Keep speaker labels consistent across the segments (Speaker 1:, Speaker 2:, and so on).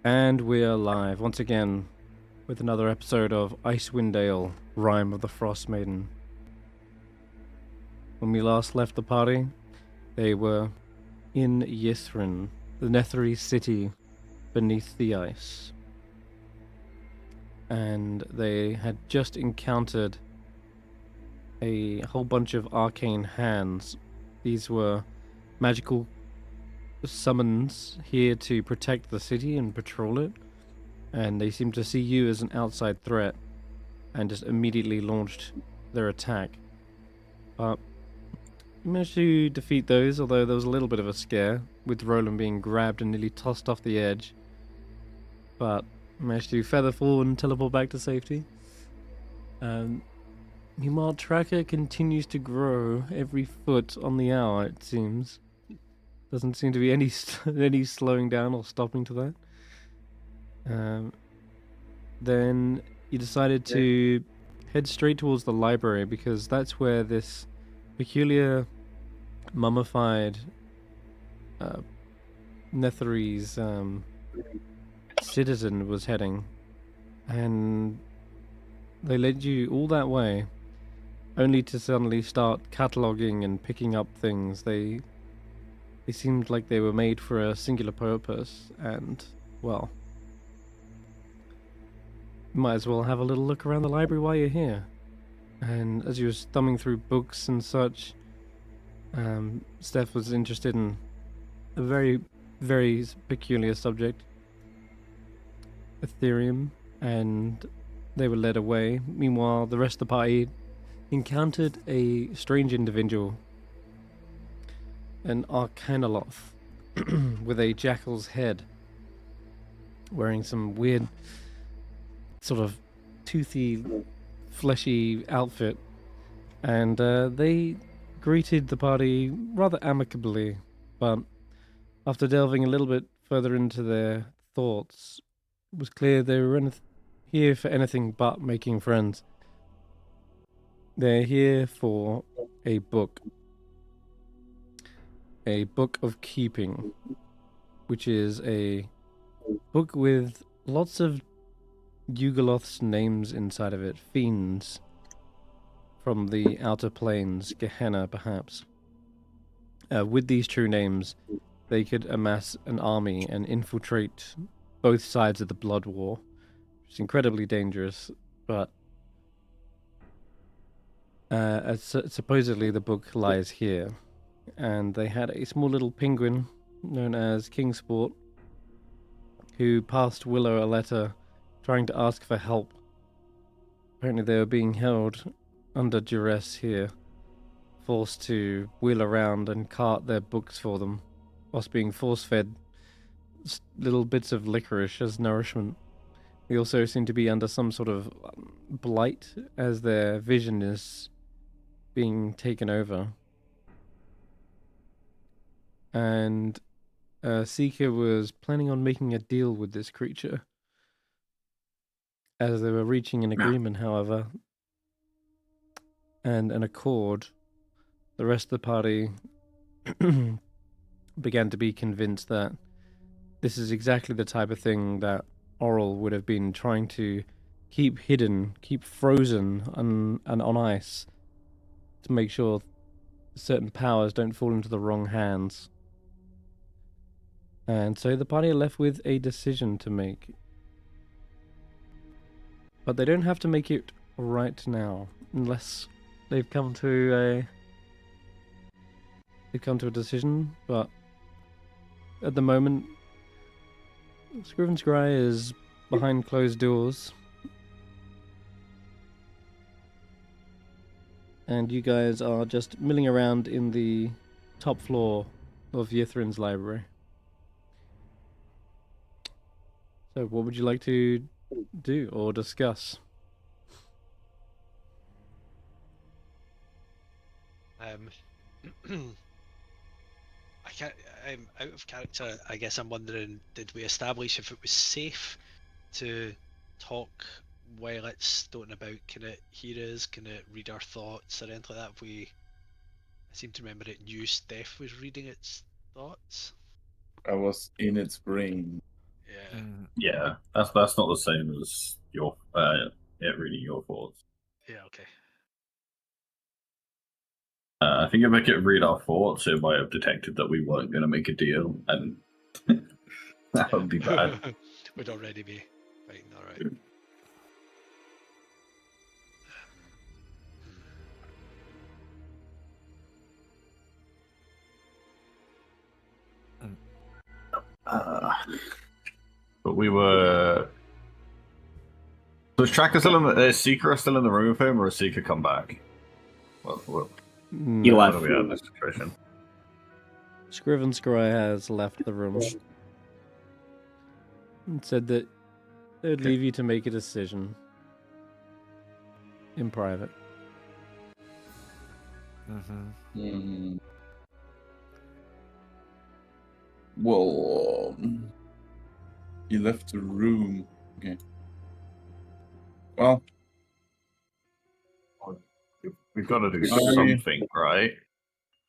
Speaker 1: And we are live once again with another episode of Icewindale, Rime of the Frostmaiden. When we last left the party, they were in Yithrin, the Netherese city beneath the ice. And they had just encountered a whole bunch of arcane hands. These were magical summons here to protect the city and patrol it. And they seemed to see you as an outside threat and just immediately launched their attack. But you managed to defeat those, although there was a little bit of a scare with Roland being grabbed and nearly tossed off the edge. But managed to feather fall and teleport back to safety. Meanwhile, Tracker continues to grow every foot on the hour, it seems. Doesn't seem to be any slowing down or stopping to that. Then you decided to head straight towards the library because that's where this peculiar mummified Netherese citizen was heading, and they led you all that way only to suddenly start cataloguing and picking up things. They seemed like they were made for a singular purpose, and well, might as well have a little look around the library while you're here. And as you were thumbing through books and such, Stef was interested in a very, very peculiar subject, Ethereum, and they were led away. Meanwhile, the rest of the party encountered a strange individual, an Arcanoloth with a jackal's head, wearing some weird sort of toothy, fleshy outfit, and they greeted the party rather amicably, but after delving a little bit further into their thoughts, it was clear they were here for anything but making friends. They're here for a book of keeping, which is a book with lots of Yugoloth's names inside of it, fiends from the outer planes, Gehenna perhaps. With these true names, they could amass an army and infiltrate both sides of the Blood War, which is incredibly dangerous, but supposedly the book lies here. And they had a small little penguin known as Kingsport who passed Willow a letter trying to ask for help. Apparently they were being held under duress here, forced to wheel around and cart their books for them, whilst being force-fed little bits of licorice as nourishment. They also seem to be under some sort of blight as their vision is being taken over. And Seeker was planning on making a deal with this creature. As they were reaching an agreement, however, and an accord, the rest of the party began to be convinced that this is exactly the type of thing that Oral would have been trying to keep hidden, keep frozen on ice, to make sure certain powers don't fall into the wrong hands. And so the party are left with a decision to make. But they don't have to make it right now, unless they've come to a decision. But at the moment, Scrivenscry is behind closed doors, and you guys are just milling around in the top floor of Yithrin's library. So what would you like to do or discuss?
Speaker 2: I'm out of character. I guess I'm wondering, did we establish if it was safe to talk while it's stoating about? Can it hear us? Can it read our thoughts or anything like that? I seem to remember it knew Stef was reading its thoughts.
Speaker 3: I was in its brain.
Speaker 2: Yeah.
Speaker 3: Yeah, that's not the same as your reading your thoughts.
Speaker 2: Yeah, okay.
Speaker 3: I think if I could read our thoughts, it might have detected that we weren't going to make a deal, and that would be bad.
Speaker 2: We'd already be fighting, alright.
Speaker 3: But we were. So is Tracker still in the? Is Seeker still in the room with him, or has Seeker come back? Well,
Speaker 1: No.
Speaker 3: how do we have this situation?
Speaker 1: Scrivenscry has left the room and said that they'd leave you to make a decision in private.
Speaker 4: Well, he left the room. Okay. Well,
Speaker 3: We've got to do something, right?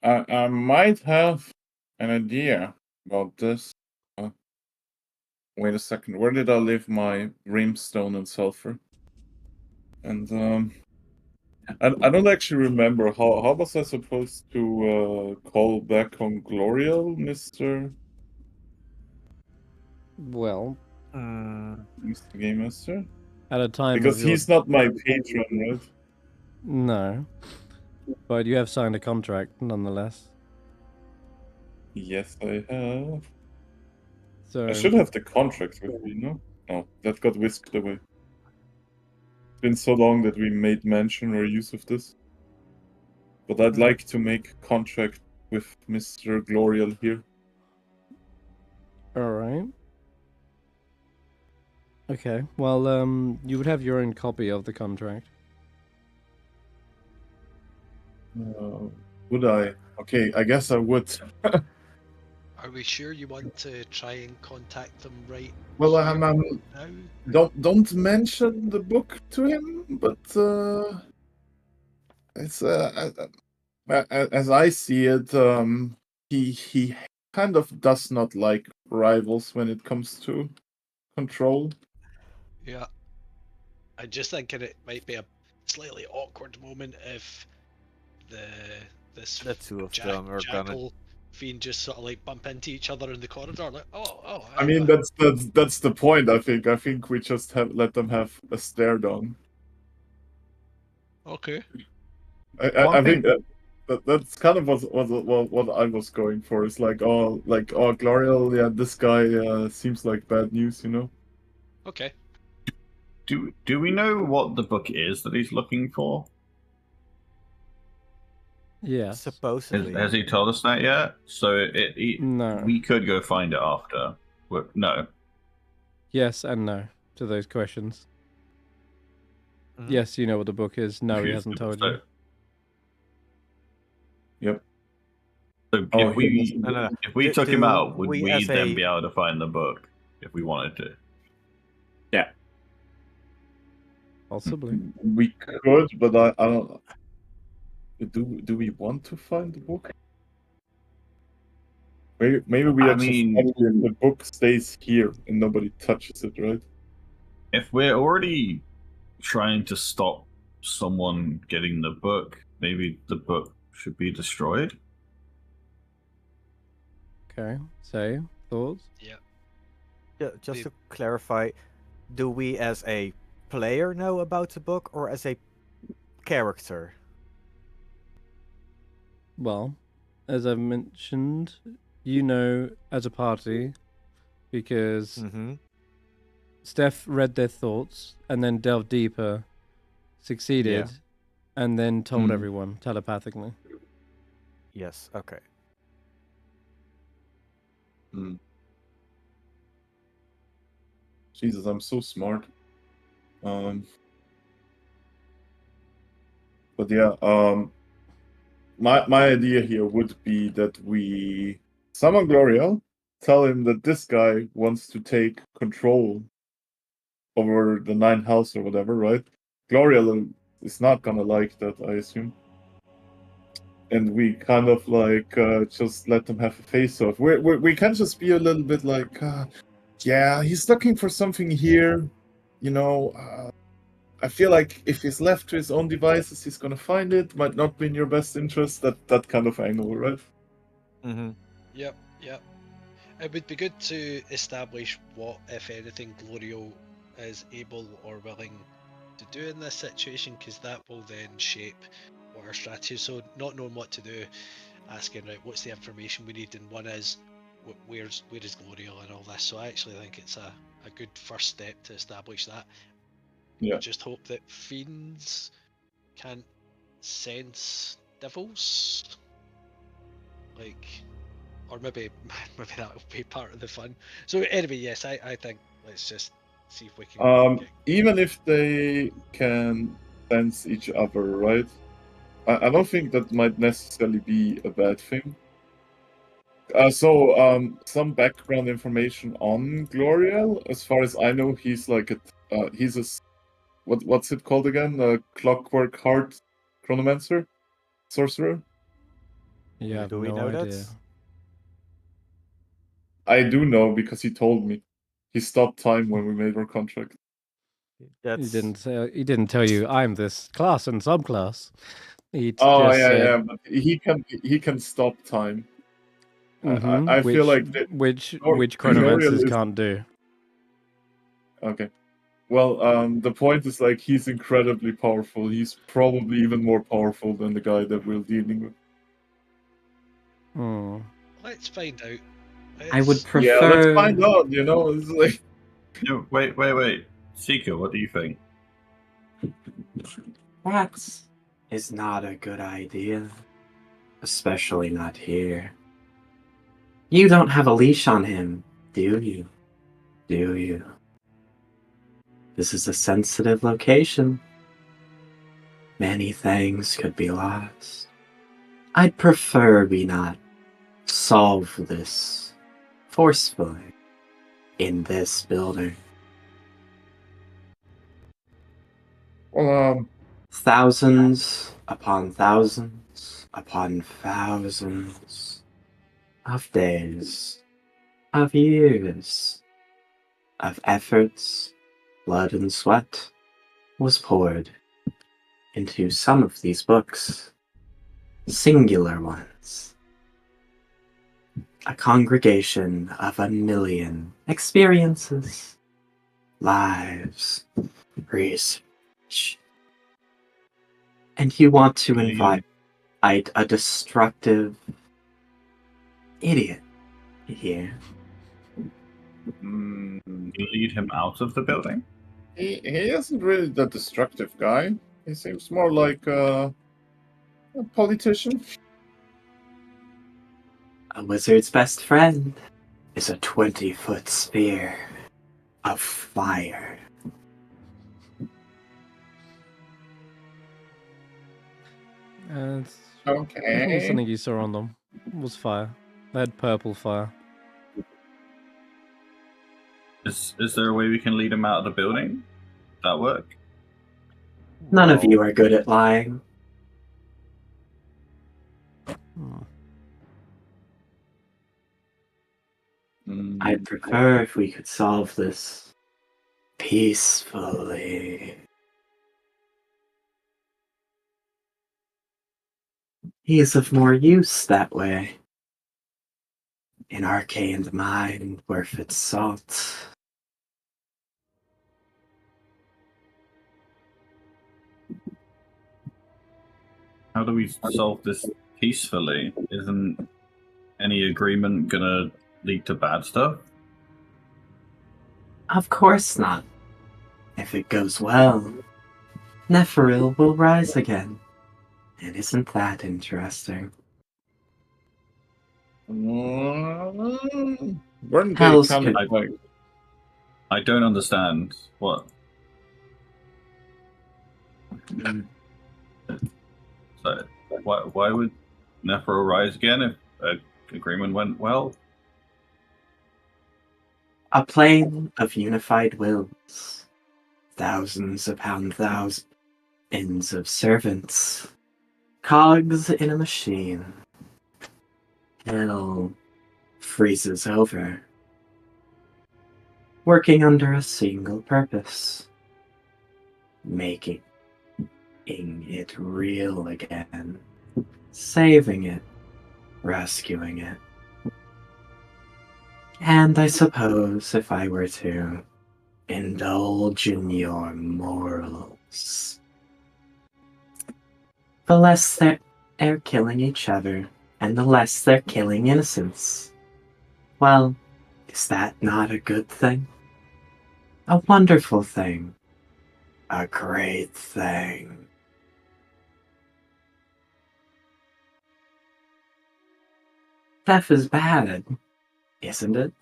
Speaker 4: I might have an idea about this. Wait a second. Where did I leave my brimstone and sulfur? And I don't actually remember how was I supposed to call back on Glorial, Mr.
Speaker 1: Well,
Speaker 4: Mr. Game Master?
Speaker 1: at a time
Speaker 4: Because
Speaker 1: of your...
Speaker 4: he's not my patron, right?
Speaker 1: No. But you have signed a contract, nonetheless.
Speaker 4: Yes, I have.
Speaker 1: So
Speaker 4: I should have the contract with me, no? No, that got whisked away. It's been so long that we made mention or use of this. But I'd like to make contract with Mr. Glorial here.
Speaker 1: Alright. Okay. Well, you would have your own copy of the contract.
Speaker 4: Would I? Okay, I guess I would.
Speaker 2: Are we sure you want to try and contact them right
Speaker 4: Well,
Speaker 2: now?
Speaker 4: don't mention the book to him, but it's as I see it, he kind of does not like rivals when it comes to control.
Speaker 2: Yeah. I'm just thinking it might be a slightly awkward moment if
Speaker 5: The two of them are gonna.
Speaker 2: jackal fiend just sort of like bump into each other in the corridor, like
Speaker 4: I mean, that's the point. I think we just let them have a stare down.
Speaker 2: okay.
Speaker 4: I think that's kind of what I was going for. It's like Glorial, yeah, this guy seems like bad news, you know.
Speaker 2: Okay.
Speaker 3: Do we know what the book is that he's looking for?
Speaker 1: Yes.
Speaker 5: Supposedly.
Speaker 3: Has he told us that yet? So
Speaker 1: No.
Speaker 3: we could go find it after. No.
Speaker 1: Yes and no to those questions. Yes, you know what the book is. No, he hasn't told you.
Speaker 4: Yep.
Speaker 3: So if we took him out, would we then be able to find the book if we wanted to?
Speaker 4: Yeah.
Speaker 1: Possibly.
Speaker 4: We could, but I don't. Do we want to find the book? Maybe we are just happy if the book stays here and nobody touches it, right?
Speaker 3: If we're already trying to stop someone getting the book, maybe the book should be destroyed.
Speaker 1: Okay. Say, thoughts?
Speaker 2: Yeah.
Speaker 5: Just to clarify, do we as a player know about the book or as a character?
Speaker 1: Well, as I've mentioned, you know as a party because Stef read their thoughts and then delved deeper, succeeded, and then told everyone telepathically.
Speaker 5: Yes, okay.
Speaker 4: Jesus, I'm so smart. But yeah, my idea here would be that we summon Glorial, tell him that this guy wants to take control over the 9 house or whatever, right? Glorial is not gonna like that, I assume. And we kind of just let them have a face-off. We can just be a little bit like, Yeah, he's looking for something here. You know, I feel like if he's left to his own devices, he's gonna find it. Might not be in your best interest. That kind of angle, right?
Speaker 5: Mm-hmm.
Speaker 2: Yep, yep. It would be good to establish what, if anything, Glorio is able or willing to do in this situation, because that will then shape what our strategy is. So not knowing what to do, asking, right, what's the information we need, and one is, where is Glorio and all this. So I actually think it's a good first step to establish that.
Speaker 4: Yeah.
Speaker 2: Just hope that fiends can't sense devils, like, or maybe that'll be part of the fun. So anyway, yes, I think let's just see if we can get...
Speaker 4: Even if they can sense each other, right? I don't think that might necessarily be a bad thing. Some background information on Gloriel. As far as I know, he's like he's a what's it called again? A clockwork heart chronomancer, sorcerer.
Speaker 1: You have
Speaker 5: Do we
Speaker 1: no
Speaker 5: know
Speaker 1: idea.
Speaker 5: that?
Speaker 4: I do know because he told me. He stopped time when we made our contract.
Speaker 5: That's
Speaker 1: He didn't tell you I'm this class and subclass. He
Speaker 4: Oh
Speaker 1: just
Speaker 4: yeah,
Speaker 1: said,
Speaker 4: yeah, but he can stop time.
Speaker 1: mm-hmm,
Speaker 4: I feel like
Speaker 1: which
Speaker 4: Gloriel
Speaker 1: chronomancers
Speaker 4: is
Speaker 1: can't do.
Speaker 4: okay. Well, the point is like he's incredibly powerful. He's probably even more powerful than the guy that we're dealing with.
Speaker 1: Hmm.
Speaker 2: Let's find out.
Speaker 6: I would
Speaker 2: It's...
Speaker 4: Yeah, let's
Speaker 6: prefer.
Speaker 4: find out. You know, it's like
Speaker 3: No, wait. Seeker, what do you think?
Speaker 6: That is not a good idea. Especially not here. You don't have a leash on him, do you? Do you? This is a sensitive location. Many things could be lost. I'd prefer we not solve this forcefully in this building.
Speaker 4: well,
Speaker 6: Thousands upon thousands upon thousands of days, of years, of efforts, blood and sweat was poured into some of these books, singular ones. A congregation of 1,000,000 experiences, lives, research. And you want to invite a destructive idiot here.
Speaker 3: You lead him out of the building?
Speaker 4: he isn't really the destructive guy. He seems more like a politician.
Speaker 6: A wizard's best friend is a 20-foot spear of fire.
Speaker 1: And
Speaker 4: Okay.
Speaker 1: something you saw on them was fire. They had purple fire.
Speaker 3: Is there a way we can lead him out of the building? That work?
Speaker 6: None of you are good at lying. I'd prefer if we could solve this peacefully. He is of more use that way. An arcane mind worth its salt.
Speaker 3: How do we solve this peacefully? Isn't any agreement gonna lead to bad stuff?
Speaker 6: Of course not. If it goes well, Nephiril will rise again. And isn't that interesting?
Speaker 4: Weren't they
Speaker 6: Hell's
Speaker 4: kind of
Speaker 6: could-
Speaker 4: like
Speaker 3: I don't understand what. So why would Nephro rise again if an agreement went well?
Speaker 6: A plane of unified wills. Thousands upon thousands of servants. Cogs in a machine. Hell freezes over. working under a single purpose. Making it real again. Saving it. Rescuing it. And I suppose if I were to indulge in your morals, the less they're killing each other, and the less they're killing innocents. Well, is that not a good thing? A wonderful thing. A great thing. Theft is bad, isn't it?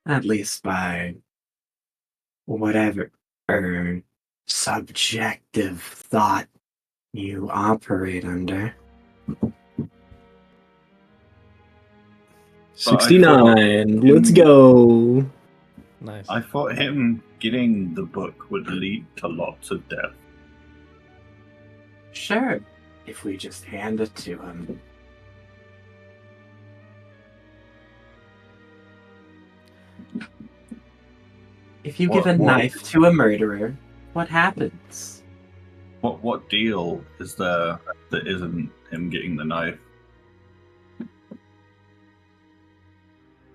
Speaker 6: At least by whatever subjective thought you operate under.
Speaker 3: 69.
Speaker 6: Let's go.
Speaker 1: Nice.
Speaker 3: I thought him getting the book would lead to lots of death.
Speaker 6: Sure, if we just hand it to him. If you give a knife to a murderer, what happens?
Speaker 3: What deal is there that isn't him getting the knife?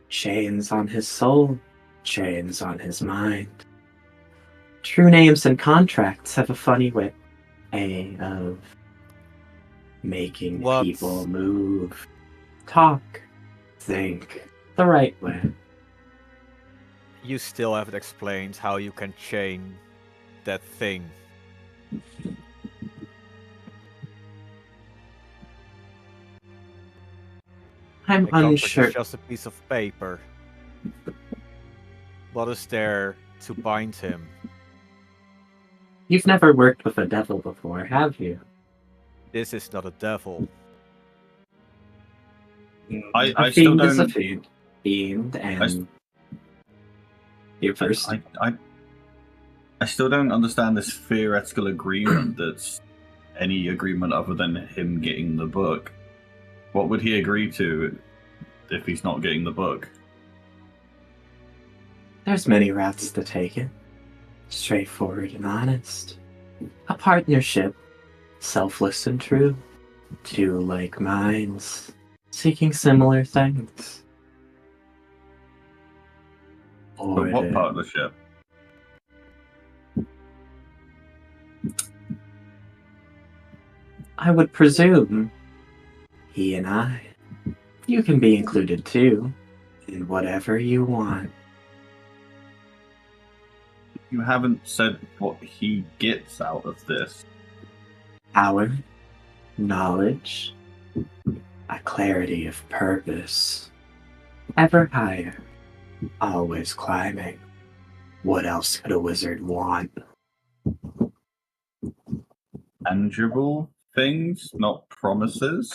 Speaker 6: Chains on his soul, chains on his mind. True names and contracts have a funny way of making people move, talk, think the right way.
Speaker 5: You still haven't explained how you can chain that thing.
Speaker 6: I'm unsure.
Speaker 5: It's just a piece of paper. What is there to bind him?
Speaker 6: You've never worked with a devil before, have you?
Speaker 5: This is not a devil.
Speaker 3: I still
Speaker 6: Is a
Speaker 3: don't.
Speaker 6: fiend, and you first.
Speaker 3: I still don't understand this theoretical agreement that's any agreement other than him getting the book. What would he agree to if he's not getting the book?
Speaker 6: There's many routes to take it. Straightforward and honest. A partnership, selfless and true. Two like minds, seeking similar things.
Speaker 3: But what partnership?
Speaker 6: I would presume he and I. You can be included too, in whatever you want.
Speaker 3: You haven't said what he gets out of this.
Speaker 6: Power, knowledge, a clarity of purpose. Ever higher, always climbing. What else could a wizard want?
Speaker 3: Tangible things, not promises?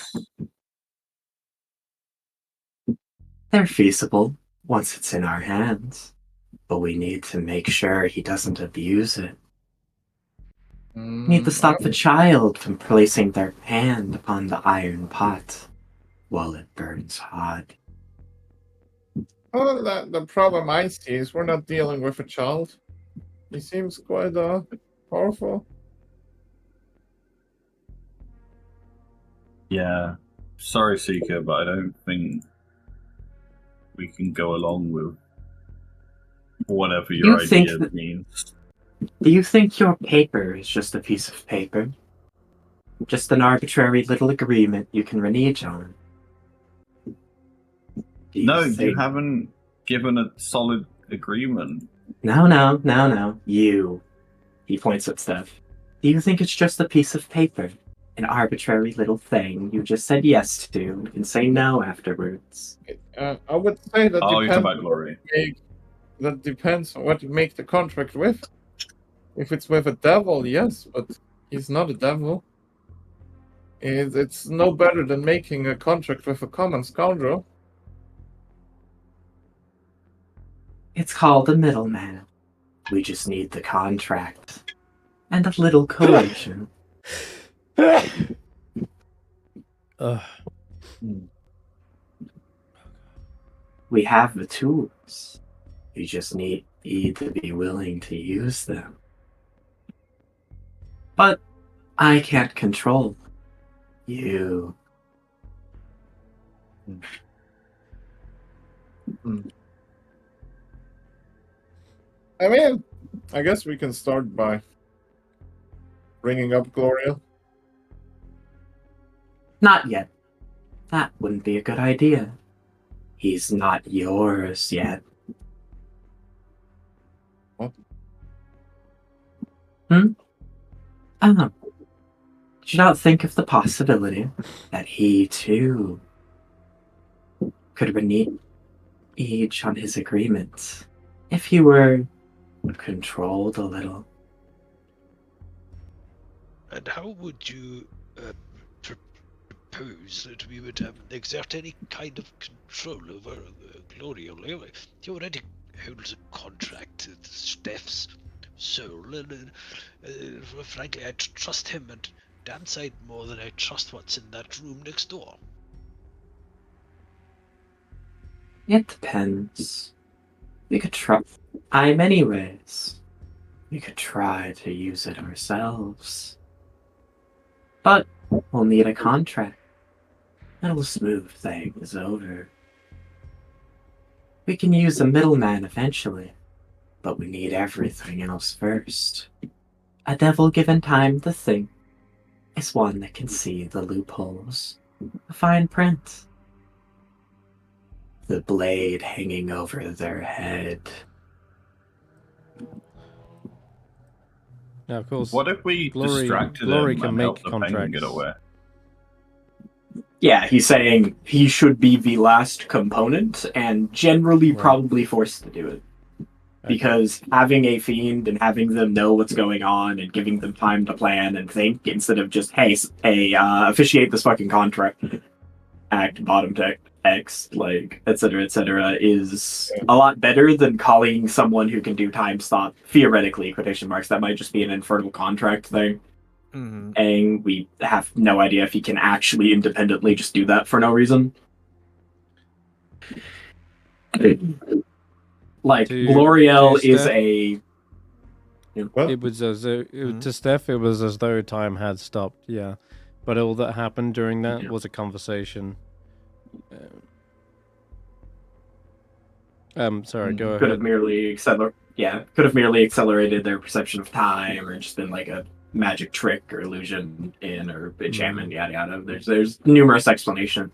Speaker 6: They're feasible once it's in our hands, but we need to make sure he doesn't abuse it. Need to stop the child from placing their hand upon the iron pot while it burns hot.
Speaker 4: Oh, the problem I see is we're not dealing with a child. He seems quite powerful.
Speaker 3: Yeah. Sorry, Seeker, but I don't think we can go along with whatever your idea means.
Speaker 6: Do you think your paper is just a piece of paper? Just an arbitrary little agreement you can renege on?
Speaker 3: You haven't given a solid agreement.
Speaker 6: No. You. He points at Stef. Do you think it's just a piece of paper? An arbitrary little thing you just said yes to and say no afterwards?
Speaker 4: I would say that
Speaker 3: you're talking about Glory.
Speaker 4: That depends on what you make the contract with. If it's with a devil, yes, but he's not a devil. It's no better than making a contract with a common scoundrel.
Speaker 6: It's called a middleman. We just need the contract. And a little coercion. We have the tools. You just need to be willing to use them. But I can't control you.
Speaker 4: I mean, I guess we can start by bringing up Gloria.
Speaker 6: Not yet. That wouldn't be a good idea. He's not yours yet.
Speaker 4: What?
Speaker 6: Did you not think of the possibility that he, too, could renege on his agreement if he were controlled a little?
Speaker 2: And how would you propose that we would exert any kind of control over Gloria? He already holds a contract to Stef's soul, and frankly, I trust him and damn sight more than I trust what's in that room next door.
Speaker 6: It depends. We could try many ways. We could try to use it ourselves. But we'll need a contract. That'll smooth things over. We can use a middleman eventually, but we need everything else first. A devil given time to think is one that can see the loopholes, the fine print, the blade hanging over their head.
Speaker 1: Now, of course,
Speaker 3: What if we distracted
Speaker 1: Glory
Speaker 3: him
Speaker 1: can
Speaker 3: and
Speaker 1: make
Speaker 3: helped the penguin
Speaker 1: contracts.
Speaker 3: get away?
Speaker 6: Yeah, he's saying he should be the last component and generally
Speaker 1: Right.
Speaker 6: probably forced to do it. Because having a fiend and having them know what's going on and giving them time to plan and think instead of just, hey, officiate this fucking contract, act, bottom text, like, etc., is a lot better than calling someone who can do time stop, theoretically, quotation marks, that might just be an infernal contract thing.
Speaker 5: Mm-hmm.
Speaker 6: And we have no idea if he can actually independently just do that for no reason. Like, Gloriel is a...
Speaker 4: What?
Speaker 1: It was as though, to Stef, it was as though time had stopped, yeah. But all that happened during that was a conversation. Sorry, go
Speaker 6: Could
Speaker 1: ahead.
Speaker 6: have merely accelerated their perception of time, or just been like a magic trick or illusion or enchantment, yada yada. There's numerous explanations,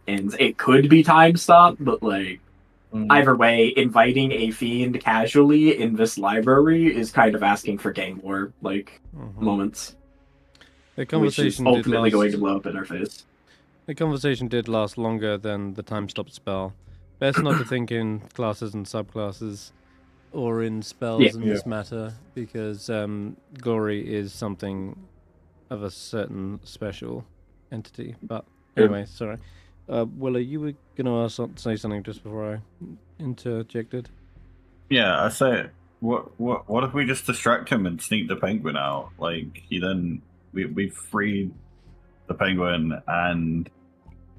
Speaker 6: and it could be time stop, but like either way, inviting a fiend casually in this library is kind of asking for gang war moments.
Speaker 1: The conversation
Speaker 6: which is ultimately going to blow up in our face.
Speaker 1: The conversation did last longer than the time stop spell. Best not to think in classes and subclasses, or in spells in this matter, because glory is something of a certain special entity. But anyway, sorry. Willow, you were going to say something just before I interjected.
Speaker 3: Yeah, I say, what if we just distract him and sneak the penguin out? Like, we freed the penguin, and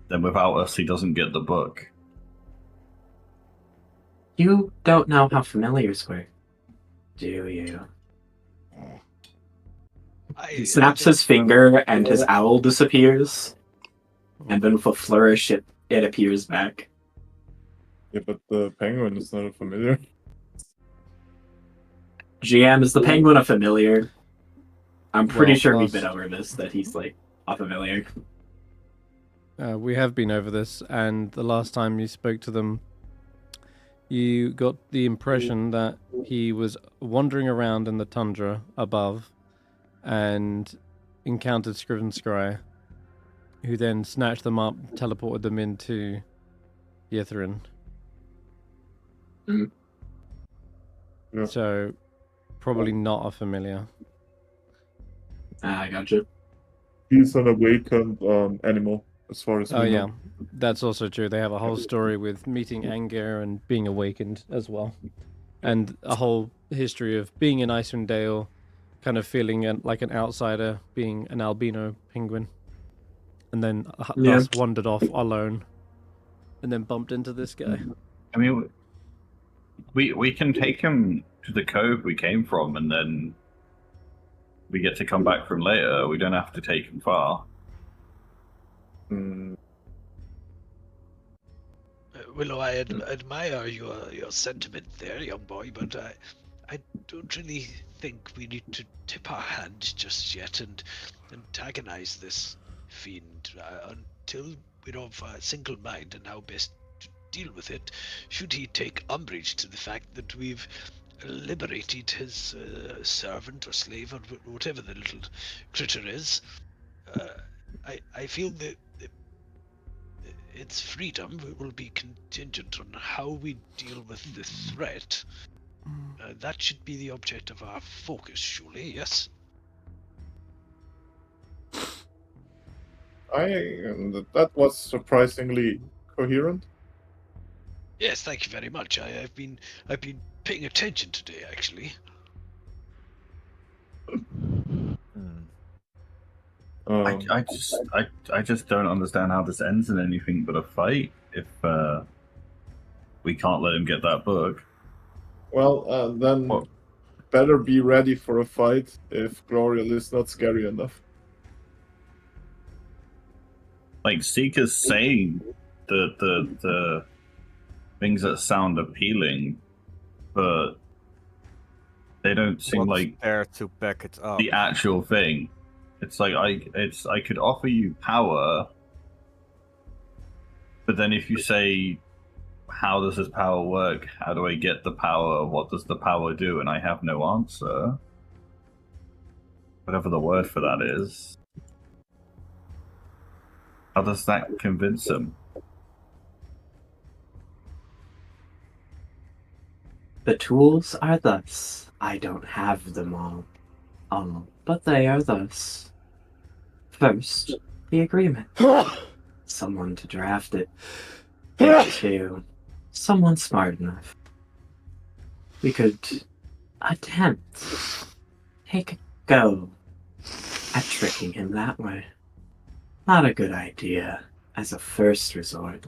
Speaker 3: then without us, he doesn't get the book.
Speaker 6: You don't know how familiars work, do you? He snaps his finger, and his owl disappears, and then with a flourish, it appears back.
Speaker 4: Yeah, but the penguin is not a familiar.
Speaker 6: GM, is the penguin a familiar? I'm pretty sure we've
Speaker 1: last-
Speaker 6: been over this, that he's like a familiar.
Speaker 1: We have been over this, and the last time you spoke to them, you got the impression that he was wandering around in the tundra above and encountered Scrivenscry, who then snatched them up, teleported them into Ythryn.
Speaker 6: Mhm.
Speaker 4: Yeah.
Speaker 1: So, probably not a familiar.
Speaker 6: I gotcha.
Speaker 4: He's an awakened animal, as far as we
Speaker 1: Oh
Speaker 4: know.
Speaker 1: yeah, that's also true. They have a whole story with meeting anger and being awakened as well, and a whole history of being in Icewindale, kind of feeling like an outsider, being an albino penguin, and then thus wandered off alone, and then bumped into this guy.
Speaker 3: I mean, We can take him to the cove we came from, and then we get to come back from later. We don't have to take him far.
Speaker 4: Hmm.
Speaker 2: Willow, I admire your sentiment there, young boy, but I don't really think we need to tip our hand just yet and antagonize this fiend until we're of a single mind and how best to deal with it. Should he take umbrage to the fact that we've liberated his servant or slave or whatever the little critter is, I feel that its freedom will be contingent on how we deal with the threat. That should be the object of our focus, surely, yes?
Speaker 4: That was surprisingly coherent.
Speaker 2: Yes, thank you very much. I've been paying attention today, actually.
Speaker 5: Hmm.
Speaker 3: I just don't understand how this ends in anything but a fight if we can't let him get that book.
Speaker 4: Well, then
Speaker 3: What?
Speaker 4: better be ready for a fight if Glorial is not scary enough.
Speaker 3: Like Seeker's saying the things that sound appealing, but they don't seem
Speaker 5: What's
Speaker 3: like
Speaker 5: there to back it up?
Speaker 3: the actual thing. It's like I could offer you power, but then if you say, how does this power work? How do I get the power? What does the power do? And I have no answer. Whatever the word for that is. How does that convince him?
Speaker 6: The tools are thus. I don't have them all. But they are thus. First, the agreement. Someone to draft it. Get to someone smart enough. We could attempt, take a go at tricking him that way. Not a good idea as a first resort.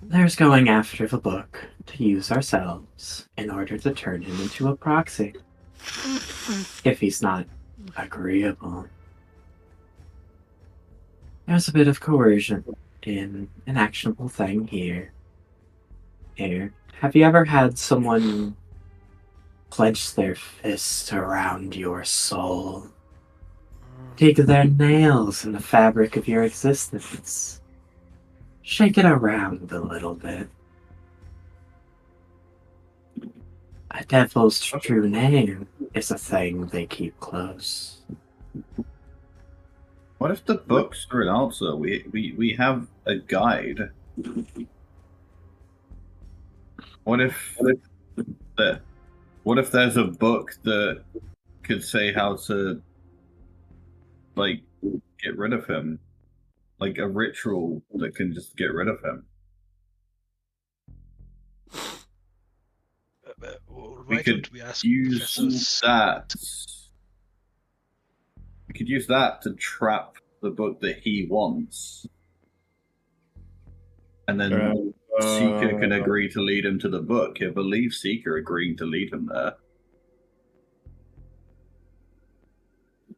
Speaker 6: There's going after the book to use ourselves in order to turn him into a proxy. If he's not agreeable. There's a bit of coercion in an actionable thing here. Have you ever had someone clench their fist around your soul? Dig their nails in the fabric of your existence? Shake it around a little bit. A devil's true name is a thing they keep close.
Speaker 3: What if the books are an answer? We have a guide. What if there's a book that could say how to like get rid of him? Like a ritual that can just get rid of him.
Speaker 2: Why don't we ask
Speaker 3: use
Speaker 2: Professor
Speaker 3: that. We could use that to trap the book that he wants. And then Seeker can agree to lead him to the book. I believe Seeker agreeing to lead him there.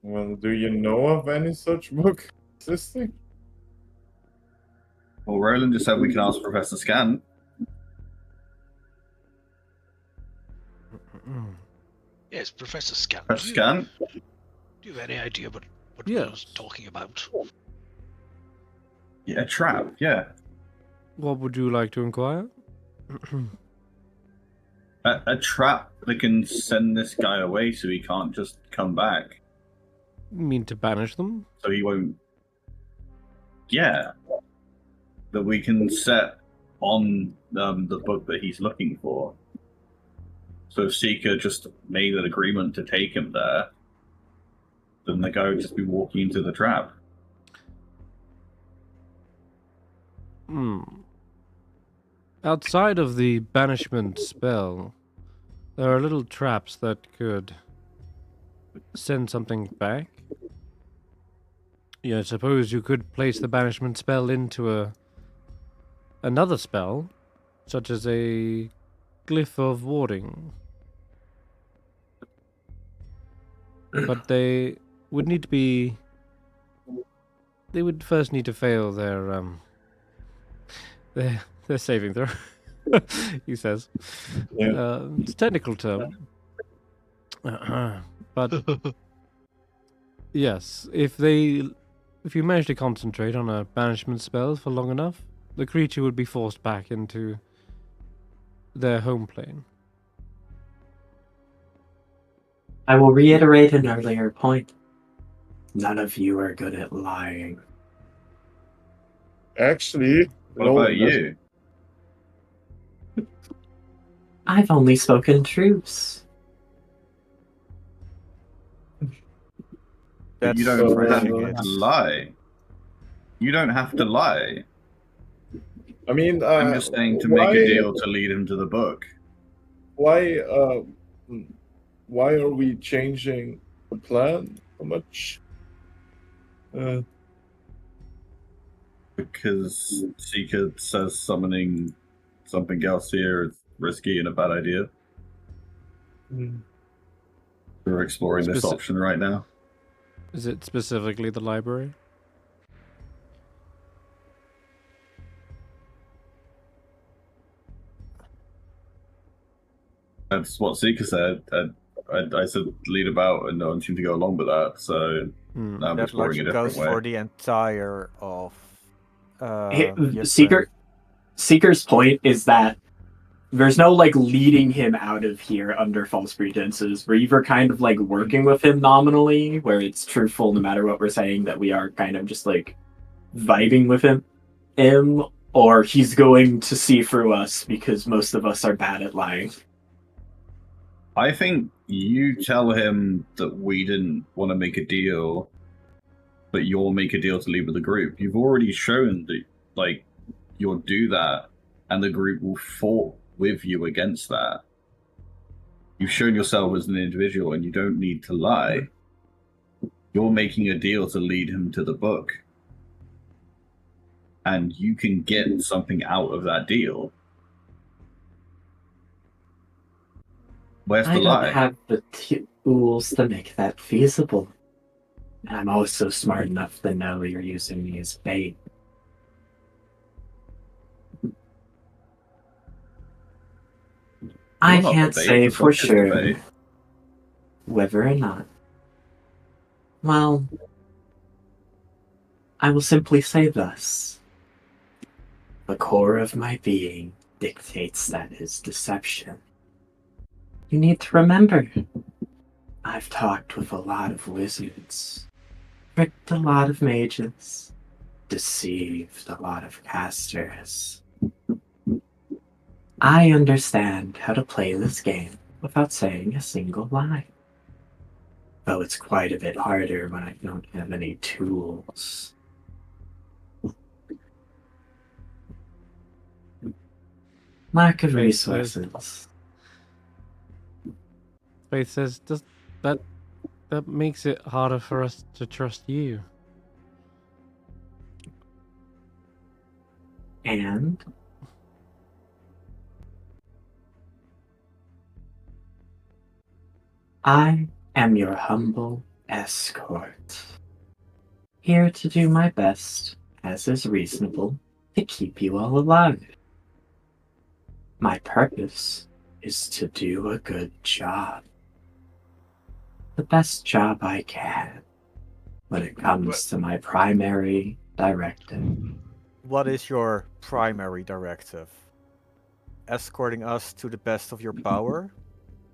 Speaker 4: Well, do you know of any such book existing?
Speaker 3: Well, Roland just said we can ask Professor Scan.
Speaker 2: Yes, Professor Scan.
Speaker 3: Professor Scan?
Speaker 2: Do you have any idea what
Speaker 1: Yes.
Speaker 2: I was talking about?
Speaker 3: Yeah, a trap, yeah.
Speaker 1: What would you like to inquire?
Speaker 3: A trap that can send this guy away so he can't just come back.
Speaker 1: You mean to banish them?
Speaker 3: So he won't... Yeah. That we can set on the book that he's looking for. So if Seeker just made an agreement to take him there, then the guy would just be walking into the trap.
Speaker 1: Outside of the banishment spell, there are little traps that could send something back. Yeah, suppose you could place the banishment spell into another spell, such as a glyph of warding. But they would need to be. They would first need to fail their saving throw. He says.
Speaker 4: Yeah.
Speaker 1: It's a technical term. But yes, if you manage to concentrate on a banishment spell for long enough, the creature would be forced back into their home plane.
Speaker 6: I will reiterate an earlier point. None of you are good at lying.
Speaker 4: Actually,
Speaker 3: What about
Speaker 4: Roland does-
Speaker 3: you?
Speaker 6: I've only spoken truths.
Speaker 3: But you
Speaker 5: That's
Speaker 3: don't
Speaker 5: phrasing
Speaker 3: have
Speaker 5: it.
Speaker 3: to lie. You don't have to lie.
Speaker 4: I mean,
Speaker 3: I'm just saying to make a deal to lead him to the book.
Speaker 4: Why are we changing the plan so much?
Speaker 3: Because Seeker says summoning something else here is risky and a bad idea. We're exploring this option right now.
Speaker 1: Is it specifically the library?
Speaker 3: That's what Seeker said. I said lead about, and no one seemed to go along with that. So now I'm
Speaker 5: That
Speaker 3: exploring a
Speaker 5: logic
Speaker 3: different
Speaker 5: goes
Speaker 3: way.
Speaker 5: for the entire of.
Speaker 6: Seeker's point is that there's no like leading him out of here under false pretenses. We're either kind of like working with him nominally, where it's truthful no matter what we're saying, that we are kind of just like vibing with him, or he's going to see through us because most of us are bad at lying.
Speaker 3: I think you tell him that we didn't want to make a deal, but you'll make a deal to leave with the group. You've already shown that, like, you'll do that, and the group will fight with you against that. You've shown yourself as an individual, and you don't need to lie. You're making a deal to lead him to the book, and you can get something out of that deal. Where's the
Speaker 6: I
Speaker 3: lie?
Speaker 6: don't have the tools to make that feasible. And I'm also smart enough to know you're using me as bait. I
Speaker 3: You're not
Speaker 6: can't
Speaker 3: the bait,
Speaker 6: say
Speaker 3: the
Speaker 6: for
Speaker 3: book is the
Speaker 6: sure
Speaker 3: bait.
Speaker 6: whether or not. Well, I will simply say thus. The core of my being dictates that is deception. You need to remember, I've talked with a lot of wizards, tricked a lot of mages, deceived a lot of casters. I understand how to play this game without saying a single lie. Though it's quite a bit harder when I don't have any tools. Lack of resources.
Speaker 1: Faith says, "Does that makes it harder for us to trust you?"
Speaker 6: And I am your humble escort, here to do my best, as is reasonable, to keep you all alive. My purpose is to do a good job. The best job I can when it comes to my primary directive.
Speaker 5: What is your primary directive? Escorting us to the best of your power?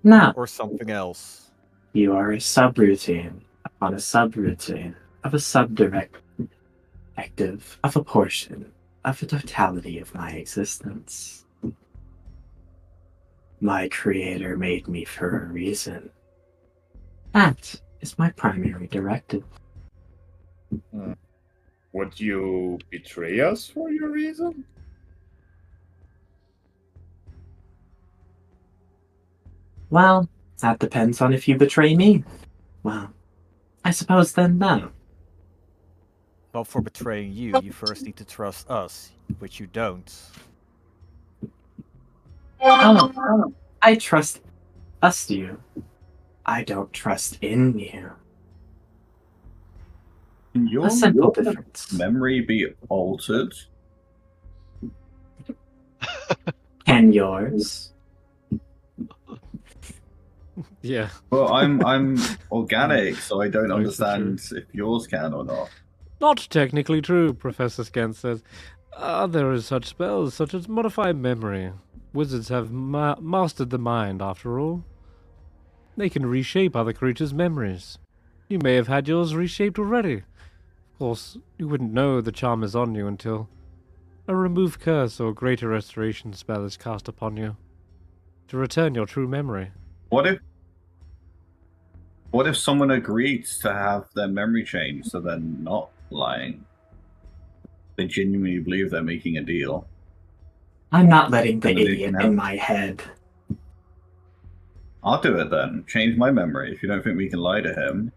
Speaker 6: Now,
Speaker 5: Or something else?
Speaker 6: you are a subroutine upon a subroutine of a subdirective of a portion of the totality of my existence. My creator made me for a reason. That is my primary directive.
Speaker 4: Would you betray us for your reason?
Speaker 6: Well, that depends on if you betray me. Well, I suppose then no.
Speaker 5: Well, for betraying you, you first need to trust us, which you don't.
Speaker 6: Oh, I trust you. I don't trust in you.
Speaker 3: Can
Speaker 6: A
Speaker 3: your
Speaker 6: simple difference.
Speaker 3: memory be altered?
Speaker 6: Can yours?
Speaker 1: Yeah.
Speaker 3: Well, I'm organic, so I don't
Speaker 1: Close to
Speaker 3: understand if yours can or not.
Speaker 1: Not technically true, Professor Scant says. There are such spells, such as modify memory. Wizards have mastered the mind, after all. They can reshape other creatures' memories. You may have had yours reshaped already. Of course, you wouldn't know the charm is on you until a remove curse or greater restoration spell is cast upon you to return your true memory.
Speaker 3: What if someone agrees to have their memory changed so they're not lying? They genuinely believe they're making a deal.
Speaker 6: I'm not letting the
Speaker 3: And then they
Speaker 6: idiot
Speaker 3: can
Speaker 6: in
Speaker 3: have-
Speaker 6: my head.
Speaker 3: I'll do it then. Change my memory if you don't think we can lie to him.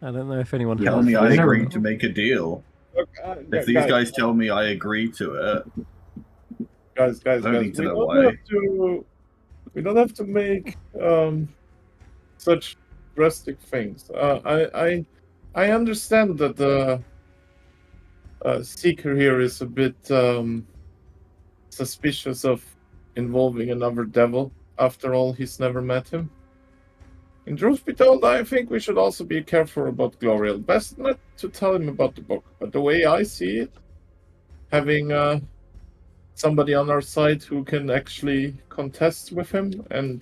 Speaker 1: I don't know if anyone
Speaker 3: Tell
Speaker 1: has
Speaker 3: me
Speaker 1: that
Speaker 3: I
Speaker 1: spell.
Speaker 3: agreed to make a deal.
Speaker 4: Look,
Speaker 3: If these guys tell me I agree to it,
Speaker 4: guys,
Speaker 3: I don't need to know why.
Speaker 4: We don't have to make such drastic things. I understand that the seeker here is a bit suspicious of involving another devil. After all, he's never met him. In truth be told, I think we should also be careful about Gloriel. Best not to tell him about the book, but the way I see it, having somebody on our side who can actually contest with him and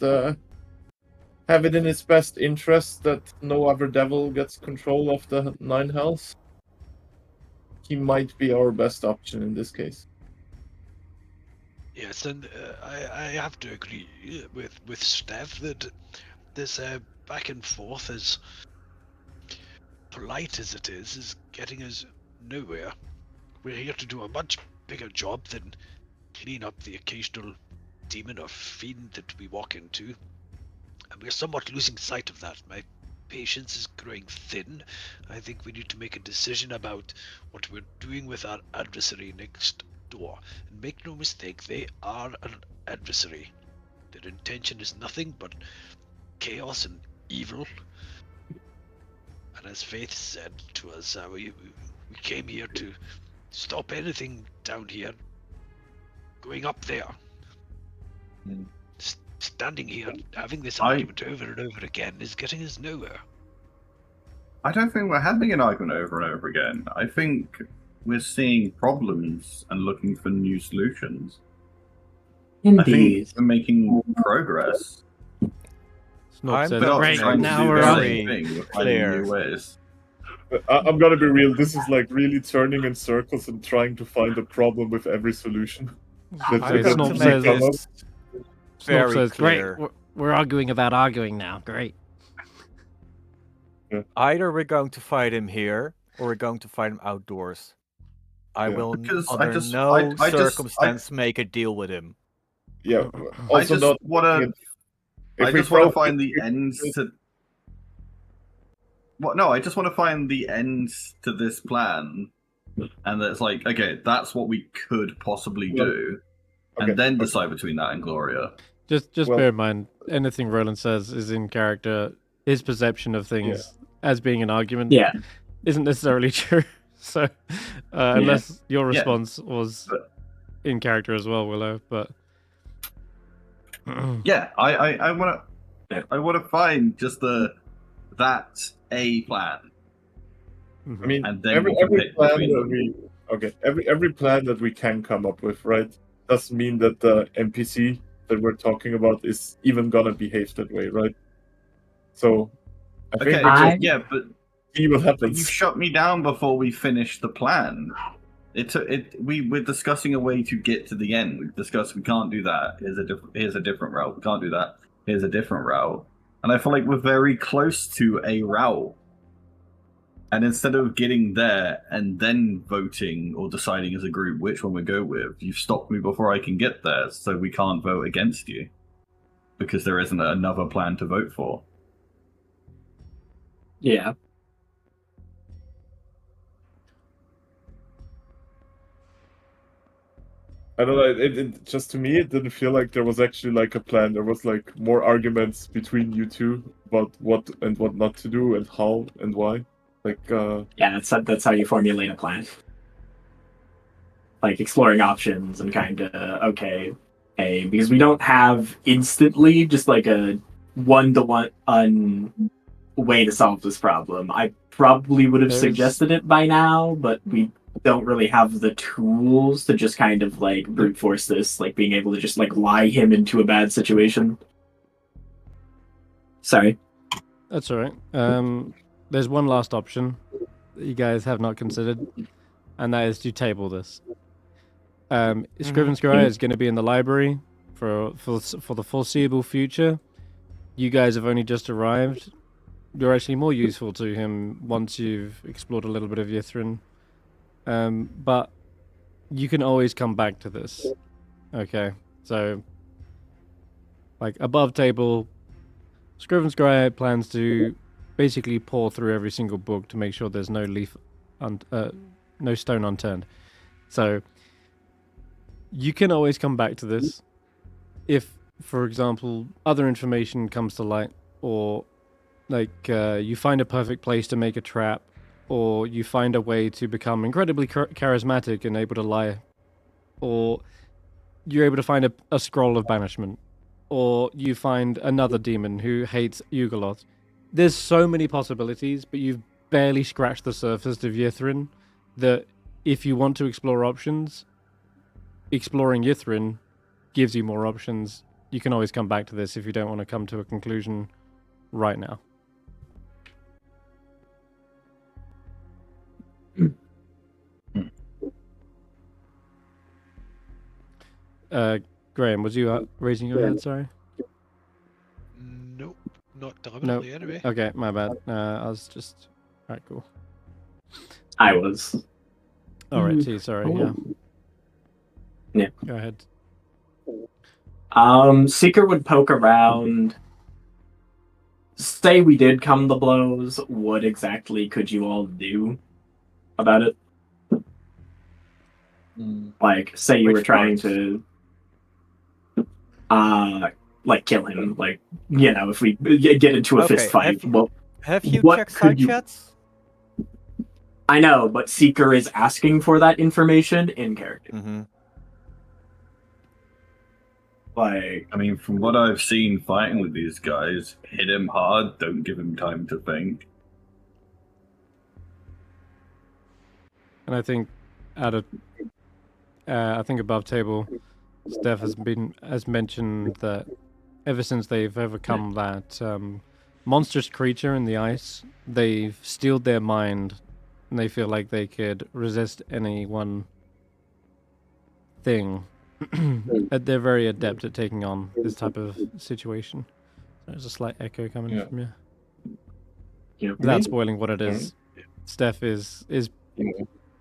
Speaker 4: have it in his best interest that no other devil gets control of the Nine Hells, he might be our best option in this case.
Speaker 2: Yes, and I have to agree with Stef that this back and forth, as polite as it is getting us nowhere. We're here to do a much bigger job than clean up the occasional demon or fiend that we walk into, and we're somewhat losing sight of that. My patience is growing thin. I think we need to make a decision about what we're doing with our adversary next door. And make no mistake, they are an adversary. Their intention is nothing but chaos and evil. And as Faith said to us, we came here to stop anything down here going up there. Standing here, having this argument over and over again is getting us nowhere.
Speaker 3: I don't think we're having an argument over and over again. I think we're seeing problems and looking for new solutions.
Speaker 6: Indeed.
Speaker 3: I think we're making progress.
Speaker 1: Snob
Speaker 5: I'm
Speaker 1: says,
Speaker 3: We're not
Speaker 5: Great,
Speaker 3: trying to
Speaker 1: now
Speaker 3: do
Speaker 1: we're
Speaker 3: the
Speaker 1: on.
Speaker 3: same thing. We're finding
Speaker 5: Clear.
Speaker 3: new ways.
Speaker 4: I'm gonna be real. This is like really turning in circles and trying to find a problem with every solution.
Speaker 5: I'm
Speaker 1: Okay,
Speaker 5: going
Speaker 1: Snob
Speaker 5: to
Speaker 1: says,
Speaker 5: make
Speaker 4: come up.
Speaker 5: this
Speaker 1: Snob
Speaker 5: very
Speaker 1: says,
Speaker 5: clear.
Speaker 1: great, we're arguing about arguing now. Great.
Speaker 5: Either we're going to fight him here, or we're going to fight him outdoors. I
Speaker 4: Yeah.
Speaker 5: will,
Speaker 3: Because
Speaker 5: under
Speaker 3: I
Speaker 5: no
Speaker 3: just-
Speaker 5: circumstance, make a deal with him.
Speaker 4: Yeah.
Speaker 3: I
Speaker 4: Also,
Speaker 3: just
Speaker 4: not
Speaker 3: want to.
Speaker 4: if
Speaker 3: I
Speaker 4: we
Speaker 3: just want to
Speaker 4: throw-
Speaker 3: find the ends to. What? No, I just want to find the ends to this plan, and that's like, okay, that's what we could possibly do, and then decide between that and Gloria.
Speaker 1: Just
Speaker 4: Well-
Speaker 1: bear in mind, anything Roland says is in character. His perception of things as being an argument
Speaker 6: Yeah.
Speaker 1: isn't necessarily true. So, unless your response was in character as well, Willow, but
Speaker 3: Yeah, I want to. I want to find just that's a plan.
Speaker 4: I mean,
Speaker 3: And then
Speaker 4: every
Speaker 3: we can pick
Speaker 4: plan
Speaker 3: between
Speaker 4: that
Speaker 3: them.
Speaker 4: every plan that we can come up with, right, doesn't mean that the NPC that we're talking about is even gonna behave that way, right? So, I think we just
Speaker 3: yeah, but
Speaker 4: see what
Speaker 3: you
Speaker 4: happens.
Speaker 3: shut me down before we finished the plan. We're discussing a way to get to the end. We've discussed we can't do that. Here's a different route. We can't do that. Here's a different route. And I feel like we're very close to a route. And instead of getting there and then voting or deciding as a group which one we go with, you've stopped me before I can get there, so we can't vote against you. Because there isn't another plan to vote for.
Speaker 6: Yeah.
Speaker 4: I don't know. It just to me, it didn't feel like there was actually like a plan. There was like more arguments between you two about what and what not to do and how and why. Like,
Speaker 6: Yeah, that's how you formulate a plan. Like exploring options and kind of hey, because we don't have instantly just like a one-to-one way to solve this problem. I probably would have
Speaker 1: There's-
Speaker 6: suggested it by now, but we don't really have the tools to just kind of like brute force this, like being able to just like lie him into a bad situation. Sorry.
Speaker 1: That's all right. There's one last option that you guys have not considered, and that is to table this. Scrivenscry is going to be in the library for the foreseeable future. You guys have only just arrived. You're actually more useful to him once you've explored a little bit of Yithrin. But you can always come back to this. Okay, so like above table, Scrivenscry plans to basically pore through every single book to make sure there's no no stone unturned. So you can always come back to this if, for example, other information comes to light, or like you find a perfect place to make a trap, or you find a way to become incredibly charismatic and able to lie, or you're able to find a scroll of banishment, or you find another demon who hates Ugoloth. There's so many possibilities, but you've barely scratched the surface of Yithrin that if you want to explore options, exploring Yithrin gives you more options. You can always come back to this if you don't want to come to a conclusion right now. Graham, was you raising your hand? Sorry.
Speaker 2: Nope, not dominantly anyway.
Speaker 1: Okay, my bad. I was just... Alright, cool.
Speaker 6: I was.
Speaker 1: Alright, T, sorry, yeah.
Speaker 6: Yeah.
Speaker 1: Go ahead.
Speaker 6: Seeker would poke around. Say we did come to blows, what exactly could you all do about it? Like, say you were trying to like kill him, like, you know, if we get into a fist fight.
Speaker 5: Have you
Speaker 6: what
Speaker 5: checked
Speaker 6: could
Speaker 5: side
Speaker 6: you-
Speaker 5: chats?
Speaker 6: I know, but Seeker is asking for that information in character.
Speaker 5: Mm-hmm.
Speaker 6: Like,
Speaker 3: I mean, from what I've seen fighting with these guys, hit him hard, don't give him time to think.
Speaker 1: And I think I think above table, Stef has mentioned that ever since they've overcome that monstrous creature in the ice, they've steeled their mind, and they feel like they could resist any one thing. They're very adept at taking on this type of situation. There's a slight echo coming from you. Without spoiling what it is, Stef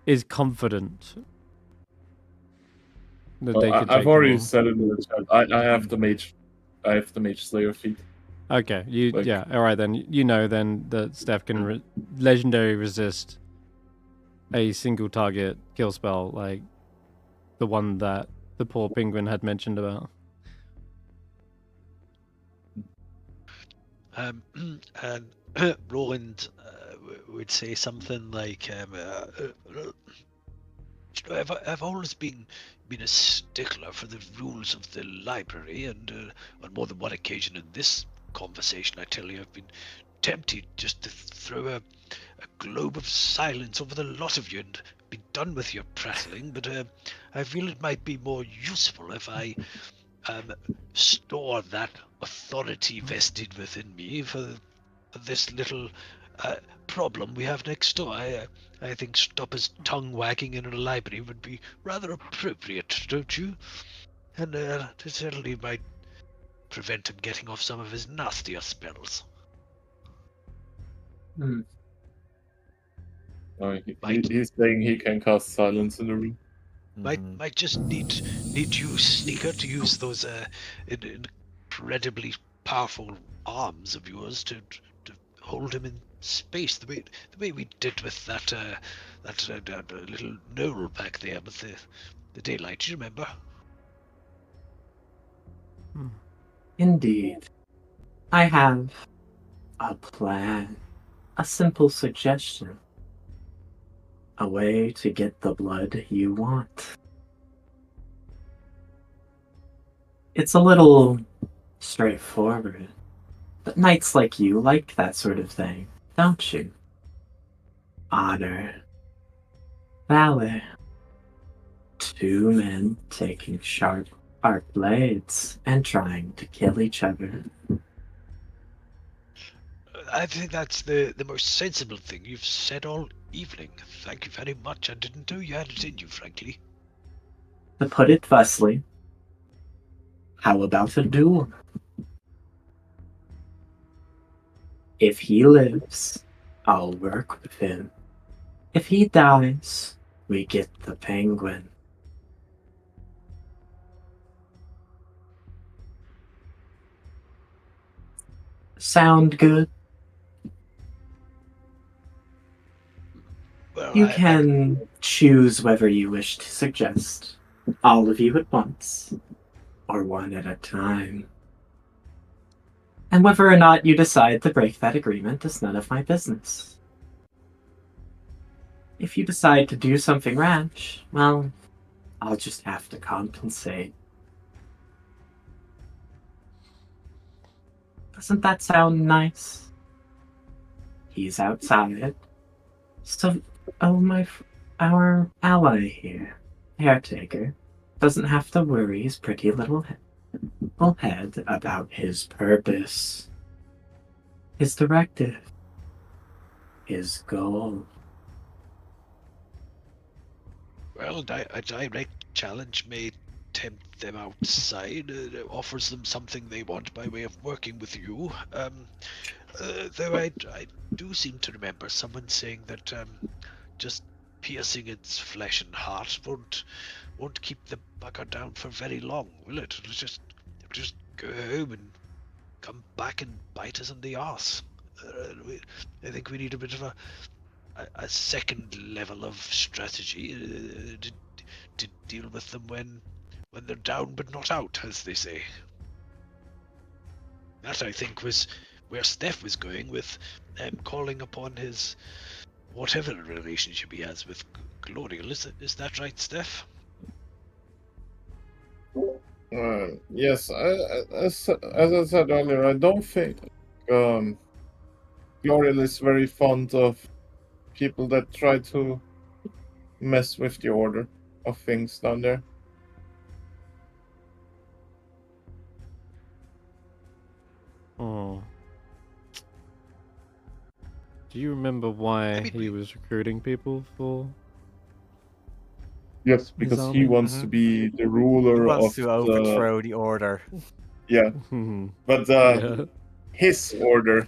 Speaker 1: is confident that they could.
Speaker 4: I've already said it in the chat. I have the mage slayer feat.
Speaker 1: Okay, all right then. You know then that Stef can legendary resist a single target kill spell, like the one that the poor penguin had mentioned about.
Speaker 2: And Roland would say something like, I've always been a stickler for the rules of the library, and on more than one occasion in this conversation, I tell you, I've been tempted just to throw a globe of silence over the lot of you and be done with your prattling, but I feel it might be more useful if I store that authority vested within me for this little problem we have next door. I think Stopper's tongue wagging in a library would be rather appropriate, don't you? And it certainly might prevent him getting off some of his nastier spells.
Speaker 4: He's saying he can cast silence in the room.
Speaker 2: Might just need you, Sneaker, to use those incredibly powerful arms of yours to hold him in space, the way we did with that little knoll back there with the daylight. Do you remember?
Speaker 6: Indeed. I have a plan. A simple suggestion. A way to get the blood you want. It's a little straightforward, but knights like you like that sort of thing, don't you? Honor. Valor. Two men taking sharp blades and trying to kill each other.
Speaker 2: I think that's the most sensible thing you've said all evening. Thank you very much. I didn't know you had it in you, frankly.
Speaker 6: To put it thusly, how about a duel? If he lives, I'll work with him. If he dies, we get the penguin. Sound good?
Speaker 2: Well,
Speaker 6: You can choose whether you wish to suggest all of you at once, or one at a time. And whether or not you decide to break that agreement is none of my business. If you decide to do something rash, well, I'll just have to compensate. Doesn't that sound nice? He's outside. So, our ally here, Caretaker, doesn't have to worry his pretty little head about his purpose, his directive, his goal.
Speaker 2: Well, a direct challenge may tempt them outside. It offers them something they want by way of working with you. Though I do seem to remember someone saying that just piercing its flesh and heart won't keep the bugger down for very long, will it? It'll just go home and come back and bite us in the arse. I think we need a bit of a second level of strategy to deal with them when they're down but not out, as they say. That, I think, was where Stef was going with calling upon his whatever relationship he has with Glorial. Is that right, Stef?
Speaker 4: Yes, as I said earlier, I don't think Glorial is very fond of people that try to mess with the order of things down there.
Speaker 1: Oh. Do you remember why he was recruiting people for?
Speaker 4: Yes, because he
Speaker 1: army?
Speaker 4: wants to be the ruler
Speaker 5: He wants
Speaker 4: of
Speaker 5: to overthrow the order.
Speaker 4: Yeah, but
Speaker 1: Yeah,
Speaker 4: his order.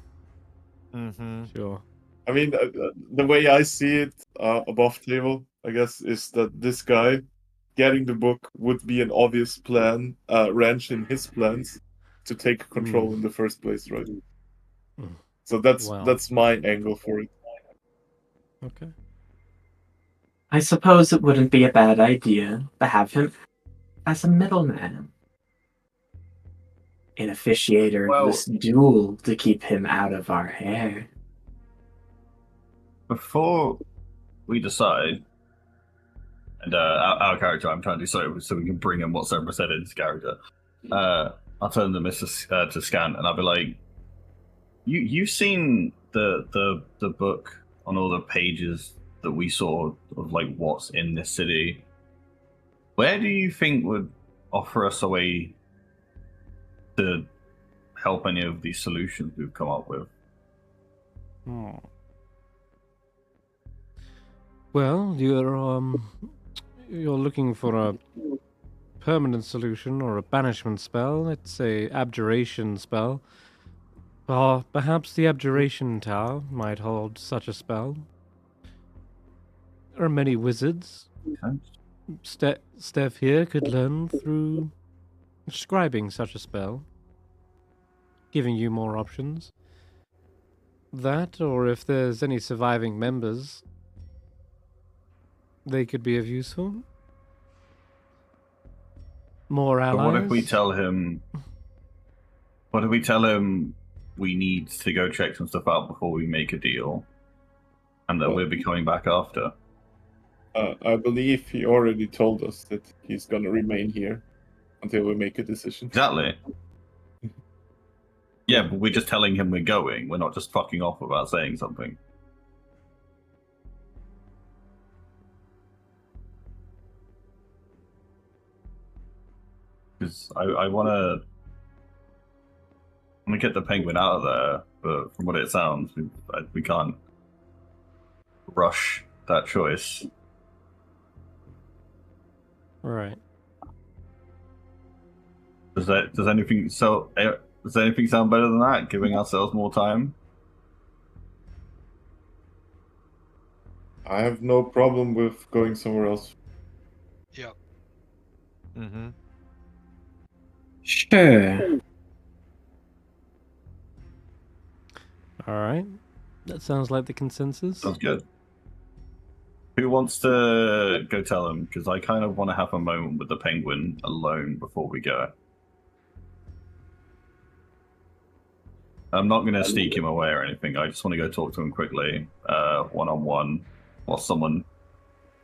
Speaker 1: sure.
Speaker 4: I mean, the way I see it above table, I guess, is that this guy getting the book would be an obvious plan, wrench in his plans to take control in the first place, right? So that's my angle for it.
Speaker 1: Okay.
Speaker 6: I suppose it wouldn't be a bad idea to have him as a middleman. An officiator of this duel to keep him out of our hair.
Speaker 3: Before we decide, and our character, I'm trying to do so we can bring in what Senrith said in his character. I'll turn to Mr. to Scan, and I'll be like, you've seen the book on all the pages that we saw of like what's in this city. Where do you think would offer us a way to help any of these solutions we've come up with?
Speaker 1: Well, you're looking for a permanent solution or a banishment spell. Let's say abjuration spell. Or perhaps the abjuration tower might hold such a spell. There are many wizards. Stef here could learn through scribing such a spell, giving you more options. That, or if there's any surviving members, they could be of useful. More allies.
Speaker 3: But what if we tell him What do we tell him? We need to go check some stuff out before we make a deal, and that
Speaker 4: Well-
Speaker 3: we'll be coming back after.
Speaker 4: I believe he already told us that he's gonna remain here until we make a decision.
Speaker 3: Exactly. Yeah, but we're just telling him we're going. We're not just fucking off without saying something. Because I want to get the penguin out of there, but from what it sounds, we can't rush that choice.
Speaker 1: Right.
Speaker 3: Does anything sound better than that? Giving ourselves more time?
Speaker 4: I have no problem with going somewhere else.
Speaker 2: Yeah.
Speaker 5: Mm-hmm.
Speaker 6: Sure.
Speaker 1: All right. That sounds like the consensus.
Speaker 3: Sounds good. Who wants to go tell him? Because I kind of want to have a moment with the penguin alone before we go. I'm not going to sneak him away or anything. I just want to go talk to him quickly, one-on-one, while someone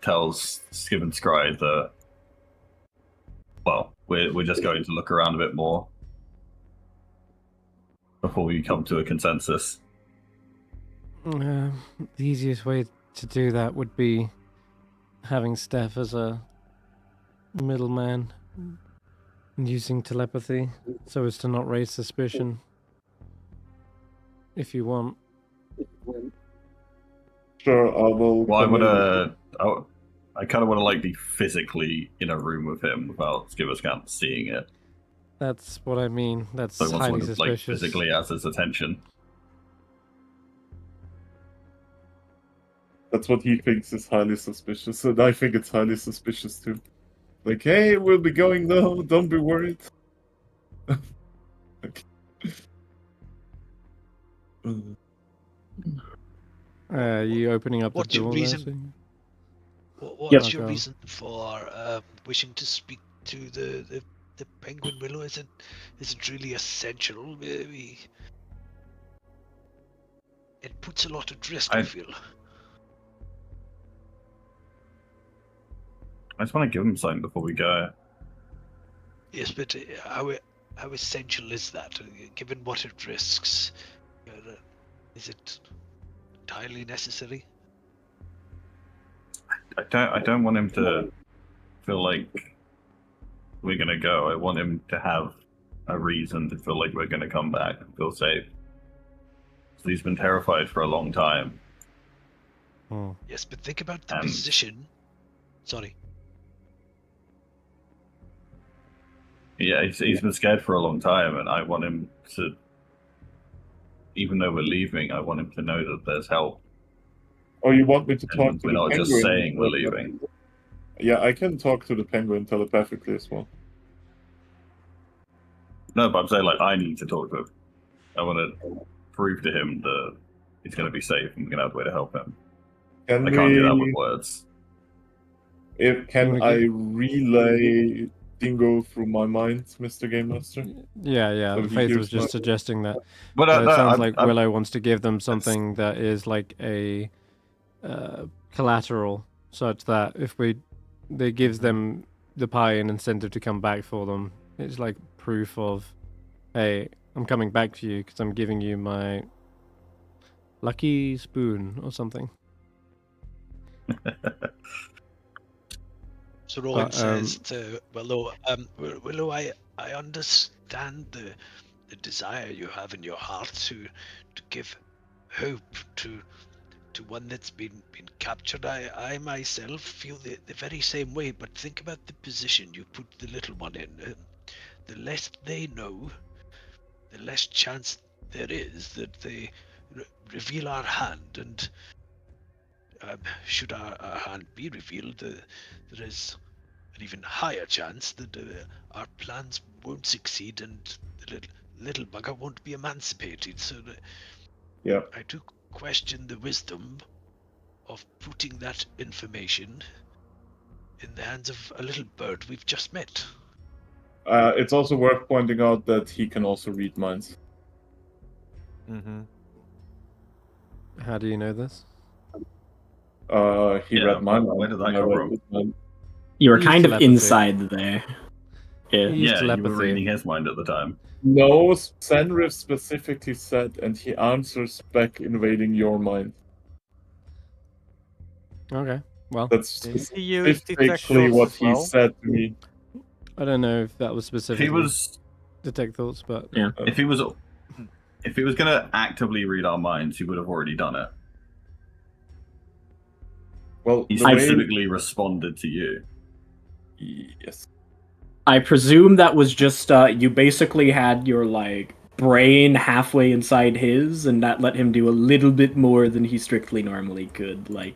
Speaker 3: tells Scrivenscry that, well, we're just going to look around a bit more before we come to a consensus.
Speaker 1: The easiest way to do that would be having Stef as a middleman and using telepathy so as to not raise suspicion. If you want.
Speaker 4: Sure, I will.
Speaker 3: Well,
Speaker 4: come in.
Speaker 3: I kind of want to like be physically in a room with him without Scrivenscry seeing it.
Speaker 1: That's what I mean. That's
Speaker 3: So I want
Speaker 1: highly
Speaker 3: someone who, like,
Speaker 1: suspicious.
Speaker 3: physically has his attention.
Speaker 4: That's what he thinks is highly suspicious, and I think it's highly suspicious too. Like, hey, we'll be going though. Don't be worried. Okay.
Speaker 1: You opening up
Speaker 2: What's
Speaker 1: the
Speaker 2: your
Speaker 1: door
Speaker 2: reason?
Speaker 1: there?
Speaker 2: What's
Speaker 1: Yep.
Speaker 2: your
Speaker 1: Okay.
Speaker 2: reason for wishing to speak to the penguin Willow? Is it really essential? Maybe it puts a lot at risk. I feel.
Speaker 3: I just want to give him something before we go.
Speaker 2: Yes, but how essential is that? Given what it risks, is it entirely necessary?
Speaker 3: I don't want him to feel like we're gonna go. I want him to have a reason to feel like we're gonna come back and feel safe. So he's been terrified for a long time.
Speaker 1: Oh.
Speaker 2: Yes, but think about the
Speaker 3: And-
Speaker 2: position. Sorry.
Speaker 3: Yeah, he's been scared for a long time, and I want him to, even though we're leaving, I want him to know that there's help.
Speaker 4: Oh, you want me to talk
Speaker 3: And
Speaker 4: to
Speaker 3: we're
Speaker 4: the
Speaker 3: not
Speaker 4: penguin?
Speaker 3: just saying we're leaving.
Speaker 4: Yeah, I can talk to the penguin telepathically as well.
Speaker 3: No, but I'm saying, like, I need to talk to him. I want to prove to him that he's going to be safe and we're going to have a way to help him.
Speaker 4: Can
Speaker 3: I can't do that with
Speaker 4: we?
Speaker 3: words.
Speaker 4: Can
Speaker 1: wanna
Speaker 4: I
Speaker 1: get-
Speaker 4: relay Dingo through my mind, Mr. Game Master?
Speaker 1: Yeah.
Speaker 4: So he
Speaker 1: Faith
Speaker 4: hears
Speaker 1: was just
Speaker 4: my-
Speaker 1: suggesting that.
Speaker 3: But
Speaker 1: It
Speaker 3: no,
Speaker 1: sounds like Willow wants to give them something that is like a collateral, such that if they gives them the pie and incentive to come back for them, it's like proof of, hey, I'm coming back for you because I'm giving you my lucky spoon or something.
Speaker 2: So Roland
Speaker 1: But,
Speaker 2: says to Willow, Willow, I understand the desire you have in your heart to give hope to one that's been captured. I myself feel the very same way, but think about the position you put the little one in. The less they know, the less chance there is that they reveal our hand, and should our hand be revealed, there is an even higher chance that our plans won't succeed and the little bugger won't be emancipated. So
Speaker 4: Yeah.
Speaker 2: I do question the wisdom of putting that information in the hands of a little bird we've just met.
Speaker 4: It's also worth pointing out that he can also read minds.
Speaker 5: Mm-hmm.
Speaker 1: How do you know this?
Speaker 4: He read my mind.
Speaker 3: Where did that
Speaker 4: and I
Speaker 3: come
Speaker 4: read
Speaker 3: from?
Speaker 4: his mind.
Speaker 6: You were
Speaker 1: Use
Speaker 6: kind of
Speaker 1: telepathy.
Speaker 6: inside there. Yeah.
Speaker 1: Use
Speaker 3: Yeah, you were
Speaker 1: telepathy.
Speaker 3: reading his mind at the time.
Speaker 4: No, Senrith specifically said, and he answers back invading your mind.
Speaker 1: Okay. Well,
Speaker 4: That's
Speaker 5: Didn't he use detect
Speaker 4: specifically
Speaker 5: thoughts
Speaker 4: what
Speaker 5: as
Speaker 4: he
Speaker 5: well?
Speaker 4: said to me.
Speaker 1: I don't know if that was
Speaker 3: If he
Speaker 1: specifically
Speaker 3: was,
Speaker 1: detect thoughts, but
Speaker 6: Yeah.
Speaker 3: if he was gonna actively read our minds, he would have already done it.
Speaker 4: Well,
Speaker 3: He
Speaker 4: the way...
Speaker 3: specifically responded to you.
Speaker 4: Yes.
Speaker 6: I presume that was just you basically had your like brain halfway inside his, and that let him do a little bit more than he strictly normally could. Like,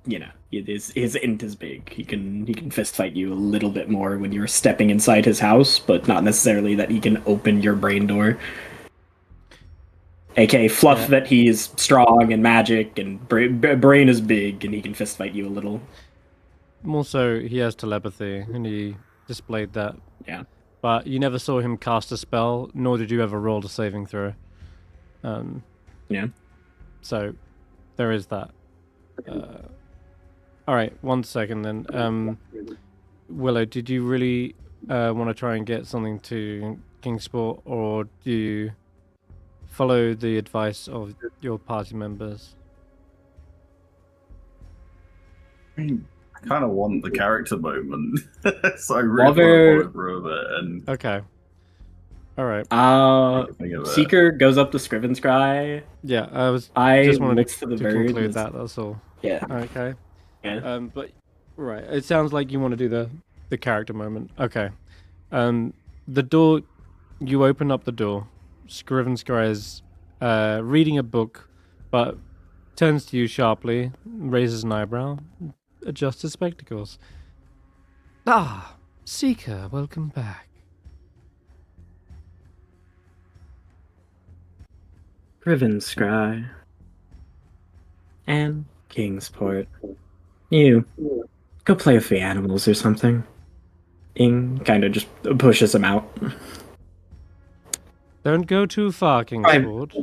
Speaker 6: you know, his int is big. He can fist fight you a little bit more when you're stepping inside his house, but not necessarily that he can open your brain door. AKA fluff
Speaker 1: Yeah.
Speaker 6: that he is strong and magic, and brain is big, and he can fist fight you a little.
Speaker 1: more so he has telepathy, and he displayed that.
Speaker 6: Yeah.
Speaker 1: But you never saw him cast a spell, nor did you ever roll a saving throw.
Speaker 6: Yeah.
Speaker 1: So there is that. All right, 1 second then. Willow, did you really want to try and get something to Kingsport, or do you follow the advice of your party members?
Speaker 3: I mean, I kind of want the character moment, so I really
Speaker 6: While
Speaker 3: want to
Speaker 6: they're-
Speaker 3: follow through with it. And
Speaker 1: Okay. All right.
Speaker 3: think of it.
Speaker 6: Seeker goes up to Scrivenscry.
Speaker 1: Yeah,
Speaker 6: I
Speaker 1: just wanted
Speaker 6: looks to the bird.
Speaker 1: conclude
Speaker 6: and-
Speaker 1: that. That's all.
Speaker 6: Yeah.
Speaker 1: Okay.
Speaker 6: Yeah.
Speaker 1: But right, it sounds like you want to do the character moment. Okay. The door, you open up the door. Scrivenscry is reading a book, but turns to you sharply, raises an eyebrow, adjusts his spectacles. Ah, Seeker, welcome back.
Speaker 6: Scrivenscry. And Kingsport. You go play with the animals or something. Ing kind of just pushes him out.
Speaker 1: Don't go too far, Kingsport.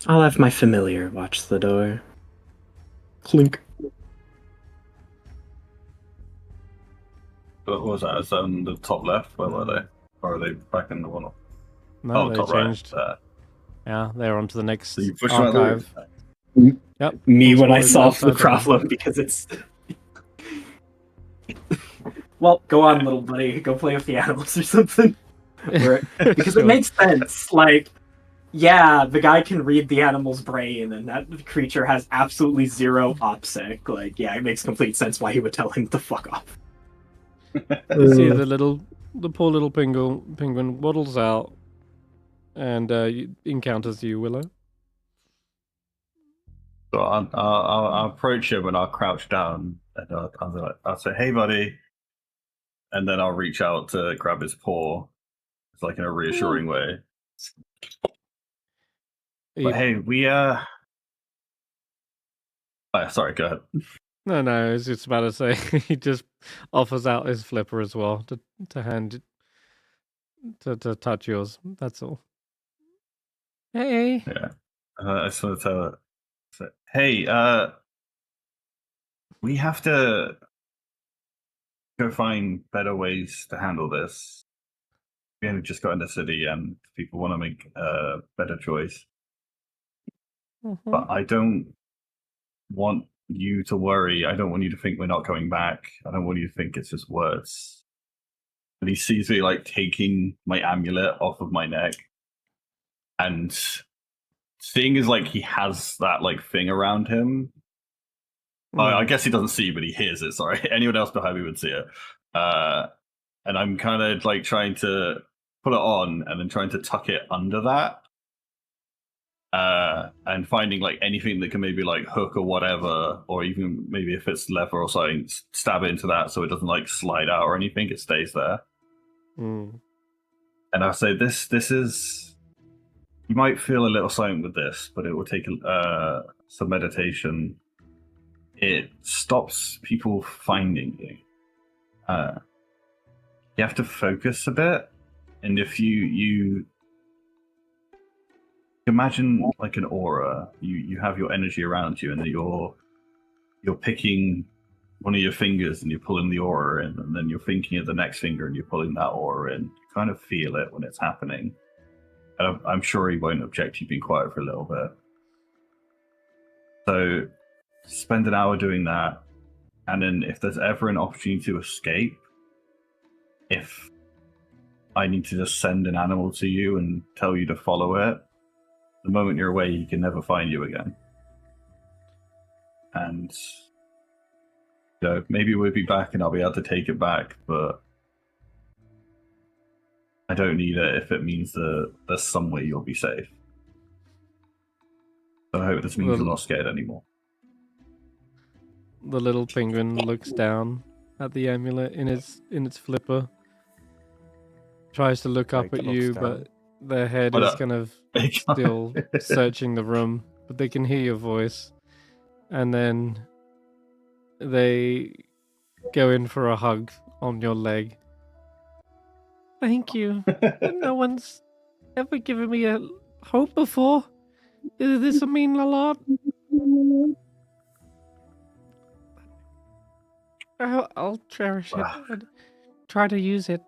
Speaker 6: I'll have my familiar watch the door. Clink.
Speaker 3: What was that? Is that on the top left? Where were they? Or are they back in the one?
Speaker 1: No, they
Speaker 3: top
Speaker 1: changed.
Speaker 3: right.
Speaker 1: Yeah, they're on to the next
Speaker 3: So you push them out the
Speaker 1: archive.
Speaker 3: way.
Speaker 1: Yep.
Speaker 6: Me when I
Speaker 1: Kingsport is
Speaker 6: solve
Speaker 1: outside
Speaker 6: the
Speaker 1: door.
Speaker 6: problem because it's. Well, go on, little buddy. Go play with the animals or something. Because
Speaker 1: Sure.
Speaker 6: it makes sense. Like, yeah, the guy can read the animal's brain, and that creature has absolutely zero OPSEC. Like, yeah, it makes complete sense why he would tell him to fuck off.
Speaker 1: You see the poor little penguin waddles out and encounters you, Willow.
Speaker 3: So I'll approach him and I'll crouch down and I'll say, "Hey, buddy," and then I'll reach out to grab his paw. It's like in a reassuring way. But hey, we Oh, sorry, go ahead.
Speaker 1: No, I was just about to say he just offers out his flipper as well to hand to touch yours. That's all. Hey.
Speaker 3: Yeah. I just want to tell her, hey, we have to go find better ways to handle this. We only just got in the city and people want to make a better choice.
Speaker 1: Mhm.
Speaker 3: But I don't want you to worry. I don't want you to think we're not coming back. I don't want you to think it's just words. And he sees me like taking my amulet off of my neck. And seeing as like he has that like thing around him. I guess he doesn't see, but he hears it. Sorry, anyone else behind me would see it. And I'm kind of like trying to put it on, and then trying to tuck it under that, and finding like anything that can maybe like hook or whatever, or even maybe if it's leather or something, stab it into that so it doesn't like slide out or anything. It stays there.
Speaker 1: Mm.
Speaker 3: And I say, this is. You might feel a little something with this, but it will take some meditation. it stops people finding you. You have to focus a bit, and if you imagine like an aura, you have your energy around you, and you're picking one of your fingers and you're pulling the aura in, and then you're thinking of the next finger and you're pulling that aura in. You kind of feel it when it's happening. And I'm sure he won't object to you being quiet for a little bit. So spend an hour doing that, and then if there's ever an opportunity to escape, if I need to just send an animal to you and tell you to follow it, the moment you're away, he can never find you again. And maybe we'll be back and I'll be able to take it back, but I don't need it if it means that there's some way you'll be safe. So I hope this means you're not scared anymore.
Speaker 1: The little penguin looks down at the amulet in its flipper. Tries to look up at you, but their head is kind of still searching the room, but they can hear your voice. And then they go in for a hug on your leg. Thank you. No one's ever given me a hope before. This will mean a lot. I'll cherish it and try to use it.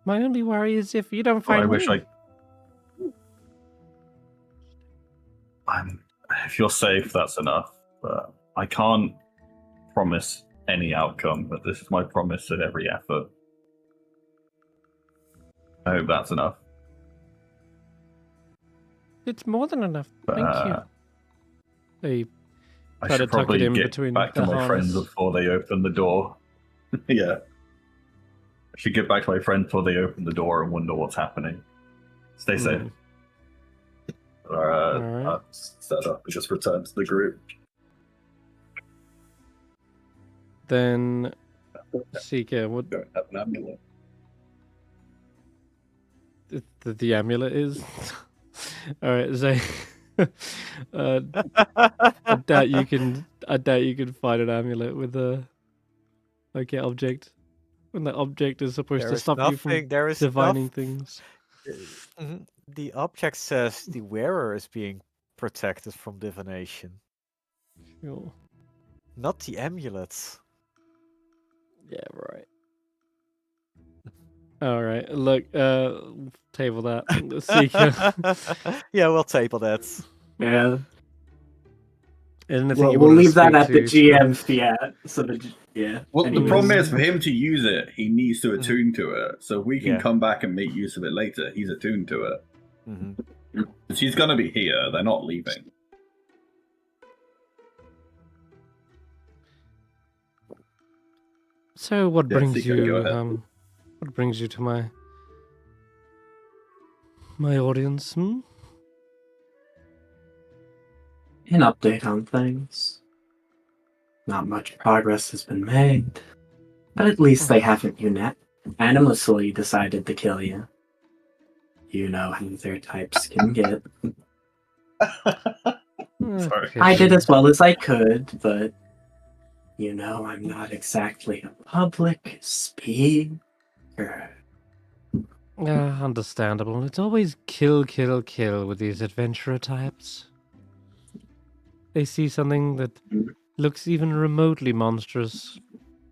Speaker 1: My only worry is if you don't find
Speaker 3: if you're safe, that's enough. But I can't promise any outcome, but this is my promise at every effort. I hope that's enough.
Speaker 1: It's more than enough. Thank you.
Speaker 3: I should probably get back to my friends before they open the door. Yeah. I should get back to my friends before they open the door and wonder what's happening. Stay safe. Alright. Set up and just return to the group.
Speaker 1: Then, Seeker, what?
Speaker 3: Don't have an amulet.
Speaker 1: The amulet is? Alright, Zay. I doubt you can find an amulet with a object. When the object is supposed to stop you from divining things.
Speaker 5: The object says the wearer is being protected from divination.
Speaker 1: Sure.
Speaker 5: Not the amulets.
Speaker 1: Yeah, right. Alright, look, table that. Seeker.
Speaker 5: Yeah, we'll table that.
Speaker 6: Yeah.
Speaker 1: We'll
Speaker 6: leave that at the GM's fiat.
Speaker 3: Well, the problem is for him to use it, he needs to attune to it. So we can come back and make use of it later. He's attuned to it. Because he's going to be here. They're not leaving.
Speaker 1: So what brings you? What brings you to my audience?
Speaker 6: An update on things. Not much progress has been made, but at least they haven't unanimously decided to kill you. You know how their types can get.
Speaker 3: Sorry.
Speaker 6: I did as well as I could, but you know I'm not exactly a public speaker.
Speaker 1: Understandable. It's always kill, kill, kill with these adventurer types. They see something that looks even remotely monstrous.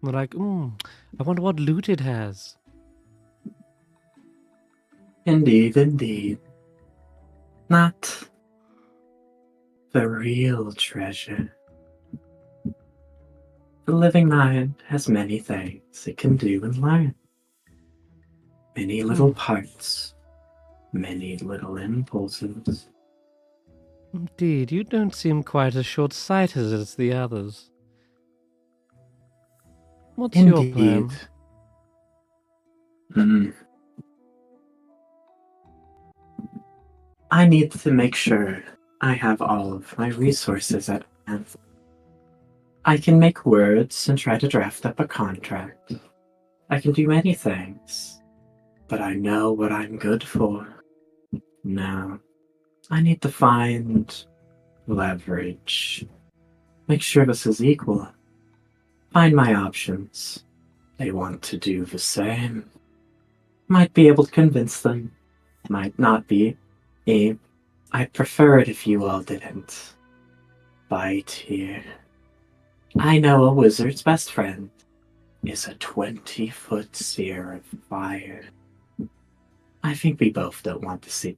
Speaker 1: They're like, I wonder what loot it has.
Speaker 6: Indeed. Not the real treasure. The living mind has many things it can do and learn. Many little parts, many little impulses.
Speaker 1: Indeed, you don't seem quite as short-sighted as the others. What's your plan?
Speaker 6: I need to make sure I have all of my resources at hand. I can make words and try to draft up a contract. I can do many things, but I know what I'm good for. Now, I need to find leverage. Make sure this is equal. Find my options. They want to do the same. Might be able to convince them. Might not be. I'd prefer it if you all didn't. Fight here. I know a wizard's best friend is a 20-foot sphere of fire. I think we both don't want to see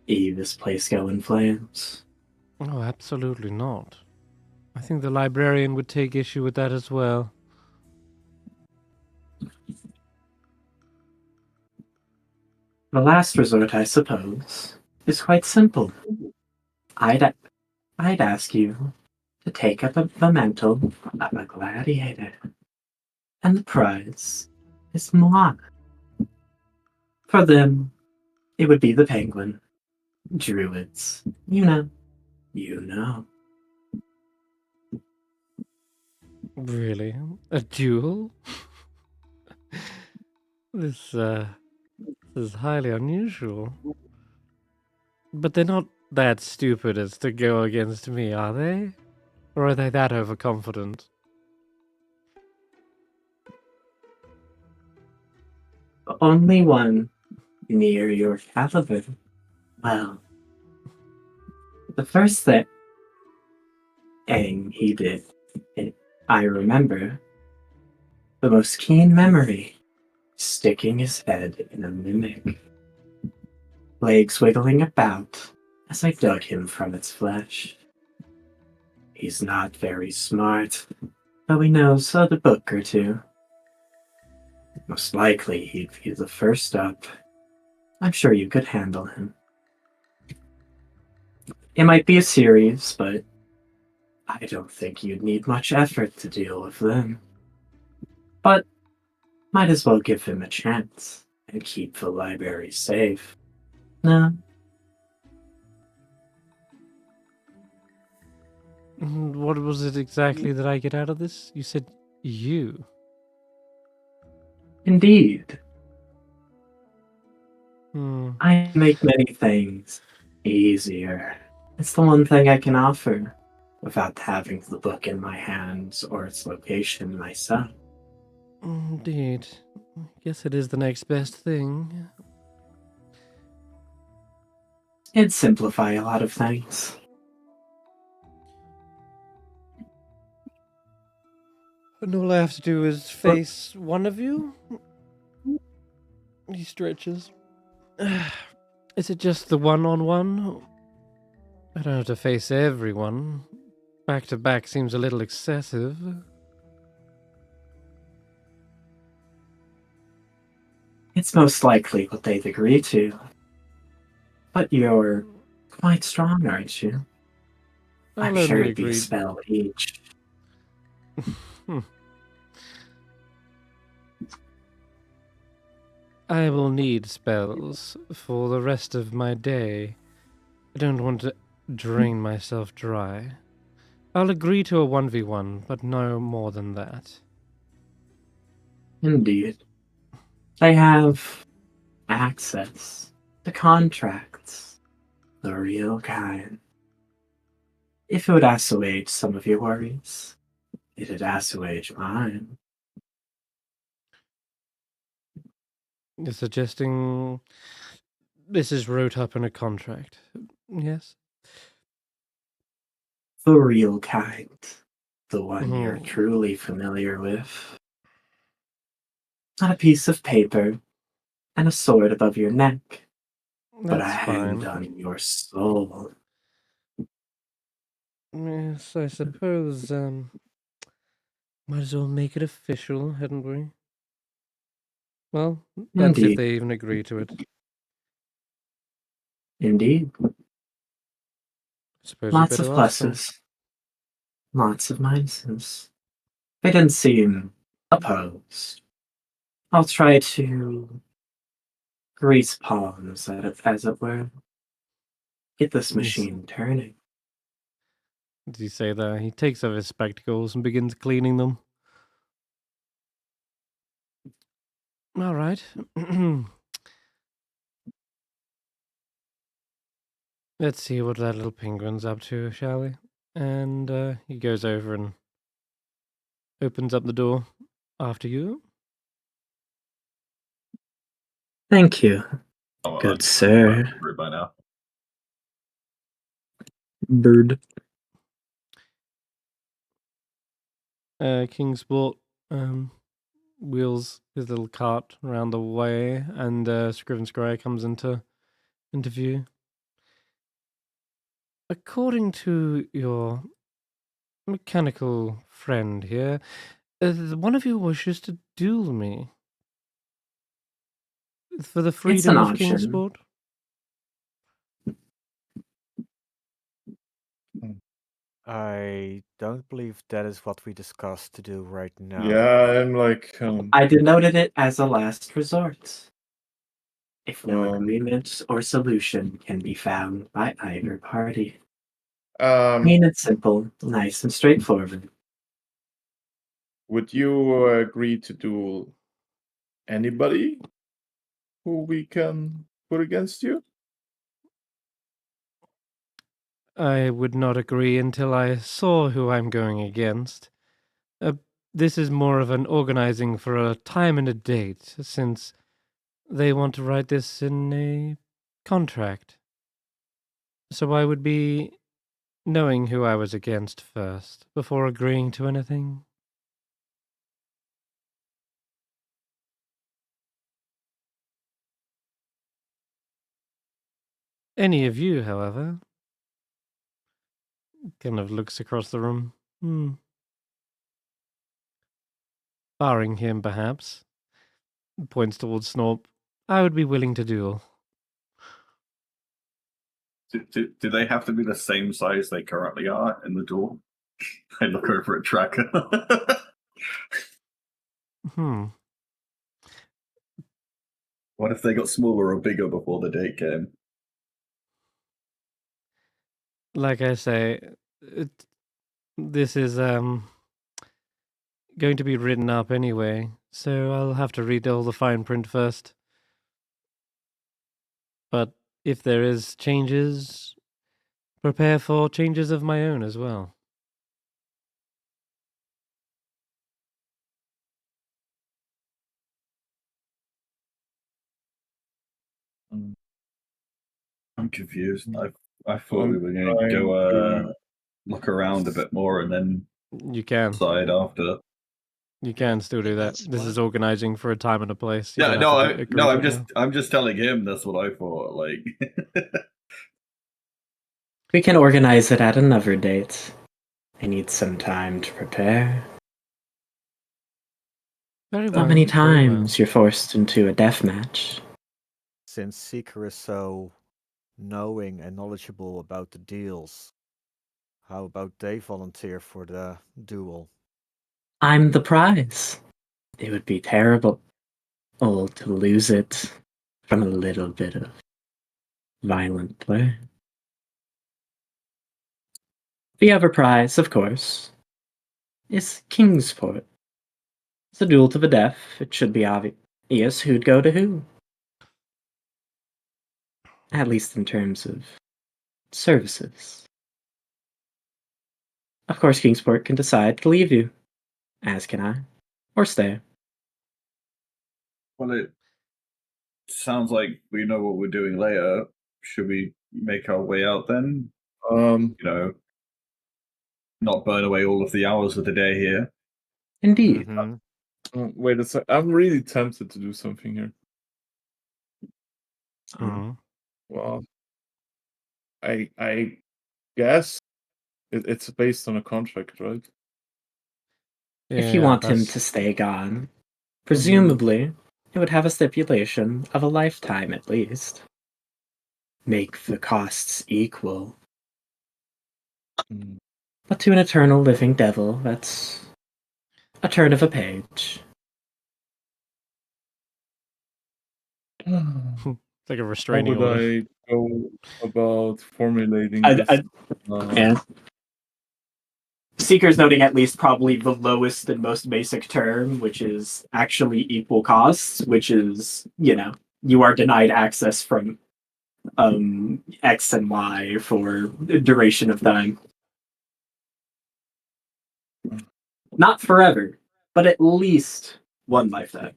Speaker 6: this place go in flames.
Speaker 1: Oh, absolutely not. I think the librarian would take issue with that as well.
Speaker 6: The last resort, I suppose, is quite simple. I'd ask you to take up the mantle of a gladiator. And the prize is moi. For them, it would be the penguin. Druids. You know. You know.
Speaker 1: Really? A duel? This is highly unusual. But they're not that stupid as to go against me, are they? Or are they that overconfident?
Speaker 6: Only one near your caliber. Well, the first thing he did, I remember, the most keen memory, sticking his head in a mimic, legs wiggling about as I dug him from its flesh. He's not very smart, but he knows a book or two. Most likely he'd be the first up. I'm sure you could handle him. It might be a series, but I don't think you'd need much effort to deal with them. But might as well give him a chance and keep the library safe. No?
Speaker 1: What was it exactly that I get out of this? You said you.
Speaker 6: Indeed.
Speaker 1: Hmm.
Speaker 6: I make many things easier. It's the one thing I can offer without having the book in my hands or its location myself.
Speaker 1: Indeed. I guess it is the next best thing.
Speaker 6: It'd simplify a lot of things.
Speaker 1: And all I have to do is face one of you? He stretches. Is it just the one-on-one? I don't have to face everyone. Back-to-back seems a little excessive.
Speaker 6: It's most likely what they'd agree to. But you're quite strong, aren't you? I'm
Speaker 1: I'll
Speaker 6: sure
Speaker 1: only
Speaker 6: it'd be a
Speaker 1: agree.
Speaker 6: spell each.
Speaker 1: I will need spells for the rest of my day. I don't want to drain myself dry. I'll agree to a 1v1, but no more than that.
Speaker 6: Indeed. They have access to contracts. The real kind. If it would assuage some of your worries, it'd assuage mine.
Speaker 1: You're suggesting this is wrote up in a contract, yes?
Speaker 6: The real kind. The one you're
Speaker 1: Mhm.
Speaker 6: truly familiar with. Not a piece of paper and a sword above your neck, but a
Speaker 1: That's
Speaker 6: hand
Speaker 1: fine.
Speaker 6: on your soul.
Speaker 1: Yes, I suppose, might as well make it official, hadn't we? Well, that's if
Speaker 6: Indeed.
Speaker 1: they even agree to it.
Speaker 6: Indeed.
Speaker 1: I suppose you
Speaker 6: Lots
Speaker 1: better
Speaker 6: of
Speaker 1: ask them.
Speaker 6: pluses. Lots of minuses. They didn't seem opposed. I'll try to grease palms, as it were. Get this
Speaker 1: Yes.
Speaker 6: machine turning.
Speaker 1: Did he say that? He takes off his spectacles and begins cleaning them. All right. Let's see what that little penguin's up to, shall we? And he goes over and opens up the door after you.
Speaker 6: Thank you,
Speaker 3: Oh,
Speaker 6: good
Speaker 3: I
Speaker 6: sir.
Speaker 3: remember it by now.
Speaker 6: Bird.
Speaker 1: Kingsport wheels his little cart around the way, and Scrivenscry comes into view. According to your mechanical friend here, one of you wishes to duel me for the freedom
Speaker 6: an
Speaker 1: of
Speaker 6: option.
Speaker 1: Kingsport.
Speaker 5: I don't believe that is what we discussed to do right now.
Speaker 4: Yeah, I'm like,
Speaker 6: I denoted it as a last resort. If no
Speaker 4: Um,
Speaker 6: agreement or solution can be found by either party. Plain and simple, nice and straightforward.
Speaker 4: would you agree to duel anybody who we can put against you?
Speaker 1: I would not agree until I saw who I'm going against. This is more of an organizing for a time and a date, since they want to write this in a contract. So I would be knowing who I was against first, before agreeing to anything. Any of you, however, kind of looks across the room. Barring him, perhaps. Points towards Snorp. I would be willing to duel.
Speaker 3: Do they have to be the same size they currently are in the door? I look over at Tracker. What if they got smaller or bigger before the date came?
Speaker 1: Like I say, this is going to be written up anyway, so I'll have to read all the fine print first. But if there is changes, prepare for changes of my own as well.
Speaker 3: I'm confused. I thought we were going to go look around a bit more and then
Speaker 1: You can.
Speaker 3: decide after.
Speaker 1: You can still do that.
Speaker 2: That's
Speaker 1: This
Speaker 2: what-
Speaker 1: is organizing for a time and a place. You
Speaker 3: Yeah,
Speaker 1: don't
Speaker 3: no,
Speaker 1: have to agree to it now.
Speaker 3: I'm just telling him that's what I thought. Like,
Speaker 6: We can organize it at another date. I need some time to prepare.
Speaker 1: Very well.
Speaker 6: How many
Speaker 1: very well.
Speaker 6: times you're forced into a death match?
Speaker 5: Since Seeker is so knowing and knowledgeable about the deals, how about they volunteer for the duel?
Speaker 6: I'm the prize. It would be terrible to lose it from a little bit of violent play. The other prize, of course, is Kingsport. It's a duel to the death. It should be obvious who'd go to who. At least in terms of services. Of course, Kingsport can decide to leave you, as can I, or stay.
Speaker 3: well, it sounds like we know what we're doing later. Should we make our way out then?
Speaker 4: Um,
Speaker 3: You know, not burn away all of the hours of the day here.
Speaker 6: Indeed.
Speaker 5: Mhm.
Speaker 4: wait a sec. I'm really tempted to do something here.
Speaker 1: Mhm.
Speaker 4: Well, I guess it's based on a contract, right?
Speaker 6: If you
Speaker 1: Yeah,
Speaker 6: want him to
Speaker 1: that's-
Speaker 6: stay gone, presumably it would have a stipulation of a lifetime at least. Make the costs equal.
Speaker 4: Mm.
Speaker 6: But to an eternal living devil, that's a turn of a page.
Speaker 1: It's like a
Speaker 4: How
Speaker 1: restraining
Speaker 4: would
Speaker 1: order.
Speaker 4: I go about formulating this?
Speaker 6: Yeah. Seeker's noting at least probably the lowest and most basic term, which is actually equal costs, which is, you are denied access from X and Y for duration of time. Not forever, but at least one lifetime.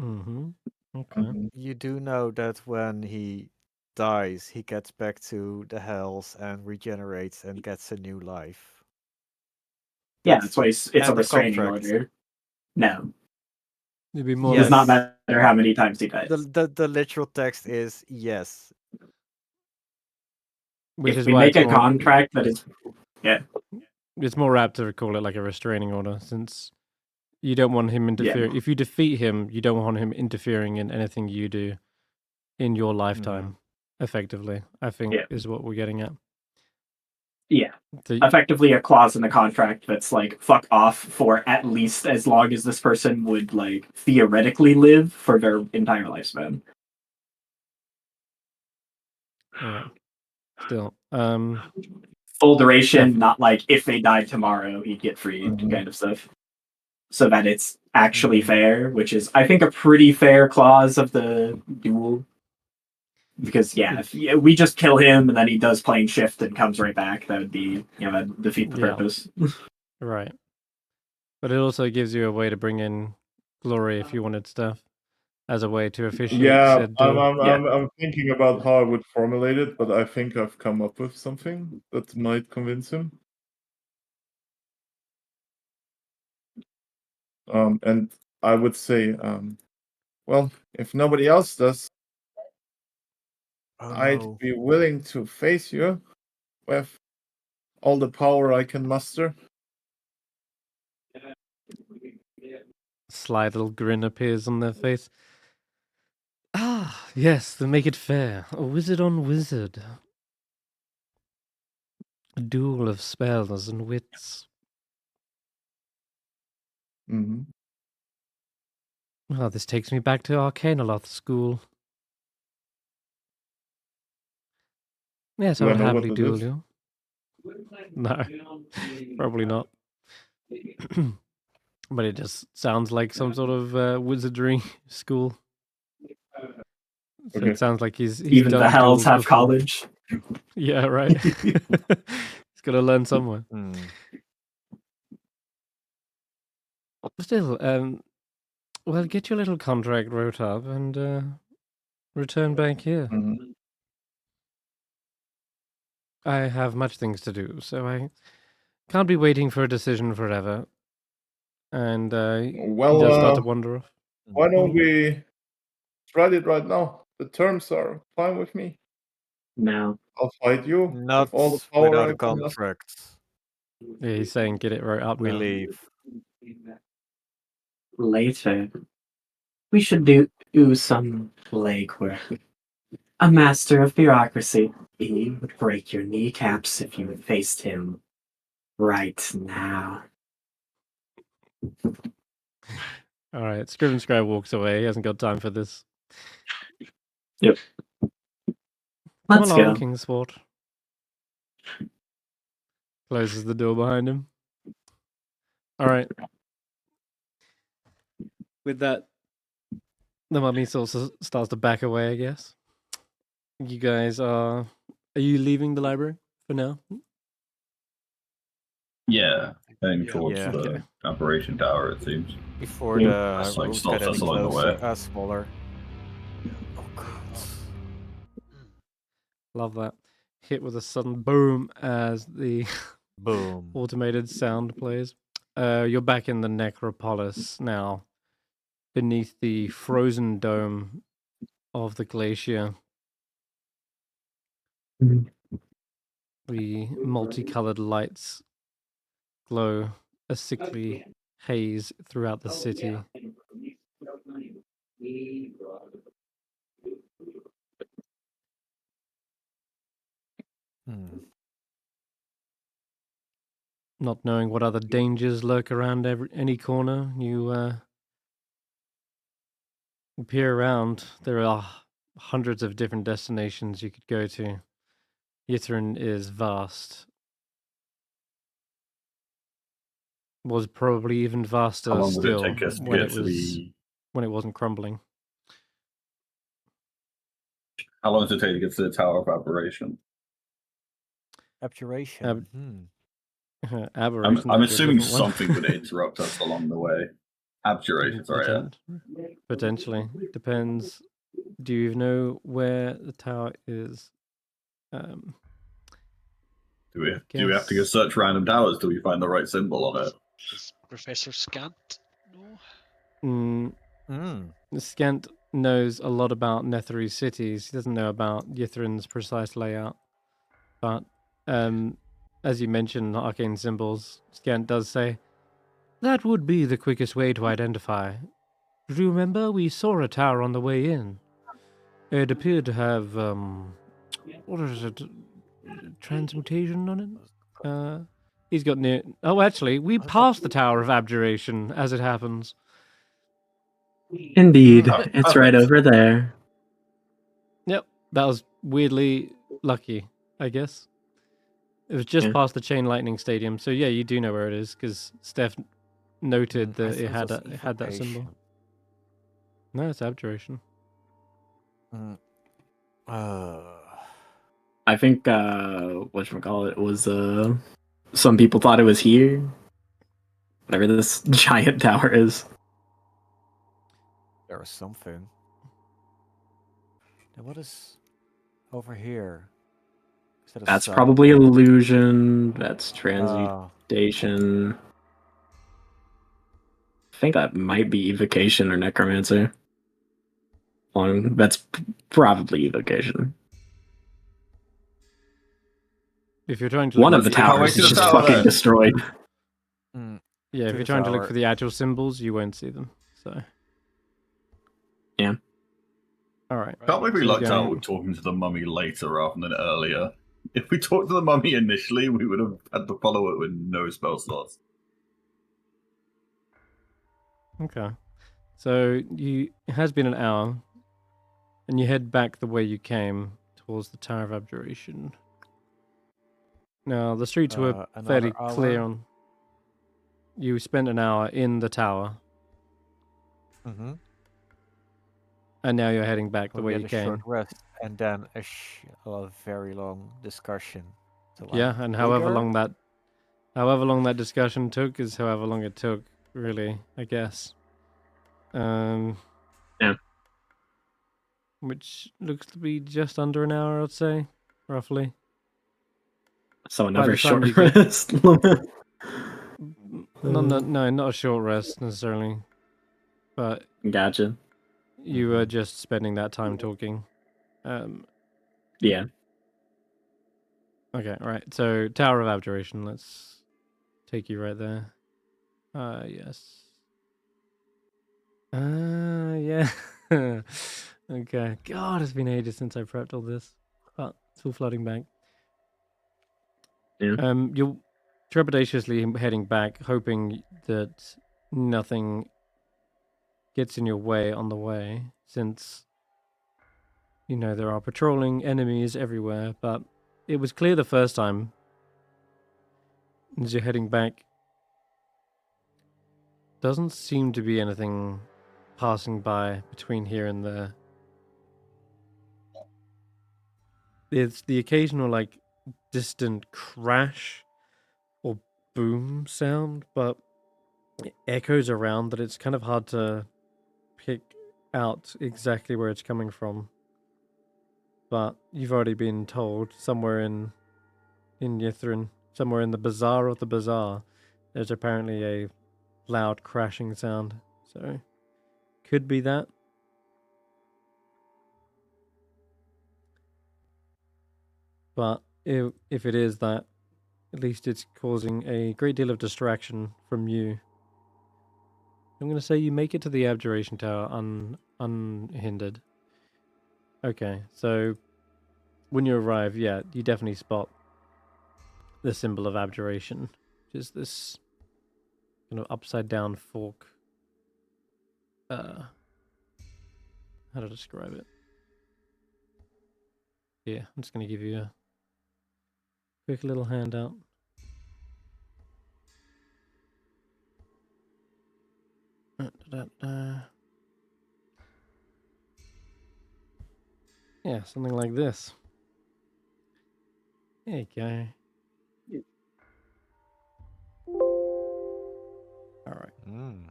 Speaker 1: Mm-hmm. Okay.
Speaker 4: Mhm.
Speaker 5: You do know that when he dies, he gets back to the hells and regenerates and gets a new life.
Speaker 6: Yeah, that's why it's a
Speaker 5: And the
Speaker 6: restraining
Speaker 5: contract.
Speaker 6: order. No,
Speaker 1: It'd be more
Speaker 6: does not
Speaker 5: Yes.
Speaker 6: matter how many times he dies.
Speaker 5: The literal text is yes.
Speaker 1: which
Speaker 6: If
Speaker 1: is
Speaker 6: we
Speaker 1: why
Speaker 6: make
Speaker 1: it's
Speaker 6: a
Speaker 1: more
Speaker 6: contract that is,
Speaker 1: it's more apt to call it like a restraining order, since you don't want him interfering. If you defeat him, you don't want him interfering in anything you do in your lifetime. Effectively, I think
Speaker 6: Yeah.
Speaker 1: is what we're getting at.
Speaker 6: yeah,
Speaker 1: So,
Speaker 6: effectively a clause in the contract that's like fuck off for at least as long as this person would like theoretically live for their entire lifespan.
Speaker 1: yeah. Still,
Speaker 6: Full duration, not like if they died tomorrow, he'd get freed
Speaker 3: Mhm.
Speaker 6: kind of stuff. So that it's actually
Speaker 1: Mhm.
Speaker 6: fair, which is I think a pretty fair clause of the duel. Because if we just kill him and then he does plane shift and comes right back, that would be that'd defeat the
Speaker 1: Yeah.
Speaker 6: purpose.
Speaker 1: right. But it also gives you a way to bring in glory if you wanted stuff as a way to officiate
Speaker 4: Yeah,
Speaker 1: said duel.
Speaker 4: I'm thinking about how I would formulate it, but I think I've come up with something that might convince him. And I would say, well, if nobody else does,
Speaker 5: Oh
Speaker 4: I'd
Speaker 5: no.
Speaker 4: be willing to face you with all the power I can muster.
Speaker 1: Sly little grin appears on their face. Ah, yes, then make it fair. A wizard on wizard. A duel of spells and wits.
Speaker 4: Mm-hmm.
Speaker 1: Oh, this takes me back to Arcanoloth school. Yes, I
Speaker 4: Do I
Speaker 1: would
Speaker 4: know what
Speaker 1: happily
Speaker 4: that
Speaker 1: duel
Speaker 4: is?
Speaker 1: you. No, probably not. But it just sounds like some sort of wizardry school. So
Speaker 4: Okay.
Speaker 1: it sounds like he's
Speaker 6: Even
Speaker 1: done
Speaker 6: the hells
Speaker 1: duels
Speaker 6: have
Speaker 1: before.
Speaker 6: college.
Speaker 1: Yeah, right. He's got to learn somewhere. Still, well, get your little contract wrote up and return back here.
Speaker 4: Mhm.
Speaker 1: I have much things to do, so I can't be waiting for a decision forever. And he does start to wander off.
Speaker 4: Why don't
Speaker 1: Mhm.
Speaker 4: we write it right now? The terms are fine with me.
Speaker 6: No.
Speaker 4: I'll fight you
Speaker 5: Not
Speaker 4: with all the power
Speaker 5: without
Speaker 4: I
Speaker 5: a
Speaker 4: can muster.
Speaker 5: contract.
Speaker 1: Yeah, he's saying get it right up
Speaker 5: We
Speaker 1: now.
Speaker 5: leave.
Speaker 6: Later, we should do some legwork. A master of bureaucracy. He would break your kneecaps if you faced him right now.
Speaker 1: All right, Scrivenscry walks away. He hasn't got time for this.
Speaker 6: Yep.
Speaker 1: Come
Speaker 6: Let's
Speaker 1: along,
Speaker 6: go.
Speaker 1: Kingsport. Closes the door behind him. All right. With that, the mummy also starts to back away, I guess. You guys are you leaving the library for now?
Speaker 3: Yeah, heading
Speaker 2: Yeah.
Speaker 3: towards
Speaker 5: Yeah.
Speaker 3: the
Speaker 1: Okay.
Speaker 3: operation tower, it seems.
Speaker 5: Before
Speaker 6: Yeah.
Speaker 5: the
Speaker 3: That's like
Speaker 5: rooms
Speaker 3: stops
Speaker 5: get any
Speaker 3: us along the
Speaker 5: closer,
Speaker 3: way.
Speaker 5: smaller. Oh god.
Speaker 1: Love that. Hit with a sudden boom as the
Speaker 5: Boom.
Speaker 1: automated sound plays. You're back in the necropolis now, beneath the frozen dome of the glacier.
Speaker 6: Mhm.
Speaker 1: The multicolored lights glow a sickly haze throughout the city. Not knowing what other dangers lurk around any corner, you peer around. There are hundreds of different destinations you could go to. Ythrun is vast. Was probably even
Speaker 3: How
Speaker 1: vaster
Speaker 3: long would it
Speaker 1: still
Speaker 3: take us to
Speaker 1: when
Speaker 3: get
Speaker 1: it
Speaker 3: to
Speaker 1: was
Speaker 3: the?
Speaker 1: when it wasn't crumbling.
Speaker 3: How long does it take to get to the tower of operation?
Speaker 5: Abjuration.
Speaker 1: Aberration.
Speaker 3: I'm
Speaker 1: that'd be a
Speaker 3: assuming
Speaker 1: different one.
Speaker 3: something would interrupt us along the way. Abjuration, sorry.
Speaker 1: Potentially. Depends. Do you know where the tower is?
Speaker 3: Do we have to go search random towers till we find the right symbol on it?
Speaker 2: Does Professor Scant know?
Speaker 1: Scant knows a lot about Netherese cities. He doesn't know about Yithrin's precise layout. But as you mentioned, arcane symbols, Scant does say, that would be the quickest way to identify. Do you remember we saw a tower on the way in? It appeared to have, what is it, transmutation on it? He's got near... Oh, actually, we passed the Tower of Abjuration, as it happens.
Speaker 6: Indeed,
Speaker 3: Oh,
Speaker 6: it's right
Speaker 3: perfect.
Speaker 6: over there.
Speaker 1: Yep, that was weirdly lucky, I guess. It was just past the Chain Lightning Stadium, so yeah, you do know where it is, because Stef noted that it had that symbol. No, it's Abjuration.
Speaker 6: I think whatchamacallit was some people thought it was here. Whatever this giant tower is.
Speaker 5: There was something. Now what is over here? Is that a
Speaker 6: That's
Speaker 5: sun?
Speaker 6: probably illusion. That's transmutation. I think that might be evocation or necromancer. That's probably evocation.
Speaker 1: If you're trying to
Speaker 6: One
Speaker 1: look
Speaker 6: of the
Speaker 1: for
Speaker 6: towers is just fucking destroyed.
Speaker 1: Yeah, if you're trying to look for the actual symbols, you won't see them. So.
Speaker 6: Yeah.
Speaker 1: All right.
Speaker 3: Can't believe we lucked out with talking to the mummy later rather than earlier. If we talked to the mummy initially, we would have had to follow it with no spell slots.
Speaker 1: Okay. So it has been an hour, and you head back the way you came towards the Tower of Abjuration. Now, the streets were fairly clear on... You spent an hour in the tower.
Speaker 5: Mm-hmm.
Speaker 1: And now you're heading back the way you
Speaker 5: A
Speaker 1: came.
Speaker 5: short rest and then a very long discussion.
Speaker 1: Yeah, and however long that discussion took is however long it took, really, I guess.
Speaker 6: Yeah.
Speaker 1: Which looks to be just under an hour, I'd say, roughly.
Speaker 6: So another short
Speaker 1: get...
Speaker 6: rest.
Speaker 1: No, not a short rest necessarily. But
Speaker 6: gotcha.
Speaker 1: You were just spending that time talking.
Speaker 6: Yeah.
Speaker 1: Okay, right. So Tower of Abjuration, let's take you right there. Yes. Yeah. Okay. God, it's been ages since I prepped all this. But it's all flooding back.
Speaker 6: Yeah.
Speaker 1: You're trepidatiously heading back, hoping that nothing gets in your way on the way, since there are patrolling enemies everywhere, but it was clear the first time as you're heading back. Doesn't seem to be anything passing by between here and there. It's the occasional, distant crash or boom sound, but it echoes around that it's kind of hard to pick out exactly where it's coming from. But you've already been told somewhere in Yithrin, somewhere in the bazaar of the bazaar, there's apparently a loud crashing sound. So, could be that. But if it is that, at least it's causing a great deal of distraction from you. I'm going to say you make it to the Abjuration Tower unhindered. Okay, so when you arrive, yeah, you definitely spot the symbol of Abjuration, which is this kind of upside down fork. How to describe it? Yeah, I'm just going to give you a quick little handout. Yeah, something like this. There you go. right.
Speaker 5: Mm.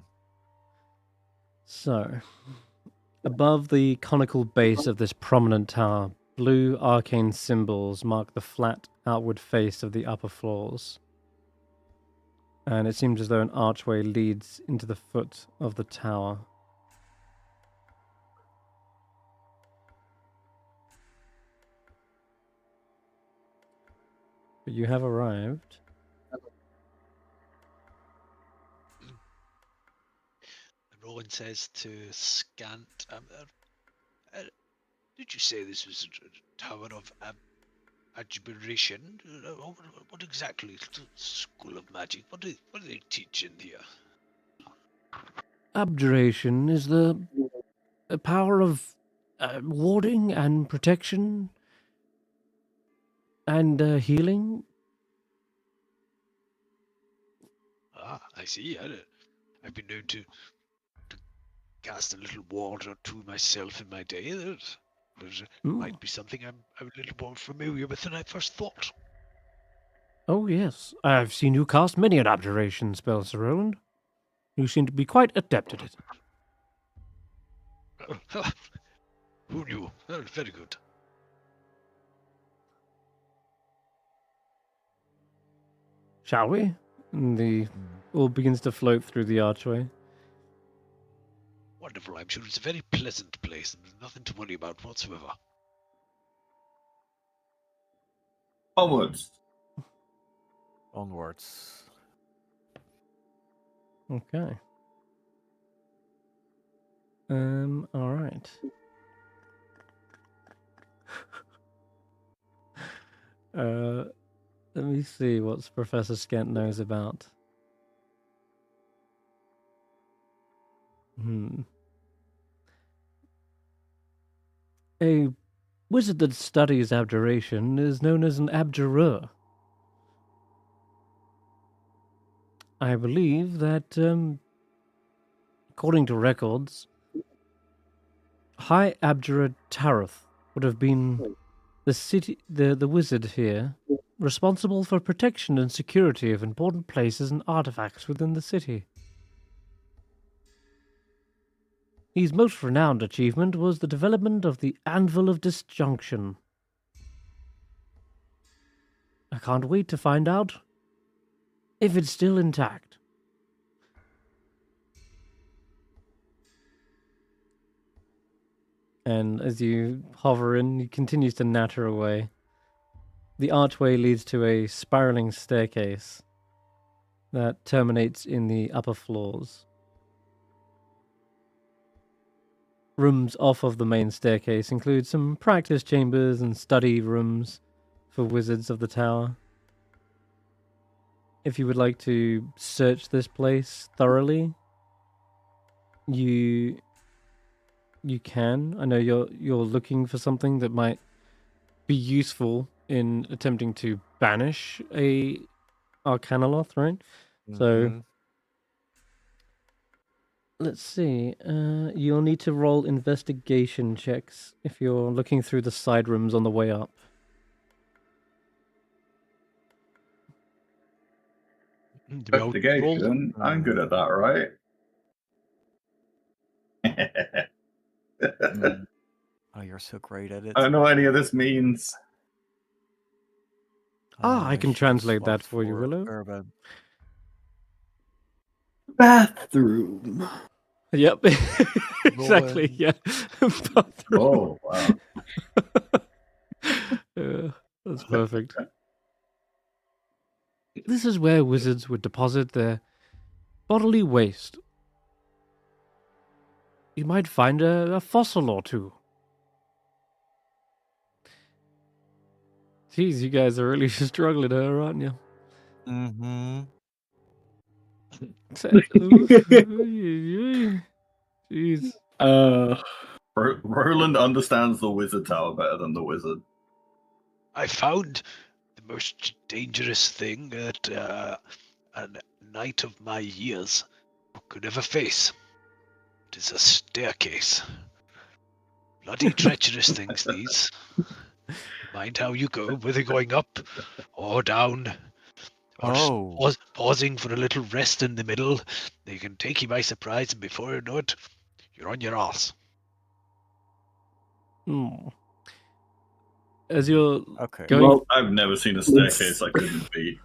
Speaker 1: So, above the conical base of this prominent tower, blue arcane symbols mark the flat outward face of the upper floors. And it seems as though an archway leads into the foot of the tower. But you have arrived.
Speaker 2: Roland says to Scant, did you say this was a tower of adjuration? What exactly is the school of magic? What do they teach in here?
Speaker 1: Abjuration is the power of warding and protection and healing.
Speaker 2: Ah, I see. I've been known to cast a little ward or two myself in my day. There might be something I'm a little more familiar with than I first thought.
Speaker 1: Oh, yes. I've seen you cast many an abjuration spell, Sir Roland. You seem to be quite adept at it.
Speaker 2: Who knew? Very good.
Speaker 1: Shall we? And the all begins to float through the archway.
Speaker 2: Wonderful. I'm sure it's a very pleasant place and there's nothing to worry about whatsoever.
Speaker 3: Onwards.
Speaker 5: Onwards.
Speaker 1: Okay. All right. Let me see what Professor Skent knows about. A wizard that studies abjuration is known as an abjurer. I believe that, according to records, High Abjurer Taroth would have been the wizard here, responsible for protection and security of important places and artifacts within the city. His most renowned achievement was the development of the Anvil of Disjunction. I can't wait to find out if it's still intact. And as you hover in, he continues to natter away. The archway leads to a spiraling staircase that terminates in the upper floors. Rooms off of the main staircase include some practice chambers and study rooms for wizards of the tower. If you would like to search this place thoroughly, you can. I know you're looking for something that might be useful in attempting to banish a Arcanoloth, right? So let's see. You'll need to roll investigation checks if you're looking through the side rooms on the way up.
Speaker 3: Investigation. I'm good at that, right?
Speaker 5: Oh, you're so great at it.
Speaker 3: I don't know what any of this means.
Speaker 1: I can translate that for you, Willow.
Speaker 5: Urban.
Speaker 6: Bathroom.
Speaker 1: Yep. Exactly, yeah. Bathroom.
Speaker 3: Oh, wow.
Speaker 1: Yeah, that's perfect. This is where wizards would deposit their bodily waste. You might find a fossil or two. Jeez, you guys are really struggling here, aren't you?
Speaker 5: Mm-hmm.
Speaker 1: Jeez.
Speaker 3: Roland understands the wizard tower better than the wizard.
Speaker 2: I found the most dangerous thing that a knight of my years could ever face. It is a staircase. Bloody treacherous things, these. Mind how you go, whether going up or down. Or
Speaker 5: Oh.
Speaker 2: pausing for a little rest in the middle. They can take you by surprise, and before you know it, you're on your arse.
Speaker 1: Hmm. As you're
Speaker 5: Okay.
Speaker 1: going,
Speaker 7: Well,
Speaker 3: I've never seen a staircase I couldn't beat.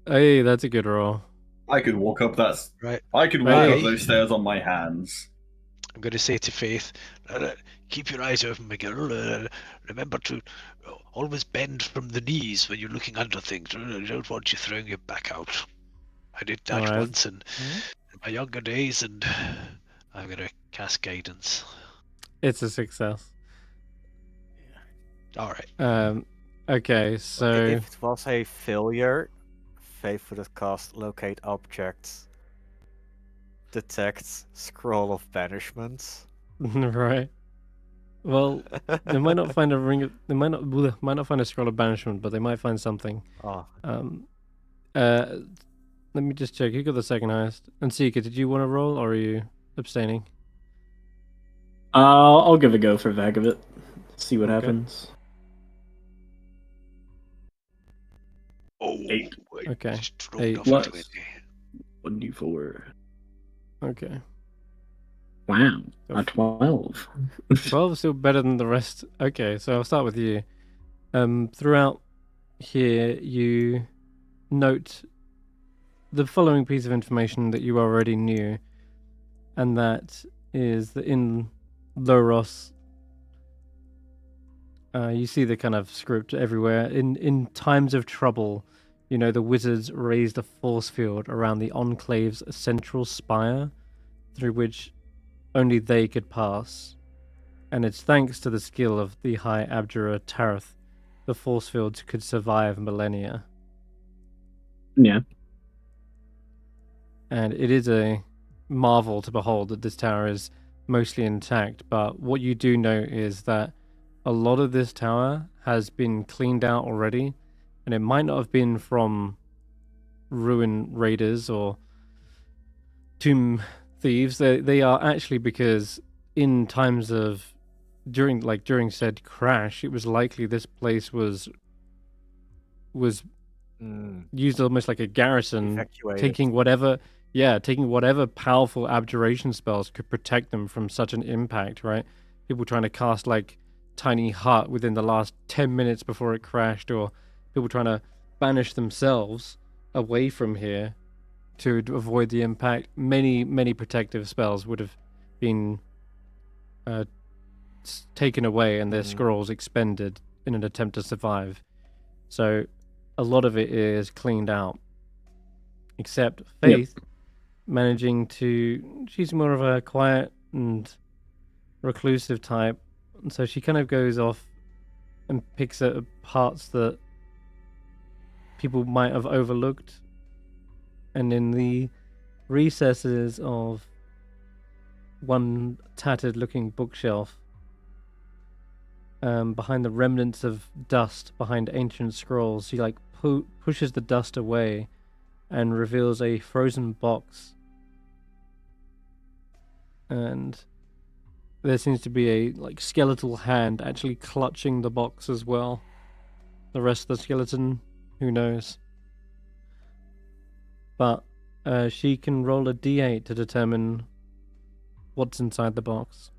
Speaker 1: hey, that's a good roll.
Speaker 3: I could walk up that.
Speaker 2: Right.
Speaker 3: I could walk
Speaker 1: Right.
Speaker 3: up those stairs on my hands.
Speaker 2: I'm going to say to Faith, keep your eyes open, my girl. Remember to always bend from the knees when you're looking under things. I don't want you throwing your back out. I did that
Speaker 1: Alright.
Speaker 2: once in my younger days, and I'm going to cast guidance.
Speaker 1: It's a success.
Speaker 2: All right.
Speaker 1: Okay, so
Speaker 5: If it was a failure, Faith would have cast locate objects. Detect scroll of banishment.
Speaker 1: right. Well, they might not find a ring. They might not find a scroll of banishment, but they might find something.
Speaker 5: Oh,
Speaker 1: Let me just check. Who got the second highest? And Seeker, did you want to roll, or are you abstaining?
Speaker 7: I'll give a go for the heck of it. See what
Speaker 1: Okay.
Speaker 7: happens.
Speaker 2: Oh,
Speaker 7: 8.
Speaker 2: I
Speaker 1: Okay.
Speaker 2: just rolled
Speaker 1: 8.
Speaker 2: off a
Speaker 7: Plus
Speaker 2: 20.
Speaker 7: 1d4.
Speaker 1: Okay.
Speaker 7: Wow,
Speaker 1: So
Speaker 7: a 12.
Speaker 1: 12 is still better than the rest. Okay, so I'll start with you. Throughout here, you note the following piece of information that you already knew, and that is that in Loros, you see the kind of script everywhere. In times of trouble, you know, the wizards raised a force field around the Enclave's central spire, through which only they could pass. And it's thanks to the skill of the High Abjurer Tareth, the force fields could survive millennia.
Speaker 7: Yeah.
Speaker 1: And it is a marvel to behold that this tower is mostly intact, but what you do know is that a lot of this tower has been cleaned out already, and it might not have been from ruin raiders or tomb thieves. They are actually because in times of during said crash, it was likely this place was used almost like a garrison,
Speaker 5: evacuated.
Speaker 1: taking whatever powerful abjuration spells could protect them from such an impact, right? People trying to cast like Tiny Hut within the last 10 minutes before it crashed, or people trying to banish themselves away from here to avoid the impact. Many protective spells would have been taken away and their scrolls expended in an attempt to survive. So a lot of it is cleaned out, except Faith managing to. She's more of a quiet and reclusive type, and so she kind of goes off and picks at parts that people might have overlooked, and in the recesses of one tattered-looking bookshelf, behind the remnants of dust behind ancient scrolls, she like pushes the dust away and reveals a frozen box. And there seems to be a like skeletal hand actually clutching the box as well. The rest of the skeleton, who knows? But she can roll a d8 to determine what's inside the box.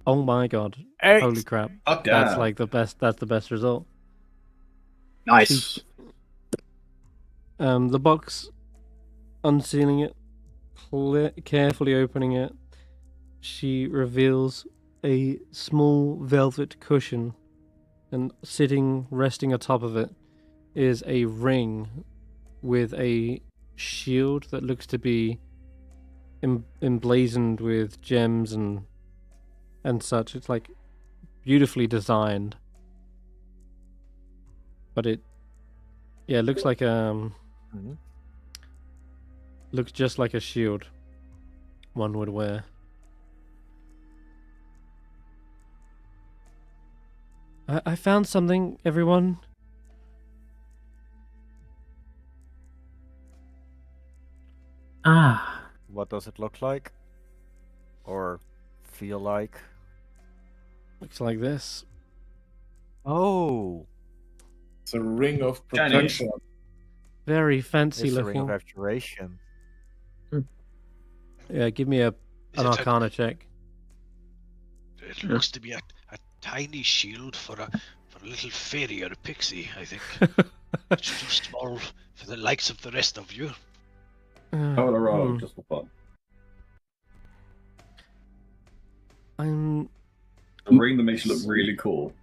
Speaker 1: Oh my god.
Speaker 5: 8.
Speaker 1: Holy crap.
Speaker 3: Fuck
Speaker 1: That's
Speaker 3: yeah.
Speaker 1: like the best result.
Speaker 7: Nice.
Speaker 1: The box, unsealing it, carefully opening it, she reveals a small velvet cushion, and resting atop of it is a ring with a shield that looks to be emblazoned with gems and such. It's like beautifully designed, but it looks like looks just like a shield one would wear. I found something, everyone.
Speaker 7: Ah.
Speaker 5: What does it look like? Or feel like?
Speaker 1: Looks like this.
Speaker 5: Oh,
Speaker 4: It's a ring of
Speaker 3: Shiny.
Speaker 4: protection.
Speaker 1: Very fancy
Speaker 5: it's a ring of
Speaker 1: looking.
Speaker 5: abjuration.
Speaker 1: Yeah, give me an
Speaker 2: Is it
Speaker 1: Arcana check.
Speaker 2: It looks to be a tiny shield for a little fairy or a pixie, I think. It's too small for the likes of the rest of you.
Speaker 3: How will I roll
Speaker 1: Hmm.
Speaker 3: just for fun?
Speaker 1: I'm
Speaker 3: The ring that makes you look really cool.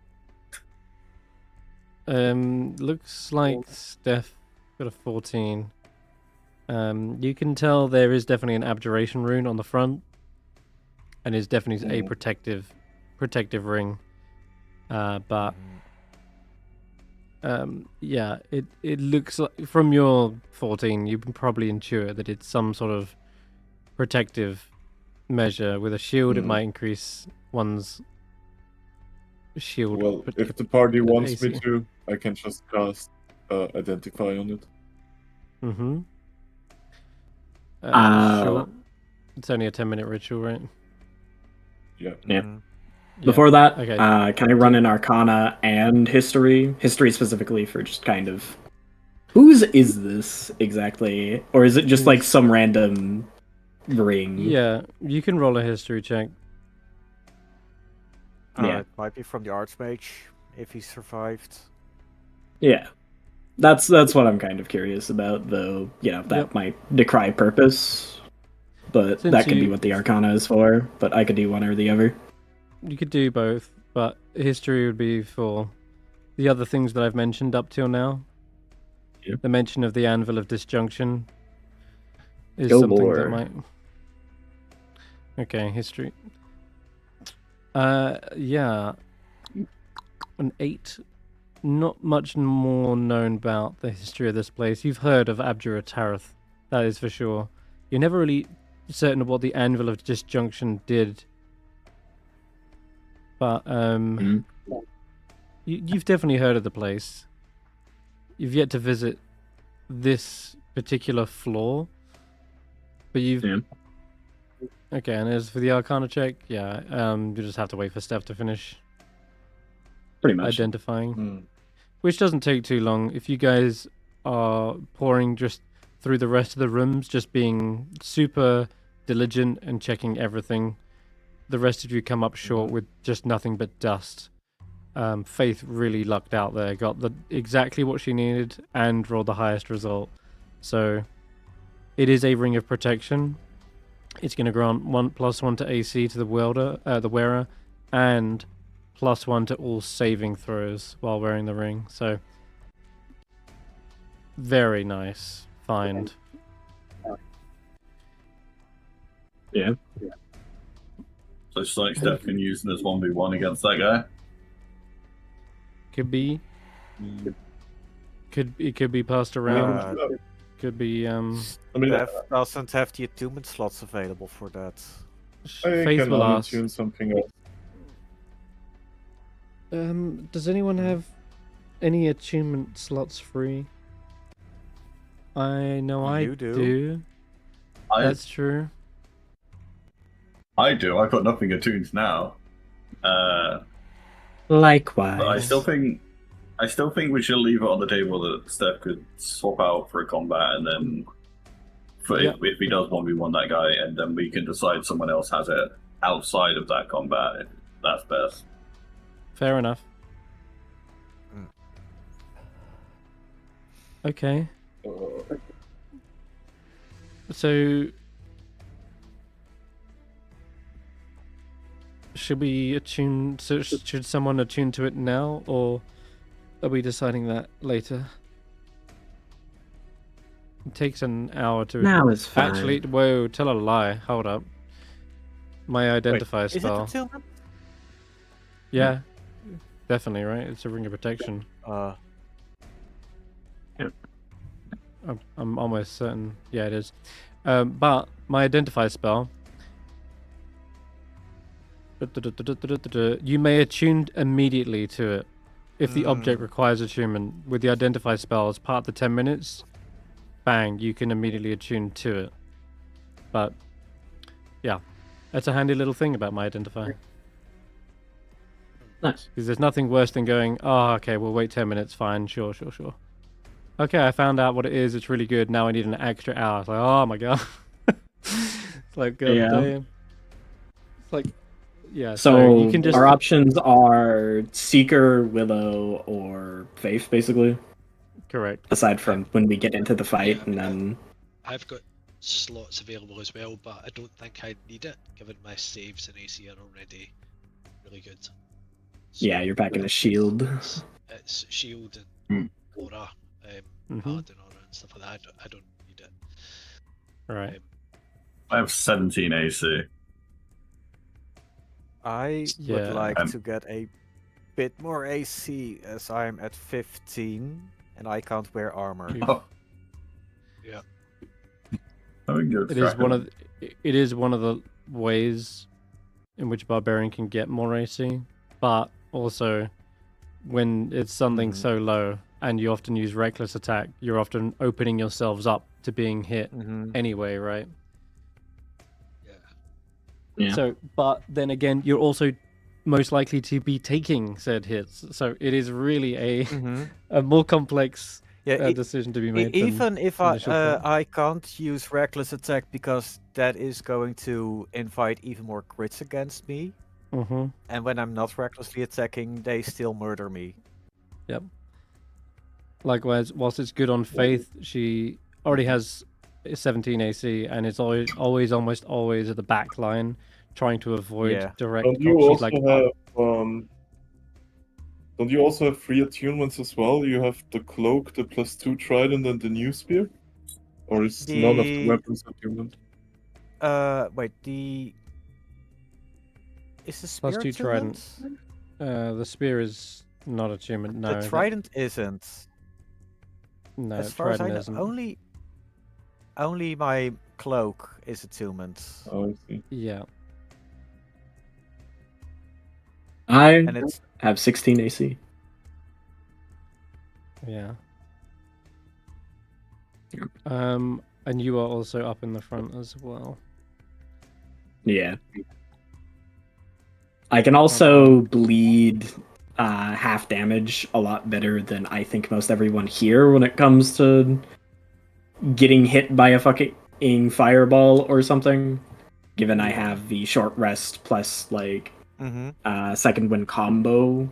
Speaker 1: looks like Steph got a 14. You can tell there is definitely an abjuration rune on the front, and is definitely a protective ring. But yeah, it looks like from your 14, you can probably intuit that it's some sort of protective measure. With a shield, it might increase one's shield.
Speaker 4: Well, if the party wants me
Speaker 1: AC.
Speaker 4: to, I can just cast Identify on it.
Speaker 1: Mm-hmm.
Speaker 7: Uh,
Speaker 1: Sure. It's only a 10-minute ritual, right?
Speaker 4: Yeah.
Speaker 7: Yeah.
Speaker 5: Mhm.
Speaker 7: Before that,
Speaker 1: Okay.
Speaker 7: can I run in Arcana and History? History specifically for just kind of whose is this exactly, or is it just like some random ring?
Speaker 1: Yeah, you can roll a history check.
Speaker 7: Yeah.
Speaker 5: It might be from the Archmage if he survived.
Speaker 7: Yeah, that's what I'm kind of curious about, though. You know, that
Speaker 1: Yep.
Speaker 7: might decry purpose, but
Speaker 1: Since
Speaker 7: that could be
Speaker 1: you-
Speaker 7: what the Arcana is for. But I could do one or the other.
Speaker 1: You could do both, but history would be for the other things that I've mentioned up till now.
Speaker 7: Yeah.
Speaker 1: The mention of the Anvil of Disjunction is
Speaker 7: Go
Speaker 1: something
Speaker 7: more.
Speaker 1: that might. Okay, history. Yeah, an 8. Not much more known about the history of this place. You've heard of Abjura Tareth, that is for sure. You're never really certain of what the Anvil of Disjunction did. But you've definitely heard of the place. You've yet to visit this particular floor, but you've.
Speaker 7: Yeah.
Speaker 1: Okay, and as for the Arcana check, yeah, you just have to wait for Steph to finish
Speaker 7: Pretty much.
Speaker 1: identifying, which doesn't take too long. If you guys are pouring just through the rest of the rooms, just being super diligent and checking everything, the rest of you come up short with just nothing but dust. Faith really lucked out there, got exactly what she needed and rolled the highest result. So it is a ring of protection. It's going to grant +1 to AC to the wearer, and +1 to all saving throws while wearing the ring. So very nice find.
Speaker 7: Yeah.
Speaker 3: So it's like Steph can use this 1v1 against that guy.
Speaker 1: Could be. It could be passed around. Could be
Speaker 4: I mean,
Speaker 5: Steph doesn't have the attunement slots available for that.
Speaker 4: I
Speaker 1: Faith
Speaker 4: can
Speaker 1: will ask.
Speaker 4: unattune something else.
Speaker 1: Does anyone have any attunement slots free? I know I
Speaker 5: You do.
Speaker 1: That's true.
Speaker 3: I do. I've got nothing attuned now.
Speaker 7: Likewise.
Speaker 3: But I still think we should leave it on the table that Steph could swap out for a combat, and then if he does 1v1 that guy, and then we can decide someone else has it outside of that combat. That's best.
Speaker 1: Fair enough. Okay. So should we attune? So should someone attune to it now, or are we deciding that later? It takes an hour to.
Speaker 7: Now is fine.
Speaker 1: Actually, whoa! Tell a lie. Hold up. My identify
Speaker 5: Is it
Speaker 1: spell.
Speaker 5: attunement?
Speaker 1: Yeah, definitely right. It's a ring of protection. I'm almost certain. Yeah, it is. But my identify spell. You may attune immediately to it if the object requires attunement. With the identify spell, as part of the 10 minutes, bang, you can immediately attune to it. But yeah, that's a handy little thing about my identify.
Speaker 7: Nice.
Speaker 1: Because there's nothing worse than going, oh, okay, we'll wait 10 minutes, fine, sure. Okay, I found out what it is, it's really good, now I need an extra hour. It's like, oh my god. It's like, god
Speaker 7: Yeah.
Speaker 1: damn. It's like, yeah,
Speaker 7: So
Speaker 1: you can just...
Speaker 7: our options are Seeker, Willow, or Faith, basically.
Speaker 1: Correct.
Speaker 7: Aside from when we get into the fight,
Speaker 2: Yeah,
Speaker 7: and then
Speaker 2: I've got slots available as well, but I don't think I need it, given my saves and AC are already really good. So
Speaker 7: yeah, you're back in the shield.
Speaker 2: it's shield
Speaker 3: Hmm.
Speaker 2: and aura,
Speaker 1: Mhm.
Speaker 2: paladin aura and stuff like that. I don't need it.
Speaker 1: Right.
Speaker 3: I have 17 AC.
Speaker 5: I
Speaker 1: Yeah.
Speaker 5: would like to get a bit more AC as I'm at 15 and I can't wear armor.
Speaker 3: Oh.
Speaker 2: Yeah.
Speaker 3: I would go
Speaker 1: It is one of the ways in which Barbarian can get more AC, but also when it's something
Speaker 5: Mhm.
Speaker 1: so low and you often use reckless attack, you're often opening yourselves up to being hit anyway, right?
Speaker 7: Yeah.
Speaker 1: So, but then again, you're also most likely to be taking said hits. So it is really a more complex decision to be made.
Speaker 5: Even if
Speaker 1: initial thought.
Speaker 5: I can't use reckless attack because that is going to invite even more crits against me.
Speaker 1: Mm-hmm.
Speaker 5: And when I'm not recklessly attacking, they still murder me.
Speaker 1: Yep. Likewise, whilst it's good on Faith, she already has 17 AC and it's always almost always at the back line, trying to avoid direct.
Speaker 4: Don't you
Speaker 1: she's
Speaker 4: also
Speaker 1: like,
Speaker 4: have don't you also have free attunements as well? You have the cloak, the +2 trident, and the new spear? Or is none of the weapons attunement?
Speaker 5: Wait, is the spear
Speaker 1: +2 trident. The spear is not attunement. No,
Speaker 5: the trident isn't.
Speaker 1: No,
Speaker 5: as far as I
Speaker 1: trident
Speaker 5: know,
Speaker 1: isn't.
Speaker 5: only my cloak is attunement.
Speaker 4: Oh, I see.
Speaker 1: Yeah.
Speaker 7: I
Speaker 5: And
Speaker 7: have 16 AC.
Speaker 1: Yeah. And you are also up in the front as well.
Speaker 7: Yeah. I can also bleed half damage a lot better than I think most everyone here when it comes to getting hit by a fucking fireball or something. Given I have the short rest plus like second wind combo.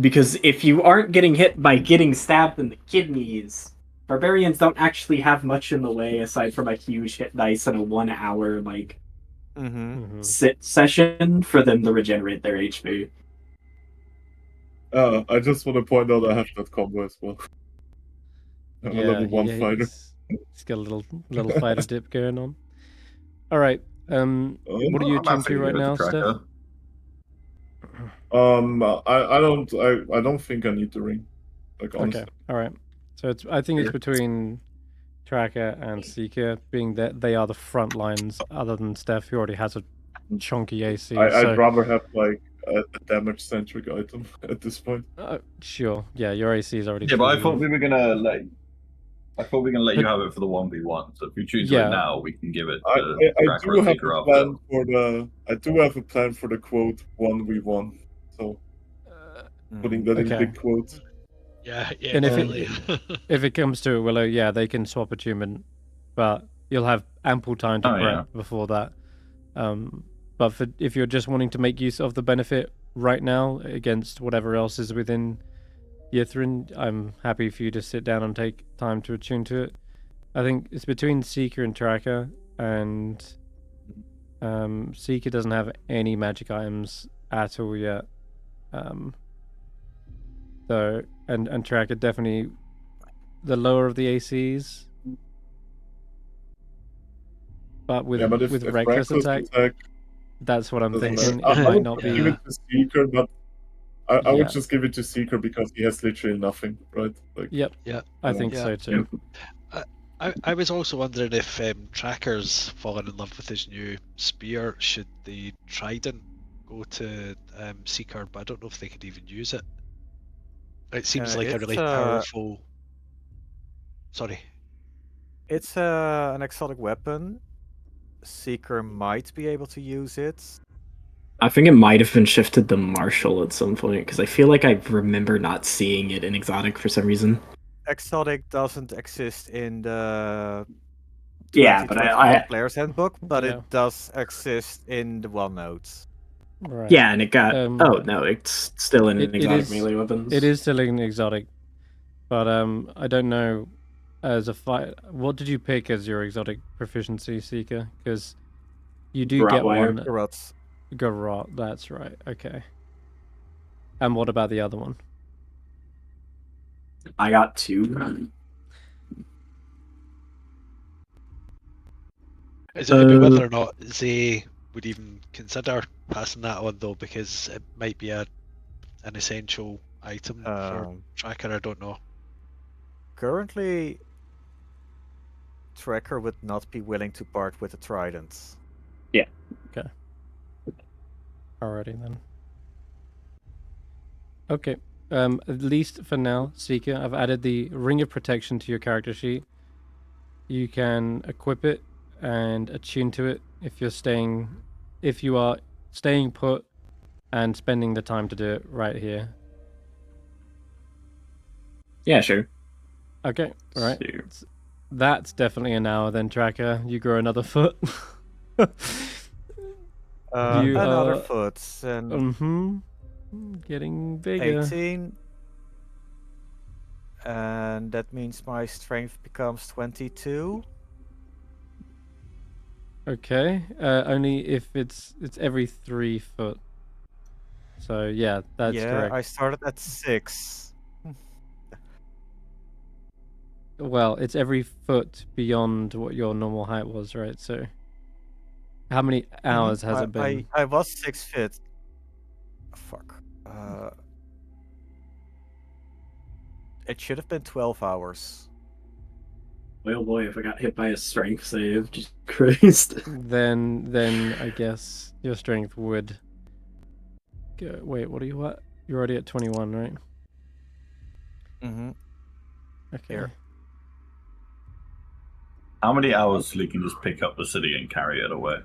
Speaker 7: Because if you aren't getting hit by getting stabbed in the kidneys, barbarians don't actually have much in the way aside from a huge hit dice and a 1 hour like sit session for them to regenerate their HP.
Speaker 4: I just want to point out I have that combo as well. I'm a level 1 fighter.
Speaker 1: He's got a little fighter dip going on. All right. What are you attuned to right now, Stef?
Speaker 4: I don't think I need the ring. Like, honestly.
Speaker 1: Okay. All right. So I think it's between Tracker and Seeker, being that they are the front lines, other than Stef, who already has a chunky AC.
Speaker 4: I'd rather have like a damage centric item at this point.
Speaker 1: Sure. Yeah, your AC is already.
Speaker 3: Yeah, but I thought we were gonna let you have it for the 1v1. So if you choose it now, we can give it.
Speaker 4: I do have a plan for the. I do have a plan for the quote 1v1. So putting that in big quotes.
Speaker 2: Yeah.
Speaker 1: And if it comes to it, Willow, yeah, they can swap attunement, but you'll have ample time to prep before that. But if you're just wanting to make use of the benefit right now against whatever else is within Yithrin, I'm happy for you to sit down and take time to attune to it. I think it's between Seeker and Tracker, and Seeker doesn't have any magic items at all yet. So and Tracker definitely the lower of the ACs. But with reckless attack, that's what I'm thinking. It might not be.
Speaker 4: Give it to Seeker, but I would just give it to Seeker because he has literally nothing, right? Like,
Speaker 1: yep.
Speaker 2: Yeah.
Speaker 1: I think so too.
Speaker 2: I was also wondering if Tracker's fallen in love with his new spear. Should the trident go to Seeker? But I don't know if they could even use it. It seems like a really powerful. Sorry.
Speaker 5: It's an exotic weapon. Seeker might be able to use it.
Speaker 7: I think it might have been shifted to Marshall at some point because I feel like I remember not seeing it in Exotic for some reason.
Speaker 5: Exotic doesn't exist in the
Speaker 7: Yeah, but
Speaker 5: 2021 Player's Handbook, but
Speaker 1: Yeah.
Speaker 5: it does exist in the OneNotes.
Speaker 1: Right.
Speaker 7: yeah, and it got.
Speaker 1: Um,
Speaker 7: oh no, it's still in
Speaker 1: it
Speaker 7: Exotic
Speaker 1: is-
Speaker 7: melee weapons.
Speaker 1: It is still an exotic, but I don't know. As a fight, what did you pick as your exotic proficiency, Seeker? Because you do get
Speaker 7: Rotwire.
Speaker 1: one.
Speaker 5: Garrots.
Speaker 1: Garrot, that's right. Okay. And what about the other one?
Speaker 7: I got 2.
Speaker 2: Is it about whether or not they would even consider passing that on though, because it might be an essential item for Tracker? I don't know.
Speaker 5: Currently, Tracker would not be willing to part with the Trident.
Speaker 1: Alrighty then. Okay. At least for now, Seeker, I've added the Ring of Protection to your character sheet. You can equip it and attune to it if you are staying put and spending the time to do it right here.
Speaker 7: Yeah, sure.
Speaker 1: Okay, alright.
Speaker 7: So-
Speaker 1: That's definitely an hour then, Tracker. You grow another foot. You
Speaker 5: Another
Speaker 1: are-
Speaker 5: foot, and
Speaker 1: Getting bigger.
Speaker 5: 18. And that means my strength becomes 22.
Speaker 1: Okay. Only if it's every 3 foot. So yeah, that's
Speaker 5: yeah,
Speaker 1: correct.
Speaker 5: I started at 6.
Speaker 1: Well, it's every foot beyond what your normal height was, right? So how many hours has it been?
Speaker 5: I was 6 feet. Fuck. It should have been 12 hours.
Speaker 7: Oh boy, if I got hit by a strength save, just Christ.
Speaker 1: Then I guess your strength would go. Wait, what are you at? You're already at 21, right?
Speaker 5: Mm-hmm.
Speaker 1: Okay.
Speaker 5: Here.
Speaker 3: How many hours till you can just pick up the city and carry it away?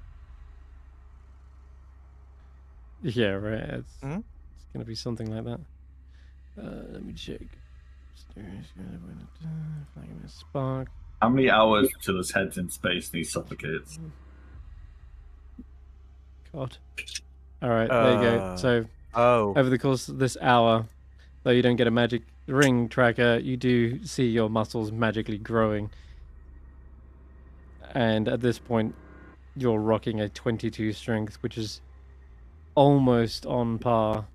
Speaker 1: Yeah, right. It's
Speaker 5: Mhm.
Speaker 1: it's gonna be something like that. Let me check. Spark.
Speaker 3: How many hours till his head's in space and he suffocates?
Speaker 1: God. All right, there you go. So over the course of this hour, though you don't get a magic ring, Tracker, you do see your muscles magically growing. And at this point, you're rocking a 22 strength, which is almost on par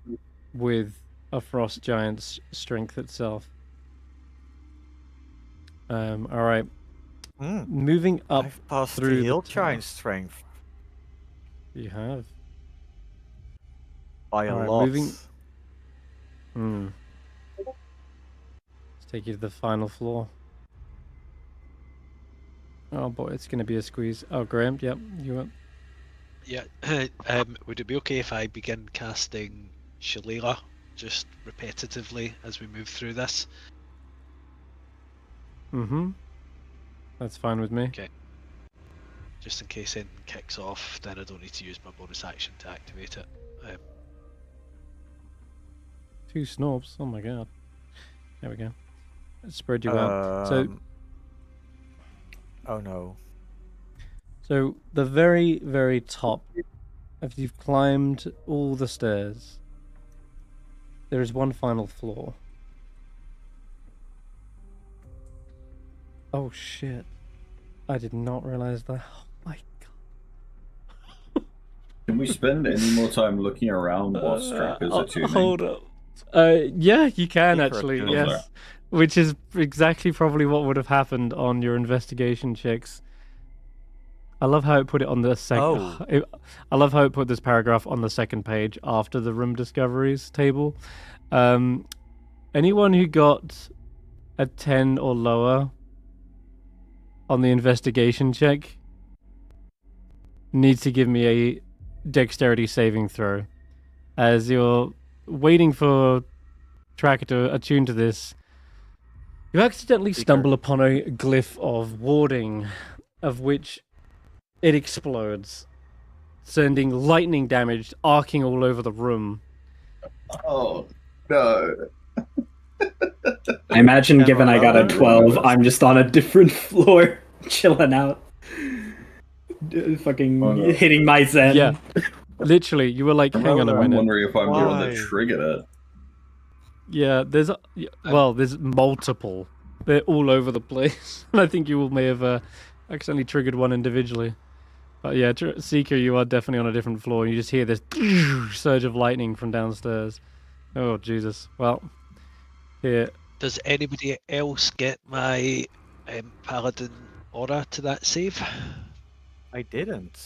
Speaker 1: with a frost giant's strength itself. All right. Moving up
Speaker 5: I've passed
Speaker 1: through
Speaker 5: the hill
Speaker 1: tower.
Speaker 5: giant strength
Speaker 1: You have.
Speaker 5: by a
Speaker 1: Alright,
Speaker 5: lot.
Speaker 1: Let's take you to the final floor. Oh boy, it's gonna be a squeeze. Oh, Graham, yep, you up?
Speaker 2: Yeah. Would it be okay if I begin casting Shillelagh just repetitively as we move through this?
Speaker 1: That's fine with me.
Speaker 2: Okay. Just in case anything kicks off, then I don't need to use my bonus action to activate it.
Speaker 1: 2 snobs. Oh my god. There we go. Let's spread you out. So,
Speaker 5: Oh no.
Speaker 1: so the very, very top, if you've climbed all the stairs, there is one final floor. Oh shit. I did not realize that. Oh my god.
Speaker 3: Can we spend any more time looking around whilst Tracker's attuning?
Speaker 1: Hold up. Yeah, you can
Speaker 5: Secret
Speaker 1: actually,
Speaker 5: tuning.
Speaker 1: yes. Which is exactly probably what would have happened on your investigation checks. I love how it put it on the second. I love how it put this paragraph on the second page after the room discoveries table. Anyone who got a 10 or lower on the investigation check needs to give me a dexterity saving throw. As you're waiting for Tracker to attune to this, you accidentally stumble upon a glyph of warding, of which it explodes. sending lightning damage arcing all over the room.
Speaker 3: Oh no!
Speaker 7: I imagine,
Speaker 5: Can
Speaker 7: given I got a
Speaker 5: Roland
Speaker 7: 12,
Speaker 3: roll?
Speaker 7: I'm just on a different floor, chilling out, fucking
Speaker 4: Oh, no.
Speaker 7: hitting my zen.
Speaker 1: Yeah. Literally, you were like, hang on a
Speaker 3: I'm
Speaker 1: minute.
Speaker 3: wondering if I'm the one that
Speaker 5: Why?
Speaker 3: triggered it.
Speaker 1: Yeah, there's multiple. They're all over the place. And I think you may have accidentally triggered one individually. But yeah, Seeker, you are definitely on a different floor. You just hear this surge of lightning from downstairs. Oh, Jesus. Well, here.
Speaker 2: Does anybody else get my paladin aura to that save?
Speaker 5: I didn't.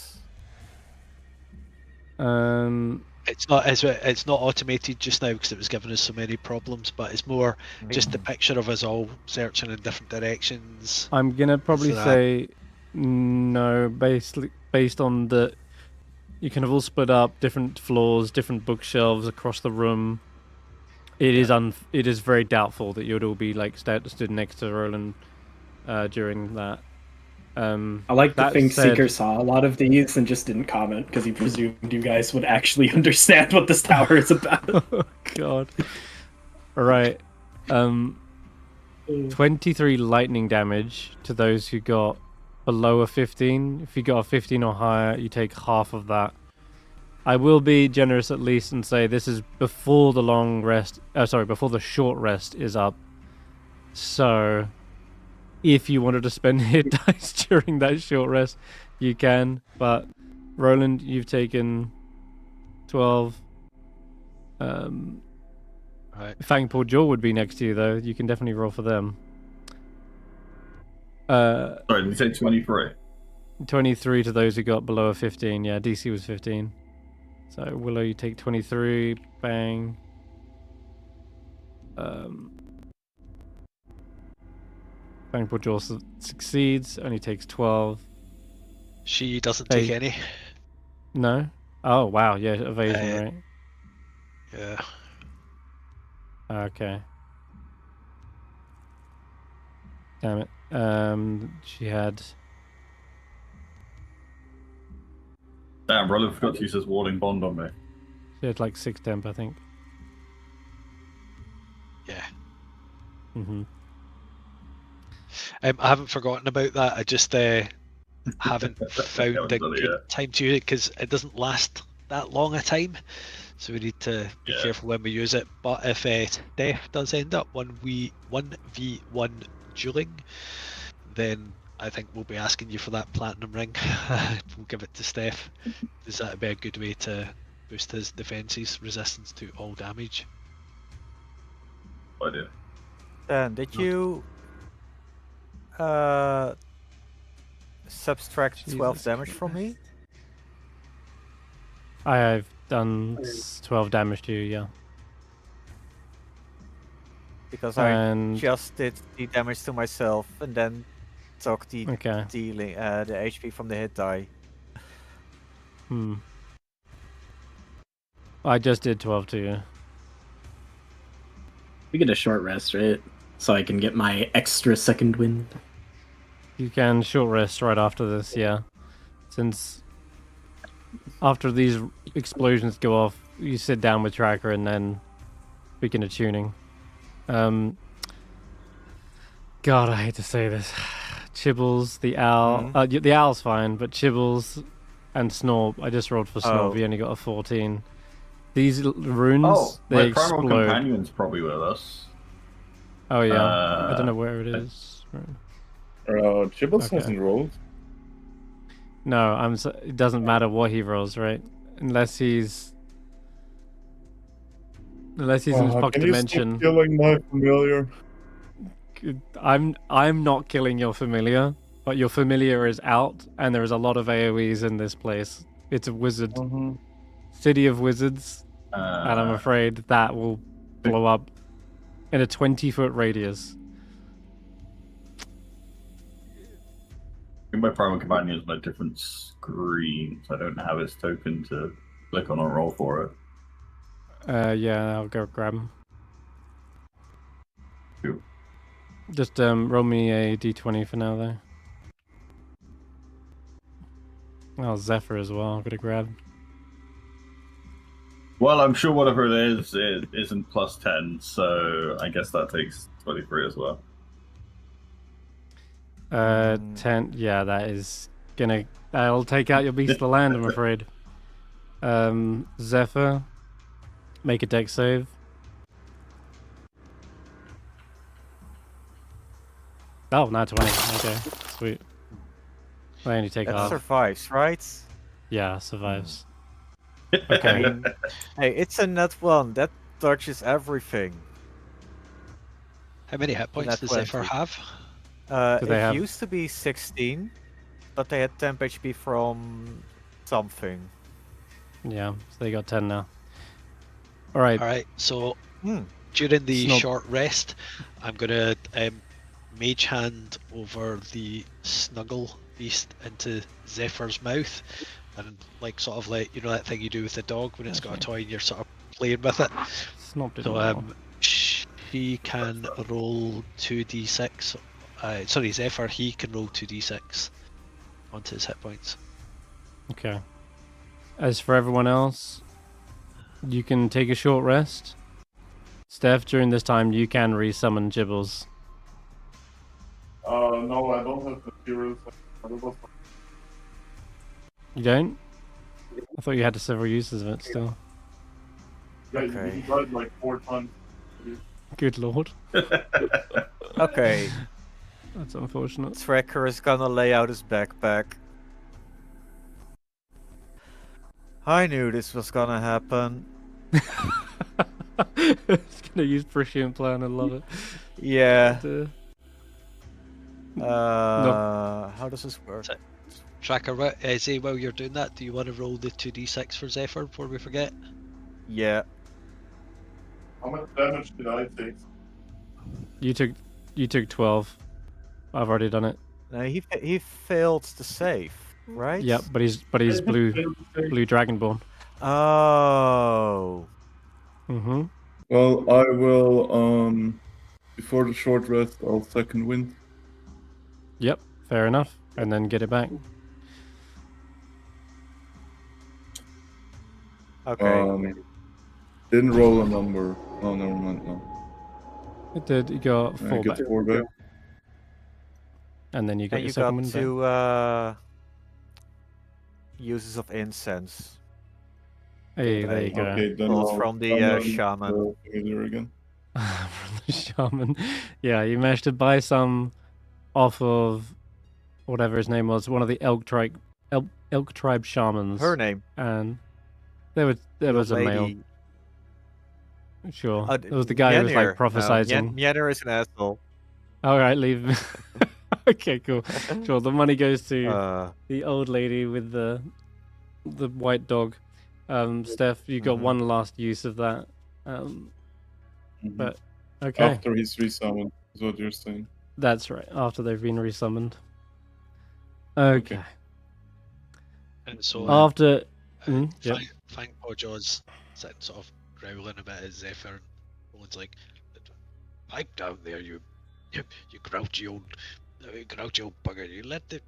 Speaker 2: It's not automated just now because it was giving us so many problems, but it's more just the picture of us all searching in different directions.
Speaker 1: I'm going to probably
Speaker 2: So that-
Speaker 1: say no, based on the... You can have all split up, different floors, different bookshelves across the room. It is very doubtful that you'd all be like stood next to Roland during that.
Speaker 7: I like to
Speaker 1: That
Speaker 7: think
Speaker 1: said-
Speaker 7: Seeker saw a lot of these and just didn't comment because he presumed you guys would actually understand what this tower is about.
Speaker 1: Oh God! All right, 23 lightning damage to those who got below a 15. If you got a 15 or higher, you take half of that. I will be generous at least and say this is before the long rest. Before the short rest is up. So, if you wanted to spend hit dice during that short rest, you can. But Roland, you've taken 12.
Speaker 2: Right.
Speaker 1: Fangpaw Jaw would be next to you though. You can definitely roll for them.
Speaker 3: Sorry, did you say 23?
Speaker 1: 23 to those who got below a 15. Yeah, DC was 15. So Willow, you take 23. Bang. Fangpaw Jaw succeeds. Only takes 12.
Speaker 2: She doesn't
Speaker 1: Hey.
Speaker 2: take any.
Speaker 1: No. Oh wow. Yeah, evasion, right?
Speaker 2: Yeah.
Speaker 1: Okay. Damn it. She had.
Speaker 3: Damn, Roland forgot to use his warding bond on me.
Speaker 1: She had like 6 temp, I think.
Speaker 2: Yeah.
Speaker 1: Mm-hmm.
Speaker 2: I haven't forgotten about that. I just haven't found a
Speaker 3: Done it
Speaker 2: good
Speaker 3: yet.
Speaker 2: time to use it because it doesn't last that long a time. So we need to be
Speaker 3: Yeah.
Speaker 2: careful when we use it. But if Stef does end up 1v1 dueling, then I think we'll be asking you for that platinum ring. We'll give it to Stef. Is that be a good way to boost his defenses, resistance to all damage?
Speaker 3: I do.
Speaker 5: Dan, did
Speaker 2: Not-
Speaker 5: you subtract 12
Speaker 1: Jesus
Speaker 5: damage from me?
Speaker 1: I have done 12 damage to you, yeah.
Speaker 5: Because I
Speaker 1: And
Speaker 5: just did the damage to myself and then took the
Speaker 1: okay.
Speaker 5: dealing the HP from the hit die.
Speaker 1: I just did 12 to you.
Speaker 7: We get a short rest, right? So I can get my extra second wind.
Speaker 1: You can short rest right after this, yeah. Since after these explosions go off, you sit down with Tracker and then begin a tuning. God, I hate to say this. Chibbles, the owl. The owl's fine, but Chibbles and Snorb. I just rolled for Snorb.
Speaker 5: Oh.
Speaker 1: He only got a 14. These runes,
Speaker 3: Oh,
Speaker 1: they
Speaker 3: my primal
Speaker 1: explode.
Speaker 3: companion's probably with us.
Speaker 1: Oh yeah, I don't know where it
Speaker 3: I-
Speaker 1: is.
Speaker 4: Chibbles
Speaker 1: Okay.
Speaker 4: hasn't rolled.
Speaker 1: No, it doesn't matter what he rolls, right? Unless he's in his pocket
Speaker 4: Can you stop
Speaker 1: dimension.
Speaker 4: killing my familiar?
Speaker 1: I'm not killing your familiar, but your familiar is out, and there is a lot of AoEs in this place. It's a wizard city of wizards, and I'm afraid that will blow up in a 20-foot radius.
Speaker 3: I think my primal companion is on a different screen, so I don't have his token to click on or roll for it.
Speaker 1: Yeah, I'll go grab him.
Speaker 3: Cool.
Speaker 1: Just roll me a d20 for now, though. Oh, Zephyr as well. Got to grab.
Speaker 3: Well, I'm sure whatever it is, it isn't plus 10, so I guess that takes 23 as well.
Speaker 1: 10. Yeah, that is gonna. That'll take out your beast of the land, I'm afraid. Zephyr, make a dex save. Oh, not 20. Okay, sweet. I only take
Speaker 5: That
Speaker 1: half.
Speaker 5: survives, right?
Speaker 1: Yeah, survives.
Speaker 5: I
Speaker 1: Okay.
Speaker 5: mean, hey, it's a net 1. That dodges everything.
Speaker 2: How many hit points
Speaker 5: Nat
Speaker 2: does Zephyr
Speaker 5: 20.
Speaker 2: have?
Speaker 1: Do they
Speaker 5: It
Speaker 1: have-
Speaker 5: used to be 16, but they had temp HP from something.
Speaker 1: Yeah, so they got 10 now. All right.
Speaker 2: Alright, so
Speaker 5: Hmm.
Speaker 2: during the
Speaker 1: Snob.
Speaker 2: short rest, I'm gonna mage hand over the snuggle beast into Zephyr's mouth, and like sort of like, you know, that thing you do with the dog when it's got a toy and you're sort of playing with it.
Speaker 1: Snob did
Speaker 2: So
Speaker 1: well.
Speaker 2: she can roll 2d6. Sorry, Zephyr, he can roll 2d6 onto his hit points.
Speaker 1: Okay. As for everyone else, you can take a short rest. Steph, during this time, you can resummon Gibbles.
Speaker 4: No, I don't have materials.
Speaker 1: You don't? I thought you had several uses of it still.
Speaker 4: Yeah,
Speaker 5: Okay.
Speaker 4: you died like 4 times.
Speaker 1: Good lord.
Speaker 5: Okay,
Speaker 1: That's unfortunate.
Speaker 5: Tracker is gonna lay out his backpack. I knew this was gonna happen.
Speaker 1: It's gonna use prescient plan. I love it.
Speaker 5: Yeah.
Speaker 1: But,
Speaker 5: How does this work?
Speaker 2: Tracker, Zay, while you're doing that, do you want to roll the 2d6 for Zephyr before we forget?
Speaker 5: Yeah.
Speaker 4: How much damage did I take?
Speaker 1: you took 12. I've already done it.
Speaker 5: No, he failed the save, right?
Speaker 1: Yep, but he's blue dragonborn.
Speaker 5: Oh.
Speaker 1: Mm-hmm.
Speaker 4: Well, I will, before the short rest, I'll second wind.
Speaker 1: Yep, fair enough. And then get it back.
Speaker 5: Okay.
Speaker 4: Didn't roll a number. Oh, never mind. No.
Speaker 1: It did. You got
Speaker 4: I
Speaker 1: 4
Speaker 4: get
Speaker 1: back.
Speaker 4: 4 back.
Speaker 1: And then you got
Speaker 5: And
Speaker 1: your
Speaker 5: you
Speaker 1: second
Speaker 5: got
Speaker 1: one back.
Speaker 5: 2 uses of incense.
Speaker 1: Hey, there you go.
Speaker 4: Okay, then
Speaker 5: Pulled
Speaker 4: I'll
Speaker 5: from the
Speaker 4: download
Speaker 5: shaman.
Speaker 4: the familiar again.
Speaker 1: From the shaman. Yeah, you managed to buy some off of whatever his name was, one of the elk tribe shamans.
Speaker 5: Her name.
Speaker 1: And there was a male.
Speaker 5: lady.
Speaker 1: Sure. It was the guy who was like prophesizing.
Speaker 5: Yenir is an asshole.
Speaker 1: All right, leave. Okay, cool. Sure. The money goes to the old lady with the white dog. Steph, you got one last use of that. But okay,
Speaker 4: After he's resummoned, is what you're saying.
Speaker 1: that's right. After they've been resummoned. Okay.
Speaker 2: And so
Speaker 1: After. Yep.
Speaker 2: Fang Jaws sitting sort of growling a bit at Zephyr, and Roland's like, "Pipe down there, you grouchy old bugger! You let the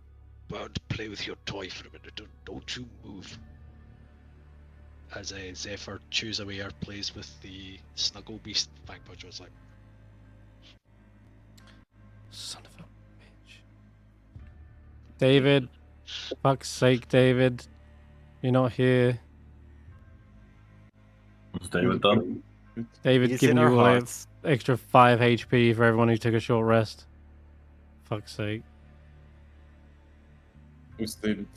Speaker 2: bird play with your toy for a minute. Don't you move." As Zephyr chews away or plays with the snuggle beast, Fang Jaws like,
Speaker 1: Son of a bitch. David. Fuck's sake, David. You're not here.
Speaker 3: What's David done?
Speaker 1: David
Speaker 5: He's
Speaker 1: giving
Speaker 5: in
Speaker 1: you
Speaker 5: our
Speaker 1: all
Speaker 5: hearts.
Speaker 1: extra 5 HP for everyone who took a short rest. Fuck's sake.
Speaker 4: Who's David?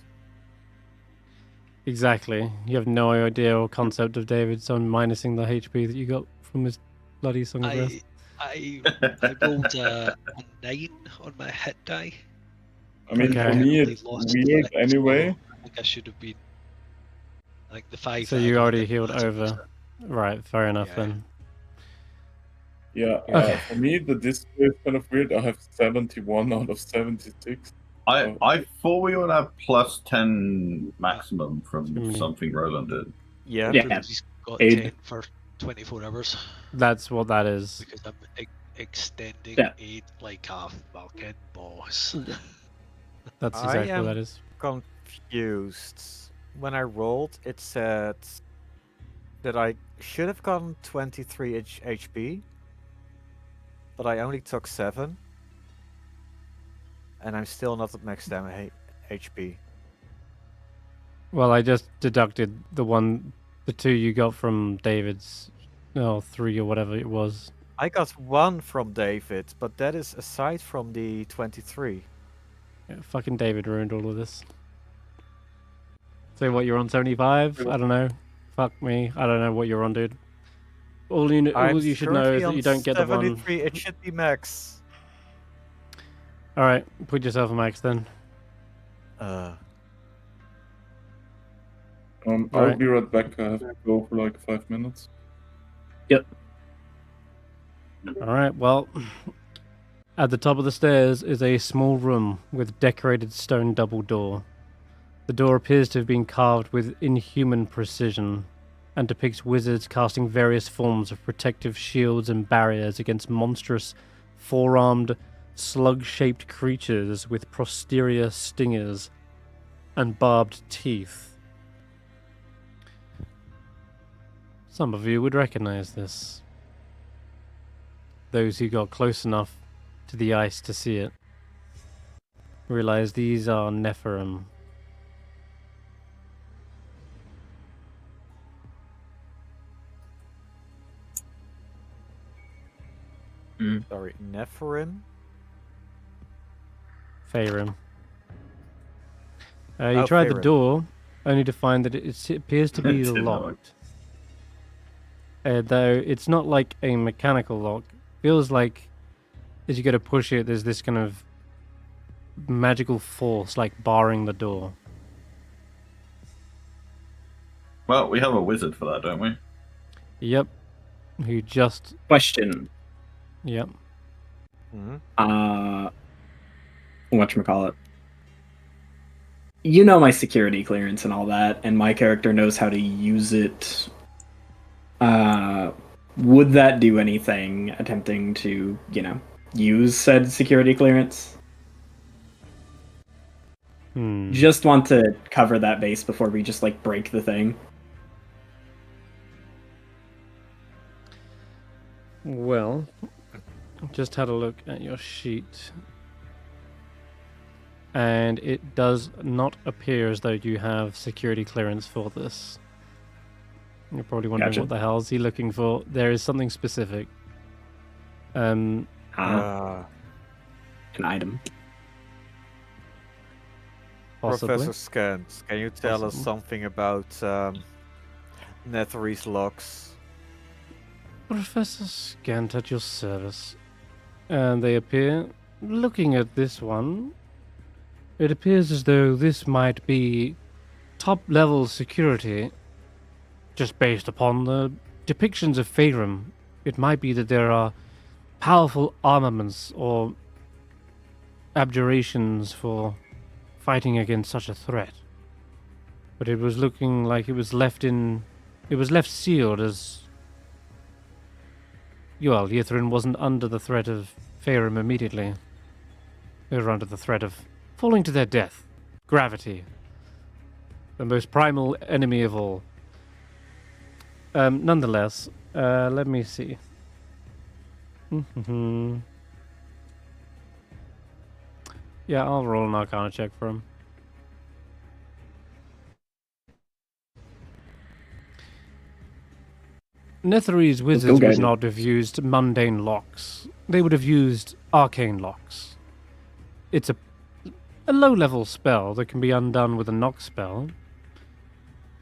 Speaker 1: Exactly. You have no idea or concept of David, so I'm minusing the HP that you got from his bloody Song of Rest.
Speaker 2: I rolled a 9 on my hit die.
Speaker 4: I mean,
Speaker 1: Okay.
Speaker 4: for me,
Speaker 2: Really
Speaker 4: it's
Speaker 2: lost
Speaker 4: weird
Speaker 2: it,
Speaker 4: anyway.
Speaker 2: so I think I should have been like the 5.
Speaker 1: So
Speaker 2: that I
Speaker 1: you
Speaker 2: got
Speaker 1: already
Speaker 2: didn't
Speaker 1: healed
Speaker 2: matter.
Speaker 1: over. Right, fair enough
Speaker 2: Yeah.
Speaker 1: then.
Speaker 4: Yeah,
Speaker 1: Okay.
Speaker 4: for me, the display is kind of weird. I have 71 out of 76.
Speaker 3: I thought we would have plus 10 maximum from
Speaker 1: many.
Speaker 3: something Roland did.
Speaker 5: Yeah.
Speaker 7: Yeah.
Speaker 2: He's got
Speaker 7: 8.
Speaker 2: 10 for 24 hours
Speaker 1: That's what that is.
Speaker 2: because I'm extending
Speaker 7: Yeah.
Speaker 2: aid like a fucking boss.
Speaker 1: That's
Speaker 5: I
Speaker 1: exactly
Speaker 5: am
Speaker 1: what that is.
Speaker 5: confused. When I rolled, it said that I should have gotten 23 HP, but I only took 7. And I'm still not at max damage HP.
Speaker 1: Well, I just deducted the 2 you got from David's, 3 or whatever it was.
Speaker 5: I got 1 from David, but that is aside from the 23.
Speaker 1: Yeah, fucking David ruined all of this. So what, you're on 75? I don't know. Fuck me. I don't know what you're on, dude. All you should know is that you don't get the one.
Speaker 5: 73. It should be max.
Speaker 1: Alright, put yourself a max then.
Speaker 5: Uh,
Speaker 4: I'll
Speaker 1: Alright.
Speaker 4: be right back. I have to go for like 5 minutes.
Speaker 1: Alright, well, at the top of the stairs is a small room with decorated stone double door. The door appears to have been carved with inhuman precision and depicts wizards casting various forms of protective shields and barriers against monstrous, four-armed, slug-shaped creatures with posterior stingers and barbed teeth. Some of you would recognize this. Those who got close enough to the ice to see it realize these are Nephirim.
Speaker 5: sorry, Nephirim?
Speaker 1: Faerun. You tried the
Speaker 5: Faerun.
Speaker 1: door, only to find that it appears to be
Speaker 3: It's
Speaker 1: locked. Though it's not like a mechanical lock. Feels like as you go to push it, there's this kind of magical force like barring the door.
Speaker 3: Well, we have a wizard for that, don't we?
Speaker 1: Yep. Who just...
Speaker 7: Question.
Speaker 1: Yep.
Speaker 7: Whatchamacallit. You know my security clearance and all that, and my character knows how to use it. Would that do anything attempting to, use said security clearance? Just want to cover that base before we just, break the thing.
Speaker 1: Well, just had a look at your sheet. And it does not appear as though you have security clearance for this. You're probably wondering
Speaker 7: Gotcha.
Speaker 1: what the hell is he looking for. There is something specific.
Speaker 7: An item.
Speaker 1: Possibly.
Speaker 5: Professor Scant, can you tell us
Speaker 1: Possible.
Speaker 5: something about Netherese locks?
Speaker 1: Professor Scant at your service. And they appear, looking at this one, it appears as though this might be top-level security. Just based upon the depictions of Faerun, it might be that there are powerful armaments or abjurations for fighting against such a threat. But it was looking like it was left sealed as... Well, Ythrun wasn't under the threat of Faerun immediately. They were under the threat of falling to their death. Gravity. The most primal enemy of all. Nonetheless, let me see. Yeah, I'll roll an Arcana check for him. Netherese wizards would
Speaker 7: guys.
Speaker 1: not have used mundane locks. They would have used arcane locks. It's a low-level spell that can be undone with a knock spell.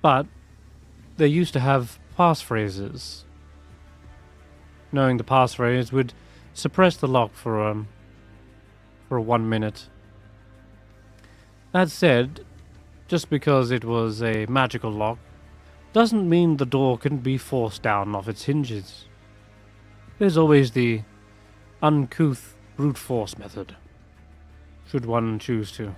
Speaker 1: But they used to have passphrases. Knowing the passphrase would suppress the lock for 1 minute. That said, just because it was a magical lock doesn't mean the door can be forced down off its hinges. There's always the uncouth brute force method, should one choose to.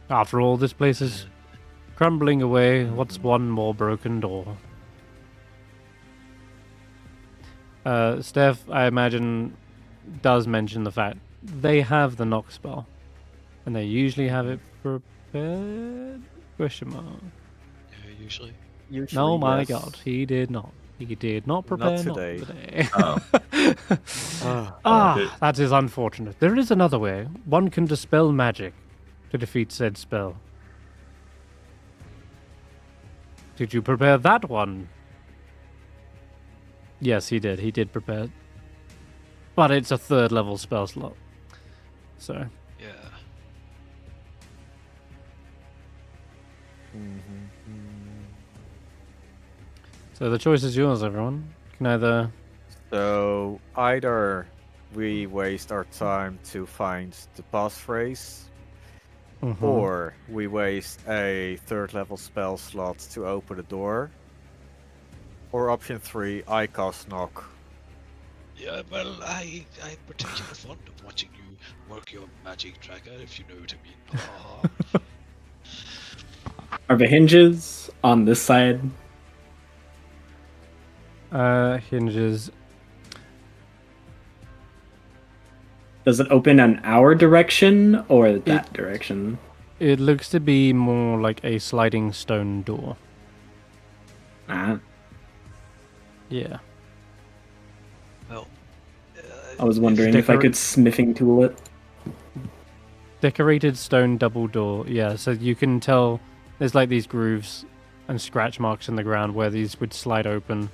Speaker 1: After all, this place is crumbling away. What's one more broken door? Steph, I imagine, does mention the fact they have the knock spell, and they usually have it prepared. Question mark.
Speaker 2: Yeah, usually.
Speaker 5: Usually,
Speaker 1: No, my
Speaker 5: yes.
Speaker 1: God, he did not. He did not prepare. Not
Speaker 5: today.
Speaker 1: today.
Speaker 3: Oh.
Speaker 1: That is unfortunate. There is another way. One can dispel magic to defeat said spell. Did you prepare that one? Yes, he did. He did prepare. But it's a 3rd level spell slot. So.
Speaker 2: Yeah.
Speaker 1: So the choice is yours, everyone. You can either.
Speaker 5: So either we waste our time to find the passphrase, or we waste a 3rd level spell slot to open the door, or option 3, I cast knock.
Speaker 2: Yeah, well, I'm particularly fond of watching you work your magic tracker, if you know what I mean.
Speaker 7: Are the hinges on this side?
Speaker 1: Hinges.
Speaker 7: Does it open in our direction or that direction?
Speaker 1: It looks to be more like a sliding stone door.
Speaker 7: Ah,
Speaker 1: Yeah.
Speaker 2: Well,
Speaker 7: I was wondering if I
Speaker 1: Decora-
Speaker 7: could smithing tool it.
Speaker 1: Decorated stone double door. Yeah, so you can tell there's like these grooves and scratch marks in the ground where these would slide open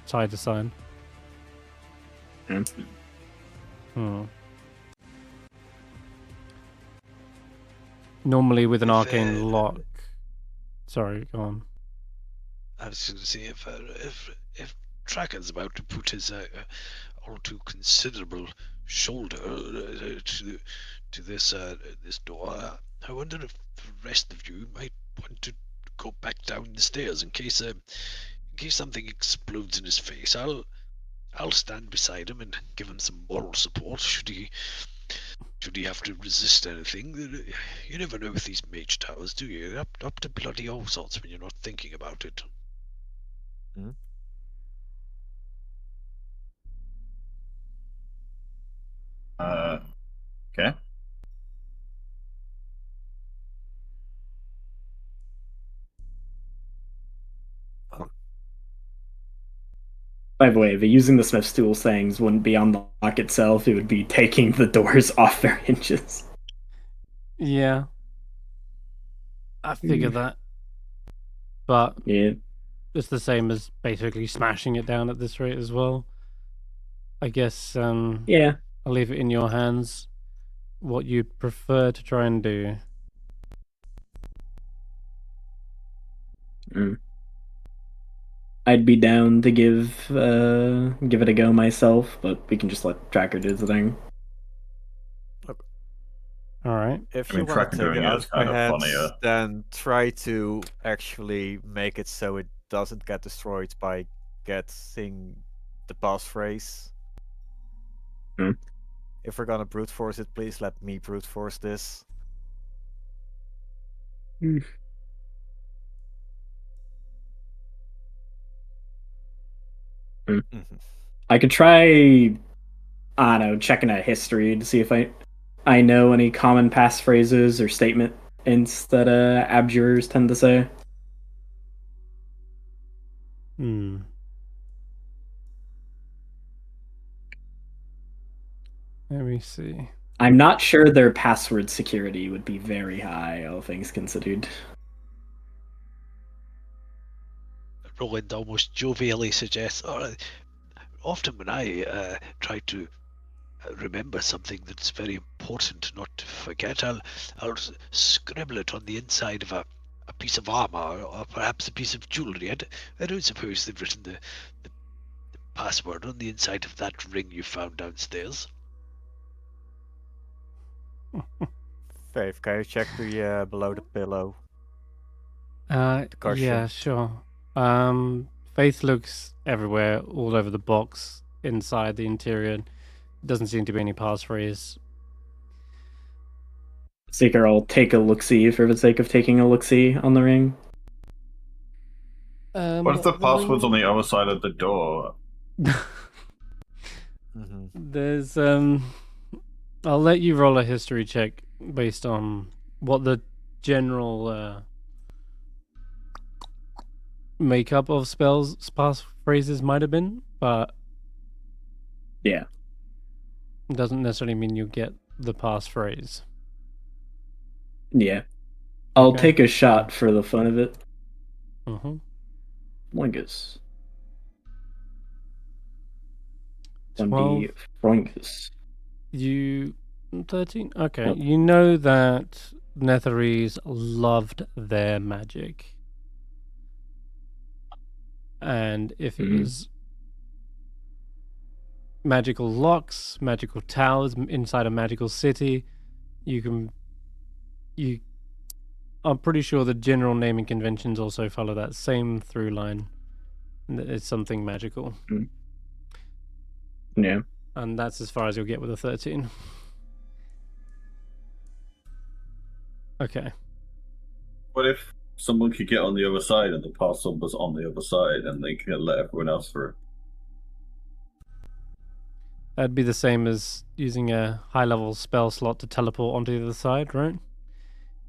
Speaker 1: side to side. Normally with an
Speaker 2: If,
Speaker 1: arcane lock. Sorry, go on.
Speaker 2: I was going to say, if Tracker's about to put his all too considerable shoulder to this this door, I wonder if the rest of you might want to go back down the stairs in case something explodes in his face. I'll stand beside him and give him some moral support should he have to resist anything. You never know with these mage towers, do you? They're up to bloody all sorts when you're not thinking about it.
Speaker 3: Okay.
Speaker 7: By the way, the using the smith's tool sayings wouldn't be on the lock itself, it would be taking the doors off their hinges.
Speaker 1: Yeah. I figure that. But
Speaker 7: Yeah.
Speaker 1: it's the same as basically smashing it down at this rate as well. I guess
Speaker 7: Yeah.
Speaker 1: I'll leave it in your hands what you'd prefer to try and do.
Speaker 7: I'd be down to give it a go myself, but we can just let Tracker do the thing.
Speaker 1: All right.
Speaker 5: If
Speaker 3: I
Speaker 5: you
Speaker 3: mean,
Speaker 5: want to
Speaker 3: Tracker
Speaker 5: take it
Speaker 3: doing it
Speaker 5: out
Speaker 3: is
Speaker 5: of my
Speaker 3: kind of
Speaker 5: hands,
Speaker 3: funnier.
Speaker 5: then try to actually make it so it doesn't get destroyed by getting the passphrase. If we're gonna brute force it, please let me brute force this.
Speaker 7: I could try, I don't know, checking a history to see if I know any common passphrases or statements that abjurers tend to say.
Speaker 1: Let me see.
Speaker 7: I'm not sure their password security would be very high, all things considered.
Speaker 2: Roland almost jovially suggests, often when I try to remember something that's very important not to forget, I'll scribble it on the inside of a piece of armor or perhaps a piece of jewelry. I don't suppose they've written the password on the inside of that ring you found downstairs.
Speaker 5: Faith, can you check the below the pillow?
Speaker 1: Yeah, sure. Faith looks everywhere, all over the box, inside the interior. Doesn't seem to be any passphrase.
Speaker 7: Seeker, I'll take a look-see for the sake of taking a look-see on the ring.
Speaker 3: What if the password's on the other side of the door?
Speaker 1: There's I'll let you roll a history check based on what the general makeup of spells, phrases might have been, but
Speaker 7: Yeah.
Speaker 1: it doesn't necessarily mean you get the passphrase.
Speaker 7: Yeah. I'll
Speaker 1: Okay.
Speaker 7: take a shot for the fun of it.
Speaker 1: Mm-hmm.
Speaker 7: Lingus.
Speaker 1: 12.
Speaker 7: 1d Froingus.
Speaker 1: You 13? Okay.
Speaker 7: Yep.
Speaker 1: You know that Netherese loved their magic. And if it was magical locks, magical towers inside a magical city, I'm pretty sure the general naming conventions also follow that same through line. It's something magical.
Speaker 7: Yeah.
Speaker 1: And that's as far as you'll get with a 13. Okay.
Speaker 3: What if someone could get on the other side and the parcel was on the other side and they could let everyone else through?
Speaker 1: That'd be the same as using a high-level spell slot to teleport onto the other side, right?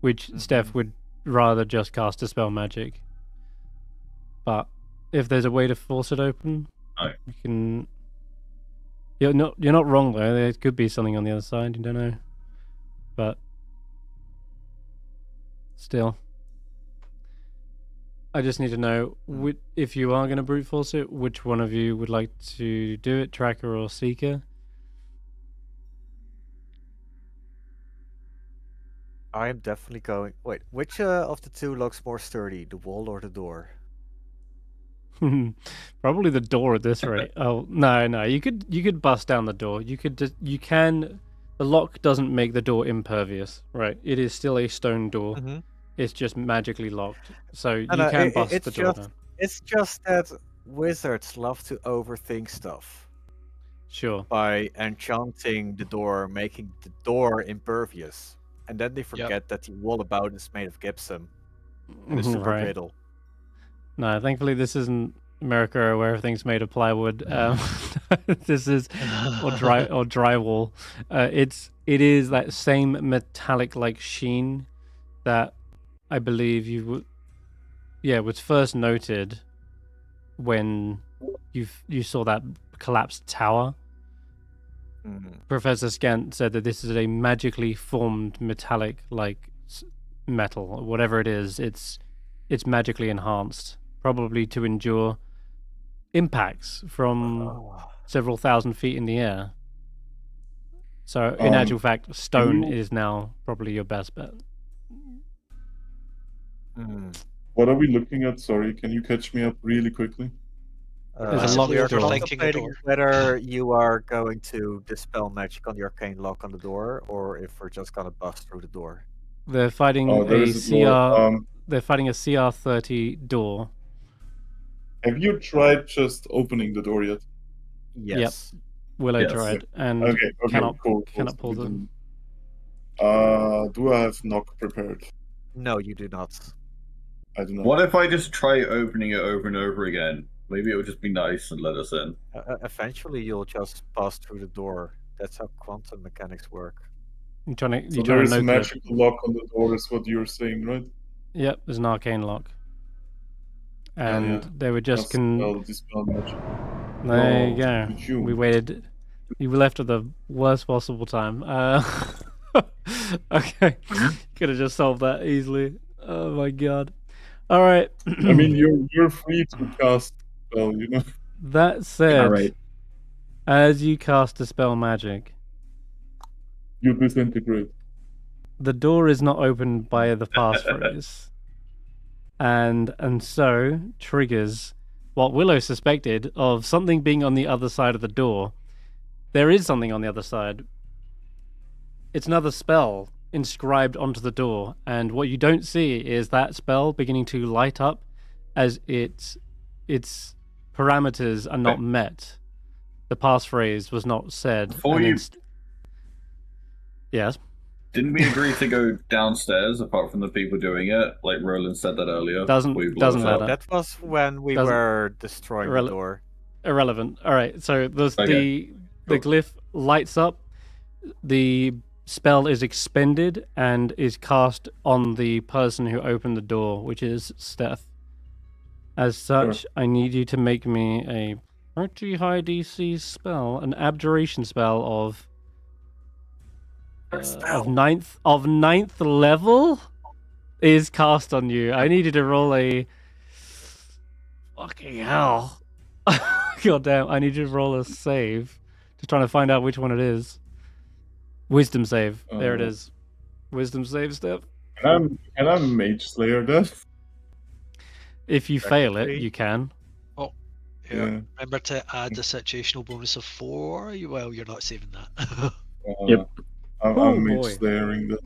Speaker 1: Which Stef would rather just cast Dispel Magic. But if there's a way to force it open, you can... You're not wrong, though. There could be something on the other side, you don't know. But... still... I just need to know, if you are going to brute force it, which one of you would like to do it, Tracker or Seeker?
Speaker 5: I am definitely going... Wait, which of the two looks more sturdy, the wall or the door?
Speaker 1: Probably the door at this rate. Oh, no, you could bust down the door. The lock doesn't make the door impervious, right? It is still a stone door. It's just magically locked, so you can bust the door down.
Speaker 5: It's just that wizards love to overthink stuff.
Speaker 1: Sure.
Speaker 5: By enchanting the door, making the door impervious. And then they forget that the wall about is made of gypsum. And it's super brittle.
Speaker 1: No, thankfully this isn't America where everything's made of plywood. This is or drywall. It is that same metallic-like sheen that I believe was first noted when you saw that collapsed tower. Professor Scant said that this is a magically formed metallic like metal, or whatever it is. It's magically enhanced, probably to endure impacts from several thousand feet in the air. So in actual fact, stone is now probably your best bet.
Speaker 4: What are we looking at? Sorry, can you catch me up really quickly?
Speaker 1: There's a lock
Speaker 5: we are
Speaker 1: door.
Speaker 5: contemplating whether you are going to dispel magic on the arcane lock on the door, or if we're just gonna bust through the door.
Speaker 1: They're fighting They're fighting a CR 30 door.
Speaker 4: Have you tried just opening the door yet?
Speaker 5: Yes.
Speaker 1: Yep. Willow tried and cannot pull them.
Speaker 4: Do I have knock prepared?
Speaker 5: No, you do not.
Speaker 4: I do not.
Speaker 3: What if I just try opening it over and over again? Maybe it would just be nice and let us in.
Speaker 5: Eventually, you'll just pass through the door. That's how quantum mechanics work.
Speaker 4: There is a magical lock on the door, is what you're saying, right?
Speaker 1: Yep, there's an arcane lock. And they were just
Speaker 4: dispel magic.
Speaker 1: There you go. We waited. You left at the worst possible time. Okay. Could have just solved that easily. Oh my god. All right.
Speaker 4: I mean, you're free to cast spell, you know.
Speaker 1: That said, as you cast Dispel Magic,
Speaker 4: you disintegrate.
Speaker 1: The door is not opened by the passphrase, and so triggers what Willow suspected of something being on the other side of the door. There is something on the other side. It's another spell inscribed onto the door, and what you don't see is that spell beginning to light up as its parameters are not met. The passphrase was not said. Yes.
Speaker 3: Didn't we agree to go downstairs apart from the people doing it? Like Roland said that earlier.
Speaker 1: Doesn't matter.
Speaker 5: That was when we were destroying the door.
Speaker 1: Irrelevant. All right. So there's the glyph lights up. The spell is expended and is cast on the person who opened the door, which is Stef. As such, I need you to make me a pretty high DC spell, an abjuration spell of ninth level is cast on you. I need you to roll a fucking hell. God damn, I need you to roll a save. Just trying to find out which one it is. Wisdom save. There it is. Wisdom save, Step.
Speaker 4: Can I Mage Slayer that?
Speaker 1: If you fail it, you can.
Speaker 2: Oh, yeah. Remember to add the situational bonus of 4. Well, you're not saving that.
Speaker 7: Yep.
Speaker 4: I'm Mage Slayering that.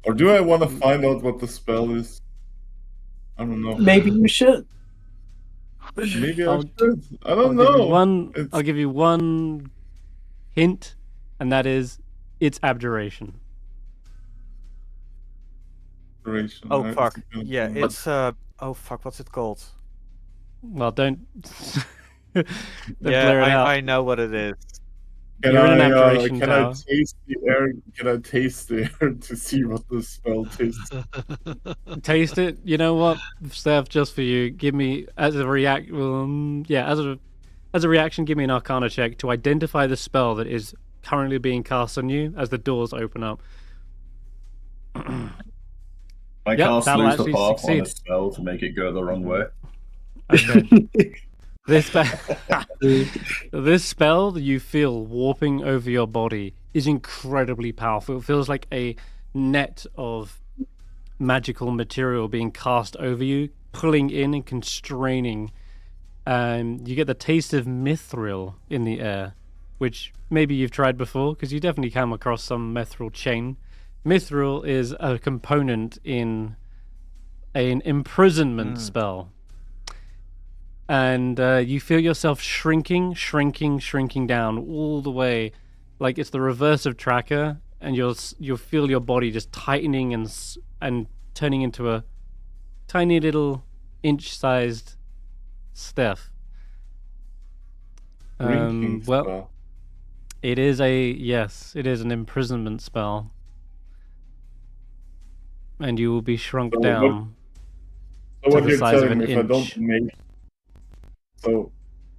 Speaker 4: Or do I want to find out what the spell is? I don't know.
Speaker 7: Maybe you should.
Speaker 4: Maybe I should. I don't know.
Speaker 1: I'll give you one hint, and that is it's abjuration.
Speaker 5: Oh fuck! Yeah, it's oh fuck! What's it called?
Speaker 1: Well, don't.
Speaker 5: Yeah, I know what it is.
Speaker 4: Can I taste the air? Can I taste the air to see what the spell tastes?
Speaker 1: Taste it. You know what, Steph? Just for you, give me as a reaction. As a reaction, give me an Arcana check to identify the spell that is currently being cast on you as the doors open up.
Speaker 3: I cast lose the path on a spell to make it go the wrong way.
Speaker 1: Okay. This spell that you feel warping over your body is incredibly powerful. It feels like a net of magical material being cast over you, pulling in and constraining. You get the taste of mithril in the air, which maybe you've tried before, because you definitely come across some mithril chain. Mithril is a component in an imprisonment spell. And you feel yourself shrinking down all the way, like it's the reverse of Tracker, and you'll feel your body just tightening and turning into a tiny little inch-sized Stef. Well, it is an imprisonment spell, and you will be shrunk down to the size of an inch.
Speaker 4: So,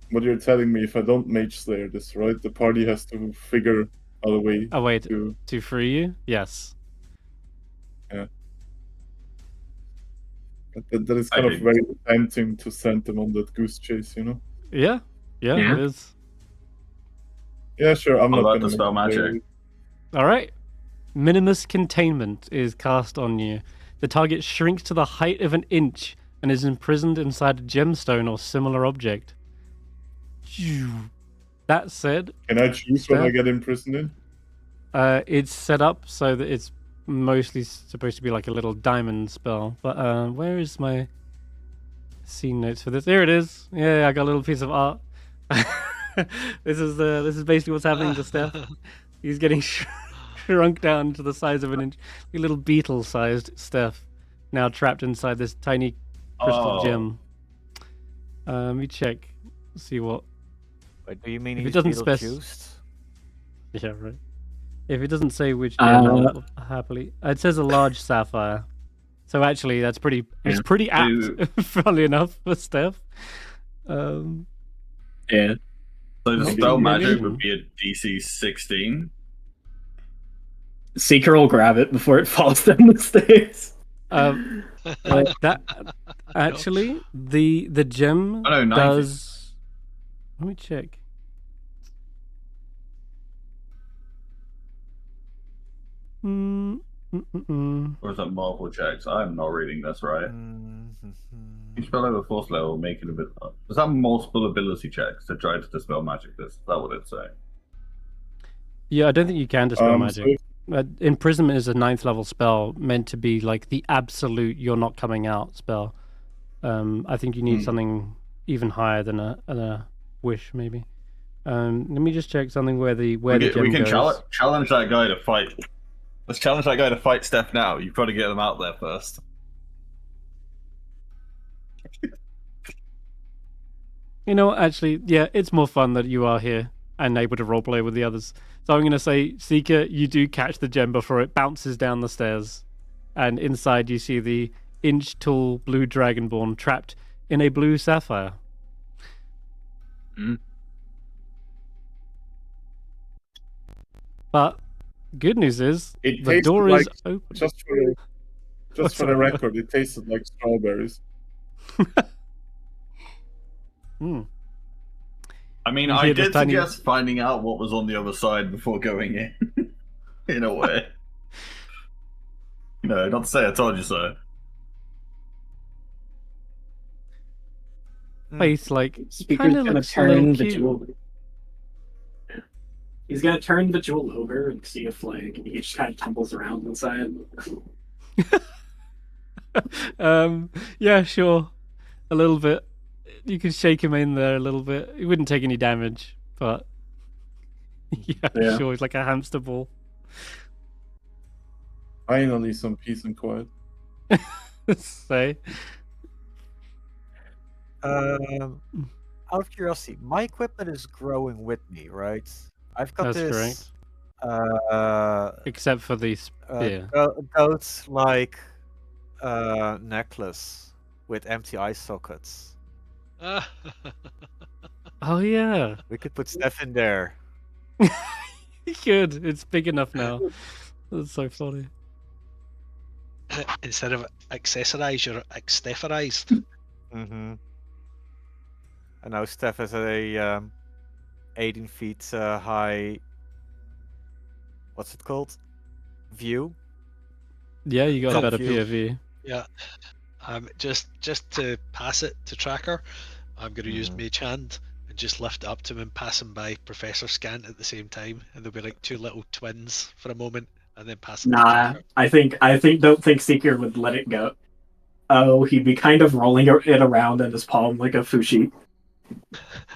Speaker 4: what you're telling me, if I don't Mage Slayer this, right, the party has to figure out a way
Speaker 1: to free you? Yes.
Speaker 4: Yeah. That is kind of very tempting to send them on that goose chase, you know?
Speaker 1: Yeah, it is.
Speaker 4: Yeah, sure. I'm not
Speaker 3: about the spell magic.
Speaker 1: All right. Minimus Containment is cast on you. The target shrinks to the height of an inch and is imprisoned inside a gemstone or similar object. That said...
Speaker 4: Can I choose what I get imprisoned in?
Speaker 1: It's set up so that it's mostly supposed to be like a little diamond spell. But where is my scene notes for this? There it is. Yeah, I got a little piece of art. This is basically what's happening to Steph. He's getting shrunk down to the size of an inch. A little beetle-sized Steph, now trapped inside this tiny crystal gem. Let me check. See what.
Speaker 5: Wait, do you mean
Speaker 1: if
Speaker 5: he's
Speaker 1: it doesn't Yeah, right. If it doesn't say which gem, I'll happily. It says a large sapphire. So actually, that's pretty. It's pretty apt, funnily enough, for Steph.
Speaker 7: Yeah.
Speaker 3: So the spell magic would be a DC 16.
Speaker 7: Seeker will grab it before it falls down the stairs.
Speaker 1: That actually, the gem does. Let me check.
Speaker 3: Or is that Marvel checks? I'm not reading this right. Each spell over 4th level, make it a bit. Does that multiple ability checks to try to dispel magic? Is that what it's saying?
Speaker 1: Yeah, I don't think you can dispel magic. Imprisonment is a 9th level spell meant to be like the absolute you're not coming out spell. I think you need something even higher than a wish, maybe. Let me just check something where the gem
Speaker 3: we can
Speaker 1: goes.
Speaker 3: challenge that guy to fight. Let's challenge that guy to fight Steph now. You've got to get them out there first.
Speaker 1: You know, actually, yeah, it's more fun that you are here. and able to roleplay with the others. So I'm going to say, Seeker, you do catch the gem before it bounces down the stairs. And inside you see the inch-tall blue dragonborn trapped in a blue sapphire.
Speaker 6: Mm.
Speaker 1: But good news is
Speaker 4: It
Speaker 1: the
Speaker 4: tasted
Speaker 1: door
Speaker 4: like,
Speaker 1: is open.
Speaker 4: just for the
Speaker 1: sorry.
Speaker 4: record, it tasted like strawberries.
Speaker 1: Hmm.
Speaker 3: I mean,
Speaker 1: You
Speaker 3: I
Speaker 1: hear this
Speaker 3: did
Speaker 1: tiny-
Speaker 3: suggest finding out what was on the other side before going in. In a way. Not to say I told you so.
Speaker 1: Face like
Speaker 7: Speaker's
Speaker 1: kind of
Speaker 7: gonna
Speaker 1: looks a little
Speaker 7: turn the
Speaker 1: cute.
Speaker 7: jewel. He's gonna turn the jewel over and see if like he just kind of tumbles around inside.
Speaker 1: Yeah, sure. A little bit. You can shake him in there a little bit. He wouldn't take any damage, but
Speaker 7: Yeah.
Speaker 1: sure, he's like a hamster ball.
Speaker 4: Finally, some peace and quiet.
Speaker 1: Say,
Speaker 5: Out of curiosity, my equipment is growing with me, right? I've got
Speaker 1: That's
Speaker 5: this.
Speaker 1: except for the spear.
Speaker 5: Goat's like necklace with empty eye sockets.
Speaker 1: Oh yeah,
Speaker 5: We could put Stef in there.
Speaker 1: good. It's big enough now. That's so funny.
Speaker 2: Instead of accessorize, you're exteforized.
Speaker 5: Mm-hmm. And now Stef has a 18 feet high. What's it called? View.
Speaker 1: Yeah, you got a
Speaker 5: Top
Speaker 1: better
Speaker 5: view.
Speaker 1: POV.
Speaker 2: Yeah. Just to pass it to Tracker, I'm going to use
Speaker 5: Mhm.
Speaker 2: Mage Hand and just lift it up to him and pass him by Professor Scant at the same time, and they'll be like two little twins for a moment, and then pass it to
Speaker 7: Nah,
Speaker 2: Tracker.
Speaker 7: don't think Seeker would let it go. Oh, he'd be kind of rolling it around in his palm like a fushi.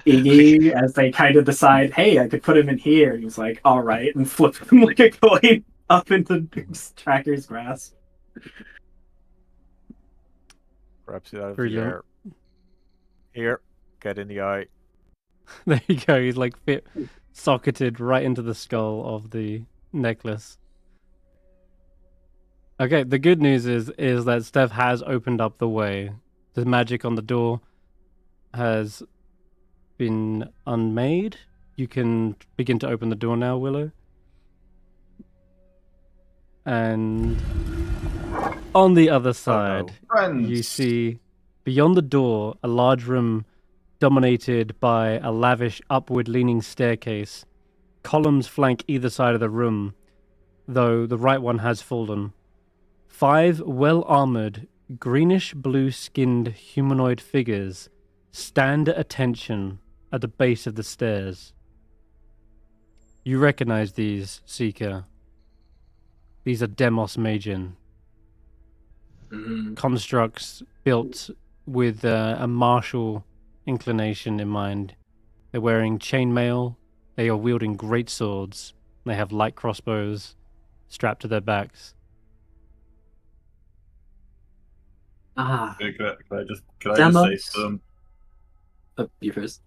Speaker 7: Iggy, as they kind of decide, hey, I could put him in here. And he's like, all right, and flip him like a coin up into Tracker's grasp.
Speaker 5: Grabs it out of
Speaker 1: Brilliant.
Speaker 5: the air. Here, get in the eye.
Speaker 1: There you go. He's like socketed right into the skull of the necklace. Okay, the good news is that Steph has opened up the way. The magic on the door has been unmade. You can begin to open the door now, Willow. And on the other side,
Speaker 3: Friends.
Speaker 1: you see beyond the door a large room dominated by a lavish upward-leaning staircase. Columns flank either side of the room, though the right one has fallen. 5 well-armored, greenish-blue-skinned humanoid figures stand at attention at the base of the stairs. You recognize these, Seeker. These are Demos Magian. Constructs built with a martial inclination in mind. They're wearing chainmail. They are wielding great swords. They have light crossbows strapped to their backs.
Speaker 6: Ah,
Speaker 3: Can I just say
Speaker 6: Demos.
Speaker 3: to them?
Speaker 6: You first.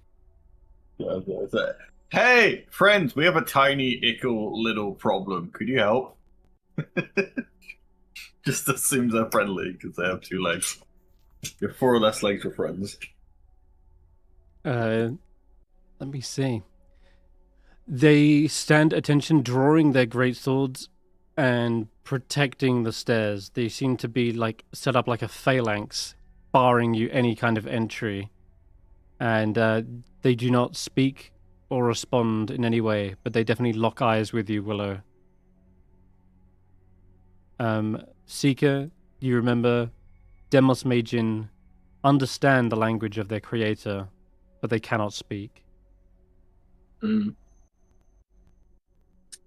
Speaker 3: Hey, friends, we have a tiny, ickle little problem. Could you help? Just assumes they're friendly because they have 2 legs. You have 4 or less legs for friends.
Speaker 1: Let me see. They stand attention, drawing their great swords and protecting the stairs. They seem to be like set up like a phalanx, barring you any kind of entry. And they do not speak or respond in any way, but they definitely lock eyes with you, Willow. Seeker, you remember Demos Magian understand the language of their creator, but they cannot speak.
Speaker 6: Mm.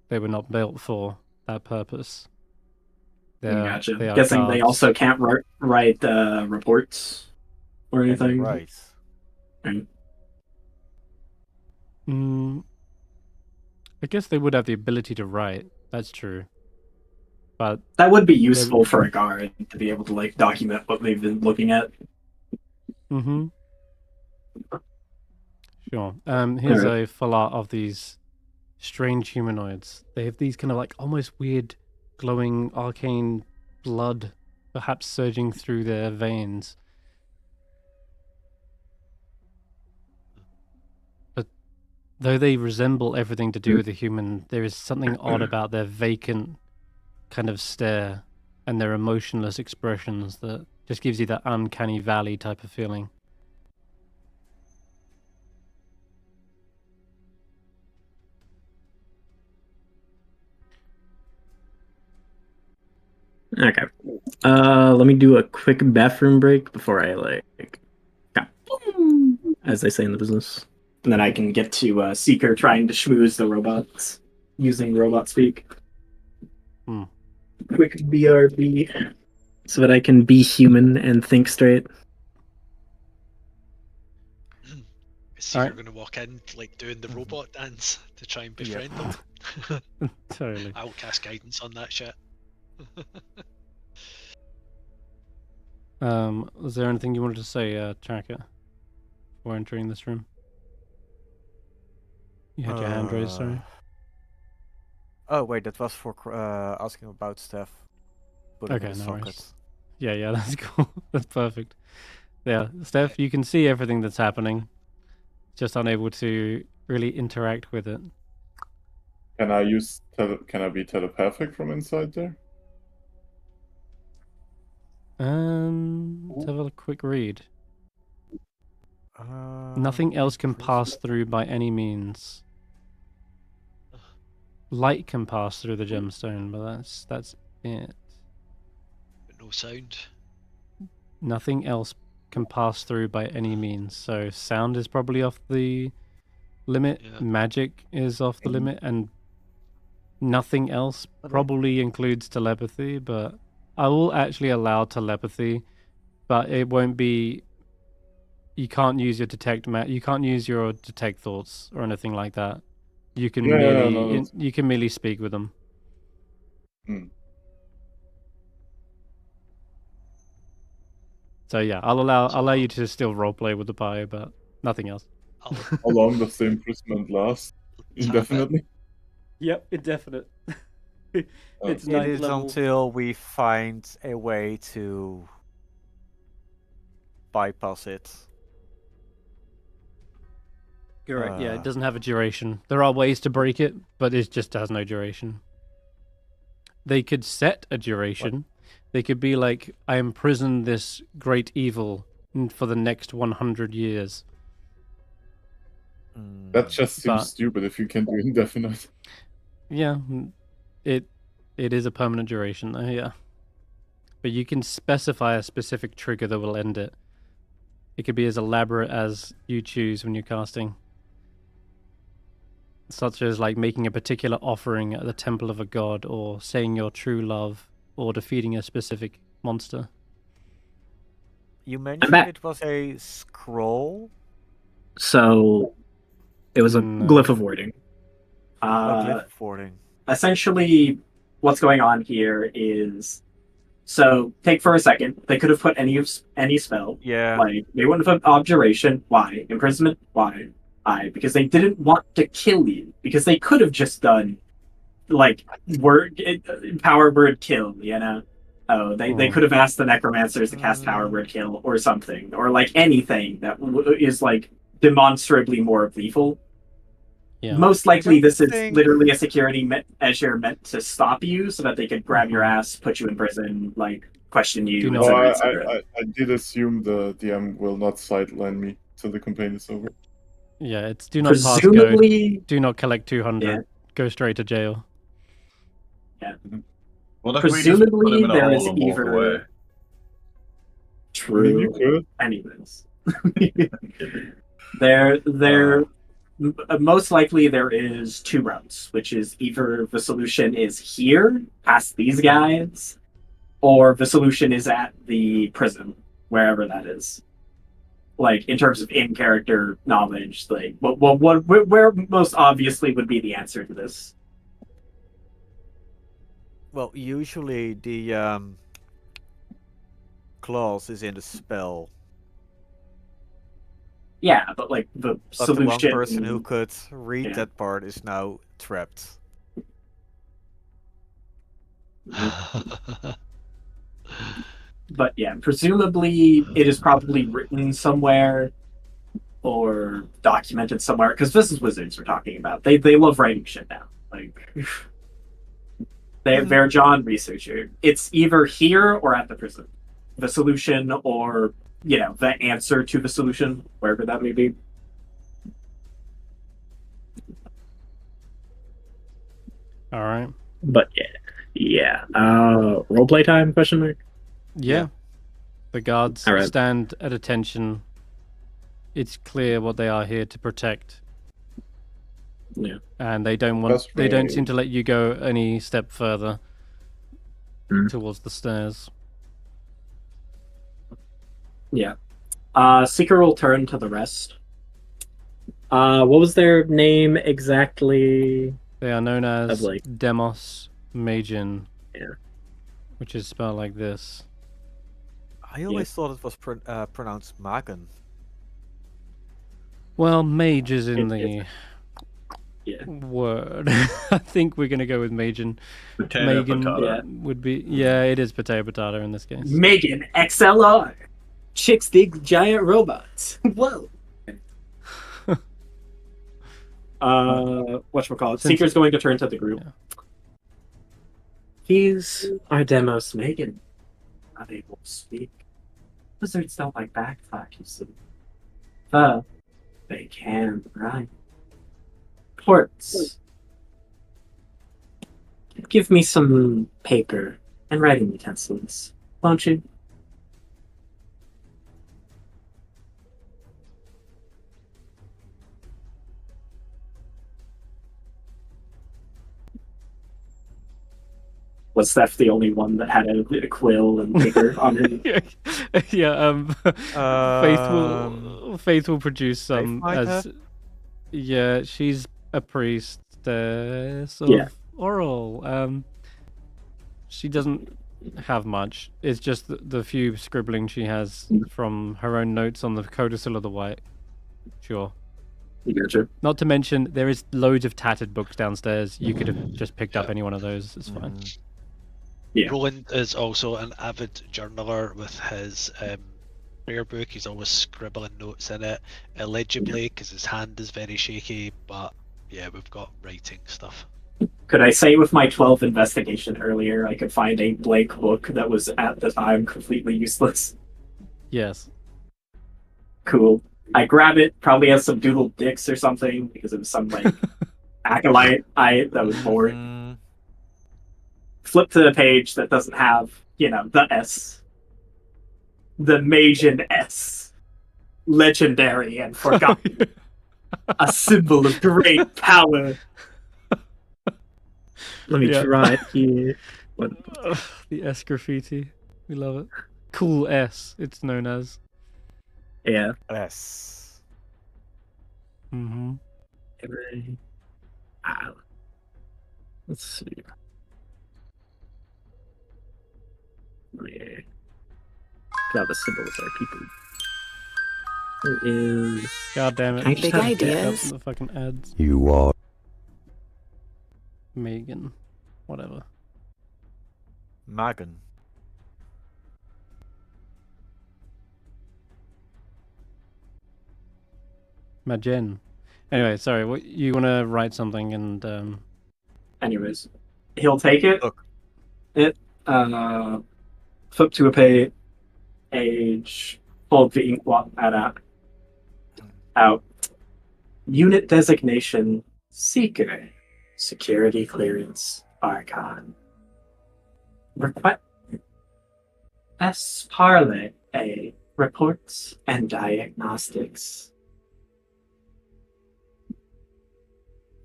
Speaker 1: They were not built for that purpose.
Speaker 7: Gotcha.
Speaker 1: They are
Speaker 7: Guessing they
Speaker 1: guards.
Speaker 7: also can't write reports or anything.
Speaker 5: Right.
Speaker 1: I guess they would have the ability to write. That's true. But
Speaker 7: That would be useful for a guard to be able to like document what they've been looking at.
Speaker 1: Sure. Here's
Speaker 7: Alright.
Speaker 1: a full art of these strange humanoids. They have these kind of like almost weird, glowing, arcane blood, perhaps surging through their veins. But though they resemble everything to do with a human, there is something odd about their vacant kind of stare and their emotionless expressions that just gives you that uncanny valley type of feeling.
Speaker 7: Okay. Let me do a quick bathroom break before I like, as they say in the business, and then I can get to Seeker trying to schmooze the robots using robot speak. Quick BRB, so that I can be human and think straight.
Speaker 2: Is Seeker
Speaker 1: Alright.
Speaker 2: going to walk in like doing the robot dance to try and
Speaker 5: Yep.
Speaker 2: befriend them?
Speaker 1: Totally.
Speaker 2: I will cast guidance on that shit.
Speaker 1: Was there anything you wanted to say, Tracker, before entering this room? You had your hand raised, sorry.
Speaker 5: Oh wait, that was for asking about Stef. Put him in
Speaker 1: Okay,
Speaker 5: the
Speaker 1: no
Speaker 5: socket.
Speaker 1: worries. Yeah, that's cool. That's perfect. Yeah, Steph, you can see everything that's happening, just unable to really interact with it.
Speaker 4: Can I be telepathic from inside there?
Speaker 1: Let's have a quick read. Nothing else can pass through by any means. Light can pass through the gemstone, but that's it.
Speaker 2: But no sound.
Speaker 1: Nothing else can pass through by any means. So sound is probably off the limit.
Speaker 2: Yeah.
Speaker 1: Magic is off the limit, and nothing else probably includes telepathy. But I will actually allow telepathy, but it won't be. You can't use your you can't use your detect thoughts or anything like that. You can you can merely speak with them. So yeah, I'll allow you to still roleplay with the bio, but nothing else.
Speaker 2: I'll
Speaker 4: How long does the imprisonment last? Indefinitely?
Speaker 1: Yep, indefinite. It's
Speaker 5: It
Speaker 1: ninth
Speaker 5: is
Speaker 1: level.
Speaker 5: until we find a way to bypass it.
Speaker 1: Correct. Yeah, it doesn't have a duration. There are ways to break it, but it just has no duration. They could set a duration. They could be like, I imprison this great evil for the next 100 years.
Speaker 4: That just seems stupid if you can do indefinite.
Speaker 1: Yeah, it is a permanent duration though, yeah. But you can specify a specific trigger that will end it. It could be as elaborate as you choose when you're casting. Such as like making a particular offering at the temple of a god, or saying your true love, or defeating a specific monster.
Speaker 5: You mentioned it was a scroll?
Speaker 7: So it was a glyph of warding.
Speaker 5: Glyph of warding.
Speaker 7: Essentially, what's going on here is, so take for a second, they could have put any spell.
Speaker 5: Yeah.
Speaker 7: Like, they wouldn't have put abjuration. Why? Imprisonment. Why? Because they didn't want to kill you. Because they could have just done like power word kill, you know? Oh, they could have asked the necromancers to cast power word kill or something, or like anything that is like demonstrably more lethal.
Speaker 1: Yeah.
Speaker 7: Most likely, this is literally a security measure meant to stop you, so that they could grab your ass, put you in prison, like question you, etc., etc.
Speaker 4: I did assume the DM will not sideline me till the campaign is over.
Speaker 1: Yeah, it's do not pass go. Do not collect 200.
Speaker 7: Yeah.
Speaker 1: Go straight to jail.
Speaker 7: Yeah.
Speaker 3: Well, if we just put him in a hole and walk away.
Speaker 7: True.
Speaker 4: You could.
Speaker 7: Anyways. There most likely there is two routes, which is either the solution is here, past these guys, or the solution is at the prison, wherever that is. Like, in terms of in-character knowledge, like, where most obviously would be the answer to this?
Speaker 5: Well, usually the clause is in the spell.
Speaker 7: Yeah, but like the
Speaker 5: But
Speaker 7: solution.
Speaker 5: the one person who could read
Speaker 7: Yeah.
Speaker 5: that part is now trapped.
Speaker 7: But yeah, presumably it is probably written somewhere or documented somewhere because this is wizards we're talking about. They love writing shit down. Like they're John researcher. It's either here or at the prison. The solution or the answer to the solution, wherever that may be.
Speaker 1: All right.
Speaker 7: But yeah. Roleplay time? Question mark.
Speaker 1: Yeah. The guards
Speaker 7: All right.
Speaker 1: stand at attention. It's clear what they are here to protect.
Speaker 7: Yeah.
Speaker 1: And they don't seem to let you go any step further towards the stairs.
Speaker 7: Yeah. Seeker will turn to the rest. What was their name exactly?
Speaker 1: They are known as
Speaker 7: like-
Speaker 1: Demos Magin.
Speaker 7: Yeah.
Speaker 1: Which is spelled like this.
Speaker 5: I always thought it was pronounced Magen.
Speaker 1: Well, mage is in
Speaker 7: It-
Speaker 1: the word. I think we're going to go with Magin.
Speaker 3: Potato,
Speaker 1: Megan
Speaker 3: potato.
Speaker 1: would be... Yeah, it is potato in this case.
Speaker 7: Megan XLR. Chicks dig giant robots. Whoa. Whatchamacallit? Seeker's going to turn to the group.
Speaker 1: Yeah.
Speaker 7: These are Demos Megan. Not able to speak. Wizards don't like backtalk, you see. But they can write. Ports. Give me some paper and writing utensils, won't you? Was Stef the only one that had a quill and paper on him?
Speaker 1: Yeah, Faith will produce some
Speaker 5: might
Speaker 1: as
Speaker 5: have?
Speaker 1: yeah, she's a priestess of
Speaker 7: Yeah.
Speaker 1: Oral. She doesn't have much. It's just the few scribbling she has from her own notes on the codicil of the White. Sure.
Speaker 7: Gotcha.
Speaker 1: Not to mention there is loads of tattered books downstairs. You could have just picked up any one of those. It's fine.
Speaker 7: Yeah.
Speaker 2: Roland is also an avid journaler with his prayer book. He's always scribbling notes in it, illegibly because his hand is very shaky. But yeah, we've got writing stuff.
Speaker 7: Could I say with my 12 investigation earlier, I could find a blank book that was at the time completely useless?
Speaker 1: Yes.
Speaker 7: Cool. I grab it, probably has some doodled dicks or something, because it was some like acolyte that was bored. Flip to the page that doesn't have, the S. The Magian S. Legendary and forgotten. A symbol of great power. Let me try it here.
Speaker 1: The S graffiti. We love it. Cool S, it's known as.
Speaker 7: Yeah.
Speaker 5: Yes.
Speaker 1: Mm-hmm.
Speaker 7: Let's see. Yeah. Got the symbol with our people. There is.
Speaker 1: God damn it.
Speaker 7: I just
Speaker 8: Big
Speaker 7: have
Speaker 8: ideas.
Speaker 1: The fucking ads.
Speaker 9: You are.
Speaker 1: Megan. Whatever.
Speaker 5: Magen.
Speaker 1: Magen. Anyway, sorry. What you want to write something and
Speaker 7: Anyways, he'll take it.
Speaker 5: Look.
Speaker 7: Flip to a page. Hold the inkwalk out. Unit designation Seeker. Security clearance Archon. Request S. Parley A. Reports and diagnostics.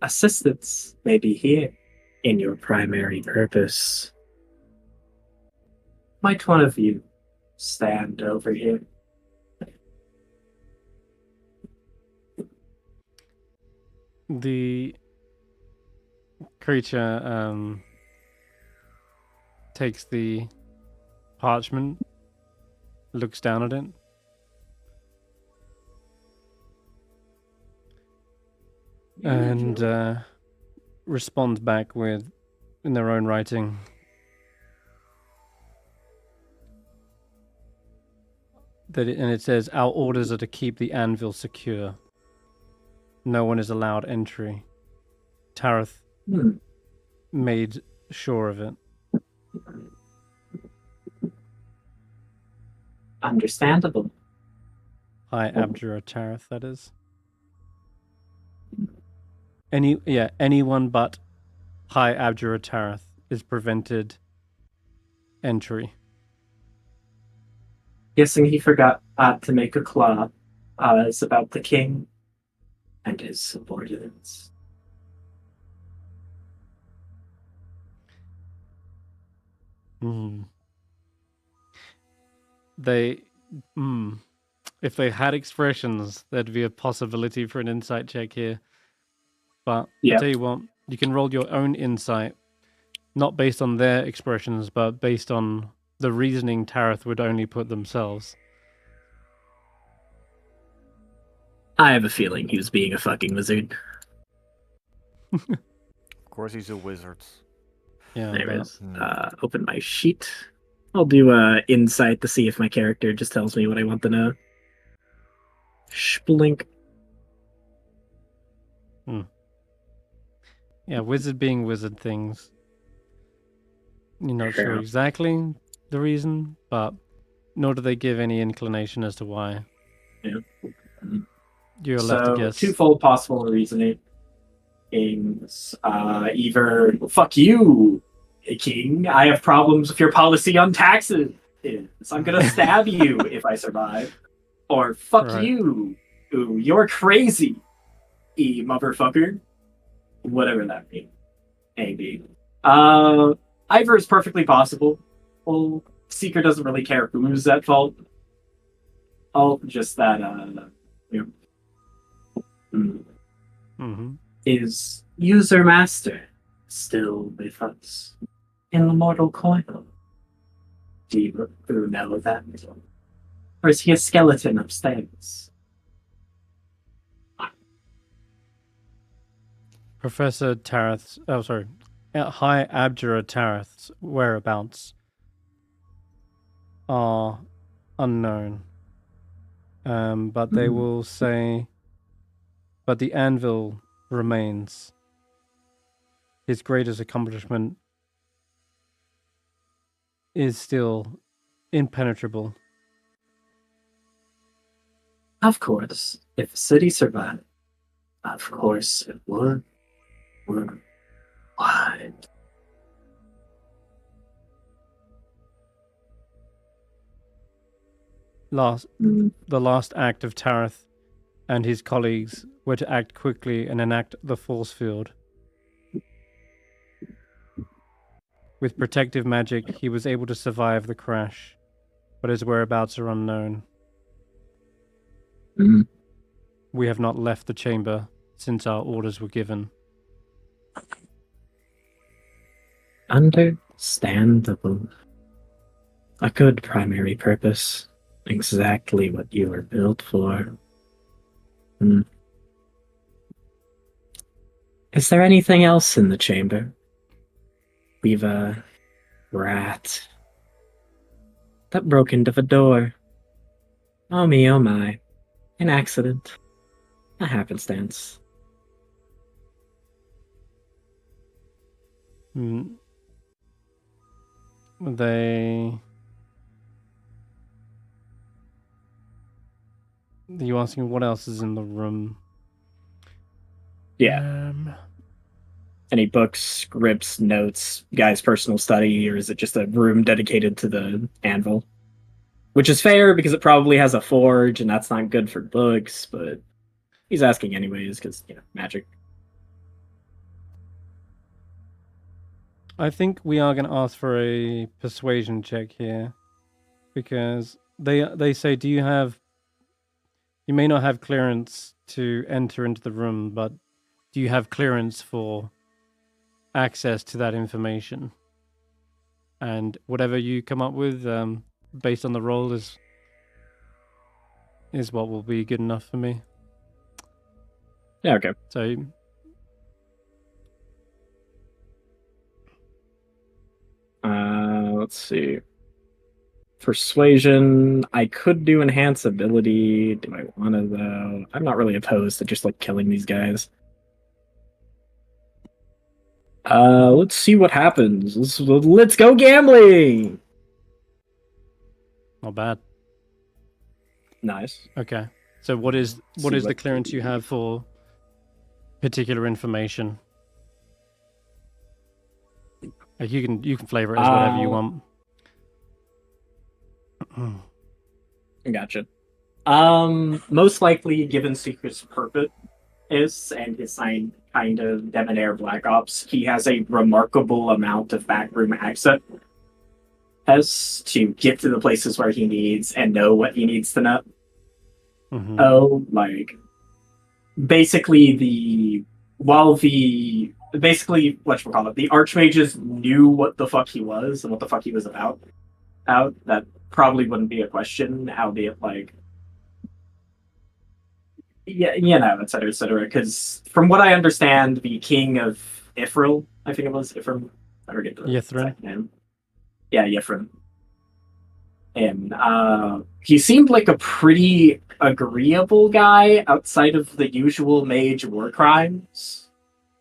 Speaker 7: Assistance may be here in your primary purpose. Might one of you stand over here?
Speaker 1: the creature takes the parchment, looks down at it. and respond back with, in their own writing, and it says, "Our orders are to keep the anvil secure. No one is allowed entry. Tareth made sure of it."
Speaker 6: Understandable.
Speaker 1: High Abjura Tareth, that is. Anyone but High Abjura Tareth is prevented entry.
Speaker 6: Guessing he forgot to make a claw. It's about the king and his subordinates.
Speaker 1: If they had expressions, there'd be a possibility for an insight check here. But I'll tell you what, you can roll your own insight, not based on their expressions, but based on the reasoning Tareth would only put themselves.
Speaker 7: I have a feeling he was being a fucking wizard.
Speaker 5: Of course, he's a wizard.
Speaker 1: Yeah,
Speaker 7: there it is. Open my sheet. I'll do insight to see if my character just tells me what I want to know. Splink.
Speaker 1: Yeah, wizard being wizard things. You're not sure exactly the reason, but nor do they give any inclination as to why.
Speaker 6: Yeah.
Speaker 1: You're left to guess.
Speaker 6: Twofold possible reasoning. Either fuck you, king. I have problems with your policy on taxes. I'm gonna stab you if I survive. Or fuck you. Ooh, you're crazy, motherfucker. Whatever that means. Maybe. Either is perfectly possible. Well, Seeker doesn't really care who's at fault. Just that is user master still with us in the mortal coil? Do you know that? Or is he a skeleton upstairs?
Speaker 1: Professor Tareth's, High Abjura Tareth's whereabouts are unknown. But they will say, but the anvil remains. His greatest accomplishment is still impenetrable.
Speaker 6: Of course, if the city survived, of course it would. What?
Speaker 1: The last act of Tareth and his colleagues were to act quickly and enact the force field. With protective magic, he was able to survive the crash, but his whereabouts are unknown. We have not left the chamber since our orders were given.
Speaker 6: Understandable. A good primary purpose. Exactly what you were built for. Is there anything else in the chamber? We've a rat that broke into the door. Oh me, oh my. An accident. A happenstance.
Speaker 1: You asking what else is in the room?
Speaker 7: Yeah. Any books, scripts, notes, guy's personal study, or is it just a room dedicated to the anvil? Which is fair because it probably has a forge, and that's not good for books, but he's asking anyways because, magic.
Speaker 1: I think we are going to ask for a persuasion check here, because they say, you may not have clearance to enter into the room, but do you have clearance for access to that information? And whatever you come up with, based on the roll, is what will be good enough for me.
Speaker 7: Yeah, okay.
Speaker 1: So
Speaker 7: let's see. Persuasion. I could do enhance ability. Do I want to though? I'm not really opposed to just like killing these guys. Let's see what happens. Let's go gambling.
Speaker 1: Not bad.
Speaker 7: Nice.
Speaker 1: Okay. So what is the clearance you have for particular information? Like you can flavor it as whatever you want.
Speaker 7: Gotcha. Most likely, given Secret's purpose and his sign kind of debonair Black Ops, he has a remarkable amount of backroom access to get to the places where he needs and know what he needs to know.
Speaker 1: Mm-hmm.
Speaker 7: Oh, like basically basically whatchamacallit, the Archmages knew what the fuck he was and what the fuck he was about. That probably wouldn't be a question, albeit like yeah, et cetera, because from what I understand, the king of Ifril, I think it was Ifrim, I forget the exact name. Yeah, Yifrin. And he seemed like a pretty agreeable guy outside of the usual mage war crimes.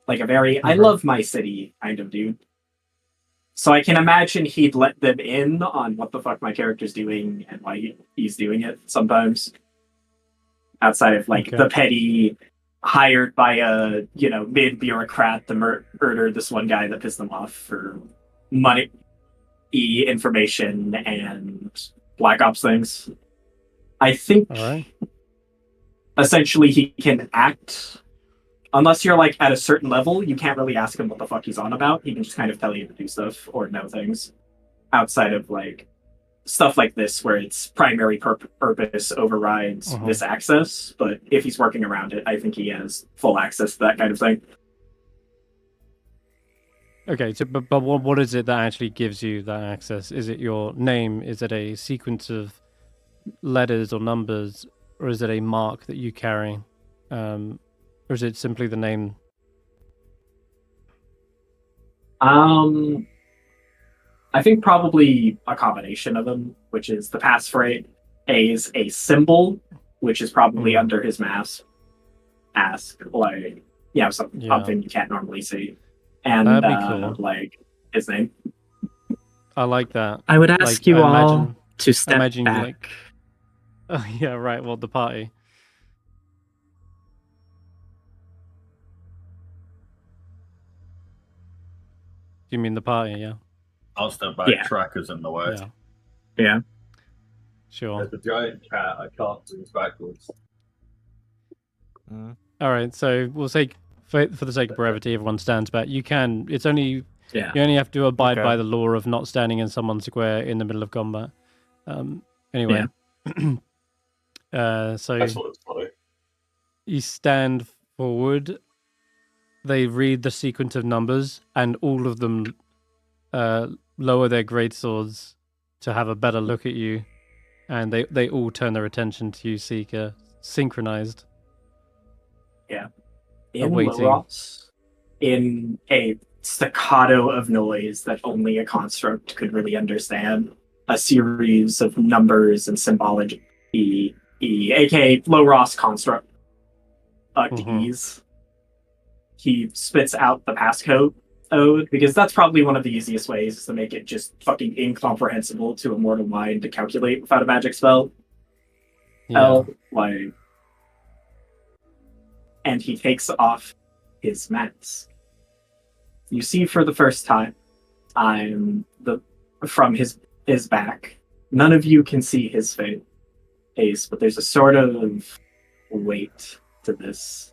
Speaker 7: Like a very I love my city kind of dude. So I can imagine he'd let them in on what the fuck my character's doing and why he's doing it sometimes. Outside of like the petty hired by a mid bureaucrat to murder this one guy that pissed them off for money, information, and Black Ops things. I think essentially he can act. Unless you're like at a certain level, you can't really ask him what the fuck he's on about. He can just kind of tell you to do stuff or know things. Outside of like stuff like this, where its primary purpose overrides this access. But if he's working around it, I think he has full access to that kind of thing.
Speaker 1: Okay, so but what is it that actually gives you that access? Is it your name? Is it a sequence of letters or numbers, or is it a mark that you carry? Or is it simply the name?
Speaker 7: I think probably a combination of them, which is the passphrase is a symbol, which is probably under his mask. Something you can't normally see. And
Speaker 1: that'd be cool.
Speaker 7: Like his name.
Speaker 1: I like that.
Speaker 7: I would ask you all to step back.
Speaker 1: Oh yeah, right. Well, the party. Do you mean the party? Yeah.
Speaker 3: I'll step back.
Speaker 7: Yeah.
Speaker 3: Tracker's in the way.
Speaker 7: Yeah.
Speaker 1: Sure.
Speaker 3: There's a giant cat. I can't move backwards.
Speaker 1: All right. So we'll say, for the sake of brevity, everyone stands back. You can. It's only.
Speaker 7: Yeah.
Speaker 1: You only have to abide by the law of not standing in someone's square in the middle of combat. Anyway.
Speaker 3: Yeah.
Speaker 1: So
Speaker 3: that's what it's funny.
Speaker 1: You stand forward. They read the sequence of numbers, and all of them lower their greatswords to have a better look at you, and they all turn their attention to you, Seeker, synchronized.
Speaker 7: Yeah. In Loros, in a staccato of noise that only a construct could really understand, a series of numbers and symbology, aka Loros construct, keys. He spits out the passcode, because that's probably one of the easiest ways to make it just fucking incomprehensible to a mortal mind to calculate without a magic spell. And he takes off his mask. You see for the first time, from his back. None of you can see his face, but there's a sort of weight to this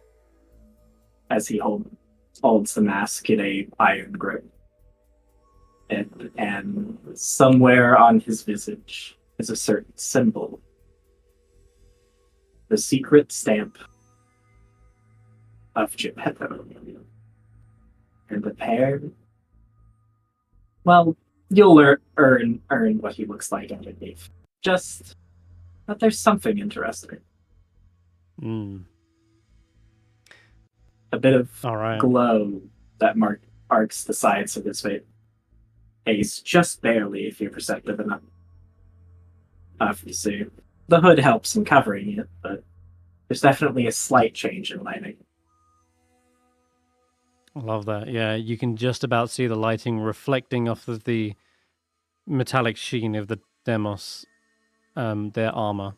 Speaker 7: as he holds the mask in a iron grip. And somewhere on his visage is a certain symbol. The secret stamp of Geppetto. And the pair, well, you'll earn what he looks like underneath. Just that there's something interesting. A bit of glow that arcs the sides of his face. Ace, just barely if you're perceptive enough. Obviously, the hood helps in covering it, but there's definitely a slight change in lighting.
Speaker 1: I love that. Yeah, you can just about see the lighting reflecting off of the metallic sheen of the Demos, their armor,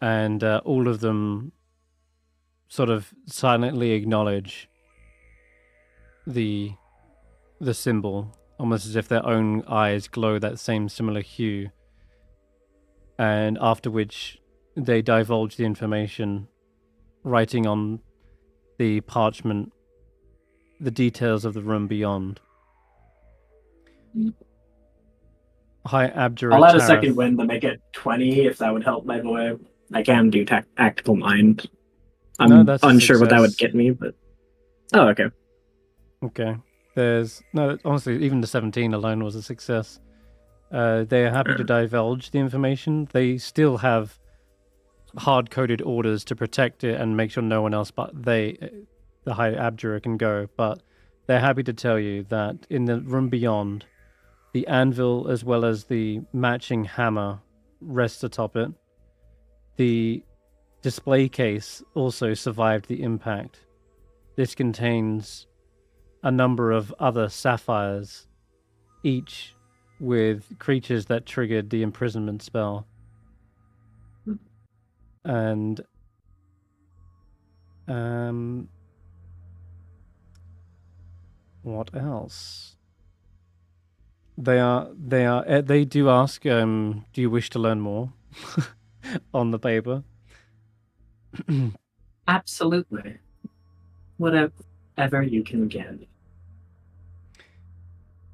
Speaker 1: and all of them sort of silently acknowledge the symbol, almost as if their own eyes glow that same similar hue. And after which they divulge the information, writing on the parchment the details of the room beyond. Hi, Abjura.
Speaker 7: I'll add a second win to make it 20 if that would help, by the way. I can do tactical mind. I'm unsure what that would get me, but... Oh, okay.
Speaker 1: Okay. Honestly, even the 17 alone was a success. They are happy to divulge the information. They still have hard-coded orders to protect it and make sure no one else but the High Abjura, can go. But they're happy to tell you that in the room beyond, the anvil as well as the matching hammer rests atop it. The display case also survived the impact. This contains a number of other sapphires, each with creatures that triggered the imprisonment spell. And what else? They do ask, do you wish to learn more on the paper?
Speaker 7: Absolutely. Whatever you can get.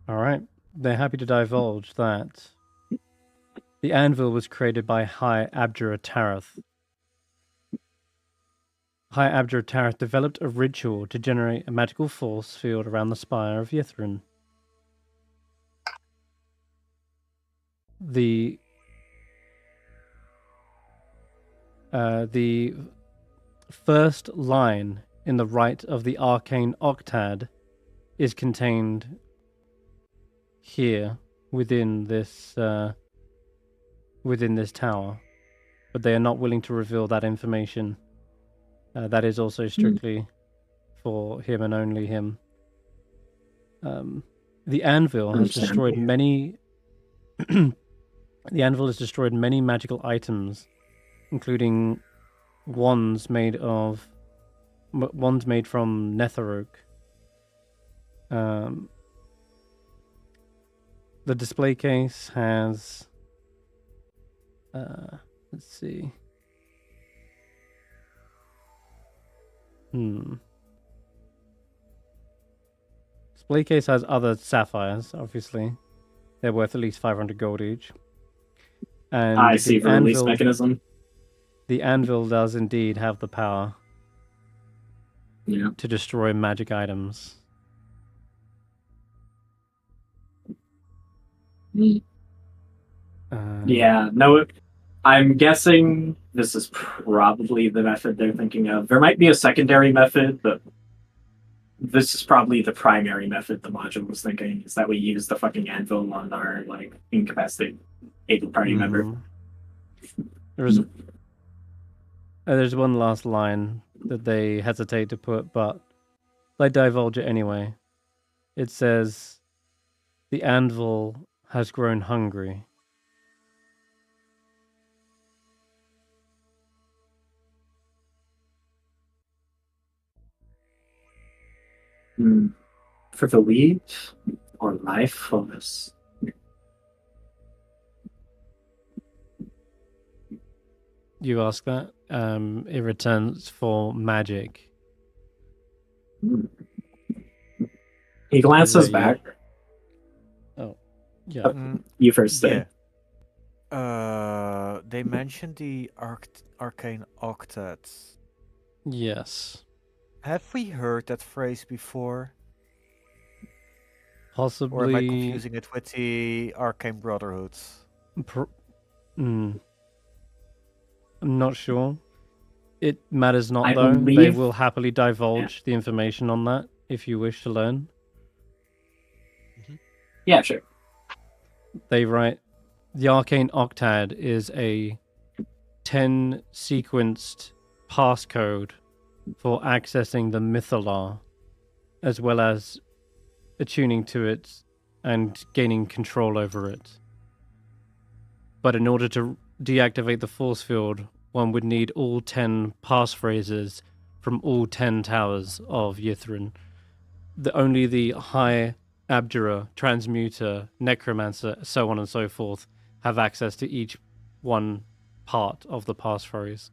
Speaker 1: All right. They're happy to divulge that the anvil was created by High Abjura Tarath. High Abjura Tarath developed a ritual to generate a magical force field around the spire of Yithrin. The first line in the rite of the arcane octad is contained here within this tower, but they are not willing to reveal that information. That is also strictly for him and only him. The anvil has destroyed many. The anvil has destroyed many magical items, including wands made from Netherroak. The display case has, let's see. Display case has other sapphires, obviously. They're worth at least 500 gold each. And
Speaker 7: I see the release mechanism.
Speaker 1: The anvil does indeed have the power to destroy magic items.
Speaker 7: No, I'm guessing this is probably the method they're thinking of. There might be a secondary method, but this is probably the primary method the module was thinking, is that we use the fucking anvil on our, incapacitated party member.
Speaker 1: There's one last line that they hesitate to put, but they divulge it anyway. It says, the anvil has grown hungry.
Speaker 7: For the lead or life force?
Speaker 1: You ask that? It returns for magic.
Speaker 7: He glances back.
Speaker 1: Oh, yeah.
Speaker 7: You first, Stef.
Speaker 5: Yeah. They mentioned the arcane octets.
Speaker 1: Yes.
Speaker 5: Have we heard that phrase before?
Speaker 1: Possibly.
Speaker 5: Or am I confusing it with the arcane brotherhoods?
Speaker 1: I'm not sure. It matters not,
Speaker 7: I
Speaker 1: though.
Speaker 7: believe...
Speaker 1: They will happily divulge the information on that if you wish to learn.
Speaker 7: Yeah, sure.
Speaker 1: they write, the Arcane Octad is a 10 sequenced passcode for accessing the Mythalar, as well as attuning to it and gaining control over it. But in order to deactivate the force field, one would need all 10 passphrases from all 10 towers of Yithrin. Only the High Abjurer, Transmuter, Necromancer, so on and so forth, have access to each one part of the passphrase.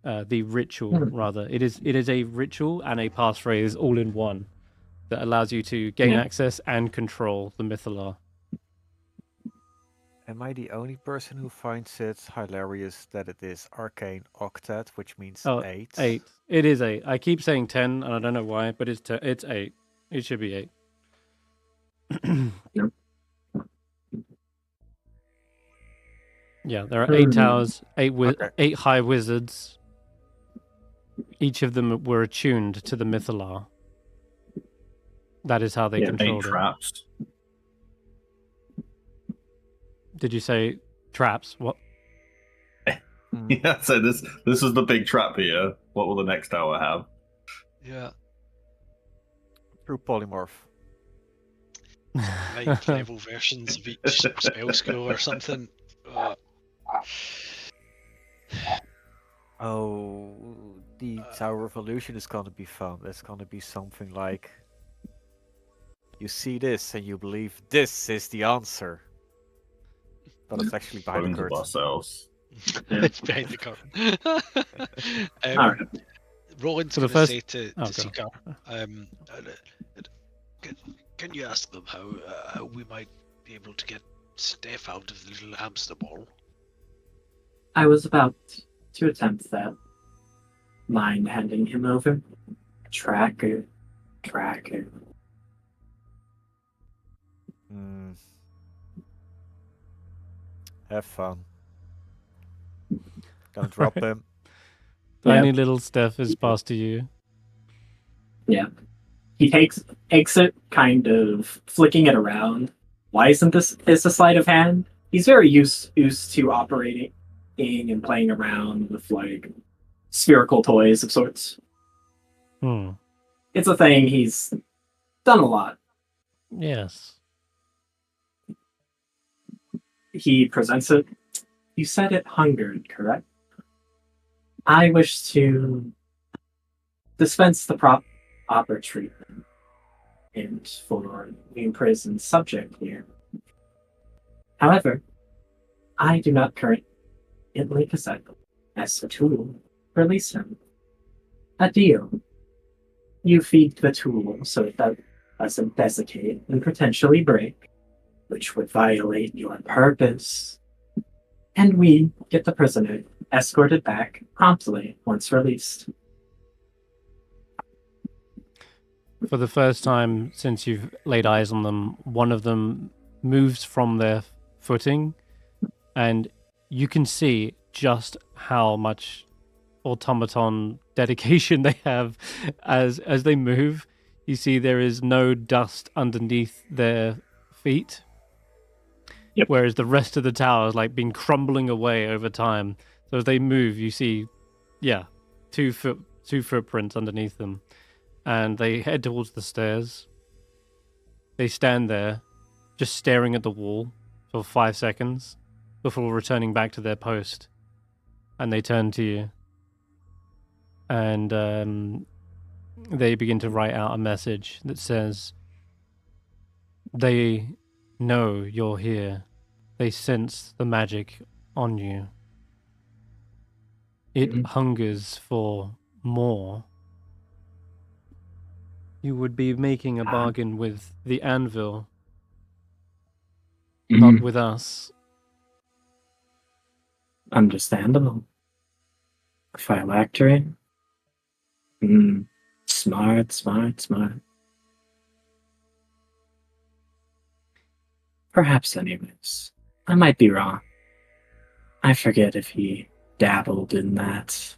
Speaker 1: The ritual, rather. It is a ritual and a passphrase all in one that allows you to gain access and control the Mythalar.
Speaker 5: Am I the only person who finds it hilarious that it is Arcane Octet, which means 8?
Speaker 1: 8. It is 8. I keep saying 10, and I don't know why, but it's 8. It should be 8.
Speaker 6: Yep.
Speaker 1: Yeah, there are 8 towers, 8 high wizards. Each of them were attuned to the Mythalar. That is how they controlled
Speaker 3: 8
Speaker 1: it.
Speaker 3: traps.
Speaker 1: Did you say traps? What?
Speaker 3: Yeah, so this is the big trap here. What will the next tower have?
Speaker 2: Yeah.
Speaker 5: True polymorph.
Speaker 2: 9th level versions of each spell scroll or something.
Speaker 5: Oh, the Tower of Illusion is gonna be fun. It's gonna be something like, you see this and you believe this is the answer. But it's actually behind the
Speaker 3: Bones of
Speaker 5: curtain.
Speaker 3: ourselves.
Speaker 2: It's behind the curtain.
Speaker 6: Alright.
Speaker 2: Roland's
Speaker 1: So the
Speaker 2: going to
Speaker 1: first-
Speaker 2: say to
Speaker 1: go.
Speaker 2: Seeker, can you ask them how we might be able to get Stef out of the little hamster ball?
Speaker 6: I was about to attempt that. Mind handing him over? Tracker.
Speaker 5: Hmm. Have fun. Don't drop him.
Speaker 1: Tiny little Stef is passed to you.
Speaker 6: Yeah. He takes it, kind of flicking it around. Why isn't this a sleight of hand? He's very used to operating and playing around with like spherical toys of sorts. It's a thing he's done a lot.
Speaker 1: Yes.
Speaker 6: He presents it. You said it hungered, correct? I wish to dispense the proper treatment and for the imprisoned subject here. However, I do not currently possess as a tool. Release him. A deal. You feed the tool so it doesn't desiccate and potentially break, which would violate your purpose. And we get the prisoner escorted back promptly once released.
Speaker 1: For the first time since you've laid eyes on them, one of them moves from their footing, and you can see just how much automaton dedication they have as they move. You see there is no dust underneath their feet.
Speaker 6: Yep.
Speaker 1: Whereas the rest of the tower has like been crumbling away over time. So as they move, you see, two footprints underneath them, and they head towards the stairs. They stand there, just staring at the wall for 5 seconds before returning back to their post, and they turn to you, and they begin to write out a message that says, "They know you're here. They sense the magic on you. It hungers for more. You would be making a bargain with the anvil, not with us."
Speaker 6: Understandable. Phylactery. Smart. Perhaps, anyways. I might be wrong. I forget if he dabbled in that.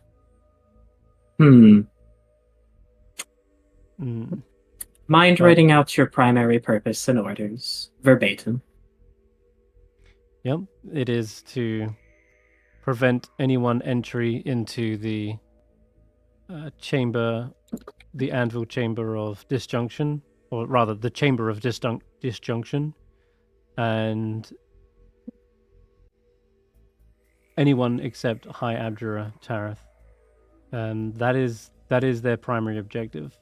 Speaker 6: Mind writing out your primary purpose and orders, verbatim?
Speaker 1: Yep, it is to prevent anyone entry into the chamber, the anvil chamber of disjunction, or rather the chamber of disjunction, and anyone except High Abjuror Tareth. That is their primary objective.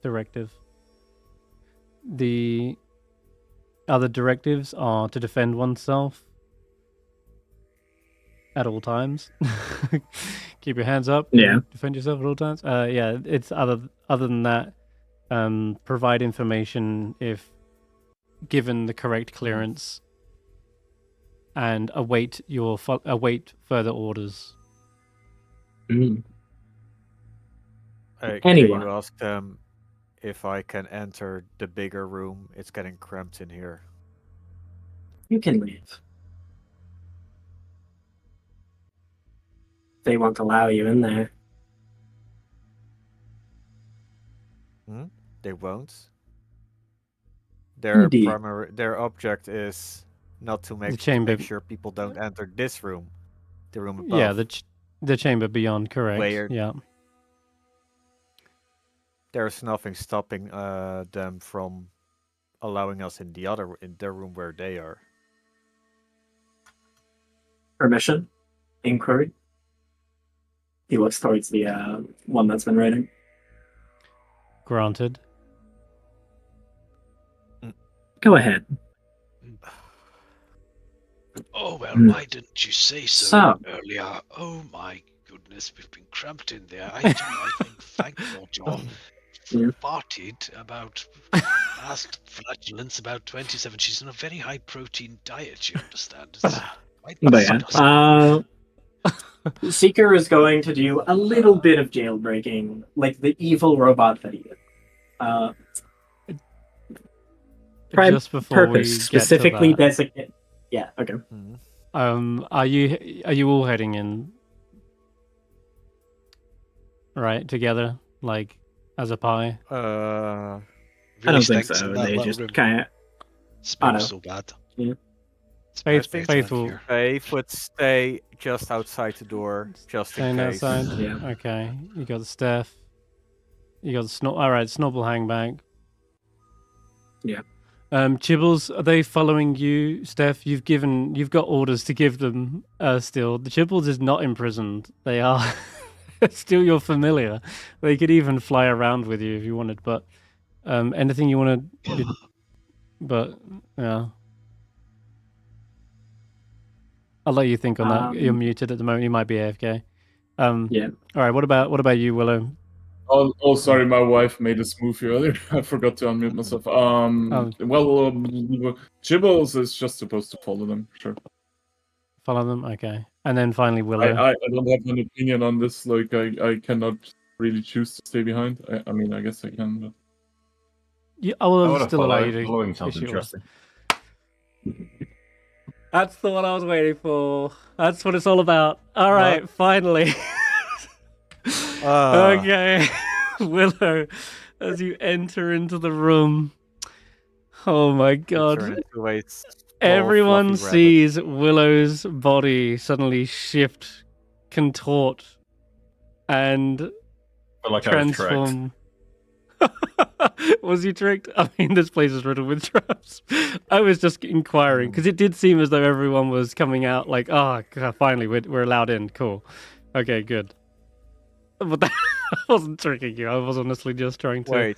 Speaker 1: Directive. The other directives are to defend oneself at all times. Keep your hands up.
Speaker 7: Yeah.
Speaker 1: Defend yourself at all times. Yeah, it's other than that. Provide information if given the correct clearance, and await further orders.
Speaker 7: Mm.
Speaker 5: Can
Speaker 7: Anyone.
Speaker 5: you ask them if I can enter the bigger room? It's getting cramped in here.
Speaker 7: You can leave. They won't allow you in there.
Speaker 5: They won't. Their
Speaker 7: Indeed.
Speaker 5: their object is not to make sure people don't enter this room, the room above.
Speaker 1: Yeah, the chamber beyond, correct.
Speaker 5: Where
Speaker 1: yeah.
Speaker 5: There's nothing stopping them from allowing us in their room where they are.
Speaker 7: Permission? Inquiry? He looks towards the one that's been writing.
Speaker 1: Granted.
Speaker 7: Go ahead.
Speaker 2: Oh, well, why didn't you say so earlier? Oh, my goodness, we've been cramped in there. I think, thank God, John farted about past flatulence about 27. She's on a very high protein diet, you understand.
Speaker 7: Seeker is going to do a little bit of jailbreaking, like the evil robot that he is.
Speaker 1: Just before we get
Speaker 7: specifically
Speaker 1: to that,
Speaker 7: designated. Yeah. Okay.
Speaker 1: Are you all heading in? Right, together, like as a pie.
Speaker 7: I don't think so. They just kind of
Speaker 2: smells so bad.
Speaker 7: Yeah.
Speaker 1: Faithful.
Speaker 5: Faith would stay just outside the door, just in case.
Speaker 1: Outside.
Speaker 7: Yeah.
Speaker 1: Okay. You got the Stef. You got the All right, Snobble hang back.
Speaker 7: Yeah.
Speaker 1: Chibbles, are they following you, Stef? You've got orders to give them still. The Chibbles is not imprisoned. They are still your familiar. They could even fly around with you if you wanted, but anything you want to but yeah. I'll let you think on that. You're muted at the moment. You might be AFK.
Speaker 7: Yeah.
Speaker 1: All right, what about you, Willow?
Speaker 4: Oh, sorry, my wife made a smoothie earlier. I forgot to unmute myself. Chibbles is just supposed to follow them, sure.
Speaker 1: Follow them, okay. And then finally, Willow.
Speaker 4: I don't have an opinion on this. Like, I cannot really choose to stay behind. I mean, I guess I can, but
Speaker 1: I will still allow you to.
Speaker 3: Following sounds interesting.
Speaker 1: That's the one I was waiting for. That's what it's all about. All right, finally. Okay, Willow, as you enter into the room. Oh my God! Everyone sees Willow's body suddenly contort, and transform. Was you tricked? I mean, this place is riddled with traps. I was just inquiring because it did seem as though everyone was coming out like, "Oh, God, finally, we're allowed in." Cool. Okay, good. But I wasn't tricking you. I was honestly just trying to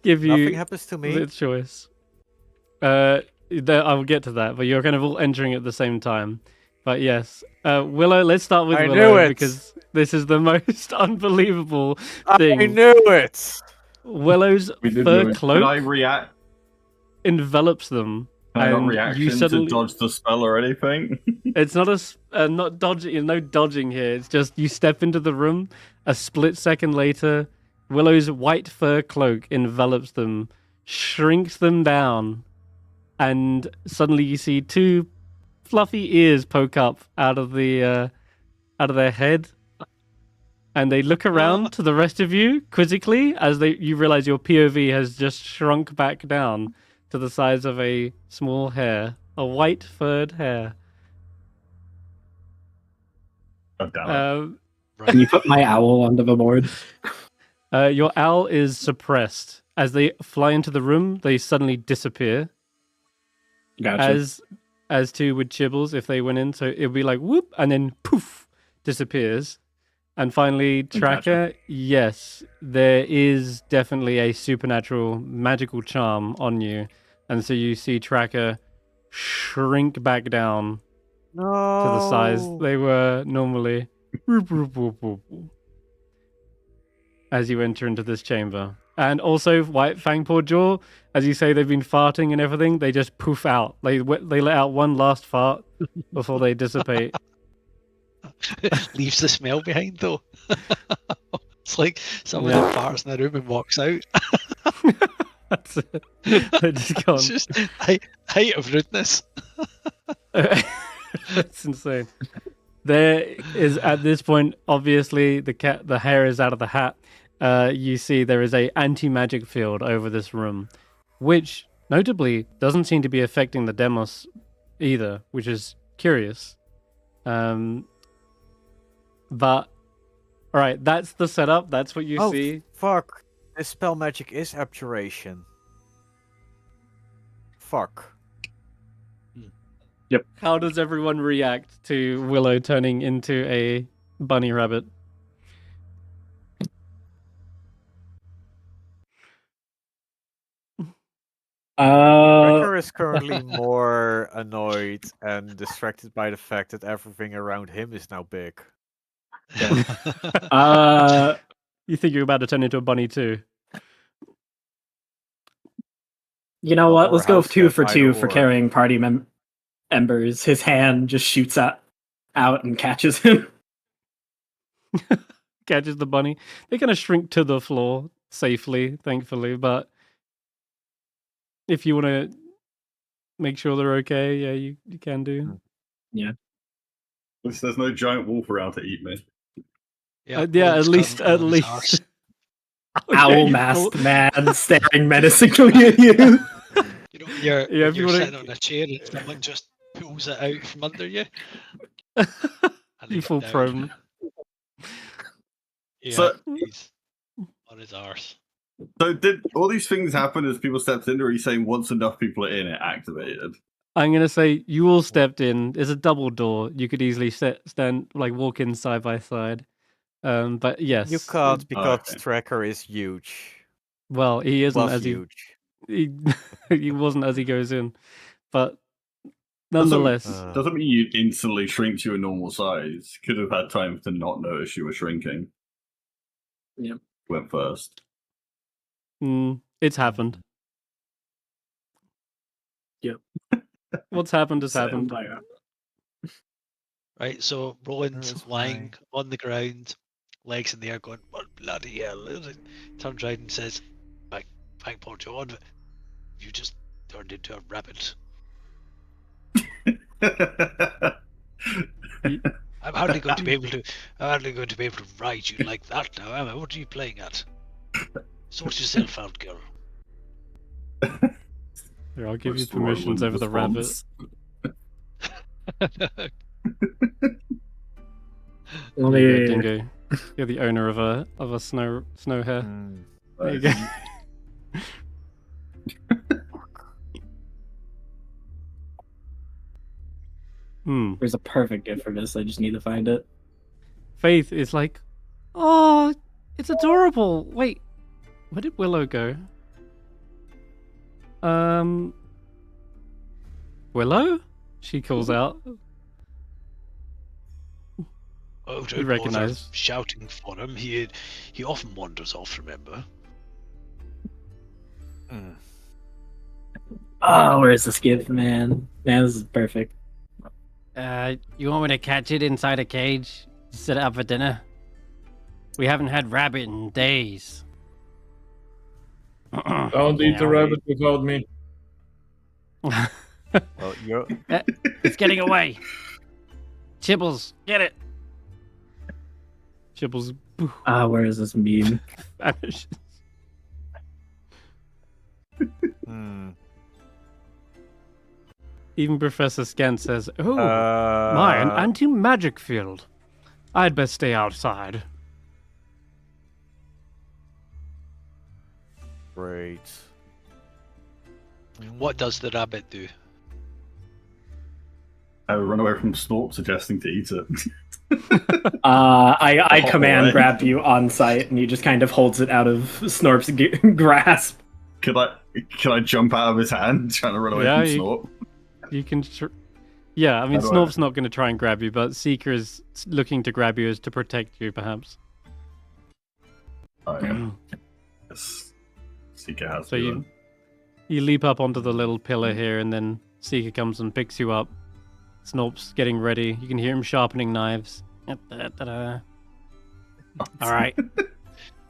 Speaker 1: give you
Speaker 5: nothing happens to me.
Speaker 1: The choice. I will get to that, but you're kind of all entering at the same time. But yes, Willow. Let's start with Willow because this is the most unbelievable thing.
Speaker 5: I knew it.
Speaker 1: Willow's fur cloak.
Speaker 3: Can I react?
Speaker 1: Envelops them.
Speaker 3: Can I not reaction to dodge the spell or anything?
Speaker 1: It's not not dodging. No dodging here. It's just you step into the room. A split second later, Willow's white fur cloak envelops them, shrinks them down, and suddenly you see two fluffy ears poke up out of their head, and they look around to the rest of you quizzically as you realize your POV has just shrunk back down to the size of a small hare, a white furred hare.
Speaker 3: God damn it.
Speaker 1: Um,
Speaker 7: Can you put my owl onto the board?
Speaker 1: your owl is suppressed. As they fly into the room, they suddenly disappear.
Speaker 7: Gotcha.
Speaker 1: As to with Chibbles, if they went in, so it'll be like whoop, and then poof, disappears. And finally, Tracker, yes, there is definitely a supernatural magical charm on you. And so you see Tracker shrink back down to the size they were normally. As you enter into this chamber. And also, White Fang Paw Jaw, as you say, they've been farting and everything, they just poof out. They let out one last fart before they dissipate.
Speaker 2: Leaves the smell behind though. It's like someone that farts in the room and walks out.
Speaker 1: That's it. They're just gone.
Speaker 2: It's just height of rudeness.
Speaker 1: That's insane. There is, at this point, obviously the hair is out of the hat. You see there is a anti-magic field over this room, which notably doesn't seem to be affecting the demos either, which is curious. But all right, that's the setup. That's what you see.
Speaker 5: Fuck! This spell magic is abjuration. Fuck.
Speaker 1: How does everyone react to Willow turning into a bunny rabbit?
Speaker 5: Wrecker is currently more annoyed and distracted by the fact that everything around him is now big.
Speaker 1: You think you're about to turn into a bunny too?
Speaker 7: You know what?
Speaker 5: Or
Speaker 7: Let's go
Speaker 5: house
Speaker 7: 2 for
Speaker 5: cat,
Speaker 7: 2
Speaker 5: either
Speaker 7: for
Speaker 5: or.
Speaker 7: carrying party members. His hand just shoots out and catches him.
Speaker 1: Catches the bunny. They kind of shrink to the floor safely, thankfully. But if you want to make sure they're okay, yeah, you can do.
Speaker 7: Yeah.
Speaker 3: At least there's no giant wolf around to eat me.
Speaker 1: Yeah, at
Speaker 2: Roland's
Speaker 1: least,
Speaker 2: currently
Speaker 1: at
Speaker 2: on his
Speaker 1: least.
Speaker 2: arse.
Speaker 1: Oh, yeah,
Speaker 7: Owl
Speaker 1: you
Speaker 7: masked
Speaker 1: full-
Speaker 7: man staring menacingly at you.
Speaker 2: You know, when
Speaker 1: Yeah,
Speaker 2: you're
Speaker 1: if you wanna-
Speaker 2: sitting on a chair and someone just pulls it out from under you. And
Speaker 1: You
Speaker 2: they
Speaker 1: fall
Speaker 2: get down.
Speaker 1: prone.
Speaker 2: Yeah,
Speaker 3: So-
Speaker 2: he's on his arse.
Speaker 3: So did all these things happen as people stepped in, or are you saying once enough people are in, it activated?
Speaker 1: I'm gonna say you all stepped in. There's a double door. You could easily walk in side by side. But yes,
Speaker 5: You can't because
Speaker 3: okay.
Speaker 5: Tracker is huge.
Speaker 1: Well, he isn't
Speaker 5: Was
Speaker 1: as
Speaker 5: huge.
Speaker 1: he wasn't as he goes in, but nonetheless,
Speaker 3: Doesn't mean you instantly shrink to your normal size. Could have had time to not notice you were shrinking.
Speaker 7: Yep.
Speaker 3: Went first.
Speaker 1: it's happened.
Speaker 7: Yep.
Speaker 1: What's happened has happened.
Speaker 2: Right, so Roland's
Speaker 5: Where's
Speaker 2: lying on the ground, legs in the air, going, "What bloody hell is it?" Turns around and says, "Thank poor John, you just turned into a rabbit. I'm hardly going to be able to ride you like that now, am I? What are you playing at? Sort yourself out, girl."
Speaker 1: Here, I'll give you
Speaker 3: What's
Speaker 1: permissions over
Speaker 3: Roland's
Speaker 1: the rabbit.
Speaker 3: response?
Speaker 7: Let
Speaker 1: There you
Speaker 7: me-
Speaker 1: go, Dingo. You're the owner of a snow hare. There you go.
Speaker 7: There's a perfect gift for this. I just need to find it.
Speaker 1: Faith is like, oh, it's adorable. Wait, where did Willow go? Willow? She calls out.
Speaker 2: Oh,
Speaker 1: You
Speaker 2: don't bother
Speaker 1: recognise.
Speaker 2: shouting for him. He often wanders off, remember?
Speaker 7: Oh, where's this gift, man? Man, this is perfect.
Speaker 1: You want me to catch it inside a cage? Set it up for dinner? We haven't had rabbit in days.
Speaker 4: Don't eat the rabbit without me.
Speaker 5: Well, you're...
Speaker 1: It's getting away. Chibbles, get it. Chibbles
Speaker 7: Where is this meme?
Speaker 1: vanishes. Even Professor Scant says, "Oh, my, an anti-magic field. I'd best stay outside."
Speaker 5: Great.
Speaker 2: What does the rabbit do?
Speaker 3: I run away from Snorp, suggesting to eat it.
Speaker 7: I
Speaker 3: Hop
Speaker 7: command
Speaker 3: away.
Speaker 7: grab you on site, and he just kind of holds it out of Snorp's grasp.
Speaker 3: Can I jump out of his hand, trying to run away
Speaker 1: Yeah,
Speaker 3: from
Speaker 1: you-
Speaker 3: Snorp?
Speaker 1: You can... Yeah, I mean,
Speaker 3: How do I-
Speaker 1: Snorp's not going to try and grab you, but Seeker is looking to grab you as to protect you, perhaps.
Speaker 3: Oh yeah. Yes. Seeker has
Speaker 1: So
Speaker 3: to
Speaker 1: you leap up onto the little pillar here, and then Seeker comes and picks you up. Snorp's getting ready. You can hear him sharpening knives. All right,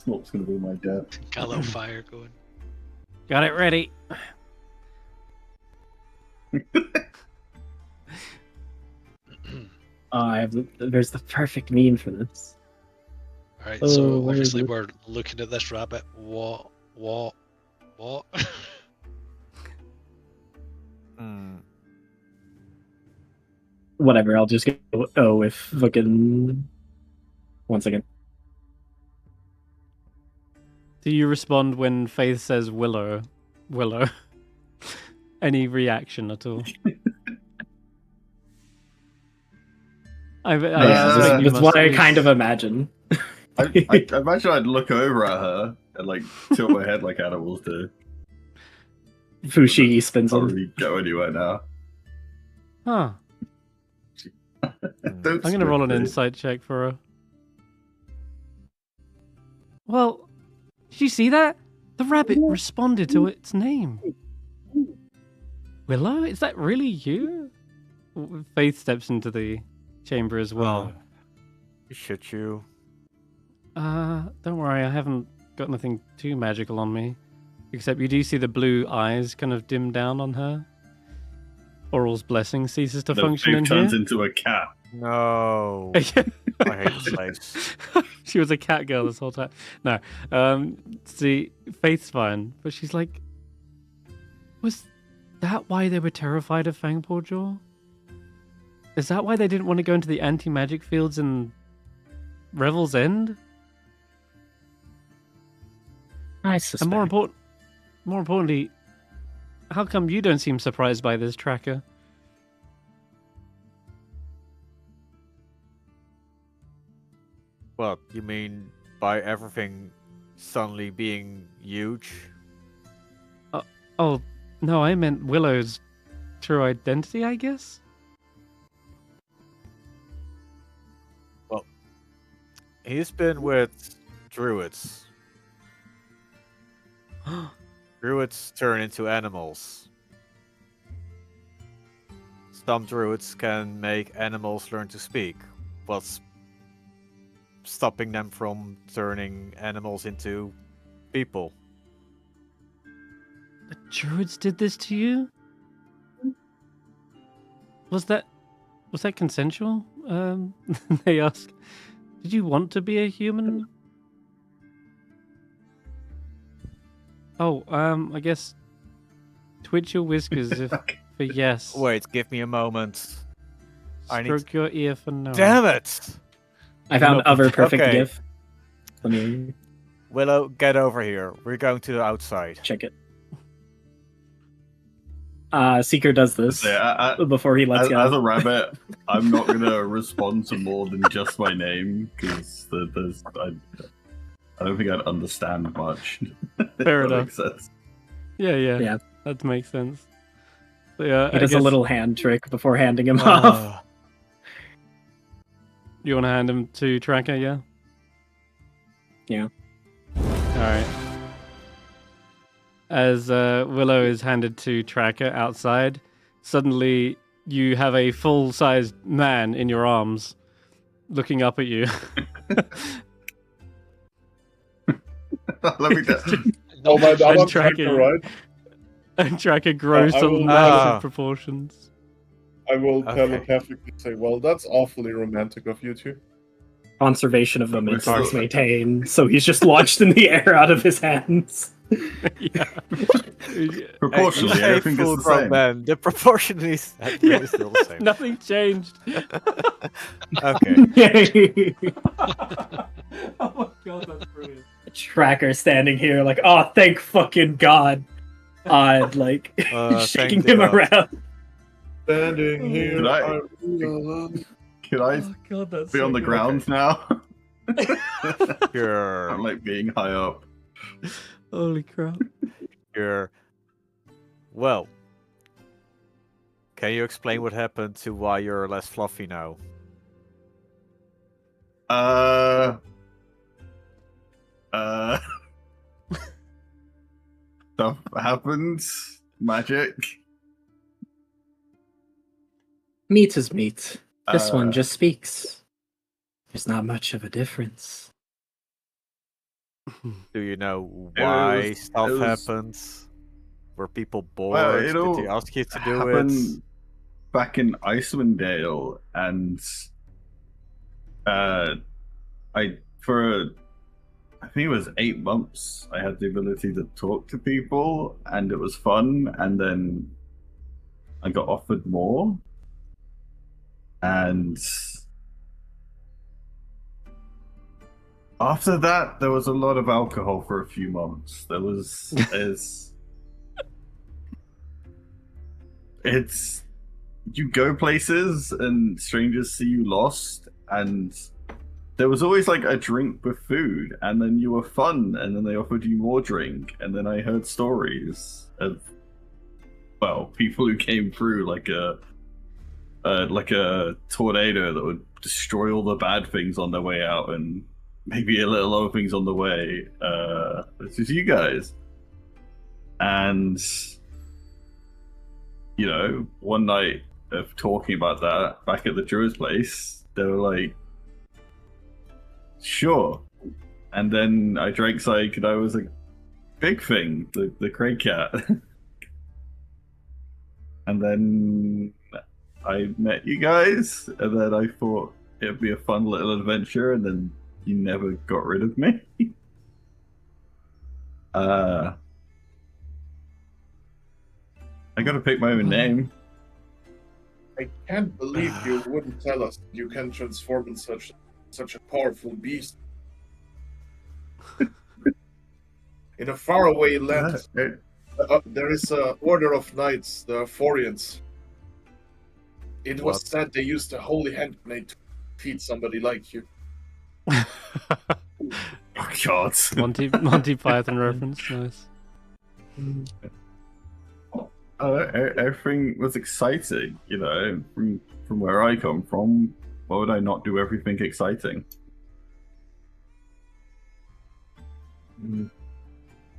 Speaker 3: Snorp's gonna be my death.
Speaker 2: Got a little fire going.
Speaker 1: got it ready.
Speaker 7: There's the perfect meme for this.
Speaker 2: Alright,
Speaker 7: Oh,
Speaker 2: so
Speaker 7: what is
Speaker 2: obviously
Speaker 7: it?
Speaker 2: we're looking at this rabbit. What?
Speaker 5: Hmm.
Speaker 7: Whatever, I'll just go with fucking... One second.
Speaker 1: Do you respond when Faith says Willow? Willow. Any reaction at all? I
Speaker 7: Yeah,
Speaker 1: suspect you
Speaker 7: that's
Speaker 1: must
Speaker 7: what
Speaker 1: at
Speaker 7: I
Speaker 1: least-
Speaker 7: kind of imagine.
Speaker 3: I imagine I'd look over at her and like tilt my head like animals do.
Speaker 7: Fushi spins
Speaker 3: Can't
Speaker 7: on.
Speaker 3: really go anywhere now.
Speaker 1: Huh.
Speaker 3: Don't
Speaker 1: I'm gonna roll an
Speaker 3: spit me.
Speaker 1: insight check for her. Well, did you see that? The rabbit responded to its name. Willow? Is that really you? Faith steps into the chamber as well.
Speaker 5: Should you?
Speaker 1: Don't worry, I haven't got nothing too magical on me. Except you do see the blue eyes kind of dim down on her. Oral's blessing ceases to
Speaker 3: The
Speaker 1: function in
Speaker 3: pig turns
Speaker 1: here.
Speaker 3: into a cat.
Speaker 5: No. I hate this place.
Speaker 1: She was a cat girl this whole time. No. See, Faith's fine, but she's like, was that why they were terrified of Fangpaw Jaw? Is that why they didn't want to go into the anti-magic fields in Revel's End?
Speaker 7: I suspect.
Speaker 1: And more importantly, how come you don't seem surprised by this tracker?
Speaker 5: What, you mean by everything suddenly being huge?
Speaker 1: Oh, no, I meant Willow's true identity, I guess?
Speaker 5: He's been with druids. Druids turn into animals. Some druids can make animals learn to speak. What's stopping them from turning animals into people?
Speaker 1: The druids did this to you? Was that consensual? They ask. Did you want to be a human? Oh, I guess twitch your whiskers if for yes.
Speaker 5: Wait, give me a moment. I need
Speaker 1: Stroke your ear for no.
Speaker 5: Damn it!
Speaker 7: I found other perfect
Speaker 5: Okay.
Speaker 7: GIF. Let me
Speaker 5: Willow, get over here. We're going to the outside.
Speaker 7: check it. Seeker does this
Speaker 3: Yeah,
Speaker 7: before he lets
Speaker 3: as
Speaker 7: go.
Speaker 3: a rabbit, I'm not gonna respond to more than just my name because I don't think I'd understand much.
Speaker 1: Fair
Speaker 3: That
Speaker 1: enough.
Speaker 3: makes sense.
Speaker 1: Yeah. That makes sense. So, yeah,
Speaker 7: He does a little hand trick before handing him off.
Speaker 5: Ah,
Speaker 1: You want to hand him to Tracker, yeah?
Speaker 7: Yeah.
Speaker 1: Alright. As Willow is handed to Tracker outside, suddenly you have a full-sized man in your arms looking up at you.
Speaker 3: Let me get.
Speaker 4: Oh my god,
Speaker 1: And
Speaker 4: I'm
Speaker 1: tracking.
Speaker 4: Tracker, right?
Speaker 1: And Tracker grows
Speaker 4: I
Speaker 1: to
Speaker 4: will-
Speaker 1: massive proportions.
Speaker 4: I will
Speaker 5: Okay.
Speaker 4: telepathically say, well, that's awfully romantic of you two.
Speaker 7: Conservation of momentum is
Speaker 3: Sorry.
Speaker 7: maintained, so he's just launched in the air out of his hands.
Speaker 1: Yeah.
Speaker 3: Proportionally,
Speaker 5: Hey,
Speaker 3: everything
Speaker 5: full
Speaker 3: is the
Speaker 5: grown
Speaker 3: same.
Speaker 5: man. The proportion is
Speaker 1: Yeah.
Speaker 5: still the same.
Speaker 1: Nothing changed.
Speaker 5: Okay.
Speaker 1: Oh my god, that's brilliant.
Speaker 7: Tracker standing here like, oh, thank fucking God. Odd, like, shaking
Speaker 5: thank the
Speaker 7: him
Speaker 5: gods.
Speaker 7: around.
Speaker 4: Standing here,
Speaker 3: Could I-
Speaker 4: I realize.
Speaker 3: Could I
Speaker 1: Oh god, that's
Speaker 3: be
Speaker 1: so
Speaker 3: on the
Speaker 1: good.
Speaker 3: ground now?
Speaker 5: Sure.
Speaker 3: I'm like being high up.
Speaker 1: Holy crap.
Speaker 5: Sure. Well, can you explain what happened to why you're less fluffy now?
Speaker 3: Stuff happens. Magic.
Speaker 7: Meat is meat. This
Speaker 3: Uh,
Speaker 7: one just speaks. There's not much of a difference.
Speaker 5: Do you know
Speaker 3: It
Speaker 5: why
Speaker 3: was-
Speaker 5: stuff
Speaker 3: it was-
Speaker 5: happens? Were people bored?
Speaker 3: Well, it
Speaker 5: Did
Speaker 3: all
Speaker 5: they ask you to do it?
Speaker 3: happened back in Icewindale, and I think it was 8 months. I had the ability to talk to people, and it was fun. And then I got offered more, and after that, there was a lot of alcohol for a few months. There was it's you go places and strangers see you lost, and there was always like a drink with food, and then you were fun, and then they offered you more drink, and then I heard stories of people who came through like a tornado that would destroy all the bad things on their way out, and maybe a little other things on the way. This is you guys, and one night of talking about that back at the Druid's place, they were like, sure. And then I drank psych, and I was a big thing, the Craig cat. And then I met you guys, and then I thought it'd be a fun little adventure, and then you never got rid of me. I gotta pick my own name.
Speaker 4: I can't believe you wouldn't tell us you can transform in such a powerful beast. In a faraway land, there is a order of knights, the Forians. It was
Speaker 5: What?
Speaker 4: said they used a holy handmaid to defeat somebody like you.
Speaker 3: Oh God.
Speaker 1: Monty Python reference, nice.
Speaker 3: Everything was exciting, from where I come from. Why would I not do everything exciting?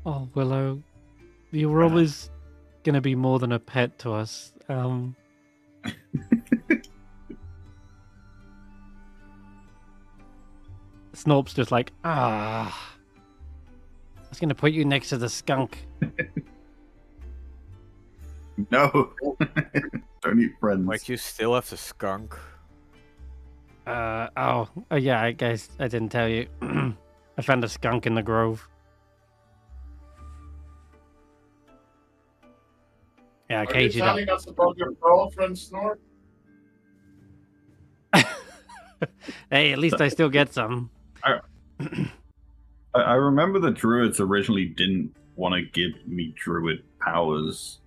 Speaker 1: Oh, Willow, you were always gonna be more than a pet to us. Snorp's just like, I was gonna put you next to the skunk.
Speaker 3: No. Don't eat friends.
Speaker 5: Like, you still have the skunk.
Speaker 1: Yeah, I guess I didn't tell you. I found a skunk in the grove. Yeah,
Speaker 4: Are you
Speaker 1: caged it up.
Speaker 4: telling us about your girlfriend, Snort?
Speaker 1: Hey, at least I still get some.
Speaker 3: I remember the druids originally didn't want to give me druid powers,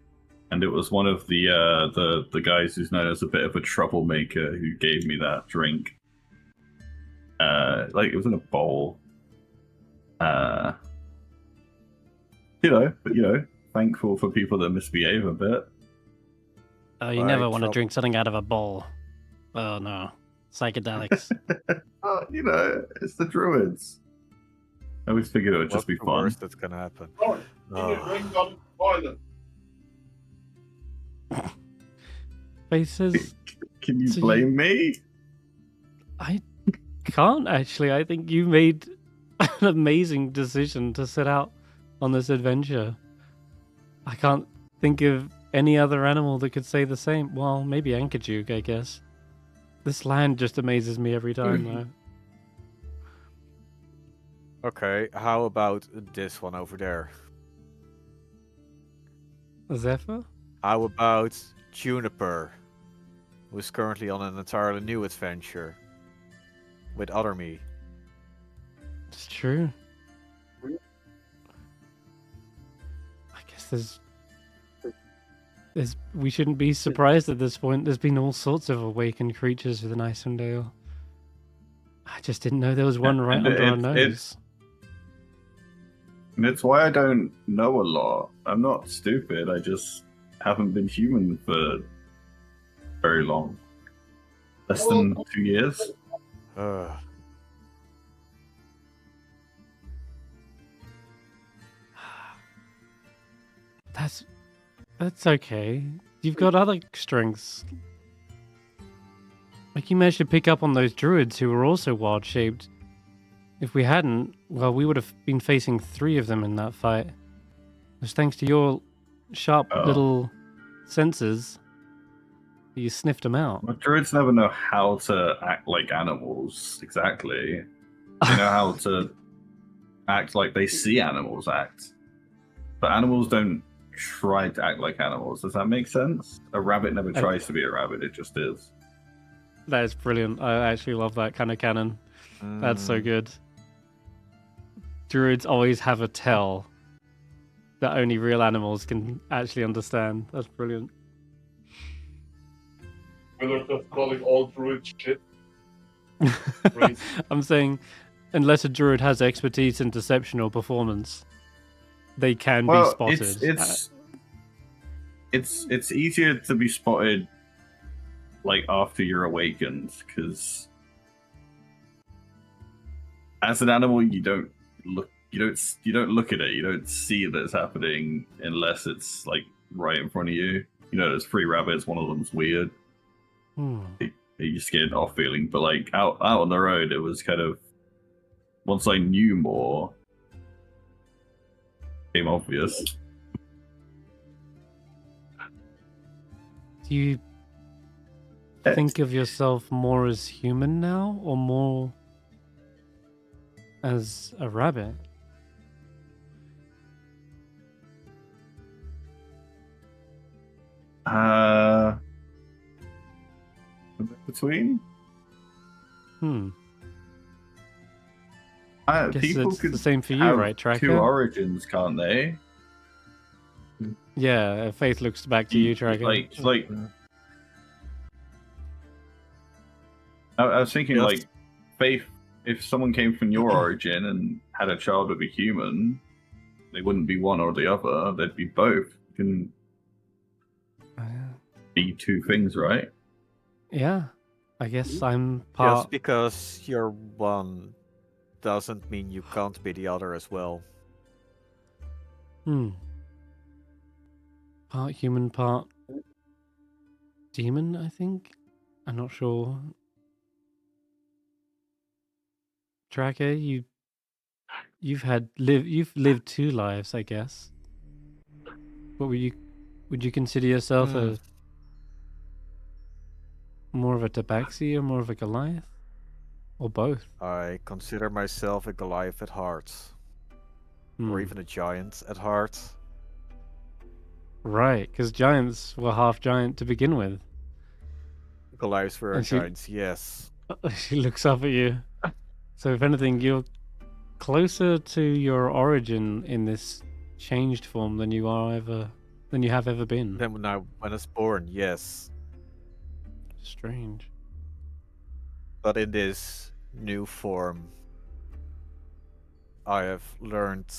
Speaker 3: and it was one of the guys who's known as a bit of a troublemaker who gave me that drink. It was in a bowl. Thankful for people that misbehave a bit.
Speaker 1: Oh, you
Speaker 5: Right,
Speaker 1: never want to
Speaker 5: trouble.
Speaker 1: drink something out of a bowl. Oh no, psychedelics.
Speaker 3: It's the druids. I always figured it would just
Speaker 5: What's
Speaker 3: be
Speaker 5: the
Speaker 3: fun.
Speaker 5: worst that's gonna happen?
Speaker 4: Snort, can you
Speaker 5: Oh.
Speaker 4: drink on the toilet?
Speaker 1: Faces.
Speaker 3: Can you
Speaker 1: So
Speaker 3: blame me?
Speaker 1: I can't actually. I think you made an amazing decision to set out on this adventure. I can't think of any other animal that could say the same. Well, maybe Ankajuk, I guess. This land just amazes me every time, though.
Speaker 5: Okay, how about this one over there?
Speaker 1: Zephyr?
Speaker 5: How about Juniper, who is currently on an entirely new adventure with other me?
Speaker 1: It's true. I guess we shouldn't be surprised at this point. There's been all sorts of awakened creatures within Icewindale. I just didn't know there was one right
Speaker 3: And
Speaker 1: under our nose.
Speaker 3: And it's why I don't know a lot. I'm not stupid. I just haven't been human for very long. Less than 2 years.
Speaker 1: That's okay. You've got other strengths. Like you managed to pick up on those druids who were also wild-shaped. If we hadn't, well, we would have been facing 3 of them in that fight. It was thanks to your sharp little senses that you sniffed them out.
Speaker 3: Well, druids never know how to act like animals, exactly. They know how to act like they see animals act. But animals don't try to act like animals. Does that make sense? A rabbit never tries to be a rabbit, it just is.
Speaker 1: That is brilliant. I actually love that kind of canon. That's so good. Druids always have a tell that only real animals can actually understand. That's brilliant.
Speaker 4: We're just calling all druids shit.
Speaker 1: I'm saying, unless a druid has expertise in deception or performance, they can be spotted.
Speaker 3: It's easier to be spotted like after you're awakened, because as an animal you don't look at it, you don't see that it's happening unless it's like right in front of you. You know, there's 3 rabbits, one of them's weird. You just get an off feeling, but like out on the road, it was kind of, once I knew more, it became obvious.
Speaker 1: Do you think of yourself more as human now, or more as a rabbit?
Speaker 3: Between?
Speaker 1: Guess
Speaker 3: People
Speaker 1: it's
Speaker 3: could
Speaker 1: the same for you,
Speaker 3: have
Speaker 1: right, Tracker?
Speaker 3: 2 origins, can't they?
Speaker 1: Yeah, Faith looks back to you, Tracker.
Speaker 3: Like, I was thinking, like, Faith, if someone came from your origin and had a child with a human, they wouldn't be one or the other, they'd be both. You can be 2 things, right?
Speaker 1: Yeah, I guess I'm part...
Speaker 5: Just because you're one doesn't mean you can't be the other as well.
Speaker 1: Part human, part demon, I think? I'm not sure. Tracker, you've lived 2 lives, I guess. What would you consider yourself a more of a tabaxi or more of a Goliath? Or both?
Speaker 5: I consider myself a Goliath at heart. Or even a giant at heart.
Speaker 1: Right, because giants were half giant to begin with.
Speaker 5: Goliaths were giants, yes.
Speaker 1: She looks up at you. So if anything, you're closer to your origin in this changed form than you have ever been.
Speaker 5: Then when I was born, yes.
Speaker 1: Strange.
Speaker 5: But in this new form, I have learned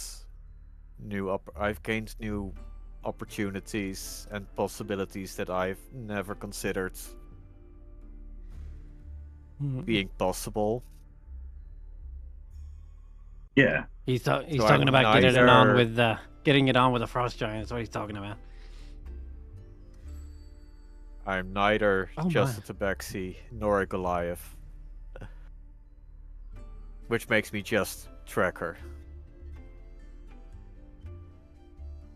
Speaker 5: I've gained new opportunities and possibilities that I've never considered being possible.
Speaker 3: Yeah.
Speaker 1: He's talking about getting it on with the frost giant. That's what he's talking about.
Speaker 5: I'm neither just a tabaxi nor a Goliath. Which makes me just Tracker.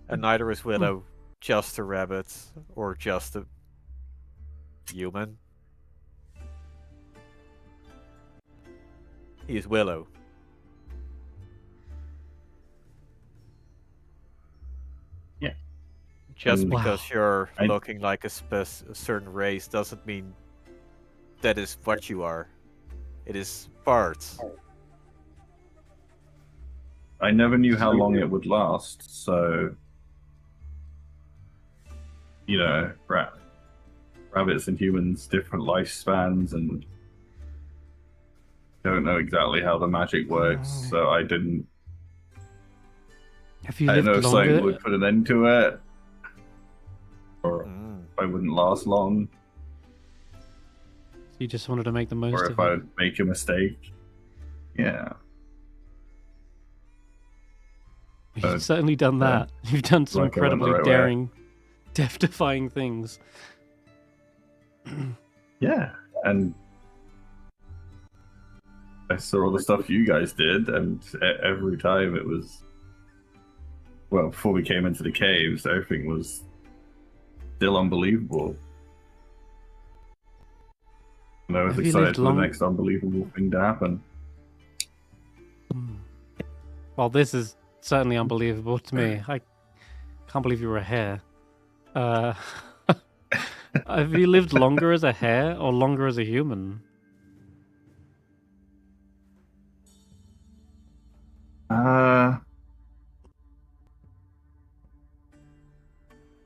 Speaker 5: And neither is Willow just a rabbit or just a human. He is Willow.
Speaker 3: Yeah.
Speaker 5: Just
Speaker 3: Mm.
Speaker 5: because you're
Speaker 3: I-
Speaker 5: looking like a certain race doesn't mean that is what you are. It is parts.
Speaker 3: I never knew how long it would last, so rabbits and humans, different lifespans, and don't know exactly how the magic works, so I didn't.
Speaker 1: Have you
Speaker 3: I don't
Speaker 1: lived
Speaker 3: know if something
Speaker 1: longer?
Speaker 3: would put an end to it, or
Speaker 5: Mm.
Speaker 3: if I wouldn't last long,
Speaker 1: You just wanted to make the most
Speaker 3: or
Speaker 1: of
Speaker 3: if
Speaker 1: it.
Speaker 3: I'd make a mistake. Yeah.
Speaker 1: You've certainly done
Speaker 3: yeah.
Speaker 1: that. You've done some
Speaker 3: Like I went the
Speaker 1: incredibly
Speaker 3: right way.
Speaker 1: daring, death-defying things.
Speaker 3: Yeah, and I saw all the stuff you guys did, and every time it was, well, before we came into the caves, everything was still unbelievable. And I was
Speaker 1: Have you
Speaker 3: excited
Speaker 1: lived
Speaker 3: for the
Speaker 1: long-
Speaker 3: next unbelievable thing to happen.
Speaker 1: Well, this is certainly unbelievable to me. I can't believe you were a hare. Have you lived longer as a hare or longer as a human?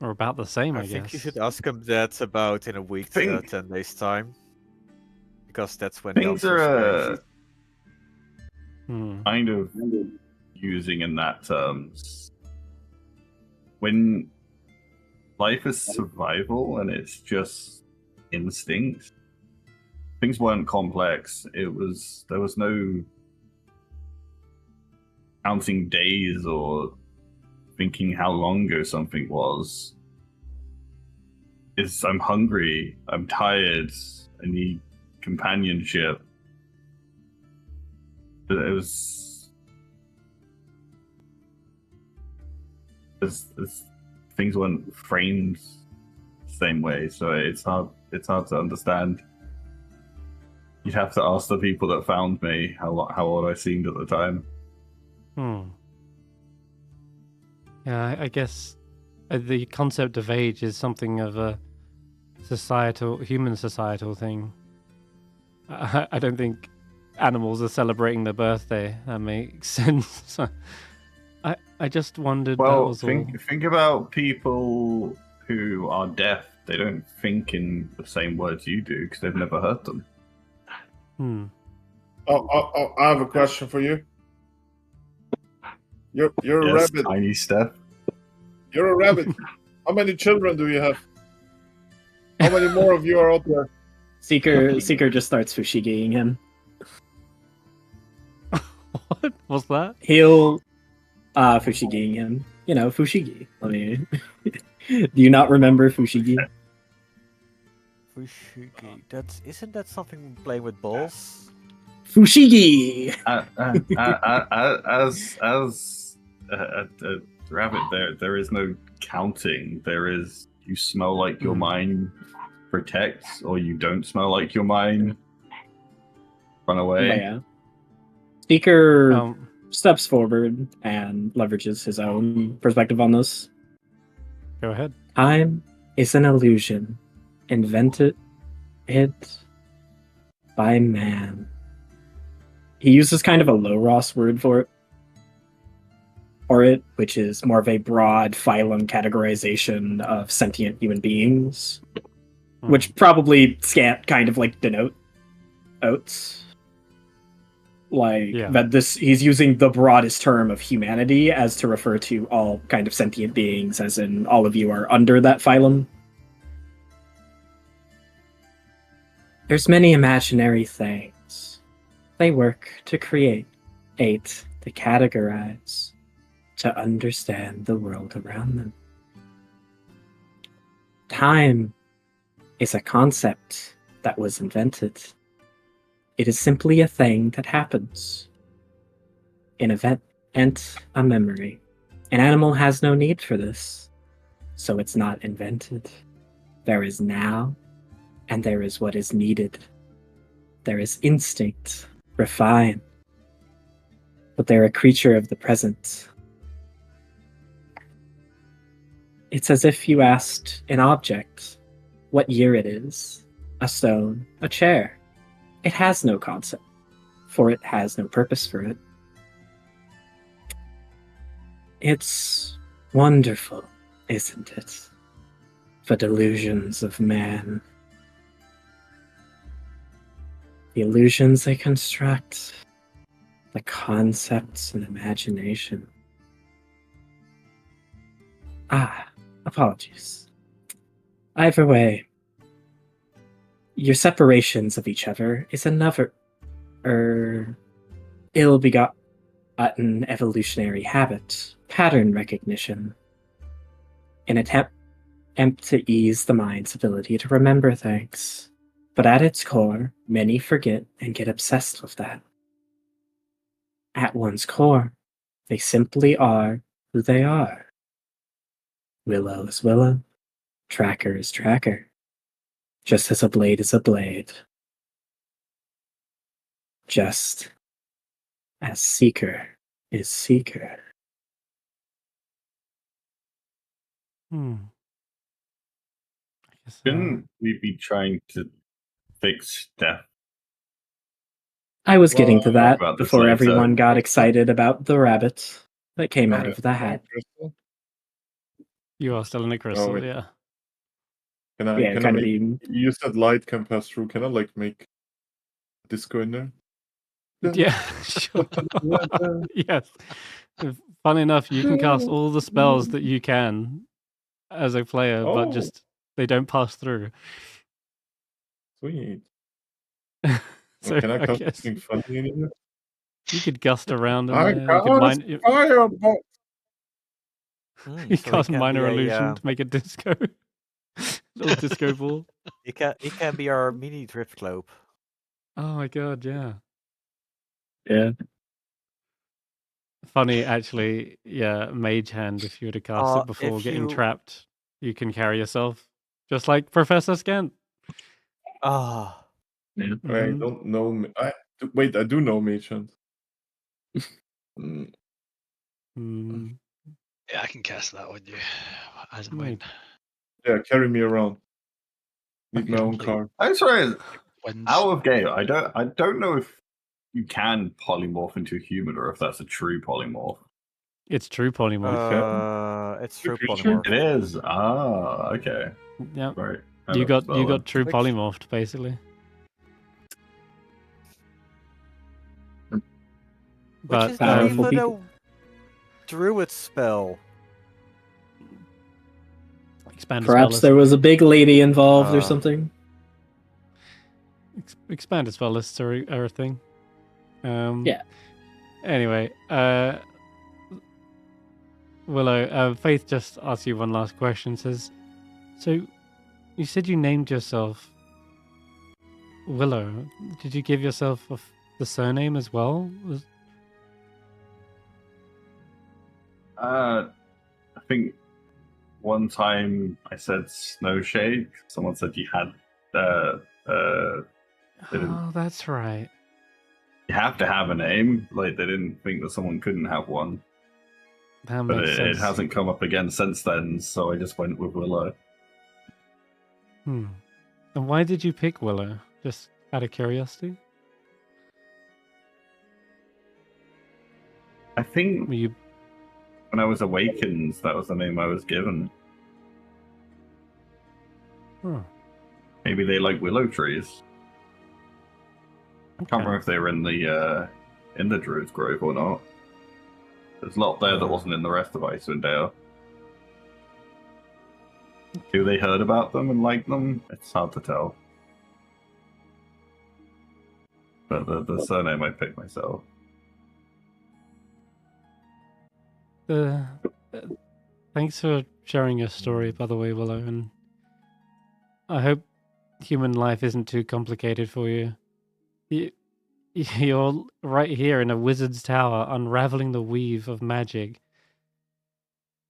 Speaker 1: Or about the same, I
Speaker 5: I think
Speaker 1: guess.
Speaker 5: you should ask him that about in a week to
Speaker 3: Think-
Speaker 5: 10 days time. Because that's when the
Speaker 3: Things
Speaker 5: answers
Speaker 3: are
Speaker 5: change.
Speaker 3: kind of using in that terms. When life is survival and it's just instinct, things weren't complex. There was no counting days or thinking how long ago something was. I'm hungry, I'm tired, I need companionship. Things weren't framed the same way, so it's hard to understand. You'd have to ask the people that found me how old I seemed at the time.
Speaker 1: Yeah, I guess the concept of age is something of a human societal thing. I don't think animals are celebrating their birthday. That makes sense. I just wondered. That
Speaker 3: Well,
Speaker 1: was all.
Speaker 3: think about people who are deaf. They don't think in the same words you do because they've never heard them.
Speaker 4: Oh, I have a question for you. You're a
Speaker 3: Yes,
Speaker 4: rabbit.
Speaker 3: tiny Stef.
Speaker 4: You're a rabbit. How many children do you have? How many more of you are out there?
Speaker 7: Seeker just starts Fushigiing him.
Speaker 1: What was that?
Speaker 7: He'll Fushigiing him. You know, Fushigi. I mean, do you not remember Fushigi?
Speaker 5: Fushigi. Isn't that something playing with balls?
Speaker 7: Fushigi!
Speaker 3: As a rabbit, there is no counting. There is you smell like your mind protects, or you don't smell like your mind. Run away.
Speaker 7: But yeah. Seeker steps forward and leverages his own perspective on this.
Speaker 1: Go ahead.
Speaker 7: Time is an illusion, invented by man. He uses kind of a low Ross word for it, which is more of a broad phylum categorization of sentient human beings, which probably scant kind of like denotes that he's using the broadest term of humanity as to refer to all kind of sentient beings, as in all of you are under that phylum. There's many imaginary things. They work to create, to categorize, to understand the world around them. Time is a concept that was invented. It is simply a thing that happens. An event and a memory. An animal has no need for this, so it's not invented. There is now, and there is what is needed. There is instinct, refined, but they're a creature of the present. It's as if you asked an object what year it is, a stone, a chair. It has no concept, for it has no purpose for it. It's wonderful, isn't it? The delusions of man. The illusions they construct, the concepts and imagination. Apologies. Either way, your separations of each other is another ill-begotten evolutionary habit, pattern recognition, an attempt to ease the mind's ability to remember things. But at its core, many forget and get obsessed with that. At one's core, they simply are who they are. Willow is Willow, Tracker is Tracker, just as a blade is a blade. Just as Seeker is Seeker.
Speaker 1: I guess,
Speaker 3: Shouldn't we be trying to fix Stef?
Speaker 7: I was getting to
Speaker 3: Talk
Speaker 7: that
Speaker 3: about this
Speaker 7: before
Speaker 3: later.
Speaker 7: everyone got excited about the rabbit that came out
Speaker 4: Oh,
Speaker 7: of the hat.
Speaker 4: Crystal?
Speaker 1: you are still in a crystal,
Speaker 4: wait.
Speaker 1: yeah.
Speaker 4: Can I?
Speaker 7: Yeah,
Speaker 4: Can I
Speaker 7: kind of
Speaker 4: make?
Speaker 7: be.
Speaker 4: You said light can pass through. Can I like make disco in there?
Speaker 1: Yeah, sure. Yes. Fun enough, you can cast all the spells that you can as a player, but
Speaker 4: Oh.
Speaker 1: just they don't pass through.
Speaker 4: Sweet.
Speaker 1: So
Speaker 4: Can I
Speaker 1: I
Speaker 4: cast
Speaker 1: guess
Speaker 4: something funny in here?
Speaker 1: you could gust around in
Speaker 4: I
Speaker 1: there. You could
Speaker 4: cast fireball.
Speaker 1: you
Speaker 5: So
Speaker 1: cast
Speaker 5: he can
Speaker 1: minor
Speaker 5: be
Speaker 1: illusion to make a disco, little disco ball.
Speaker 5: he can be our mini drift globe.
Speaker 1: Oh my god, yeah.
Speaker 7: Yeah.
Speaker 1: Funny, actually, yeah. Mage hand. If you were to cast it before
Speaker 5: if
Speaker 1: getting
Speaker 5: you-
Speaker 1: trapped, you can carry yourself, just like Professor Scant.
Speaker 5: Ah,
Speaker 4: I
Speaker 1: Mhm.
Speaker 4: don't know. Wait, I do know Mage Hand.
Speaker 1: Mm,
Speaker 2: Yeah, I can cast that on you as and
Speaker 1: Right.
Speaker 2: when.
Speaker 4: Yeah, carry me around. Need my
Speaker 1: Okay.
Speaker 4: own car.
Speaker 3: I'm sorry.
Speaker 2: Wins.
Speaker 3: Out of game, I don't know if you can polymorph into a human or if that's a true polymorph.
Speaker 1: It's true polymorph.
Speaker 5: it's true
Speaker 4: creature?
Speaker 5: polymorph.
Speaker 3: It is. Ah, okay.
Speaker 1: Yeah.
Speaker 3: Right.
Speaker 1: You got true
Speaker 5: Which-
Speaker 1: polymorphed basically.
Speaker 5: Which
Speaker 1: But
Speaker 5: is not
Speaker 7: powerful
Speaker 5: even
Speaker 7: people.
Speaker 5: a druid spell.
Speaker 1: expanded
Speaker 7: Perhaps
Speaker 1: spell
Speaker 7: there was a big lady involved or
Speaker 5: Uh,
Speaker 7: something.
Speaker 1: expanded spell lists are a thing.
Speaker 7: Yeah.
Speaker 1: Anyway, Willow, Faith just asked you one last question. Says, so you said you named yourself Willow. Did you give yourself the surname as well?
Speaker 3: I think one time I said Snowshade. Someone said you had.
Speaker 1: Oh, that's right.
Speaker 3: You have to have a name. Like they didn't think that someone couldn't have one.
Speaker 1: That
Speaker 3: But
Speaker 1: makes
Speaker 3: it
Speaker 1: sense.
Speaker 3: hasn't come up again since then, so I just went with Willow.
Speaker 1: And why did you pick Willow? Just out of curiosity?
Speaker 3: I think
Speaker 1: Were you?
Speaker 3: when I was awakened, that was the name I was given.
Speaker 1: Oh,
Speaker 3: Maybe they like willow trees. I can't
Speaker 1: okay.
Speaker 3: remember if they were in the Druid's Grove or not. There's a lot there that wasn't in the rest of Icewindale. Who they heard about them and liked them, it's hard to tell. But the surname I picked myself.
Speaker 1: Thanks for sharing your story, by the way, Willow, and I hope human life isn't too complicated for you. You're right here in a wizard's tower, unraveling the weave of magic,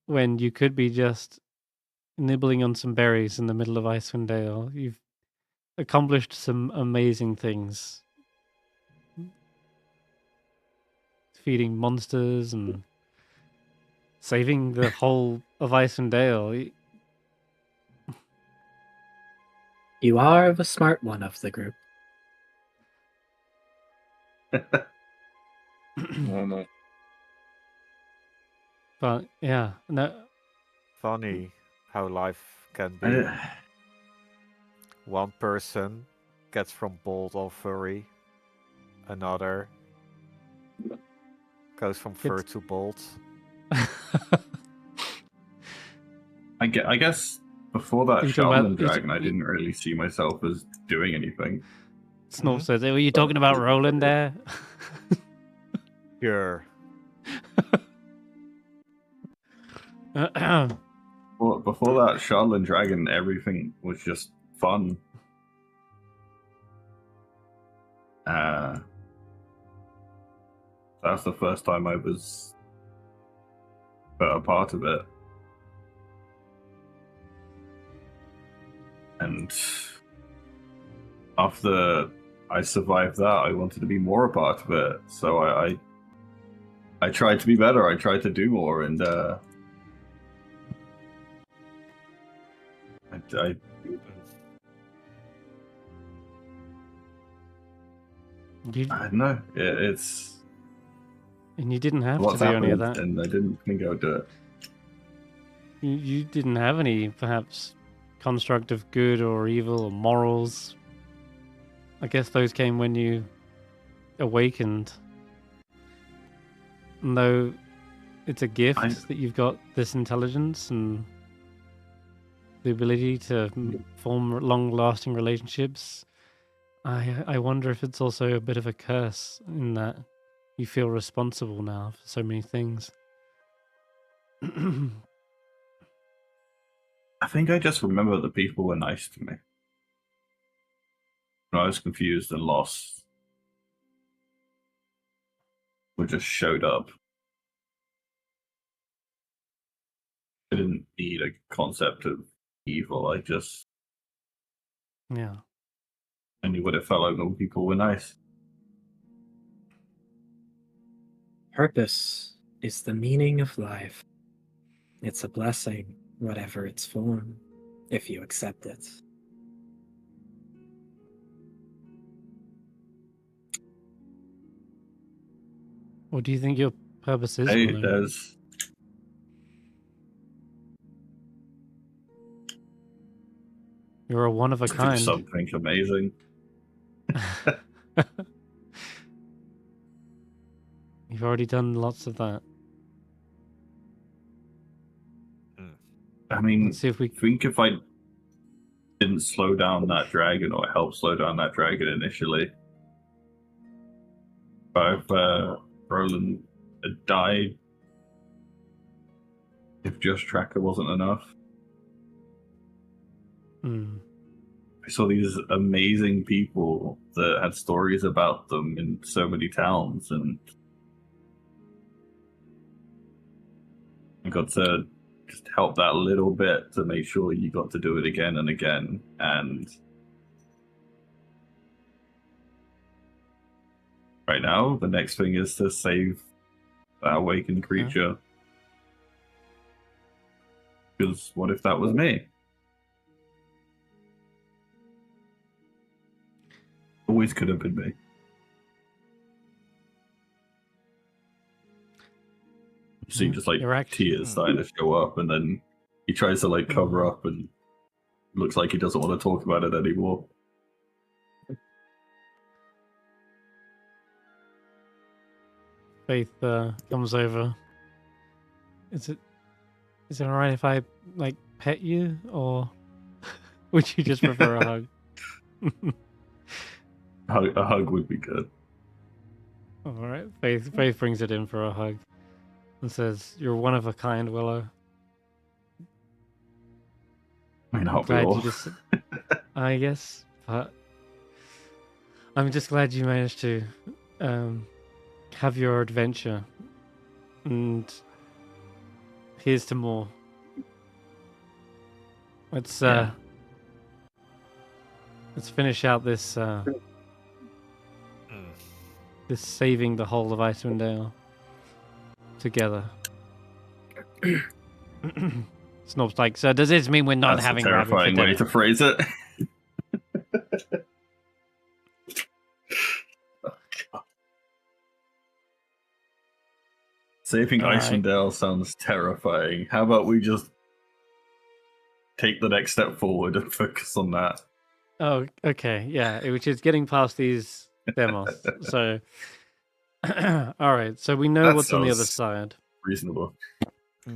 Speaker 1: when you could be just nibbling on some berries in the middle of Icewindale. You've accomplished some amazing things. Feeding monsters and saving the whole of Icewindale.
Speaker 7: You are the smart one of the group.
Speaker 4: No.
Speaker 1: But yeah, no.
Speaker 5: Funny how life can be.
Speaker 3: I,
Speaker 5: One person gets from bold or furry. Another goes from fur
Speaker 1: It's-
Speaker 5: to bold.
Speaker 3: I guess before that
Speaker 1: You talking about-
Speaker 3: Shaman Dragon, I didn't really see myself as doing anything.
Speaker 1: Snorf says, "Were you talking about Roland there?"
Speaker 5: Sure.
Speaker 3: Well, before that Shaman Dragon, everything was just fun. That's the first time I was a part of it. And after I survived that, I wanted to be more a part of it. So I tried to be better. I tried to do more, and I don't know. It's
Speaker 1: And you didn't have
Speaker 3: what's
Speaker 1: to do any of
Speaker 3: happened,
Speaker 1: that.
Speaker 3: and I didn't think I would do it.
Speaker 1: You didn't have any, perhaps, construct of good or evil or morals. I guess those came when you awakened. And though it's a gift that you've got this intelligence and the ability to form long-lasting relationships, I wonder if it's also a bit of a curse in that you feel responsible now for so many things.
Speaker 3: I think I just remember the people were nice to me. When I was confused and lost, we just showed up. I didn't need a concept of evil. I
Speaker 1: Yeah.
Speaker 3: knew what it felt like when people were nice.
Speaker 7: Purpose is the meaning of life. It's a blessing, whatever its form, if you accept it.
Speaker 1: What do you think your purpose is,
Speaker 3: Hey,
Speaker 1: Willow?
Speaker 3: there's
Speaker 1: You're a one of a
Speaker 3: do
Speaker 1: kind.
Speaker 3: something amazing.
Speaker 1: You've already done lots of that.
Speaker 3: I mean,
Speaker 1: Let's see if we.
Speaker 3: think if I didn't slow down that dragon or help slow down that dragon initially, if Roland had died, if just Tracker wasn't enough, I saw these amazing people that had stories about them in so many towns, and I got to just help that little bit to make sure you got to do it again and again. And right now, the next thing is to save that awakened creature. Because what if that was me? Always could have been me. See, just like tears starting to show up, and then he tries to like cover up, and looks like he doesn't want to talk about it anymore.
Speaker 1: Faith comes over. Is it alright if I like pet you, or would you just prefer a hug?
Speaker 3: A hug would be good.
Speaker 1: Alright, Faith brings it in for a hug and says, "You're one of a kind, Willow."
Speaker 3: I mean, not
Speaker 1: Glad
Speaker 3: all.
Speaker 1: you just, I guess, but I'm just glad you managed to have your adventure, and here's to more. Let's finish out this this saving the whole of Icewindale together. Snob's like, so does this mean we're not
Speaker 3: That's
Speaker 1: having
Speaker 3: a
Speaker 1: rabbit for
Speaker 3: terrifying way
Speaker 1: dinner?
Speaker 3: to phrase it. Saving
Speaker 1: All right.
Speaker 3: Icewindale sounds terrifying. How about we just take the next step forward and focus on that?
Speaker 1: Oh, okay, yeah, which is getting past these demos. So, all right, so we know
Speaker 3: That
Speaker 1: what's on the other
Speaker 3: sounds
Speaker 1: side.
Speaker 3: reasonable.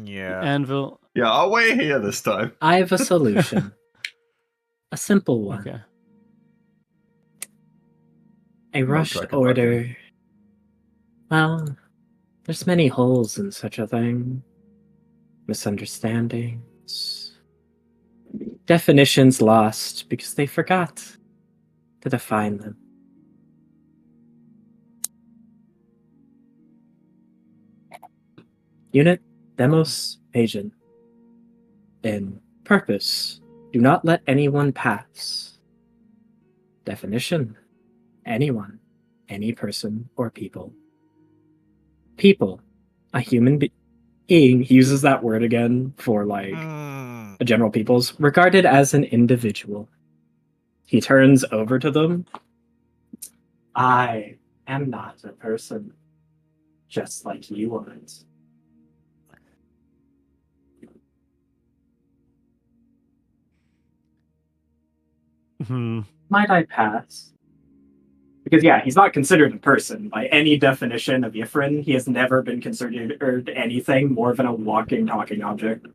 Speaker 5: Yeah.
Speaker 1: Anvil.
Speaker 3: Yeah, I'll wait here this time.
Speaker 7: I have a solution. A simple one.
Speaker 1: Okay.
Speaker 7: A
Speaker 3: Not
Speaker 7: rushed
Speaker 3: track it back
Speaker 7: order. Well, there's many holes in such a thing. Misunderstandings. Definitions lost because they forgot to define them. Unit Demos Agent. In purpose, do not let anyone pass. Definition: anyone, any person or people. People, a human being, he uses that word again for like a general people's, regarded as an individual. He turns over to them. I am not a person, just like you aren't. Might I pass? Because yeah, he's not considered a person by any definition of Yifrin. He has never been considered anything more than a walking, talking object.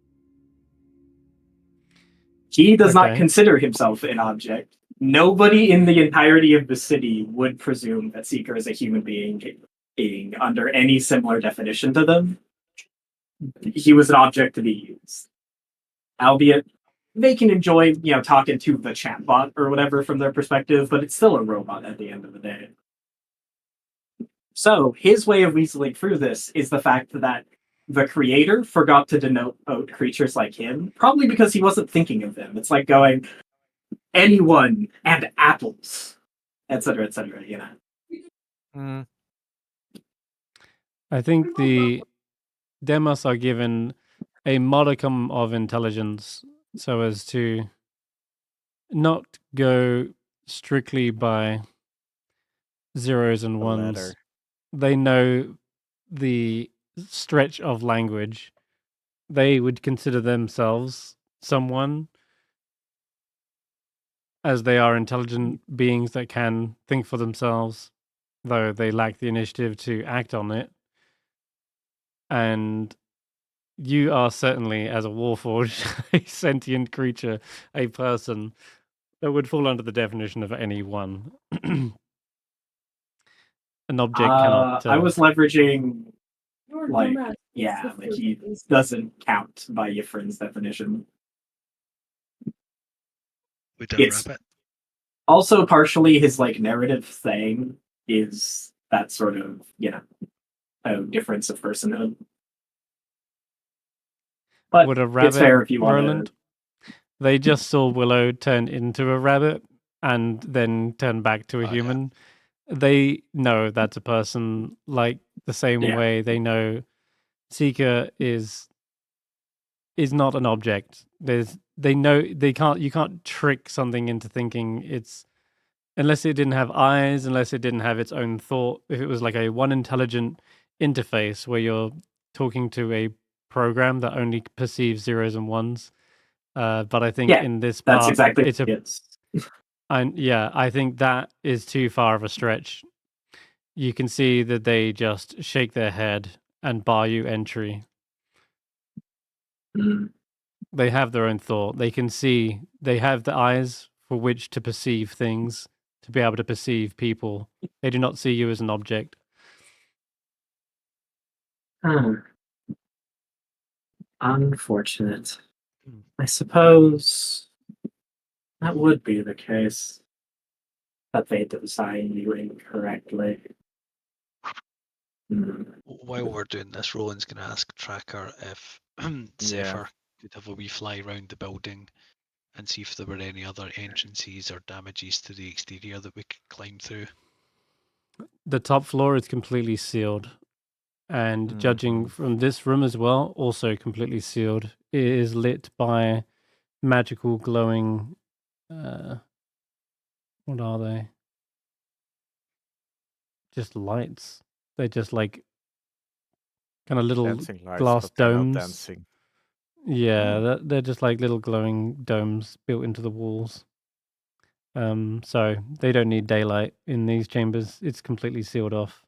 Speaker 7: He does not consider himself an object. Nobody in the entirety of the city would presume that Seeker is a human being under any similar definition to them. He was an object to be used. Albeit, they can enjoy, talking to the chatbot or whatever from their perspective, but it's still a robot at the end of the day. So, his way of weaseling through this is the fact that the creator forgot to denote creatures like him, probably because he wasn't thinking of them. It's like going, anyone and apples, etc.,
Speaker 1: I think the demos are given a modicum of intelligence so as to not go strictly by zeros and ones.
Speaker 5: Letter.
Speaker 1: They know the stretch of language. They would consider themselves someone, as they are intelligent beings that can think for themselves, though they lack the initiative to act on it. And you are certainly, as a Warforged, a sentient creature, a person that would fall under the definition of anyone. An object cannot.
Speaker 7: I was leveraging, he doesn't count by Yifrin's definition.
Speaker 2: We did
Speaker 7: It's
Speaker 2: rabbit.
Speaker 7: also partially his narrative thing is that sort of a difference of personhood. But
Speaker 1: would a rabbit,
Speaker 7: it's fair if you want
Speaker 1: Roland? They just saw Willow turn into a rabbit and then turn back to a human. Yeah. They know that's a person, like the same way they know Seeker is not an object. They know you can't trick something into thinking it's, unless it didn't have eyes, unless it didn't have its own thought. If it was like a one intelligent interface where you're talking to a program that only perceives zeros and ones. But I think in this part,
Speaker 7: that's exactly
Speaker 1: it's I think that is too far of a stretch. You can see that they just shake their head and bar you entry. They have their own thought. They can see. They have the eyes for which to perceive things, to be able to perceive people. They do not see you as an object.
Speaker 7: Unfortunate. I suppose that would be the case, that they design you incorrectly.
Speaker 2: While we're doing this, Roland's going to ask Tracker if Zephyr could have a wee fly around the building and see if there were any other entrances or damages to the exterior that we could climb through.
Speaker 1: The top floor is completely sealed, And judging from this room as well, also completely sealed. It is lit by magical glowing. What are they? Just lights. They're just like kind of little
Speaker 5: Dancing lights,
Speaker 1: glass
Speaker 5: but they're not
Speaker 1: domes.
Speaker 5: dancing.
Speaker 1: Yeah, they're just like little glowing domes built into the walls. So they don't need daylight in these chambers. It's completely sealed off.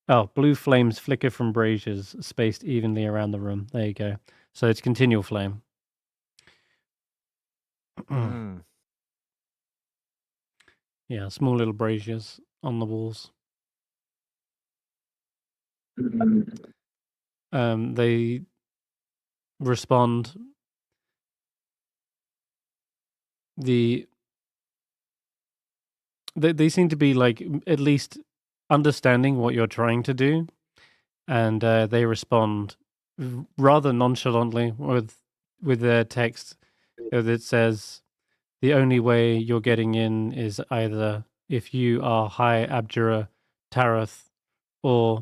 Speaker 1: Oh, blue flames flicker from braziers spaced evenly around the room. There you go. So it's continual flame. Yeah, small little braziers on the walls. They respond. They seem to be like at least understanding what you're trying to do, and they respond rather nonchalantly with their text that says, "The only way you're getting in is either if you are High Abjura Tarath, or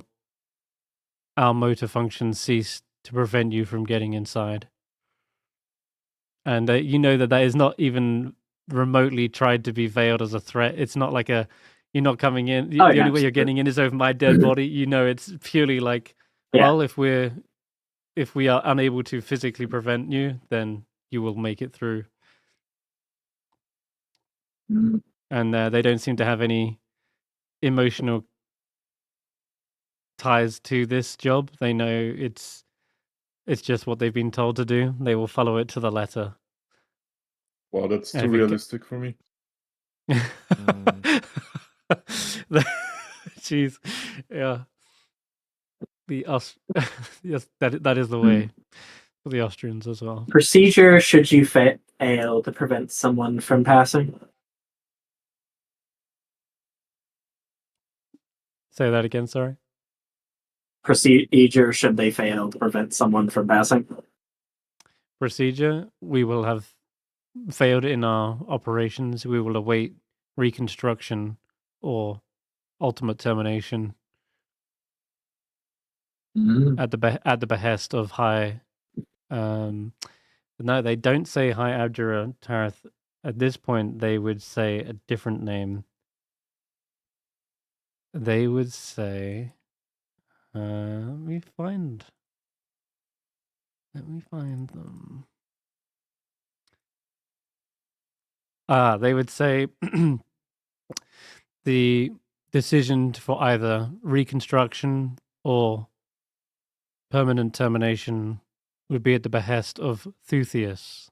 Speaker 1: our motor functions cease to prevent you from getting inside." And you know that is not even remotely tried to be veiled as a threat. It's not like you're not coming in. The only way you're getting in is over my dead body. You know, it's purely like, well, if we are unable to physically prevent you, then you will make it through. And they don't seem to have any emotional ties to this job. They know it's just what they've been told to do. They will follow it to the letter.
Speaker 4: Wow, that's too realistic for me.
Speaker 1: Jeez, yeah. Yes, that is the way for the Austrians as well.
Speaker 7: Procedure should you fail to prevent someone from passing?
Speaker 1: Say that again, sorry.
Speaker 7: Procedure should they fail to prevent someone from passing?
Speaker 1: Procedure, we will have failed in our operations. We will await reconstruction or ultimate termination at the behest of High. No, they don't say High Abjura Tarath. At this point, they would say a different name. They would say, let me find them. They would say the decision for either reconstruction or permanent termination would be at the behest of Thuthius.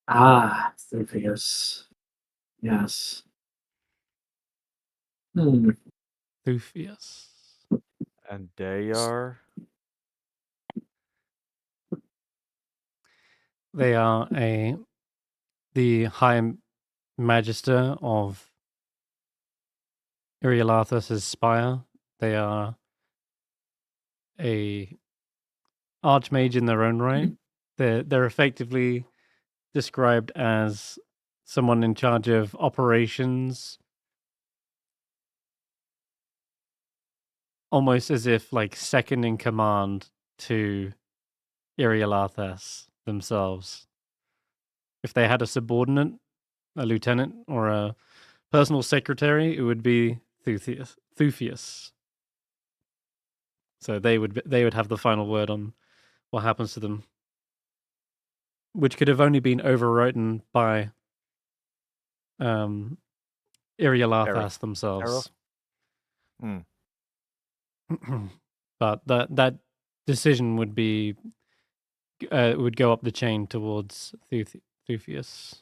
Speaker 7: Thuthius. Yes.
Speaker 1: Thuthius.
Speaker 5: And they are?
Speaker 1: They are the High Magister of Irialathus' Spire. They are a archmage in their own right. They're effectively described as someone in charge of operations, almost as if like second in command to Irialathus themselves. If they had a subordinate, a lieutenant, or a personal secretary, it would be Thuthius. So they would have the final word on what happens to them, which could have only been overwritten by Irialathus themselves. But that decision would be would go up the chain towards Thuthius.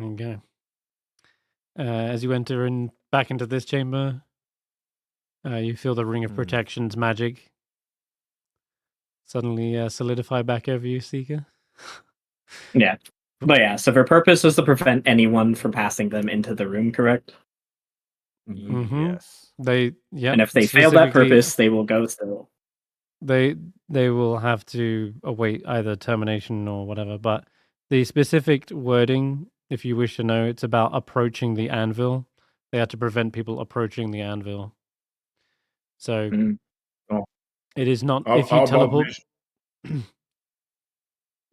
Speaker 1: Okay. As you enter back into this chamber, you feel the ring of protection's magic suddenly solidify back over you, Seeker.
Speaker 7: Yeah. But yeah, so their purpose is to prevent anyone from passing them into the room, correct?
Speaker 5: Yes.
Speaker 7: And if they fail that purpose, they will go still.
Speaker 1: They will have to await either termination or whatever, but the specific wording if you wish to know, it's about approaching the anvil. They had to prevent people approaching the anvil. So it is not if you teleport.